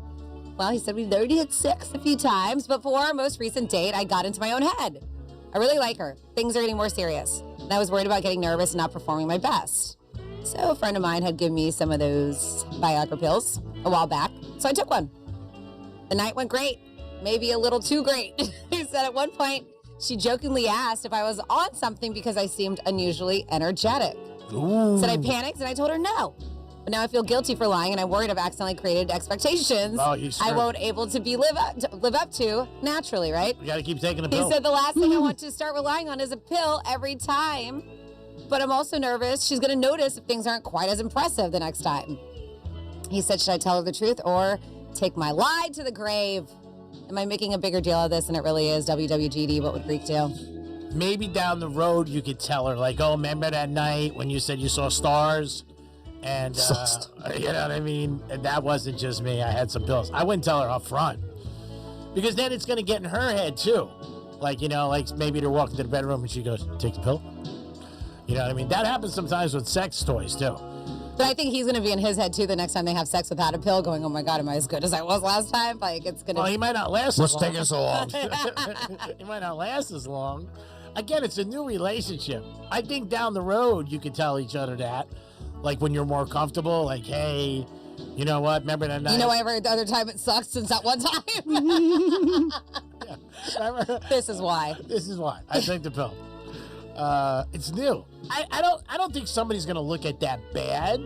Well, he said we've already had sex a few times, but for our most recent date, I got into my own head. I really like her. Things are getting more serious. And I was worried about getting nervous and not performing my best. So a friend of mine had given me some of those Viagra pills a while back. So I took one. The night went great. Maybe a little too great. He said at one point, she jokingly asked if I was on something because I seemed unusually energetic. Ooh. Said I panicked and I told her no. But now I feel guilty for lying, and I'm worried I've accidentally created expectations I won't able to be live up to naturally, right? You got to keep taking the pill. He said the last thing I want to start relying on is a pill every time. But I'm also nervous she's going to notice if things aren't quite as impressive the next time. He said, should I tell her the truth or take my lie to the grave? Am I making a bigger deal of this than it really is? WWGD, what would Greek do? Maybe down the road you could tell her, like, oh, remember that night when you said you saw stars? And, you know what I mean? And that wasn't just me. I had some pills. I wouldn't tell her up front. Because then it's going to get in her head, too. Like, like maybe they're walking to the bedroom and she goes, take the pill? You know what I mean? That happens sometimes with sex toys, too. But I think he's going to be in his head, too, the next time they have sex without a pill, going, oh, my God, am I as good as I was last time? Like, it's going to... Well, he might not last What's as long. taking so long? He might not last as long. Again, it's a new relationship. I think down the road you could tell each other that. Like when you're more comfortable, like, hey, you know what? Remember that night? You know, every other time it sucks since that one time. Yeah. This is why. This is why. I take the pill. It's new. I don't think somebody's gonna look at that bad,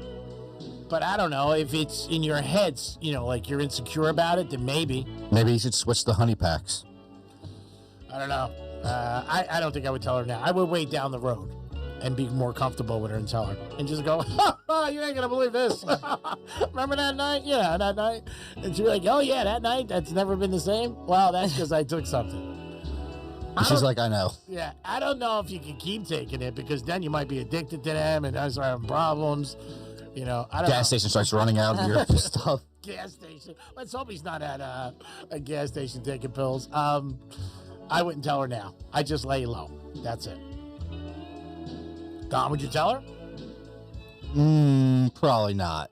but I don't know if it's in your heads. Like you're insecure about it. Then maybe. Maybe you should switch the honey packs. I don't know. I don't think I would tell her now. I would wait down the road and be more comfortable with her and tell her. And just go, oh, you ain't going to believe this. Remember that night? Yeah, that night. And she'd be like, oh, yeah, that night? That's never been the same? Well, that's because I took something. She's like, I know. Yeah, I don't know if you can keep taking it because then you might be addicted to them and start having problems. I don't know. Gas station starts running out of your stuff. Gas station. Let's hope he's not at a gas station taking pills. I wouldn't tell her now. I just lay low. That's it. Don, would you tell her? Probably not.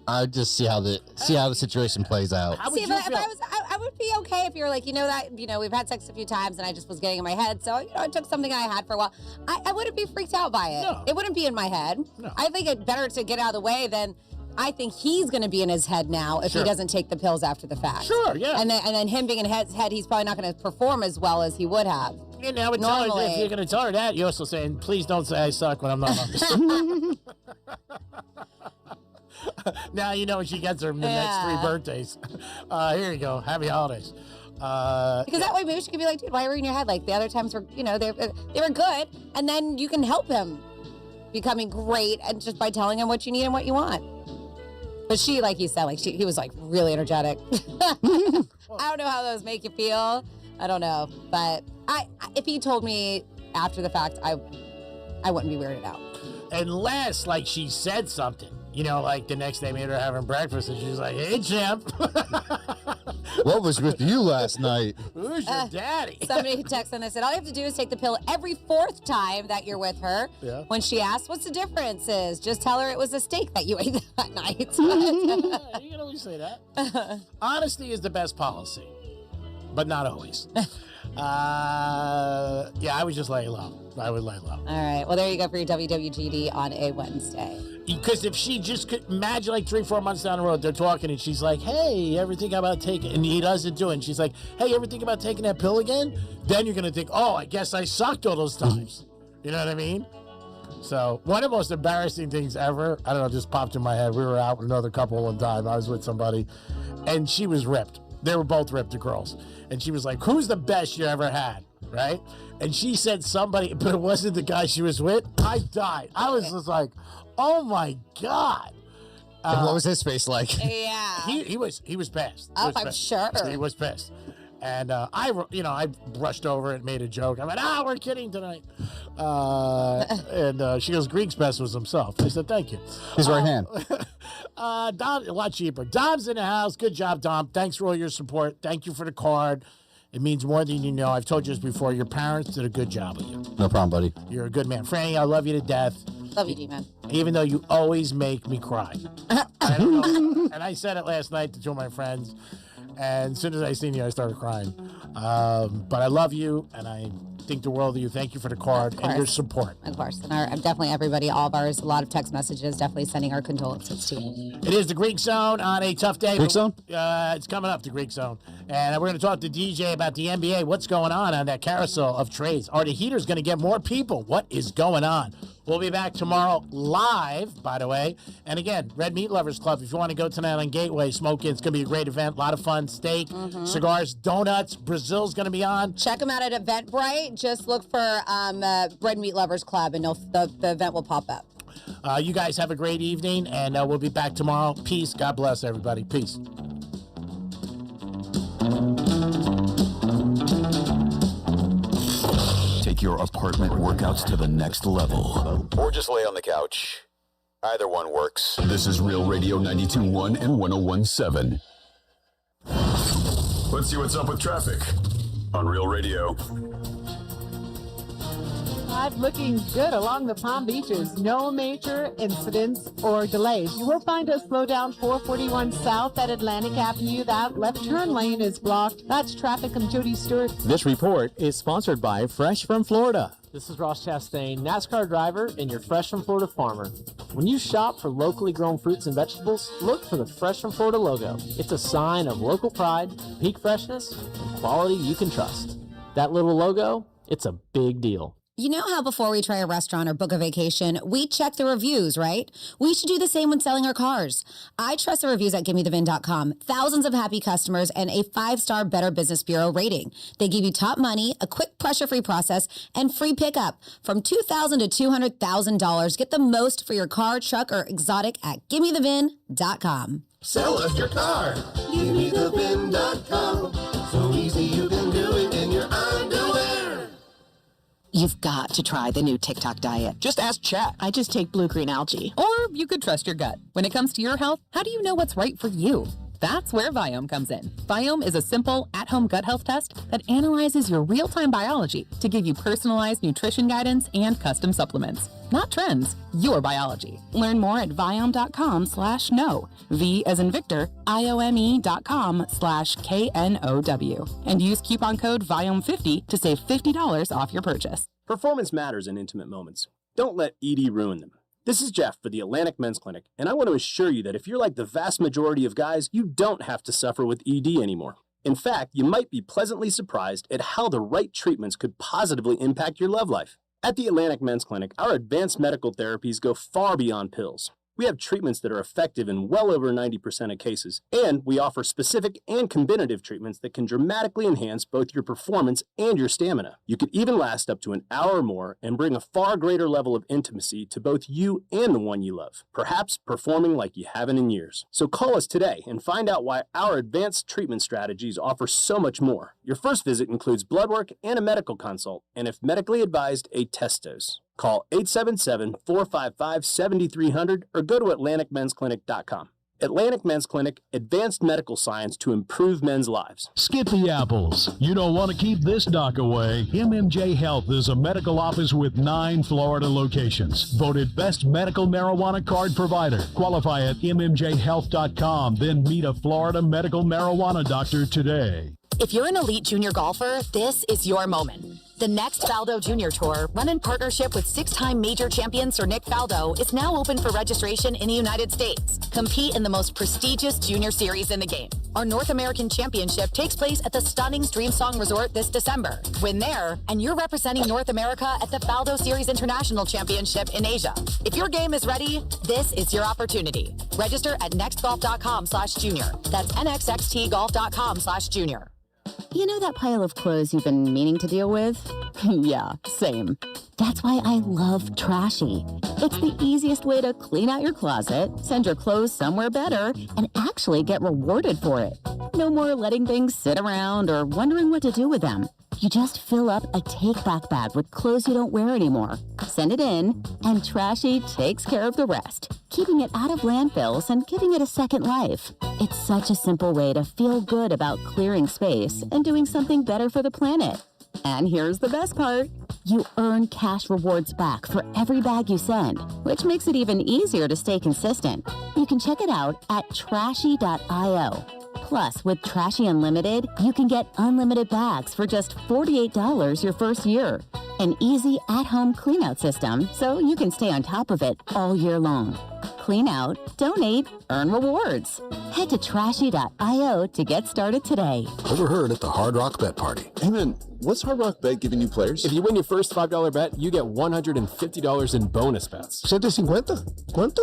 I'd just see how the situation plays out. How would you feel? I would be okay if you were like, we've had sex a few times and I just was getting in my head. So, I took something I had for a while. I wouldn't be freaked out by it. No. It wouldn't be in my head. No. I think it's better to get out of the way than I think he's going to be in his head now if he doesn't take the pills after the fact. Sure, yeah. And then him being in his head, he's probably not going to perform as well as he would have. And now Normally. if you're going to tell her that, you're also saying, please don't say I suck when I'm not on the Now you know when she gets her the next 3 birthdays. Here you go. Happy holidays. Because that way maybe she could be like, dude, why were you in your head? Like the other times were, they were good. And then you can help him becoming great and just by telling him what you need and what you want. But she, like you said, he was like really energetic. I don't know how those make you feel. I don't know. But if he told me after the fact, I wouldn't be weirded out. Unless, like, she said something. Like the next day, made her having breakfast, and she's like, "Hey, champ, what was with you last night? Who's your daddy?" Somebody texted and they said, all you have to do is take the pill every 4th time that you're with her. Yeah. When she asks, what's the difference is, just tell her it was a steak that you ate that night. You can always say that. Honesty is the best policy, but not always. I would just lay low. I would lay low. All right. Well, there you go for your WWGD on a Wednesday. Because if she just could imagine, like 3-4 months down the road, they're talking and she's like, "Hey, ever think about taking?" And he doesn't do it. And she's like, "Hey, ever think about taking that pill again?" Then you're gonna think, "Oh, I guess I sucked all those times." You know what I mean? So one of the most embarrassing things ever, I don't know, just popped in my head. We were out with another couple one time. I was with somebody, and she was ripped. They were both ripped, the girls. And she was like, "Who's the best you ever had?" Right? And she said somebody, but it wasn't the guy she was with. I died. I was just like, oh my God. And what was his face like? Yeah. He was pissed. Oh, I'm sure. He was pissed. And I brushed over it, made a joke. I went, we're kidding tonight. And she goes, Greek's best was himself. I said, thank you. His right hand. Dom, a lot cheaper. Dom's in the house. Good job, Dom. Thanks for all your support. Thank you for the card. It means more than you know. I've told you this before. Your parents did a good job with you. No problem, buddy. You're a good man. Franny, I love you to death. Love you, D-Man. Even though you always make me cry. I don't know. And I said it last night to 2 of my friends. And as soon as I seen you, I started crying. But I love you, and I think the world of you. Thank you for the card and your support. Of course. And definitely everybody, all of ours, a lot of text messages, definitely sending our condolences to you. It is the Greek Zone on a tough day. Greek Zone? It's coming up, the Greek Zone. And we're going to talk to DJ about the NBA. What's going on that carousel of trades? Are the Heaters going to get more people? What is going on? We'll be back tomorrow live, by the way. And again, Red Meat Lovers Club, if you want to go tonight on Gateway, smoke in. It's going to be a great event. A lot of fun. Steak, cigars, donuts. Brazil's going to be on. Check them out at Eventbrite. Just look for Red Meat Lovers Club, and the event will pop up. You guys have a great evening, and we'll be back tomorrow. Peace. God bless everybody. Peace. Take your apartment workouts to the next level. Or just lay on the couch. Either one works. This is Real Radio 92.1 and 101.7. Let's see what's up with traffic on Real Radio. Looking good along the Palm Beaches. No major incidents or delays. You will find a slowdown 441 south at Atlantic Avenue. That left turn lane is blocked. That's traffic. I'm Jody Stewart. This report is sponsored by Fresh from Florida. This is Ross Chastain, NASCAR driver and your Fresh from Florida farmer. When you shop for locally grown fruits and vegetables, look for the Fresh from Florida logo. It's a sign of local pride, peak freshness, and quality you can trust. That little logo, it's a big deal. You know how before we try a restaurant or book a vacation, we check the reviews, right? We should do the same when selling our cars. I trust the reviews at GimmeTheVin.com. Thousands of happy customers and a 5-star Better Business Bureau rating. They give you top money, a quick pressure-free process, and free pickup. From $2,000 to $200,000. Get the most for your car, truck, or exotic at GimmeTheVin.com. Sell us your car. GimmeTheVin.com. So easy you can do it in your underwear. You've got to try the new TikTok diet. Just ask Chat. I just take blue-green algae. Or you could trust your gut. When it comes to your health, how do you know what's right for you? That's where Viome comes in. Viome is a simple, at-home gut health test that analyzes your real-time biology to give you personalized nutrition guidance and custom supplements. Not trends, your biology. Learn more at Viome.com/know. V as in Victor, IOME.com/KNOW. And use coupon code Viome50 to save $50 off your purchase. Performance matters in intimate moments. Don't let ED ruin them. This is Jeff for the Atlantic Men's Clinic, and I want to assure you that if you're like the vast majority of guys, you don't have to suffer with ED anymore. In fact, you might be pleasantly surprised at how the right treatments could positively impact your love life. At the Atlantic Men's Clinic, our advanced medical therapies go far beyond pills. We have treatments that are effective in well over 90% of cases, and we offer specific and combinative treatments that can dramatically enhance both your performance and your stamina. You could even last up to an hour or more and bring a far greater level of intimacy to both you and the one you love, perhaps performing like you haven't in years. So call us today and find out why our advanced treatment strategies offer so much more. Your first visit includes blood work and a medical consult, and if medically advised, a test dose. Call 877-455-7300 or go to AtlanticMen'sClinic.com. Atlantic Men's Clinic, advanced medical science to improve men's lives. Skip the apples. You don't want to keep this doc away. MMJ Health is a medical office with 9 Florida locations. Voted best medical marijuana card provider. Qualify at MMJHealth.com. Then meet a Florida medical marijuana doctor today. If you're an elite junior golfer, this is your moment. The next Faldo Junior Tour, run in partnership with 6-time major champion Sir Nick Faldo, is now open for registration in the United States. Compete in the most prestigious junior series in the game. Our North American Championship takes place at the stunning Streamsong Resort this December. Win there, and you're representing North America at the Faldo Series International Championship in Asia. If your game is ready, this is your opportunity. Register at nextgolf.com/junior. That's nxxtgolf.com/junior. You know that pile of clothes you've been meaning to deal with? Yeah, same. That's why I love Trashy. It's the easiest way to clean out your closet, send your clothes somewhere better, and actually get rewarded for it. No more letting things sit around or wondering what to do with them. You just fill up a take-back bag with clothes you don't wear anymore. Send it in, and Trashy takes care of the rest, keeping it out of landfills and giving it a second life. It's such a simple way to feel good about clearing space and doing something better for the planet. And here's the best part. You earn cash rewards back for every bag you send, which makes it even easier to stay consistent. You can check it out at trashy.io. Plus, with Trashy Unlimited, you can get unlimited bags for just $48 your first year. An easy at-home cleanout system so you can stay on top of it all year long. Clean out, donate, earn rewards. Head to trashy.io to get started today. Overheard at the Hard Rock Bet Party. Hey man, what's Hard Rock Bet giving you players? If you win your first $5 bet, you get $150 in bonus bets. $150? ¿Cuánto?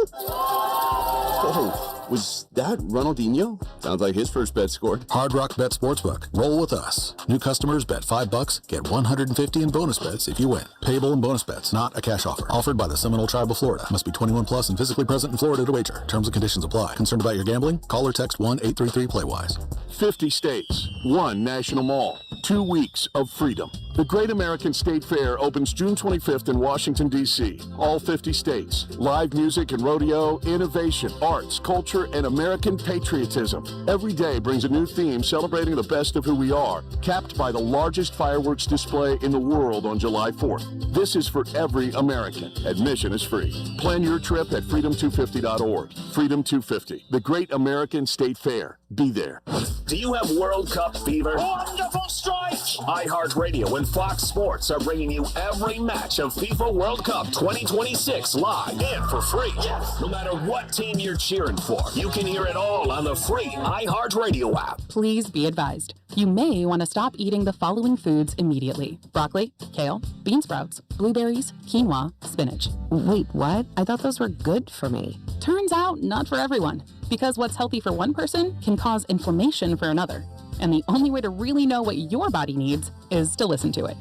Oh, was that Ronaldinho? Sounds like his first bet scored. Hard Rock Bet Sportsbook. Roll with us. New customers bet $5, get $150 in bonus bets if you win. Payable in bonus bets, not a cash offer. Offered by the Seminole Tribe of Florida. Must be 21 plus and physically present in Florida to wager. Terms and conditions apply. Concerned about your gambling? Call or text 1-833-PLAY-WISE. 50 states, 1 national mall, 2 weeks of freedom. The Great American State Fair opens June 25th in Washington, D.C. All 50 states. Live music and rodeo, innovation, arts, culture, and American patriotism. Every day brings a new theme celebrating the best of who we are, capped by the largest fireworks display in the world on July 4th. This is for every American. Admission is free. Plan your trip at freedom250.org. Freedom 250, the Great American State Fair. Be there. Do you have World Cup fever? Wonderful strike! iHeartRadio and Fox Sports are bringing you every match of FIFA World Cup 2026 live and for free. Yes. No matter what team you're cheering for, you can hear it all on the free iHeartRadio app. Please be advised. You may want to stop eating the following foods immediately. Broccoli, kale, bean sprouts, blueberries, quinoa, spinach. Wait, what? I thought those were good for me. Turns out, not for everyone. Because what's healthy for one person can cause inflammation for another. And the only way to really know what your body needs is to listen to it.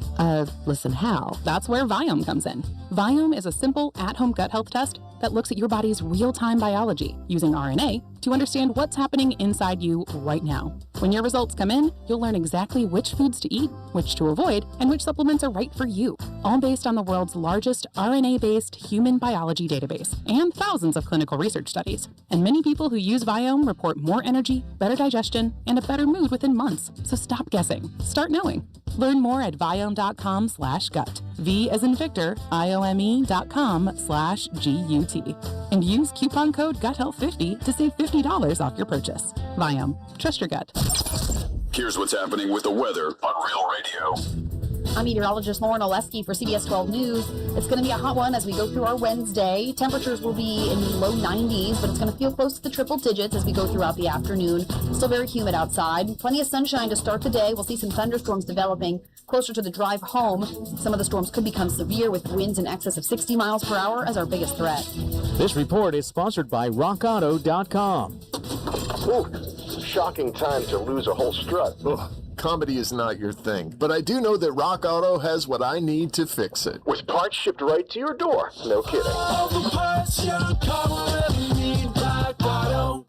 Listen how? That's where Viome comes in. Viome is a simple at-home gut health test that looks at your body's real-time biology using RNA to understand what's happening inside you right now. When your results come in, you'll learn exactly which foods to eat, which to avoid, and which supplements are right for you, all based on the world's largest RNA-based human biology database and thousands of clinical research studies. And many people who use Viome report more energy, better digestion, and a better mood within months. So stop guessing. Start knowing. Learn more at viome.com/gut. V as in Victor, IOME.com/GUT. And use coupon code GUTHEALTH50 to save $50 off your purchase. Viome. Trust your gut. Here's what's happening with the weather on Real Radio. I'm meteorologist Lauren Oleski for CBS 12 News. It's going to be a hot one as we go through our Wednesday. Temperatures will be in the low 90s, but it's going to feel close to the triple digits as we go throughout the afternoon. Still very humid outside. Plenty of sunshine to start the day. We'll see some thunderstorms developing closer to the drive home. Some of the storms could become severe with winds in excess of 60 miles per hour as our biggest threat. This report is sponsored by RockAuto.com. Ooh, shocking time to lose a whole strut. Ugh. Comedy is not your thing, but I do know that Rock Auto has what I need to fix it. With parts shipped right to your door. No kidding. All the parts your car will ever need, Rock Auto.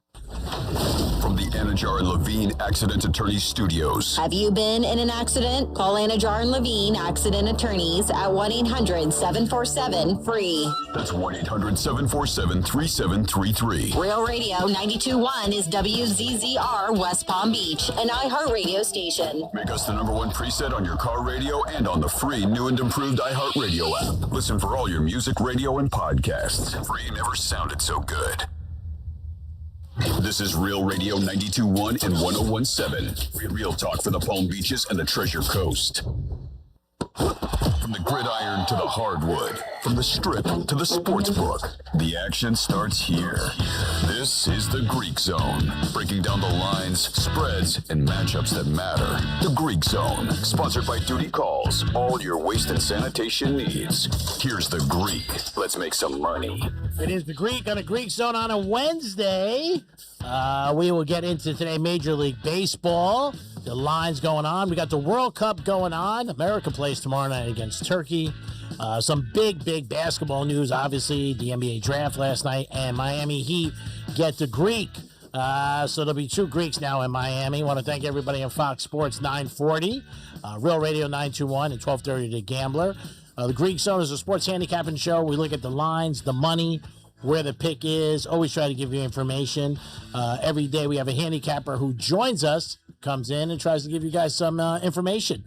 From the Anajar and Levine Accident Attorneys Studios. Have you been in an accident? Call Anajar and Levine Accident Attorneys at 1-800-747-FREE. That's 1-800-747-3733. Real Radio 92.1 is WZZR West Palm Beach, an iHeartRadio station. Make us the #1 preset on your car radio and on the free new and improved iHeartRadio app. Listen for all your music, radio, and podcasts. Free never sounded so good. This is Real Radio 92.1 and 101.7. Real talk for the Palm Beaches and the Treasure Coast. From the gridiron to the hardwood, from the strip to the sports book, the action starts here. This is the Greek Zone, breaking down the lines, spreads, and matchups that matter. The Greek Zone, sponsored by Duty Calls, all your waste and sanitation needs. Here's the Greek. Let's make some money. It is the Greek on a Greek Zone on a Wednesday. We will get into today Major League Baseball. The lines going on. We got the World Cup going on. America plays tomorrow night against Turkey. Some big basketball news. Obviously, the NBA draft last night, and Miami Heat get the Greek. So there'll be 2 Greeks now in Miami. I want to thank everybody on Fox Sports 940, Real Radio 921, and 1230 The Gambler. The Greek Zone is a sports handicapping show. We look at the lines, the money, where the pick is. Always try to give you information. Every day we have a handicapper who joins us, comes in and tries to give you guys some information.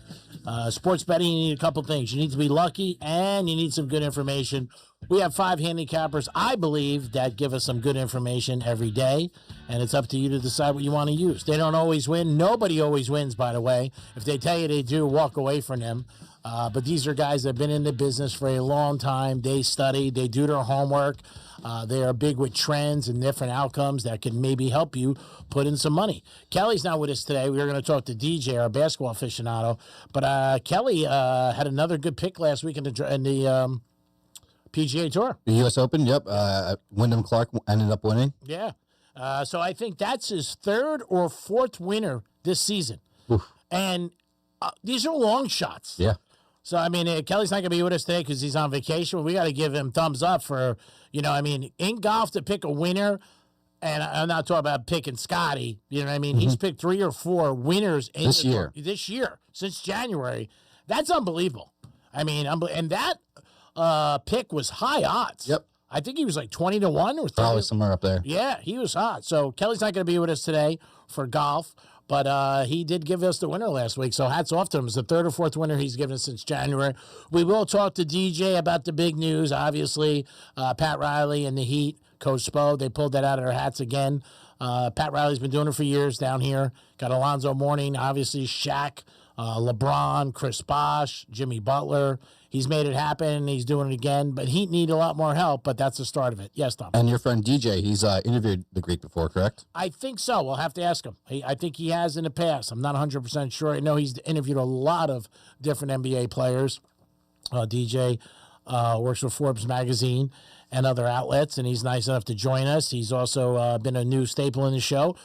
Sports betting, you need a couple things. You need to be lucky and you need some good information. We have 5 handicappers, I believe, that give us some good information every day, and it's up to you to decide what you want to use. They don't always win. Nobody always wins, by the way. If they tell you they do, walk away from them. But these are guys that have been in the business for a long time. They study, they do their homework. They are big with trends and different outcomes that can maybe help you put in some money. Kelly's not with us today. We were going to talk to DJ, our basketball aficionado. But Kelly had another good pick last week in the PGA Tour. The U.S. Open, yep. Wyndham Clark ended up winning. Yeah. So I think that's his 3rd or 4th winner this season. Oof. And these are long shots. Yeah. So, I mean, Kelly's not going to be with us today because he's on vacation. We got to give him thumbs up for, in golf to pick a winner, and I'm not talking about picking Scotty. You know what I mean? He's picked 3 or 4 winners this year, since January. That's unbelievable. I mean, and that pick was high odds. Yep. I think he was like 20-1 or 30. Probably somewhere up there. Yeah, he was hot. So Kelly's not going to be with us today for golf. But he did give us the winner last week, so hats off to him. It's the 3rd or 4th winner he's given us since January. We will talk to DJ about the big news, obviously. Pat Riley and the Heat, Coach Spo, they pulled that out of their hats again. Pat Riley's been doing it for years down here. Got Alonzo Mourning, obviously Shaq, LeBron, Chris Bosh, Jimmy Butler. He's made it happen, and he's doing it again. But Heat need a lot more help, but that's the start of it. Yes, Tom. And your friend DJ, he's interviewed the Greek before, correct? I think so. We'll have to ask him. I think he has in the past. I'm not 100% sure. I know he's interviewed a lot of different NBA players. DJ works for Forbes magazine and other outlets, and he's nice enough to join us. He's also been a new staple in the show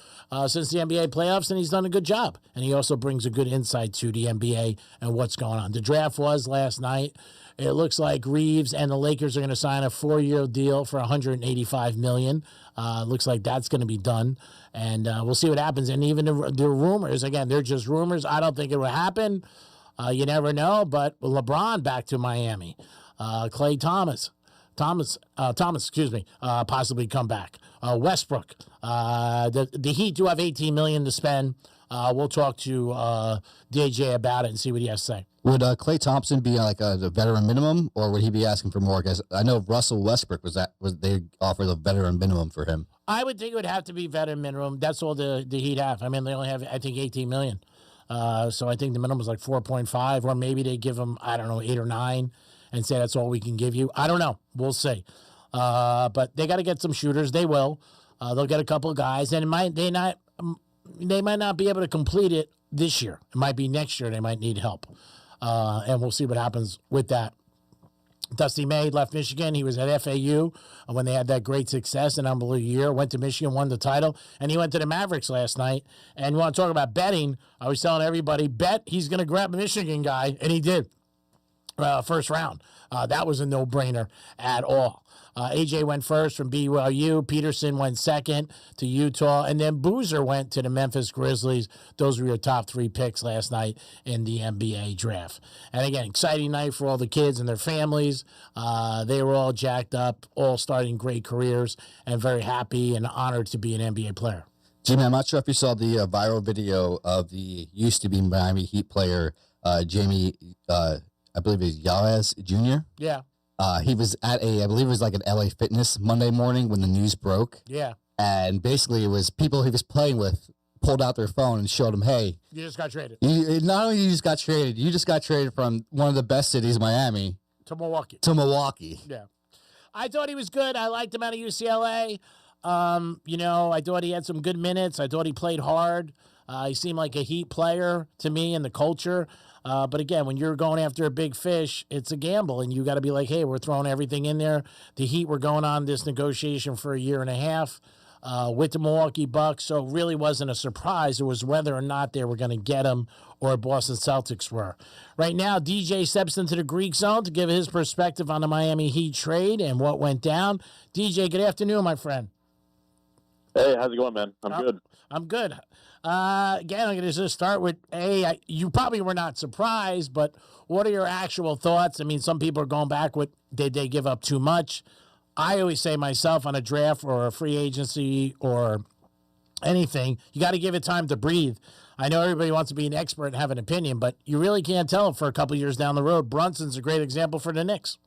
since the NBA playoffs, and he's done a good job. And he also brings a good insight to the NBA and what's going on. The draft was last night. It looks like Reeves and the Lakers are going to sign a 4-year deal for $185 million. Looks like that's going to be done, and we'll see what happens. And even the rumors, again, they're just rumors. I don't think it will happen. You never know, but LeBron back to Miami. Clay Thomas, possibly come back. Westbrook. The Heat do have $18 million to spend. We'll talk to DJ about it and see what he has to say. Would Klay Thompson be like the veteran minimum, or would he be asking for more? Because I know Russell Westbrook was they offered the veteran minimum for him. I would think it would have to be veteran minimum. That's all the Heat have. I mean, they only have, I think, $18 million. So I think the minimum is like 4.5, or maybe they give him, I don't know, 8 or 9 and say that's all we can give you. I don't know. We'll see. But they got to get some shooters. They will. They'll get a couple of guys, and they might not be able to complete it this year. It might be next year. They might need help. And we'll see what happens with that. Dusty May left Michigan. He was at FAU when they had that great success, an unbelievable year. Went to Michigan, won the title, and he went to the Mavericks last night. And you want to talk about betting? I was telling everybody, bet he's going to grab a Michigan guy, and he did. First round. That was a no-brainer at all. AJ went first from BYU. Peterson went second to Utah. And then Boozer went to the Memphis Grizzlies. Those were your top 3 picks last night in the NBA draft. And again, exciting night for all the kids and their families. They were all jacked up, all starting great careers, and very happy and honored to be an NBA player. Jimmy, I'm not sure if you saw the viral video of the used-to-be Miami Heat player, Jamie, I believe he's Yaz Jr. Yeah. He was at I believe it was like an LA Fitness Monday morning when the news broke. Yeah. And basically it was people he was playing with pulled out their phone and showed him, hey. You just got traded. Not only you just got traded from one of the best cities, Miami. To Milwaukee. Yeah. I thought he was good. I liked him out of UCLA. I thought he had some good minutes. I thought he played hard. He seemed like a Heat player to me in the culture. But again, when you're going after a big fish, it's a gamble, and you got to be like, hey, we're throwing everything in there. The Heat were going on this negotiation for a year and a half with the Milwaukee Bucks, so it really wasn't a surprise. It was whether or not they were going to get him or Boston Celtics were. Right now, DJ steps into the Greek zone to give his perspective on the Miami Heat trade and what went down. DJ, good afternoon, my friend. Hey, how's it going, man? I'm good. I'm good. Again, I'm going to just start with, you probably were not surprised, but what are your actual thoughts? I mean, some people are going back with, did they give up too much? I always say myself on a draft or a free agency or anything, you got to give it time to breathe. I know everybody wants to be an expert and have an opinion, but you really can't tell for a couple years down the road. Brunson's a great example for the Knicks.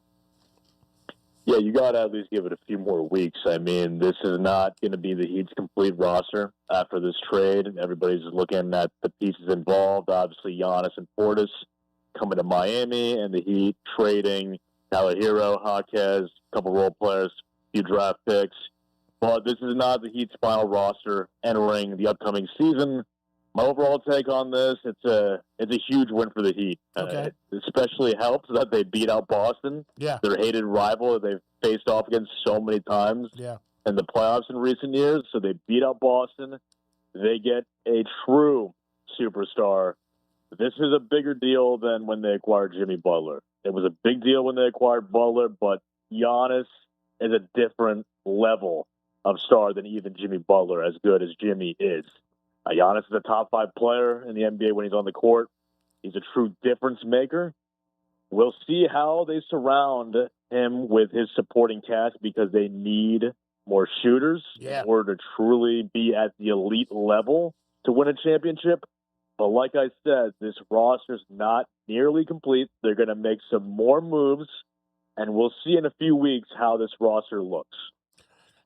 Yeah, you got to at least give it a few more weeks. I mean, this is not going to be the Heat's complete roster after this trade. Everybody's looking at the pieces involved. Obviously, Giannis and Portis coming to Miami, and the Heat trading Tyler Hero, Jaquez, a couple role players, a few draft picks. But this is not the Heat's final roster entering the upcoming season. My overall take on this, it's a huge win for the Heat. Okay. It especially helps that they beat out Boston, their hated rival that they've faced off against so many times in the playoffs in recent years. So they beat out Boston. They get a true superstar. This is a bigger deal than when they acquired Jimmy Butler. It was a big deal when they acquired Butler, but Giannis is a different level of star than even Jimmy Butler, as good as Jimmy is. Giannis is a top 5 player in the NBA when he's on the court. He's a true difference maker. We'll see how they surround him with his supporting cast because they need more shooters in order to truly be at the elite level to win a championship. But like I said, this roster's not nearly complete. They're going to make some more moves, and we'll see in a few weeks how this roster looks.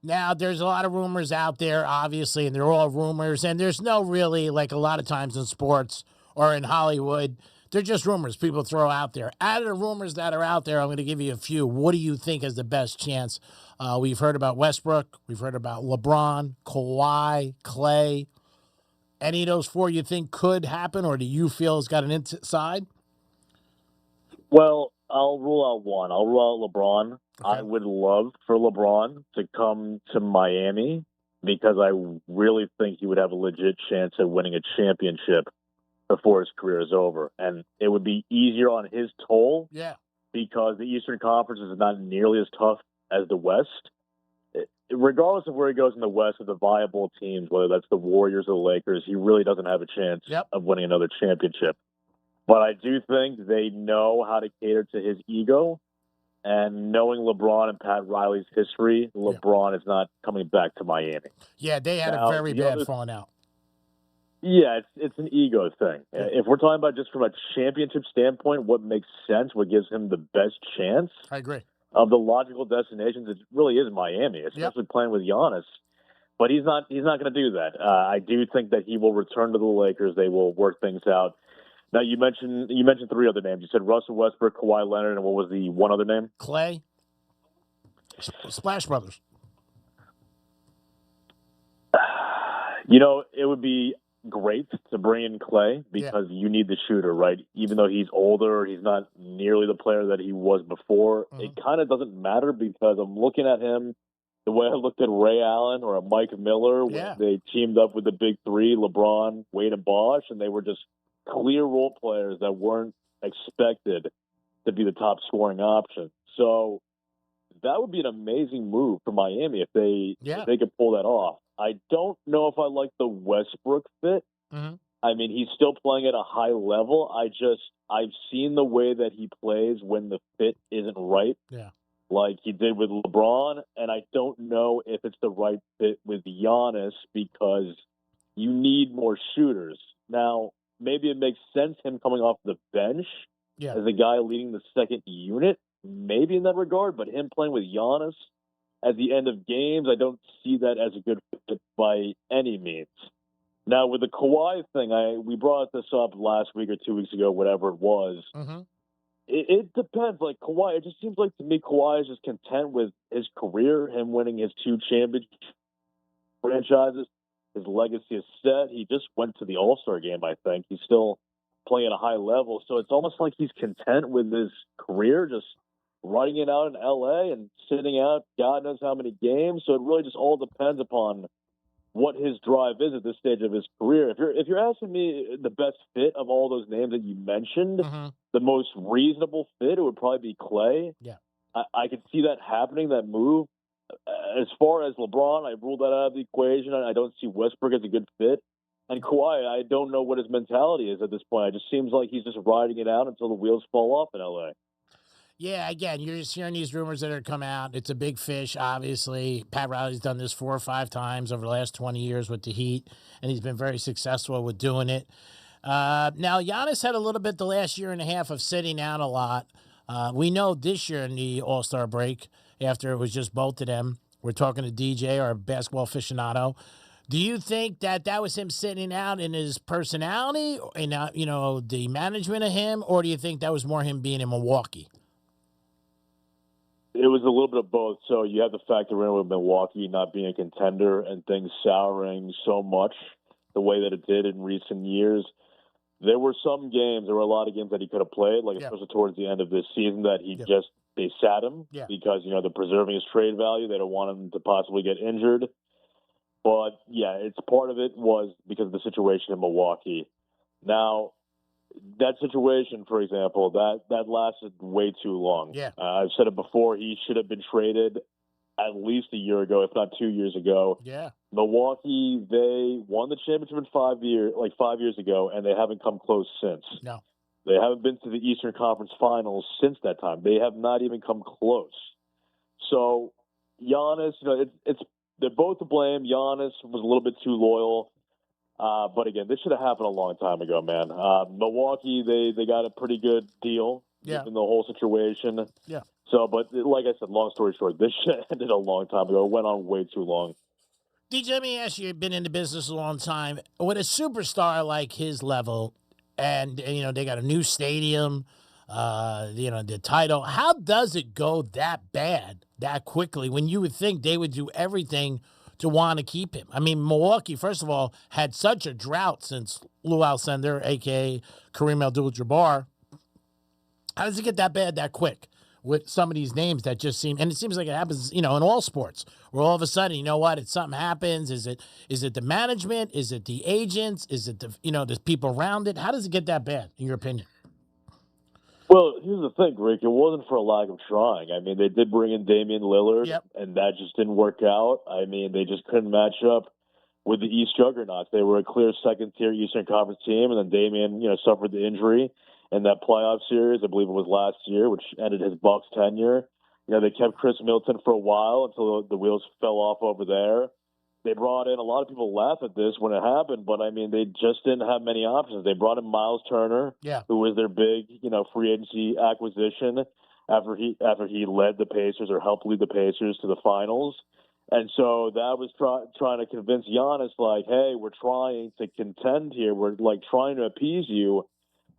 Now, there's a lot of rumors out there, obviously, and they're all rumors, and there's no really, like a lot of times in sports or in Hollywood, they're just rumors people throw out there. Out of the rumors that are out there, I'm going to give you a few. What do you think is the best chance? We've heard about Westbrook. We've heard about LeBron, Kawhi, Clay. Any of those 4 you think could happen, or do you feel has got an inside? Well, I'll rule out one. I'll rule out LeBron. Okay. I would love for LeBron to come to Miami because I really think he would have a legit chance at winning a championship before his career is over. And it would be easier on his toll because the Eastern Conference is not nearly as tough as the West. Regardless of where he goes in the West with the viable teams, whether that's the Warriors or the Lakers, he really doesn't have a chance of winning another championship. But I do think they know how to cater to his ego. And knowing LeBron and Pat Riley's history, LeBron is not coming back to Miami. Yeah, they had a very bad falling out. Yeah, it's an ego thing. If we're talking about just from a championship standpoint, what makes sense, what gives him the best chance I agree. of the logical destinations, it really is Miami, especially playing with Giannis. But he's not going to do that. I do think that he will return to the Lakers. They will work things out. Now, you mentioned 3 other names. You said Russell Westbrook, Kawhi Leonard, and what was the one other name? Clay. Splash Brothers. It would be great to bring in Clay because you need the shooter, right? Even though he's older, he's not nearly the player that he was before. It kind of doesn't matter because I'm looking at him the way I looked at Ray Allen or a Mike Miller when they teamed up with the big 3, LeBron, Wade, and Bosh, and they were just clear role players that weren't expected to be the top scoring option. So that would be an amazing move for Miami if they could pull that off. I don't know if I like the Westbrook fit. Mm-hmm. I mean, he's still playing at a high level. I've seen the way that he plays when the fit isn't right. Yeah. Like he did with LeBron, and I don't know if it's the right fit with Giannis because you need more shooters. Now, maybe it makes sense him coming off the bench as a guy leading the second unit, maybe in that regard, but him playing with Giannis at the end of games, I don't see that as a good fit by any means. Now, with the Kawhi thing, we brought this up last week or 2 weeks ago, whatever it was. Mm-hmm. It depends. Like Kawhi, it just seems like to me Kawhi is just content with his career, him winning his 2 championship franchises. His legacy is set. He just went to the All-Star game, I think. He's still playing at a high level. So it's almost like he's content with his career, just riding it out in L.A. and sitting out God knows how many games. So it really just all depends upon what his drive is at this stage of his career. If you're asking me the best fit of all those names that you mentioned, the most reasonable fit, it would probably be Clay. Yeah. I could see that happening, that move. As far as LeBron, I ruled that out of the equation. I don't see Westbrook as a good fit. And Kawhi, I don't know what his mentality is at this point. It just seems like he's just riding it out until the wheels fall off in L.A. Yeah, again, you're just hearing these rumors that are coming out. It's a big fish, obviously. Pat Riley's done this 4 or 5 times over the last 20 years with the Heat, and he's been very successful with doing it. Now, Giannis had a little bit the last year and a half of sitting out a lot. We know this year in the All-Star break, after it was just both of them, we're talking to DJ, our basketball aficionado. Do you think that was him sitting out in his personality and, the management of him, or do you think that was more him being in Milwaukee? It was a little bit of both. So you have the factor in with Milwaukee not being a contender and things souring so much the way that it did in recent years. There were a lot of games that he could have played, especially towards the end of this season, that they sat him because, they're preserving his trade value. They don't want him to possibly get injured. But, it's part of it was because of the situation in Milwaukee. Now, that situation, for example, that lasted way too long. Yeah. I've said it before. He should have been traded at least a year ago, if not 2 years ago. Yeah. Milwaukee, they won the championship in 5 years ago, and they haven't come close since. No. They haven't been to the Eastern Conference Finals since that time. They have not even come close. So, Giannis, they're both to blame. Giannis was a little bit too loyal. But again, this should have happened a long time ago, man. Milwaukee, they got a pretty good deal in the whole situation. Yeah. So, but like I said, long story short, this shit ended a long time ago. It went on way too long. DJ, let me ask you, you've been in the business a long time. With a superstar like his level, and, they got a new stadium, the title, how does it go that bad that quickly when you would think they would do everything to want to keep him? I mean, Milwaukee, first of all, had such a drought since Lou Alcindor, a.k.a. Kareem Abdul-Jabbar. How does it get that bad that quick with some of these names that just seem, and it seems like it happens, in all sports, where all of a sudden, something happens. Is it the management? Is it the agents? Is it the people around it? How does it get that bad, in your opinion? Well, here's the thing, Rick. It wasn't for a lack of trying. I mean, they did bring in Damian Lillard, and that just didn't work out. I mean, they just couldn't match up with the East juggernauts. They were a clear second-tier Eastern Conference team, and then Damian, suffered the injury in that playoff series. I believe it was last year, which ended his Bucks tenure. They kept Chris Middleton for a while until the wheels fell off over there. They brought in, a lot of people laugh at this when it happened, but I mean, they just didn't have many options. They brought in Miles Turner, who was their big, free agency acquisition after he led the Pacers or helped lead the Pacers to the finals. And so that was trying to convince Giannis, like, hey, we're trying to contend here. We're, like, trying to appease you.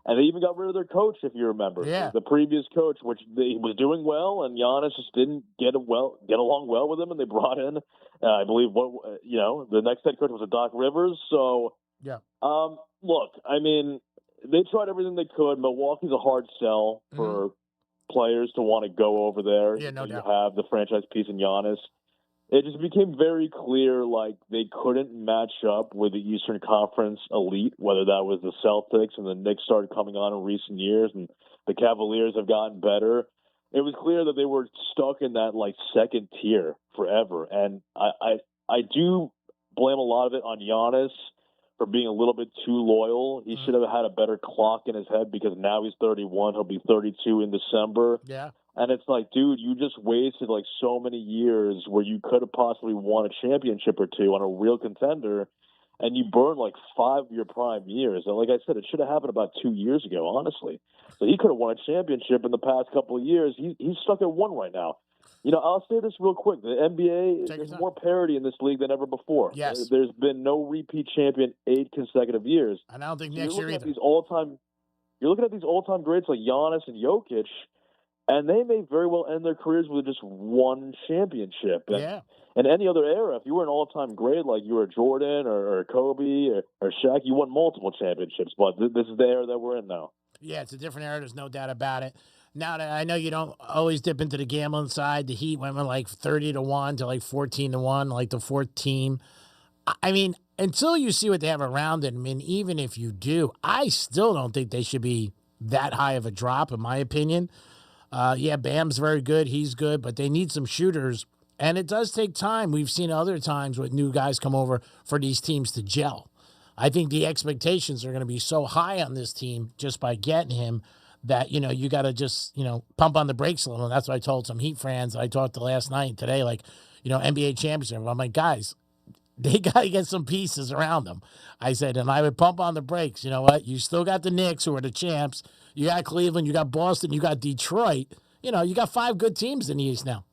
And they even got rid of their coach, if you remember. Yeah. The previous coach, which he was doing well, and Giannis just didn't get along well with him, and they brought in, I believe, the next head coach was Doc Rivers. So, yeah. Look, I mean, they tried everything they could. Milwaukee's a hard sell for players to want to go over there. Yeah, no doubt. You have the franchise piece in Giannis. It just became very clear, like, they couldn't match up with the Eastern Conference elite, whether that was the Celtics and the Knicks started coming on in recent years and the Cavaliers have gotten better. It was clear that they were stuck in that, like, second tier forever. And I do blame a lot of it on Giannis for being a little bit too loyal. He should have had a better clock in his head because now he's 31. He'll be 32 in December. Yeah. And it's like, dude, you just wasted like so many years where you could have possibly won a championship or two on a real contender, and you burned like 5 of your prime years. And like I said, it should have happened about 2 years ago, honestly. So he could have won a championship in the past couple of years. He's stuck at one right now. You know, I'll say this real quick. The NBA, there's more parity in this league than ever before. Yes. There's been no repeat champion 8 consecutive years. And I don't think So next year either. You're looking at these all-time greats like Giannis and Jokic, and they may very well end their careers with just one championship. And, yeah. In any other era, if you were an all-time great like you were Jordan or Kobe or Shaq, you won multiple championships. But this is the era that we're in now. Yeah, it's a different era. There's no doubt about it. Now, I know you don't always dip into the gambling side. The Heat went from like 30-1 to like 14-1, like the fourth team. I mean, until you see what they have around it, I mean, even if you do, I still don't think they should be that high of a drop, in my opinion. Yeah, Bam's very good. He's good, but they need some shooters. And it does take time. We've seen other times with new guys come over for these teams to gel. I think the expectations are going to be so high on this team just by getting him that, you know, you got to just, you know, pump on the brakes a little. And that's what I told some Heat fans that I talked to last night and today, like, you know, NBA championship. I'm like, guys, they got to get some pieces around them. I said, and I would pump on the brakes. You know what? You still got the Knicks, who are the champs. You got Cleveland. You got Boston. You got Detroit. You know, you got 5 good teams in the East now.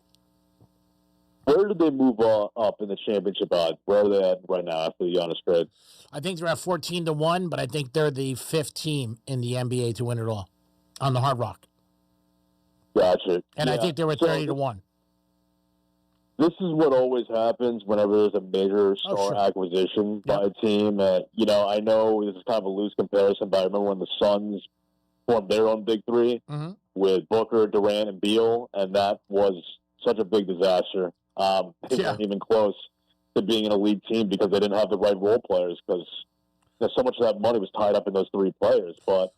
Where did they move up in the championship odds? Where are they at right now after the Giannis trade? I think they're at 14-1, but I think they're the 5th team in the NBA to win it all on the Hard Rock. Gotcha. And I think they were 30-1. This is what always happens whenever there's a major star acquisition by a team. You know, I know this is kind of a loose comparison, but I remember when the Suns formed their own big three with Booker, Durant, and Beal, and that was such a big disaster. They weren't even close to being an elite team because they didn't have the right role players because so much of that money was tied up in those 3 players. But,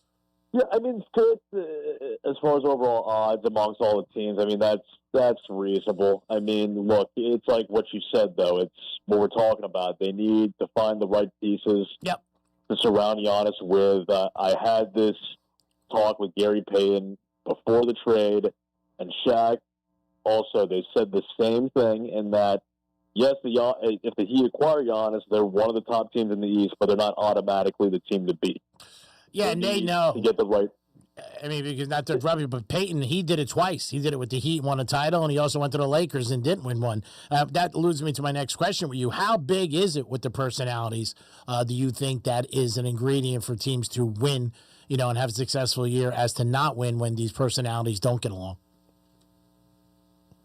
yeah, I mean, as far as overall odds amongst all the teams, I mean, that's reasonable. I mean, look, it's like what you said, though. It's what we're talking about. They need to find the right pieces to surround Giannis with. I had this talk with Gary Payton before the trade, and Shaq also, they said the same thing in that, yes, if the Heat acquire Giannis, they're one of the top teams in the East, but they're not automatically the team to beat. Yeah, and they know. To get the right. I mean, because not to rub you, but Peyton, he did it twice. He did it with the Heat, won a title, and he also went to the Lakers and didn't win one. That leads me to my next question with you. How big is it with the personalities? Do you think that is an ingredient for teams to win, you know, and have a successful year as to not win when these personalities don't get along?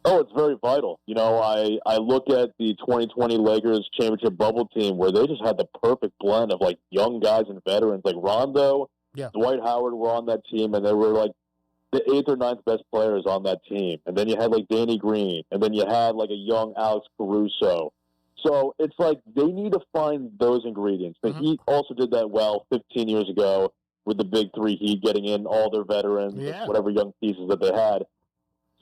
Oh, it's very vital. You know, I look at the 2020 Lakers championship bubble team where they just had the perfect blend of, like, young guys and veterans. Like Rondo, Dwight Howard were on that team, and they were, like, the 8th or 9th best players on that team. And then you had, like, Danny Green, and then you had, like, a young Alex Caruso. So it's like they need to find those ingredients. The Heat also did that well 15 years ago with the big 3 Heat getting in all their veterans, whatever young pieces that they had.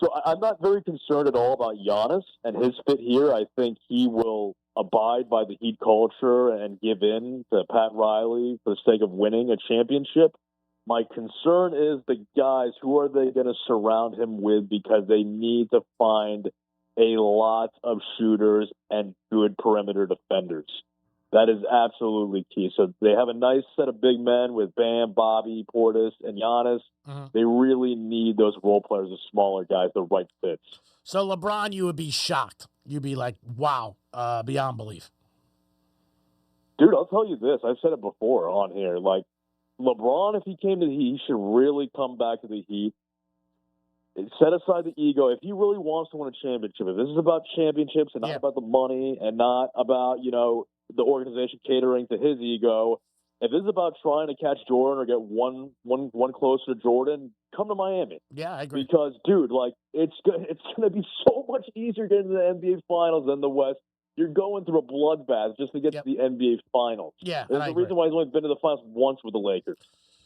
So I'm not very concerned at all about Giannis and his fit here. I think he will abide by the Heat culture and give in to Pat Riley for the sake of winning a championship. My concern is the guys, who are they going to surround him with, because they need to find a lot of shooters and good perimeter defenders. That is absolutely key. So they have a nice set of big men with Bam, Bobby, Portis, and Giannis. They really need those role players, the smaller guys, the right fits. So LeBron, you would be shocked. You'd be like, wow, beyond belief. Dude, I'll tell you this. I've said it before on here. Like, LeBron, if he came to the Heat, he should really come back to the Heat. Set aside the ego. If he really wants to win a championship, if this is about championships and not about the money and not about, the organization catering to his ego, if this is about trying to catch Jordan or get one closer to Jordan, come to Miami. Yeah, I agree. Because, dude, like, it's going to be so much easier getting to the NBA Finals than the West. You're going through a bloodbath just to get to the NBA Finals. Yeah, there's a reason why he's only been to the Finals once with the Lakers,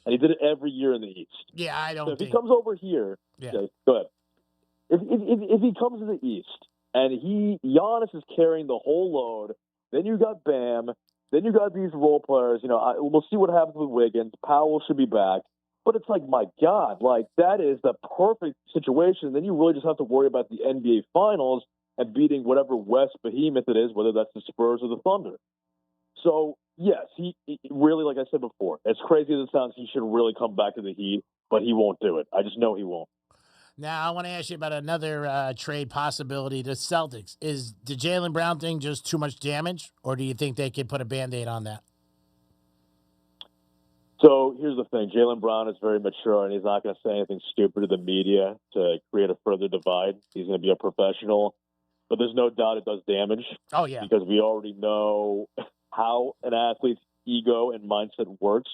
and he did it every year in the East. Yeah, I don't. So if he comes over here, okay, go ahead. If he comes to the East and Giannis is carrying the whole load, then you got Bam, then you got these role players. We'll see what happens with Wiggins. Powell should be back. But it's like, my God, like, that is the perfect situation. Then you really just have to worry about the NBA Finals and beating whatever West behemoth it is, whether that's the Spurs or the Thunder. So, yes, he really, like I said before, as crazy as it sounds, he should really come back to the Heat, but he won't do it. I just know he won't. Now, I want to ask you about another trade possibility. The Celtics. Is the Jaylen Brown thing just too much damage, or do you think they could put a Band-Aid on that? So here's the thing. Jaylen Brown is very mature, and he's not going to say anything stupid to the media to create a further divide. He's going to be a professional. But there's no doubt it does damage. Oh, yeah. Because we already know how an athlete's ego and mindset works.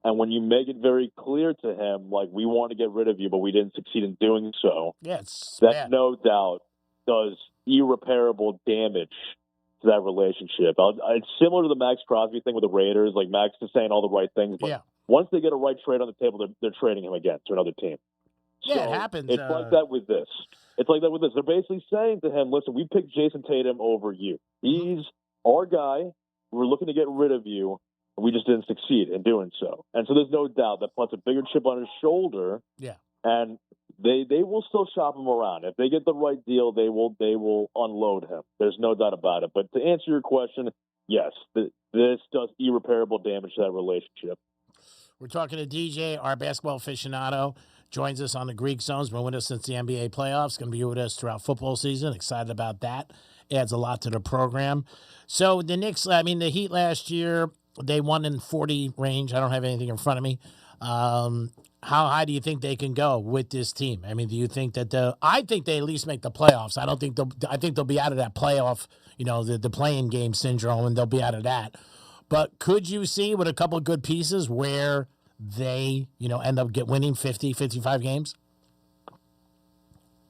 And when you make it very clear to him, like, we want to get rid of you, but we didn't succeed in doing so, that no doubt does irreparable damage to that relationship. It's similar to the Max Crosby thing with the Raiders. Like, Max is saying all the right things, but once they get a right trade on the table, they're trading him again to another team. Yeah, so it happens. It's like that with this. They're basically saying to him, listen, we picked Jason Tatum over you. He's our guy. We're looking to get rid of you. We just didn't succeed in doing so. And so there's no doubt that puts a bigger chip on his shoulder. Yeah. And they will still shop him around. If they get the right deal, they will unload him. There's no doubt about it. But to answer your question, yes, this does irreparable damage to that relationship. We're talking to DJ, our basketball aficionado. Joins us on the Greek Zones. Been with us since the NBA playoffs. Going to be with us throughout football season. Excited about that. Adds a lot to the program. So the Knicks, the Heat last year, they won in 40 range. I don't have anything in front of me. How high do you think they can go with this team? I mean, do you think that I think they at least make the playoffs. I think they'll be out of that playoff, the playing game syndrome, and they'll be out of that. But could you see with a couple of good pieces where they, end up winning 50, 55 games?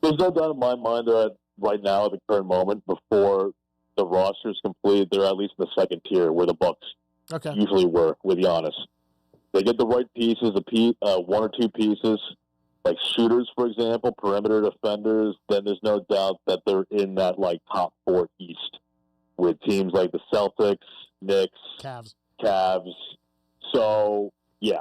There's no doubt in my mind that right now, at the current moment, before the roster is complete, they're at least in the second tier where the Bucks usually were with Giannis. They get the right pieces, one or two pieces, like shooters, for example, perimeter defenders, then there's no doubt that they're in that, like, top four East with teams like the Celtics, Knicks, Cavs. So, yeah,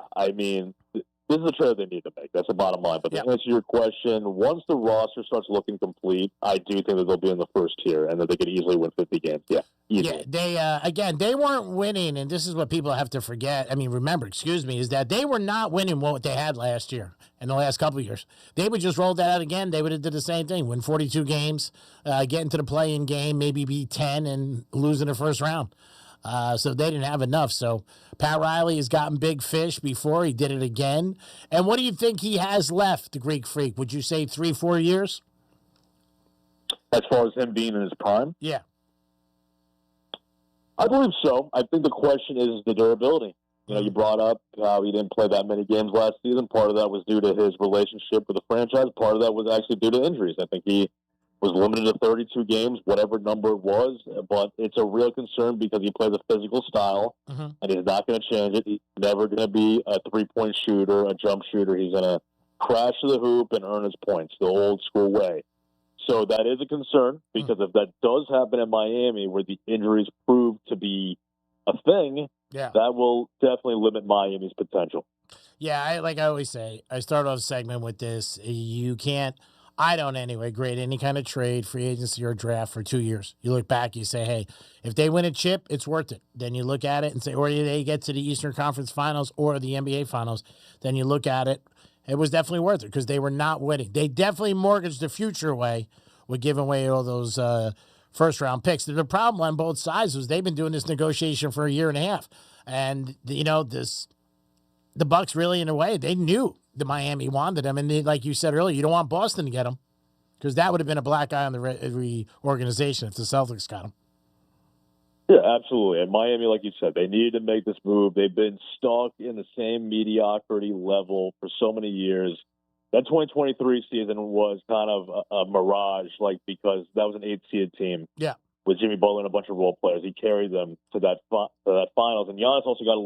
this is a trade they need to make. That's the bottom line. But to answer your question, once the roster starts looking complete, I do think that they'll be in the first tier and that they could easily win 50 games. Yeah, easily. Yeah, they weren't winning, and this is what people have to forget. Is that they were not winning what they had last year and the last couple of years. They would just roll that out again. They would have did the same thing, win 42 games, get into the play-in game, maybe be 10 and lose in the first round. So they didn't have enough. So Pat Riley has gotten big fish before. He did it again. And what do you think he has left, the Greek Freak? Would you say 3-4 years? As far as him being in his prime? Yeah. I believe so. I think the question is the durability. You brought up how he didn't play that many games last season. Part of that was due to his relationship with the franchise. Part of that was actually due to injuries. I think he was limited to 32 games, whatever number it was, but it's a real concern because he plays a physical style, and he's not going to change it. He's never going to be a three-point shooter, a jump shooter. He's going to crash to the hoop and earn his points the old school way. So that is a concern because if that does happen in Miami where the injuries prove to be a thing, that will definitely limit Miami's potential. Yeah, like I always say, I start off a segment with this. You can't I don't anyway, grade any kind of trade, free agency, or draft for 2 years. You look back, you say, hey, if they win a chip, it's worth it. Then you look at it and say, or they get to the Eastern Conference Finals or the NBA Finals. Then you look at it, it was definitely worth it because they were not winning. They definitely mortgaged the future away with giving away all those first-round picks. The problem on both sides was they've been doing this negotiation for a year and a half. And, the Bucks really, in a way, they knew that Miami wanted them. And like you said earlier, you don't want Boston to get them because that would have been a black eye on the organization if the Celtics got them. Yeah, absolutely. And Miami, like you said, they needed to make this move. They've been stuck in the same mediocrity level for so many years. That 2023 season was kind of a mirage, because that was an 8-seeded team. Yeah. With Jimmy Butler and a bunch of role players. He carried them to that finals. And Giannis also got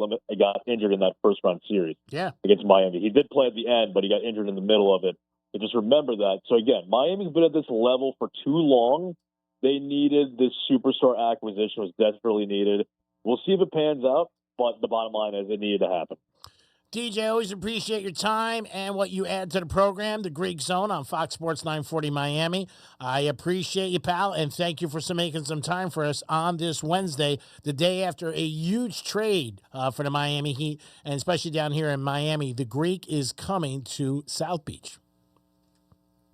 injured in that first-round series against Miami. He did play at the end, but he got injured in the middle of it. So just remember that. So, again, Miami's been at this level for too long. They needed this superstar acquisition. Was desperately needed. We'll see if it pans out, but the bottom line is it needed to happen. DJ, always appreciate your time and what you add to the program, the Greek Zone on Fox Sports 940 Miami. I appreciate you, pal, and thank you for making some time for us on this Wednesday, the day after a huge trade for the Miami Heat, and especially down here in Miami. The Greek is coming to South Beach.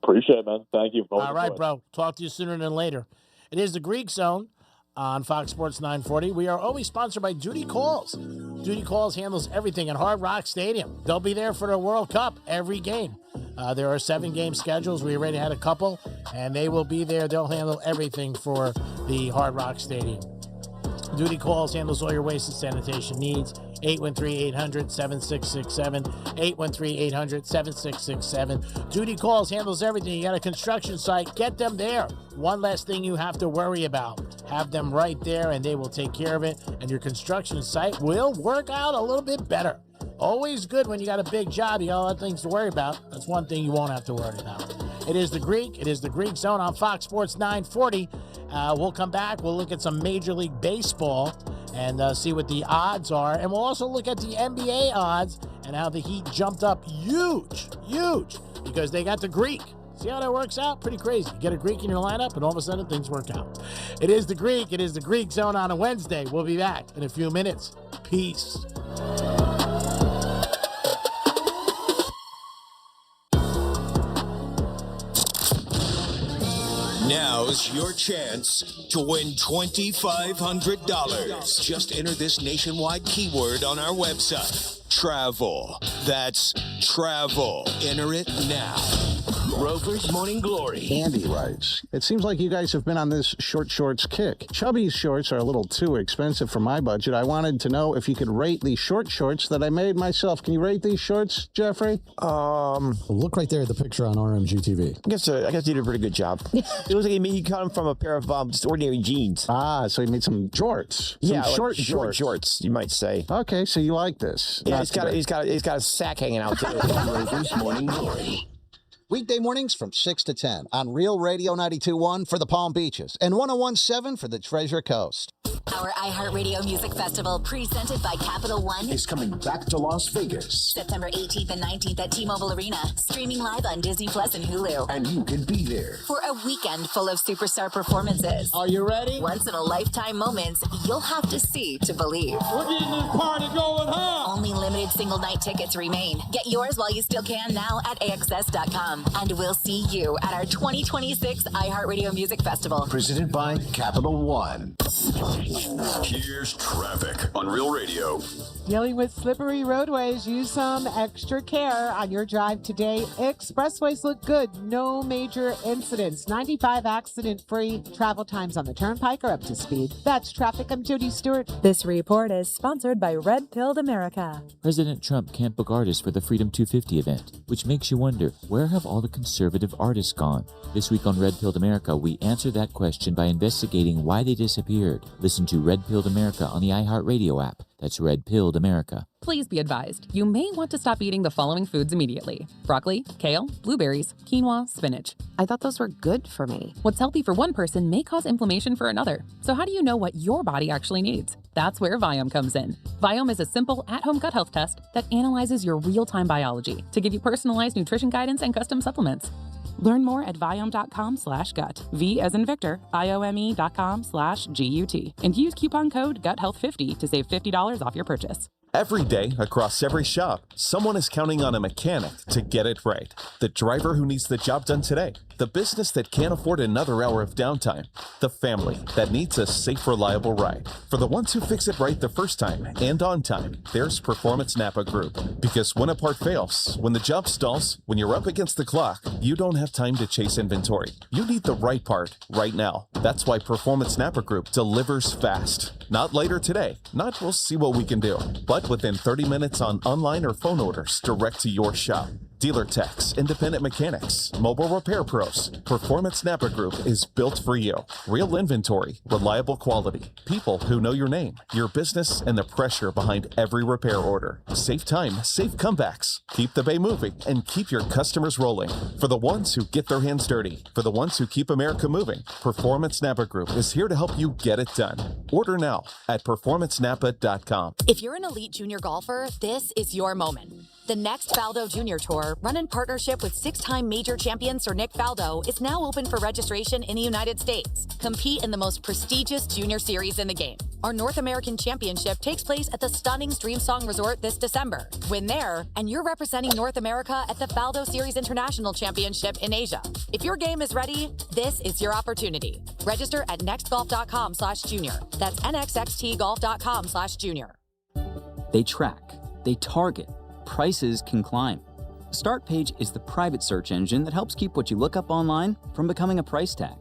Appreciate it, man. Thank you. All right, bro. Talk to you sooner than later. It is the Greek Zone on Fox Sports 940. We are always sponsored by Duty Calls. Duty Calls handles everything at Hard Rock Stadium. They'll be there for the World Cup every game. There are 7-game schedules. We already had a couple, and they will be there. They'll handle everything for the Hard Rock Stadium. Duty Calls handles all your waste and sanitation needs. 813-800-7667. 813-800-7667. Duty Calls handles everything. You got a construction site, get them there. One less thing you have to worry about. Have them right there, and they will take care of it, and your construction site will work out a little bit better. Always good when you got a big job. You got a lot of things to worry about. That's one thing you won't have to worry about. It is the Greek. It is the Greek Zone on Fox Sports 940. We'll come back. We'll look at some Major League Baseball and see what the odds are. And we'll also look at the NBA odds and how the Heat jumped up huge, because they got the Greek. See how that works out? Pretty crazy. You get a Greek in your lineup, and all of a sudden things work out. It is the Greek. It is the Greek Zone on a Wednesday. We'll be back in a few minutes. Peace. Now's your chance to win $2,500. Just enter this nationwide keyword on our website. Travel. That's travel. Enter it now. Rover's Morning Glory. Andy writes, it seems like you guys have been on this short shorts kick. Chubby's shorts are a little too expensive for my budget. I wanted to know if you could rate these short shorts that I made myself. Can you rate these shorts, Jeffrey? Look right there at the picture on RMG TV. I guess you did a pretty good job. It looks like he cut them from a pair of just ordinary jeans. Ah, so he made some jorts. Yeah, some short shorts, you might say. Okay, so you like this. Yeah, he's got a sack hanging out too. Rover's Morning Glory. Weekday mornings from 6 to 10 on Real Radio 92.1 for the Palm Beaches and 101.7 for the Treasure Coast. Our iHeartRadio Music Festival, presented by Capital One, is coming back to Las Vegas. September 18th and 19th at T-Mobile Arena, streaming live on Disney Plus and Hulu. And you can be there for a weekend full of superstar performances. Are you ready? Once-in-a-lifetime moments you'll have to see to believe. We're getting this party going, huh? Only limited single-night tickets remain. Get yours while you still can now at AXS.com. And we'll see you at our 2026 iHeartRadio Music Festival. Presented by Capital One. Here's traffic on Real Radio. Dealing with slippery roadways, use some extra care on your drive today. Expressways look good. No major incidents. 95 accident-free. Travel times on the Turnpike are up to speed. That's traffic. I'm Jody Stewart. This report is sponsored by Red Pilled America. President Trump can't book artists for the Freedom 250 event, which makes you wonder, where have all the conservative artists gone? This week on Red Pilled America, we answer that question by investigating why they disappeared. Listen to Red Pilled America on the iHeartRadio app. That's Red Pilled America. Please be advised, you may want to stop eating the following foods immediately: broccoli, kale, blueberries, quinoa, spinach. I thought those were good for me. What's healthy for one person may cause inflammation for another. So how do you know what your body actually needs? That's where Viome comes in. Viome is a simple at-home gut health test that analyzes your real-time biology to give you personalized nutrition guidance and custom supplements. Learn more at Viome.com/gut. V as in Victor, IOME.com/GUT. And use coupon code GUTHEALTH50 to save $50 off your purchase. Every day, across every shop, someone is counting on a mechanic to get it right. The driver who needs the job done today. The business that can't afford another hour of downtime. The family that needs a safe, reliable ride. For the ones who fix it right the first time and on time, there's Performance Napa Group. Because when a part fails, when the job stalls, when you're up against the clock, you don't have time to chase inventory. You need the right part right now. That's why Performance Napa Group delivers fast. Not later today, not we'll see what we can do, but within 30 minutes on online or phone orders direct to your shop. Dealer techs, independent mechanics, mobile repair pros. Performance Napa Group is built for you. Real inventory, reliable quality, people who know your name, your business, and the pressure behind every repair order. Save time, save comebacks. Keep the bay moving and keep your customers rolling. For the ones who get their hands dirty, for the ones who keep America moving, Performance Napa Group is here to help you get it done. Order now at performancenapa.com. If you're an elite junior golfer, this is your moment. The next Faldo Junior Tour, run in partnership with six-time major champion Sir Nick Faldo, is now open for registration in the United States. Compete in the most prestigious junior series in the game. Our North American Championship takes place at the stunning Streamsong Resort this December. Win there, and you're representing North America at the Faldo Series International Championship in Asia. If your game is ready, this is your opportunity. Register at nextgolf.com/junior. That's nxxtgolf.com/junior. They track, they target, prices can climb. Startpage is the private search engine that helps keep what you look up online from becoming a price tag.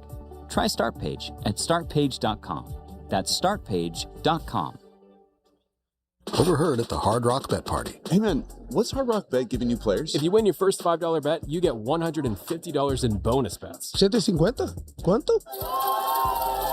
Try Startpage at startpage.com. That's startpage.com. Overheard at the Hard Rock Bet Party. Hey man, what's Hard Rock Bet giving you players? If you win your first $5 bet, you get $150 in bonus bets. $750? ¿Cuánto?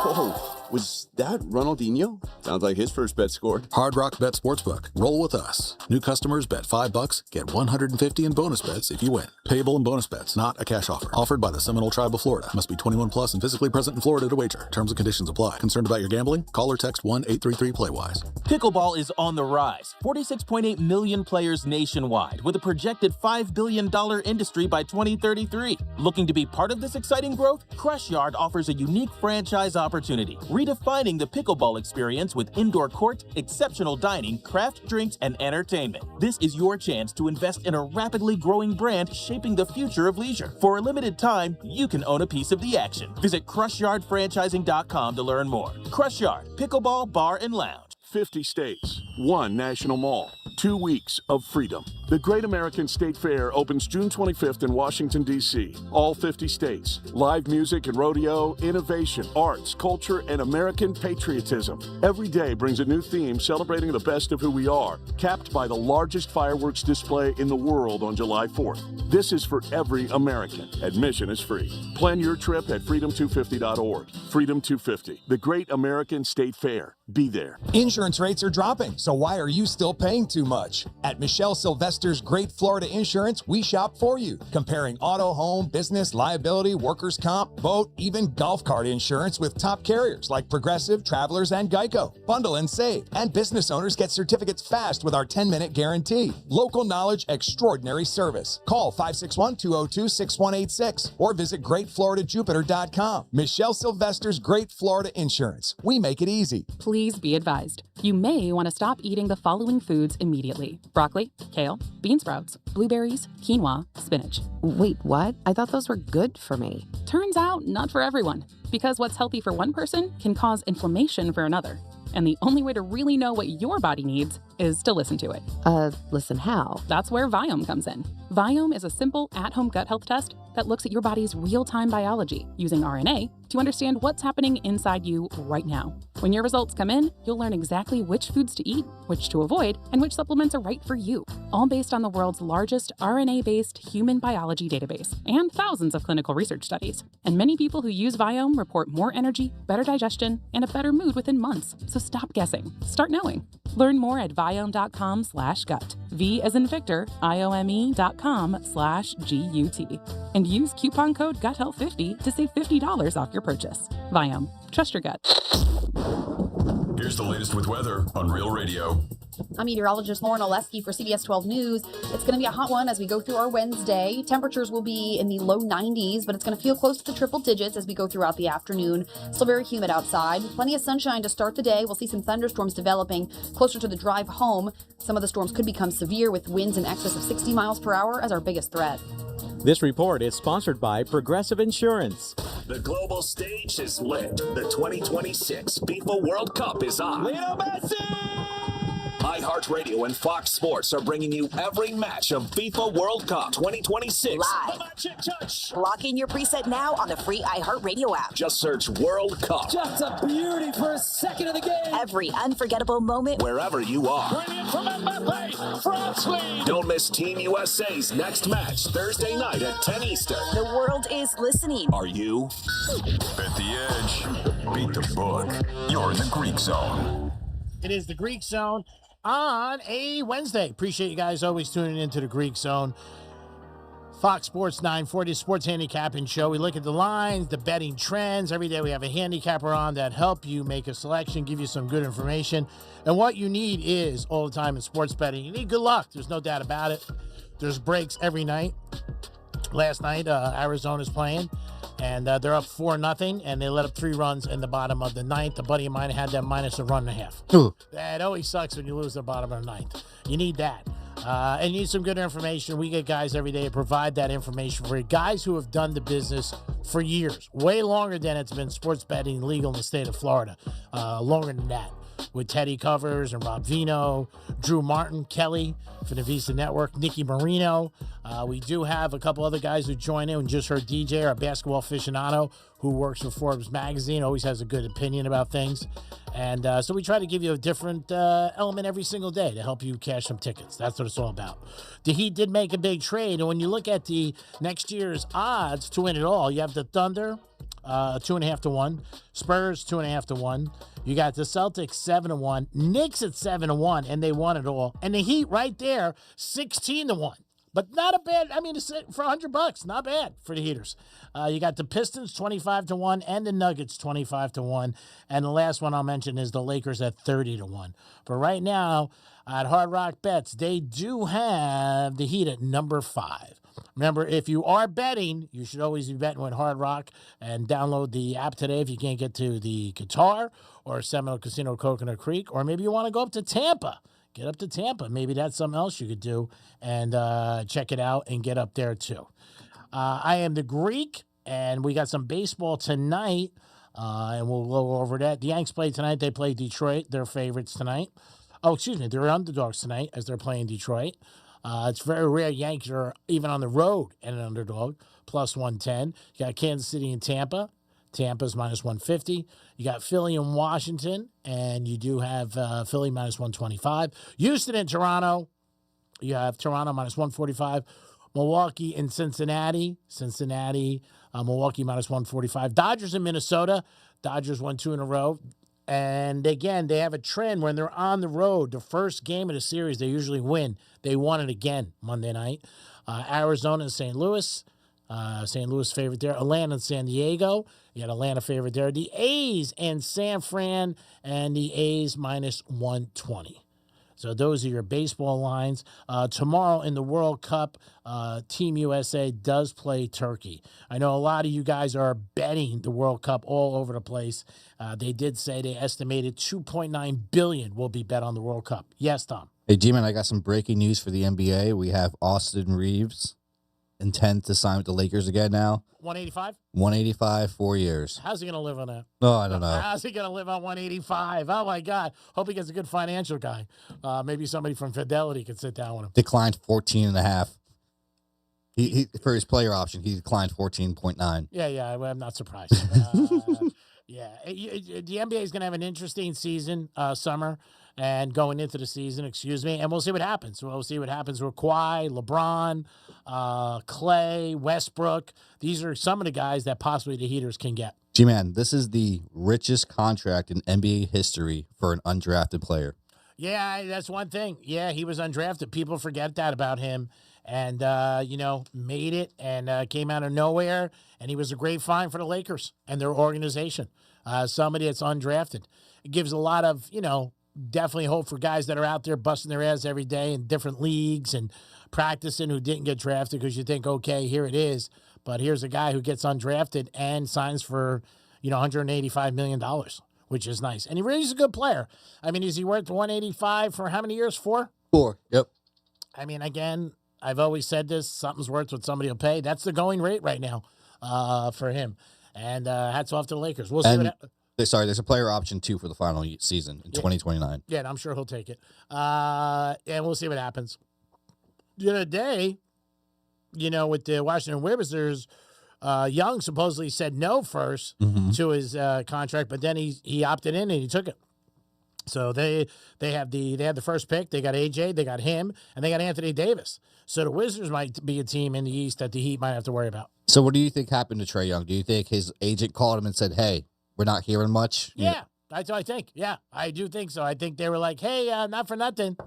Oh, was that Ronaldinho? Sounds like his first bet scored. Hard Rock Bet Sportsbook. Roll with us. New customers bet $5, get $150 in bonus bets if you win. Payable in bonus bets, not a cash offer. Offered by the Seminole Tribe of Florida. Must be 21 plus and physically present in Florida to wager. Terms and conditions apply. Concerned about your gambling? Call or text 1-833-PLAY-WISE. Pickleball is on the rise. 46.8 million players nationwide, with a projected $5 billion industry by 2033. Looking to be part of this exciting growth? Crush Yard offers a unique franchise opportunity, redefining the pickleball experience with indoor court, exceptional dining, craft drinks, and entertainment. This is your chance to invest in a rapidly growing brand shaping the future of leisure. For a limited time, you can own a piece of the action. Visit CrushYardFranchising.com to learn more. Crush Yard, Pickleball Bar and Lounge. 50 states, one national mall, 2 weeks of freedom. The Great American State Fair opens June 25th in Washington, D.C. All 50 states. Live music and rodeo, innovation, arts, culture, and American patriotism. Every day brings a new theme celebrating the best of who we are, capped by the largest fireworks display in the world on July 4th. This is for every American. Admission is free. Plan your trip at freedom250.org. Freedom 250, the Great American State Fair. Be there. Insurance rates are dropping, so why are you still paying too much? At Michelle Sylvester's Great Florida Insurance, we shop for you, comparing auto, home, business, liability, workers' comp, boat, even golf cart insurance with top carriers like Progressive, Travelers, and Geico. Bundle and save, and business owners get certificates fast with our 10-minute guarantee. Local knowledge, extraordinary service. Call 561-202-6186 or visit GreatFloridaJupiter.com. Michelle Sylvester's Great Florida Insurance. We make it easy. Please be advised, you may want to stop eating the following foods immediately: broccoli, kale, bean sprouts, blueberries, quinoa, spinach. Wait, what? I thought those were good for me. Turns out, not for everyone, because what's healthy for one person can cause inflammation for another. And the only way to really know what your body needs is to listen to it. Listen how? That's where Viome comes in. Viome is a simple at-home gut health test that looks at your body's real-time biology using RNA to understand what's happening inside you right now. When your results come in, you'll learn exactly which foods to eat, which to avoid, and which supplements are right for you, all based on the world's largest RNA-based human biology database and thousands of clinical research studies. And many people who use Viome report more energy, better digestion, and a better mood within months. So stop guessing. Start knowing. Learn more at Viome.com/gut. V as in Victor, IOME.com/GUT. And use coupon code GUTHEALTH50 to save $50 off your purchase. Viome. Trust your gut. Here's the latest with weather on Real Radio. I'm meteorologist Lauren Oleski for CBS 12 News. It's going to be a hot one as we go through our Wednesday. Temperatures will be in the low 90s, but it's going to feel close to the triple digits as we go throughout the afternoon. Still very humid outside. Plenty of sunshine to start the day. We'll see some thunderstorms developing closer to the drive home. Some of the storms could become severe with winds in excess of 60 miles per hour as our biggest threat. This report is sponsored by Progressive Insurance. The global stage is lit. The 2026 FIFA World Cup is on. Lionel Messi! iHeartRadio and Fox Sports are bringing you every match of FIFA World Cup 2026. Live. Lock in your preset now on the free iHeartRadio app. Just search World Cup. Just a beauty for a second of the game. Every unforgettable moment. Wherever you are. Brilliant from Mbappe. France lead. Don't miss Team USA's next match Thursday night at 10 Eastern. The world is listening. Are you? Bet the edge. Beat the book. You're in the Greek Zone. It is the Greek Zone on a Wednesday. Appreciate you guys always tuning into the Greek Zone. Fox Sports 940 Sports Handicapping Show. We look at the lines, the betting trends. Every day we have a handicapper on that help you make a selection, give you some good information. And what you need is, all the time in sports betting, you need good luck. There's no doubt about it. There's breaks every night. Last night, Arizona's playing, and they're up 4-0, and they let up 3 runs in the bottom of the ninth. A buddy of mine had them minus a run and a half. Ooh. That always sucks when you lose the bottom of the ninth. You need that. And you need some good information. We get guys every day to provide that information for you. Guys who have done the business for years, way longer than it's been sports betting legal in the state of Florida. Longer than that. With Teddy Covers and Rob Vino, Drew Martin, Kelly for the Visa Network, Nikki Marino. We do have a couple other guys who join in. We just heard DJ, our basketball aficionado, who works for Forbes Magazine, always has a good opinion about things. And so we try to give you a different element every single day to help you cash some tickets. That's what it's all about. The Heat did make a big trade, and when you look at the next year's odds to win it all, you have the Thunder, 2.5 to 1. Spurs, 2.5 to 1. You got the Celtics, 7 to 1. Knicks at 7 to 1, and they won it all. And the Heat right there, 16 to 1. But not a bad, I mean, for $100, not bad for the Heaters. You got the Pistons, 25 to 1, and the Nuggets, 25 to 1. And the last one I'll mention is the Lakers at 30 to 1. But right now, at Hard Rock Bets, they do have the Heat at number 5. Remember, if you are betting, you should always be betting with Hard Rock, and download the app today if you can't get to the Qatar or Seminole Casino Coconut Creek, or maybe you want to go up to Tampa. Get up to Tampa. Maybe that's something else you could do, and check it out and get up there too. I am the Greek, and we got some baseball tonight, and we'll go over that. The Yanks play tonight. They play Detroit. They're favorites tonight. Oh, excuse me. They're underdogs tonight as they're playing Detroit. It's very rare Yankees are even on the road and an underdog, plus 110. You got Kansas City and Tampa. Tampa's minus 150. You got Philly and Washington, and you do have Philly minus 125. Houston and Toronto. You have Toronto minus 145. Milwaukee and Cincinnati. Milwaukee minus 145. Dodgers and Minnesota. Dodgers won 2 in a row. And again, they have a trend when they're on the road. The first game of the series, they usually win. They won it again Monday night. Arizona and St. Louis. St. Louis favorite there. Atlanta and San Diego. You got Atlanta favorite there. The A's and San Fran, and the A's minus 120. So those are your baseball lines. Tomorrow in the World Cup, Team USA does play Turkey. I know a lot of you guys are betting the World Cup all over the place. They did say they estimated $2.9 billion will be bet on the World Cup. Yes, Tom. Hey, G-Man, I got some breaking news for the NBA. We have Austin Reeves intend to sign with the Lakers again now. 185? 185, 4 years. How's he going to live on that? Oh, I don't know. How's he going to live on 185? Oh, my God. Hope he gets a good financial guy. Maybe somebody from Fidelity could sit down with him. Declined 14.5. He for his player option, he declined 14.9. Yeah, I'm not surprised. Yeah, the NBA is going to have an interesting season, summer, and going into the season, and we'll see what happens. We'll see what happens with Kawhi, LeBron, Clay, Westbrook. These are some of the guys that possibly the Heaters can get. G-Man, this is the richest contract in NBA history for an undrafted player. Yeah, that's one thing. Yeah, he was undrafted. People forget that about him. And, made it and came out of nowhere. And he was a great find for the Lakers and their organization. Somebody that's undrafted. It gives a lot of, definitely hope for guys that are out there busting their ass every day in different leagues and practicing who didn't get drafted because you think, okay, here it is. But here's a guy who gets undrafted and signs for, $185 million, which is nice. And he really is a good player. I mean, is he worth 185 for how many years? 4? 4. Yep. I mean, again, I've always said this, something's worth what somebody will pay. That's the going rate right now for him. And hats off to the Lakers. We'll see what there's a player option too for the final season in 2029. Yeah, and I'm sure he'll take it. And we'll see what happens. The other day, with the Washington Wizards, Young supposedly said no first to his contract, but then he opted in and he took it. So they had the first pick. They got AJ, they got him, and they got Anthony Davis. So the Wizards might be a team in the East that the Heat might have to worry about. So what do you think happened to Trae Young? Do you think his agent called him and said, "Hey, we're not hearing much"? Yeah, that's what I think. Yeah, I do think so. I think they were like, "Hey, not for nothing.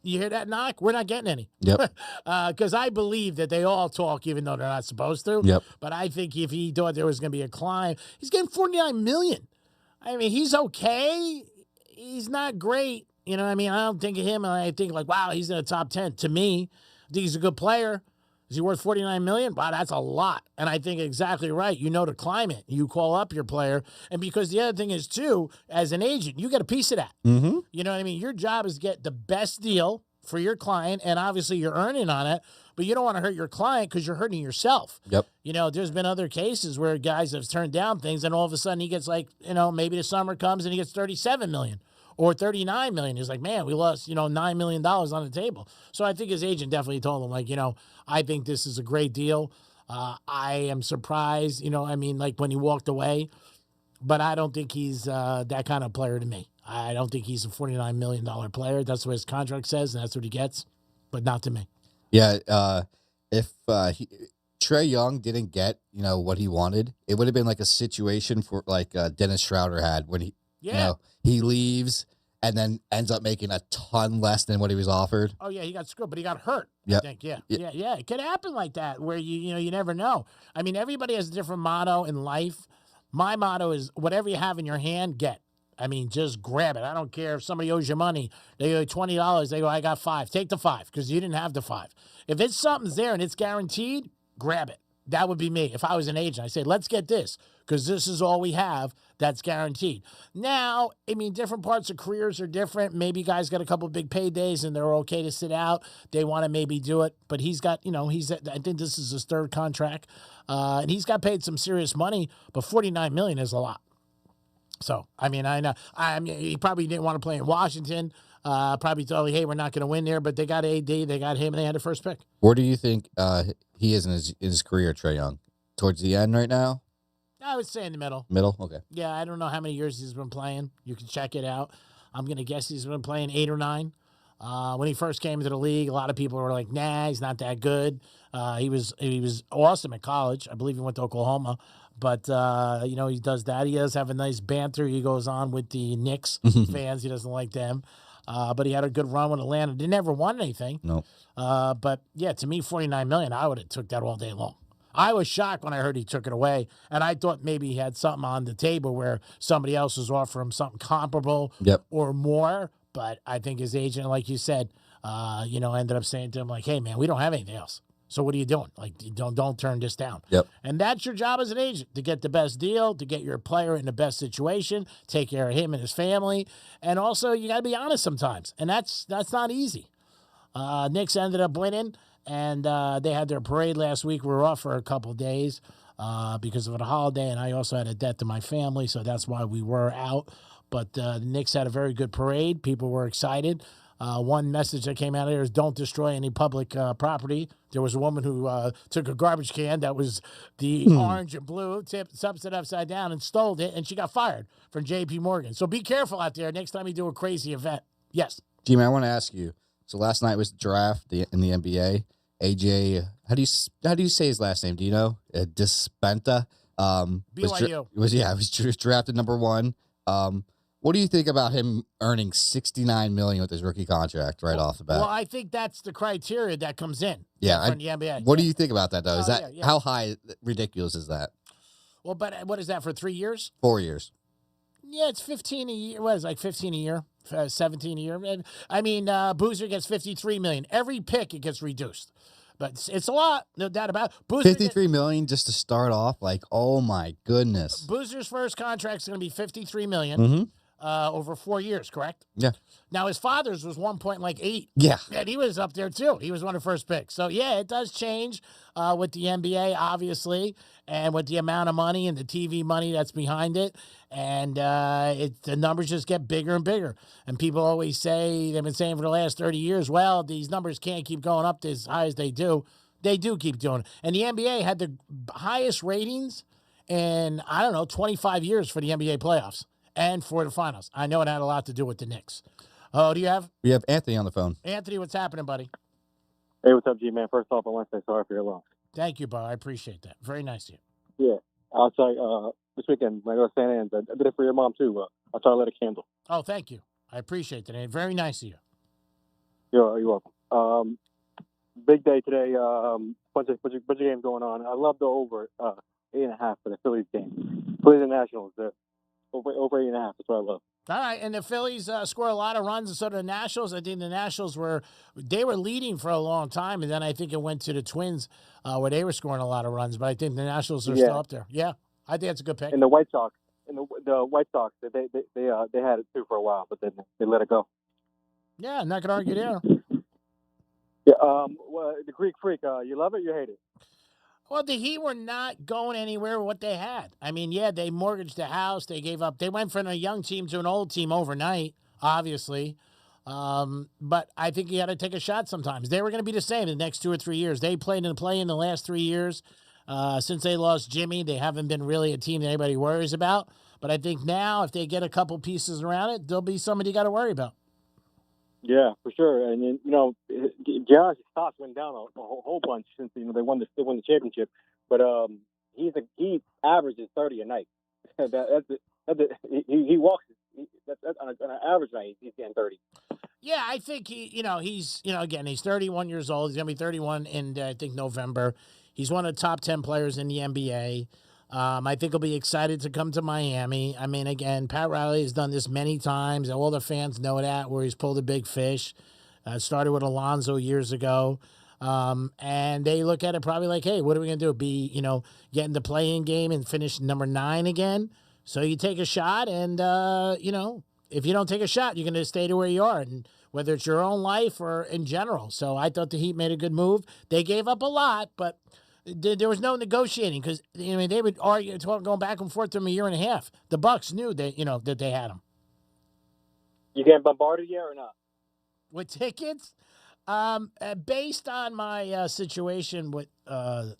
You hear that knock? We're not getting any." Yep. Because I believe that they all talk, even though they're not supposed to. Yep. But I think if he thought there was going to be a climb, he's getting $49 million. I mean, he's okay. He's not great. You know what I mean? I don't think of him, and I think like, wow, he's in the top 10. To me, I think he's a good player. Is he worth $49 million? Wow, that's a lot. And I think exactly right. You know the climate. You call up your player. And because the other thing is, too, as an agent, you get a piece of that. Mm-hmm. You know what I mean? Your job is to get the best deal for your client, and obviously you're earning on it, but you don't want to hurt your client because you're hurting yourself. Yep. There's been other cases where guys have turned down things, and all of a sudden he gets maybe the summer comes and he gets $37 million. Or $39 million. He's like, man, we lost, $9 million on the table. So I think his agent definitely told him, I think this is a great deal. I am surprised, when he walked away. But I don't think he's that kind of player to me. I don't think he's a $49 million player. That's what his contract says, and that's what he gets. But not to me. Yeah, if Trae Young didn't get, what he wanted, it would have been like a situation for like Dennis Schroeder had when he, he leaves and then ends up making a ton less than what he was offered. Oh, yeah, he got screwed, but he got hurt, Yep. I think. Yeah. It could happen like that where, you never know. I mean, everybody has a different motto in life. My motto is whatever you have in your hand, get. I mean, just grab it. I don't care if somebody owes you money. They go $20. They go, I got 5. Take the 5 because you didn't have the 5. If it's something's there and it's guaranteed, grab it. That would be me. If I was an agent, I say, let's get this because this is all we have that's guaranteed. Now, I mean, different parts of careers are different. Maybe guys got a couple of big paydays and they're okay to sit out. They want to maybe do it. But he's got, I think this is his 3rd contract. And he's got paid some serious money, but $49 million is a lot. So, I mean, he probably didn't want to play in Washington. Probably thought, hey, we're not going to win there. But they got AD, they got him, and they had the first pick. Where do you think he is in his career, Trae Young? Towards the end right now? I would say in the middle. Middle? Okay. Yeah, I don't know how many years he's been playing. You can check it out. I'm going to guess he's been playing 8 or 9. When he first came into the league, a lot of people were like, nah, he's not that good. He was awesome at college. I believe he went to Oklahoma. But, he does that. He does have a nice banter. He goes on with the Knicks fans. He doesn't like them. But he had a good run with Atlanta. They never won anything. No. But, yeah, to me, $49 million, I would have took that all day long. I was shocked when I heard he took it away, and I thought maybe he had something on the table where somebody else was offering him something comparable or more. But I think his agent, like you said, ended up saying to him, like, hey, man, we don't have anything else. So what are you doing? Like, don't turn this down. Yep. And that's your job as an agent, to get the best deal, to get your player in the best situation, take care of him and his family. And also, you got to be honest sometimes. And that's not easy. Knicks ended up winning. And they had their parade last week. We were off for a couple of days because of the holiday, and I also had a death to my family, so that's why we were out. But the Knicks had a very good parade. People were excited. One message that came out of there is don't destroy any public property. There was a woman who took a garbage can that was the orange and blue, tipped it upside down, and stole it, and she got fired from J.P. Morgan. So be careful out there next time you do a crazy event. Yes. Jimmy, I want to ask you. So last night was the draft in the NBA. AJ, how do you say his last name? Do you know? Dispenta. BYU. Was drafted number 1. What do you think about him earning $69 million with his rookie contract off the bat? Well, I think that's the criteria that comes in. Yeah, from the NBA. What do you think about that though? Is that yeah. how high ridiculous is that? Well, but what is that for 3 years? 4 years. Yeah, it's 15 a year. What is it, like 15 a year? 17 a year. I mean, Boozer gets 53 million. Every pick, it gets reduced. But it's a lot, no doubt about it. Boozer 53 million just to start off. Like, oh my goodness. Boozer's first contract is going to be 53 million over 4 years, correct? Yeah. Now his father's was 1.8. Yeah. And he was up there too. He was one of the first picks. So yeah, it does change with the NBA, obviously, and with the amount of money and the TV money that's behind it. And the numbers just get bigger and bigger. And people always say, they've been saying for the last 30 years, well, these numbers can't keep going up as high as they do. They do keep doing it. And the NBA had the highest ratings in, 25 years for the NBA playoffs and for the finals. I know it had a lot to do with the Knicks. Oh, do you have? We have Anthony on the phone. Anthony, what's happening, buddy? Hey, what's up, G-Man? First off, I want to say sorry for your loss. Thank you, Bo. I appreciate that. Very nice of you. Yeah. I'll try this weekend when I go to St. Anne's. I did it for your mom, too. I'll try to light a candle. Oh, thank you. I appreciate that. Very nice of you. You're welcome. Big day today. Bunch of games going on. I love the over 8.5 for the Phillies game. Phillies and Nationals. Over 8.5. That's what I love. All right, and the Phillies score a lot of runs, and so do the Nationals. I think the Nationals were leading for a long time, and then I think it went to the Twins where they were scoring a lot of runs. But I think the Nationals are still up there. Yeah, I think that's a good pick. And the White Sox, the White Sox, they had it too for a while, but then they let it go. Yeah, I'm not gonna argue there. Yeah. Well, the Greek Freak, you love it, you hate it. Well, the Heat were not going anywhere with what they had. I mean, yeah, they mortgaged the house. They gave up. They went from a young team to an old team overnight, obviously. But I think you got to take a shot sometimes. They were going to be the same the next 2 or 3 years. They played in the play in the last 3 years. Since they lost Jimmy, they haven't been really a team that anybody worries about. But I think now, if they get a couple pieces around it, there'll be somebody you got to worry about. Yeah, for sure. And Giannis' stocks went down a whole bunch since they won the championship. But he averages 30 a night. He walks. That's on an average night. He's getting 30. Yeah, I think he's again, he's 31 years old. He's gonna be 31 in I think November. He's one of the top 10 players in the NBA. I think he'll be excited to come to Miami. I mean, again, Pat Riley has done this many times. All the fans know that, where he's pulled a big fish. Started with Alonzo years ago. And they look at it probably like, hey, what are we going to do? Get in the play-in game and finish number 9 again? So you take a shot, and, if you don't take a shot, you're going to stay to where you are, and whether it's your own life or in general. So I thought the Heat made a good move. They gave up a lot, but there was no negotiating because they would argue, going back and forth to them a year and a half. The Bucks knew that they had them. You getting bombarded yet or not? With tickets? Based on my situation with the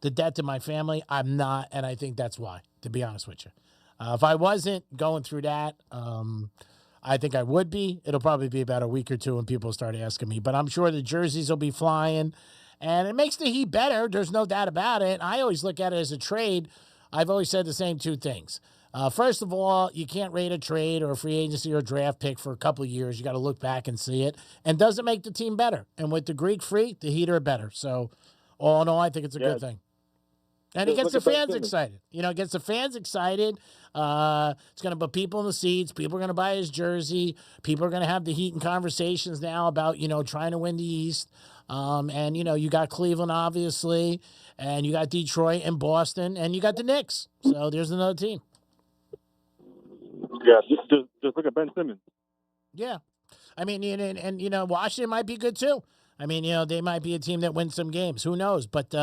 debt to my family, I'm not, and I think that's why, to be honest with you. If I wasn't going through that, I think I would be. It'll probably be about a week or two when people start asking me, but I'm sure the jerseys will be flying. And it makes the Heat better. There's no doubt about it. I always look at it as a trade. I've always said the same two things. First of all, you can't rate a trade or a free agency or a draft pick for a couple of years. You got to look back and see it. And does it make the team better? And with the Greek Freak, the Heat are better. So, all in all, I think it's a good thing. And it gets the fans excited. It gets the fans excited. It's going to put people in the seats. People are going to buy his jersey. People are going to have the Heat in conversations now about, trying to win the East. And, you got Cleveland, obviously, and you got Detroit and Boston, and you got the Knicks. So there's another team. Yeah, just look at Ben Simmons. Yeah. I mean, and Washington might be good, too. I mean, they might be a team that wins some games. Who knows? But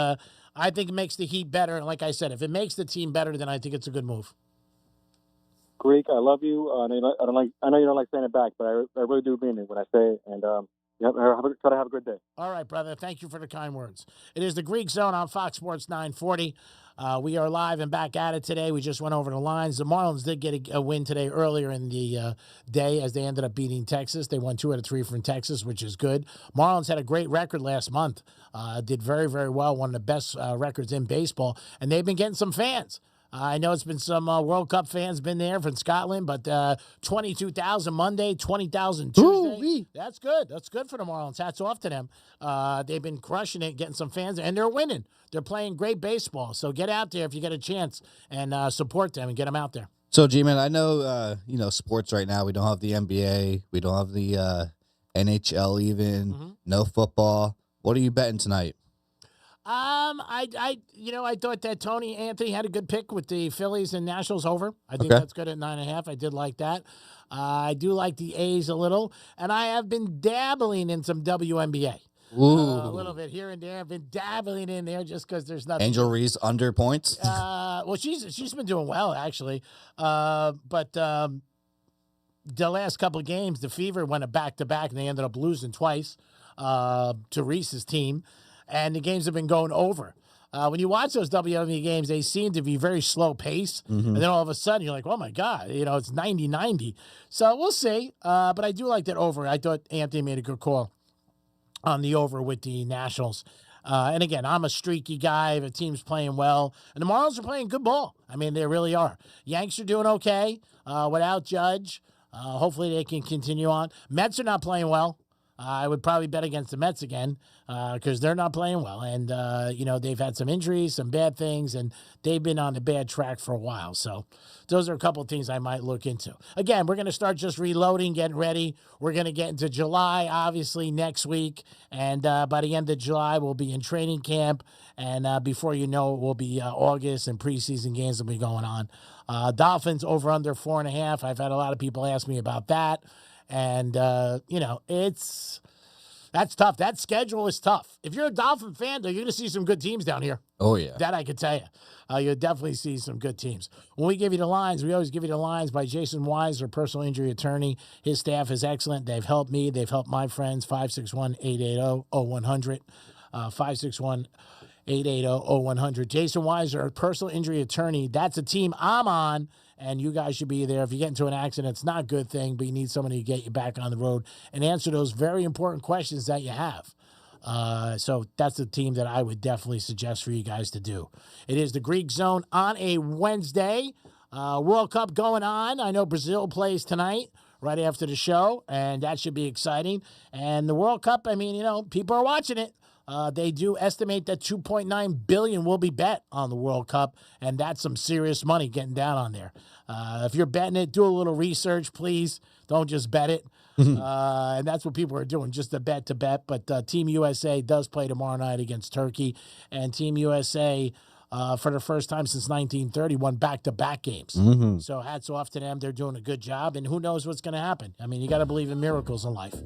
I think it makes the Heat better. And like I said, if it makes the team better, then I think it's a good move. Greek, I love you. I know you don't like saying it back, but I really do mean it when I say it. And try to have a good day. All right, brother. Thank you for the kind words. It is the Greek Zone on Fox Sports 940. We are live and back at it today. We just went over the lines. The Marlins did get a win today earlier in the day as they ended up beating Texas. They won 2 out of 3 from Texas, which is good. Marlins had a great record last month. Did very, very well. One of the best records in baseball. And they've been getting some fans. I know it's been some World Cup fans been there from Scotland, but 22,000 Monday, 20,000 Tuesday. Ooh, that's good. That's good for the Marlins. Hats off to them. They've been crushing it, getting some fans, and they're winning. They're playing great baseball. So get out there if you get a chance and support them and get them out there. So, G-Man, I know, sports right now. We don't have the NBA. We don't have the NHL even. No football. What are you betting tonight? I thought that Tony Anthony had a good pick with the Phillies and Nationals over. I think Okay. that's good at 9.5. I did like that. I do like the A's a little, and I have been dabbling in some WNBA. Ooh. A little bit here and there. I've been dabbling in there just because there's nothing. Angel Reese under points? Well, she's been doing well, actually. But the last couple of games, the Fever went a back-to-back, and they ended up losing twice to Reese's team. And the games have been going over. When you watch those WNBA games, they seem to be very slow pace. And then all of a sudden, you're like, oh, my God, it's 90-90. So we'll see. But I do like that over. I thought Anthony made a good call on the over with the Nationals. And again, I'm a streaky guy. The team's playing well. And the Marlins are playing good ball. I mean, they really are. Yanks are doing okay without Judge. Hopefully they can continue on. Mets are not playing well. I would probably bet against the Mets again because they're not playing well. And, they've had some injuries, some bad things, and they've been on a bad track for a while. So those are a couple of things I might look into. Again, we're going to start just reloading, getting ready. We're going to get into July, obviously, next week. And by the end of July, we'll be in training camp. And before you know it, will be August, and preseason games will be going on. Dolphins over under 4.5. I've had a lot of people ask me about that. And, that's tough. That schedule is tough. If you're a Dolphin fan, though, you're going to see some good teams down here. Oh, yeah. That I could tell you. You'll definitely see some good teams. When we give you the lines, we always give you the lines by Jason Weiser, personal injury attorney. His staff is excellent. They've helped me. They've helped my friends. 561-880-0100. 561-880-0100. Jason Weiser, personal injury attorney. That's a team I'm on. And you guys should be there. If you get into an accident, it's not a good thing, but you need somebody to get you back on the road and answer those very important questions that you have. So that's the team that I would definitely suggest for you guys to do. It is the Greek Zone on a Wednesday. World Cup going on. I know Brazil plays tonight right after the show, and that should be exciting. And the World Cup, people are watching it. They do estimate that $2.9 billion will be bet on the World Cup, and that's some serious money getting down on there. If you're betting it, do a little research, please. Don't just bet it. And that's what people are doing, just a bet to bet. But Team USA does play tomorrow night against Turkey, and Team USA, for the first time since 1930, won back-to-back games. So hats off to them. They're doing a good job, and who knows what's going to happen. I mean, you got to believe in miracles in life.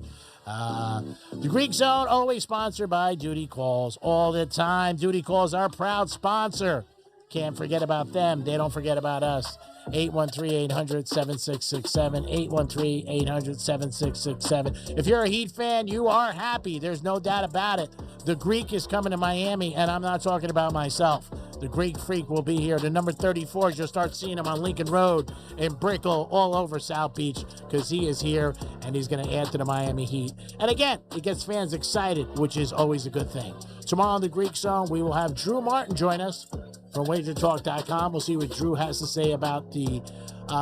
The Greek Zone, always sponsored by Duty Calls all the time. Duty Calls, our proud sponsor. Can't forget about them. They don't forget about us. 813-800-7667. 813-800-7667. If you're a Heat fan, you are happy. There's no doubt about it. The Greek is coming to Miami, and I'm not talking about myself. The Greek Freak will be here. The number 34s, you'll start seeing him on Lincoln Road in Brickell, all over South Beach, because he is here, and he's going to add to the Miami Heat. And again, it gets fans excited, which is always a good thing. Tomorrow on the Greek Zone, we will have Drew Martin join us from WagerTalk.com. We'll see what Drew has to say about the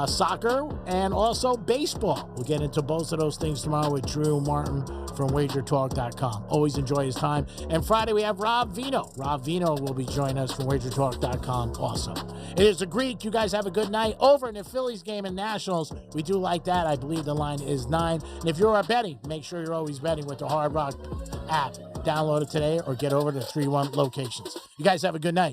soccer and also baseball. We'll get into both of those things tomorrow with Drew Martin from WagerTalk.com. Always enjoy his time. And Friday, we have Rob Vino. Rob Vino will be joining us from WagerTalk.com also. It is a Greek. You guys have a good night. Over in the Phillies game in Nationals, we do like that. I believe the line is 9. And if you're betting, make sure you're always betting with the Hard Rock app. Download it today or get over to 3-1 locations. You guys have a good night.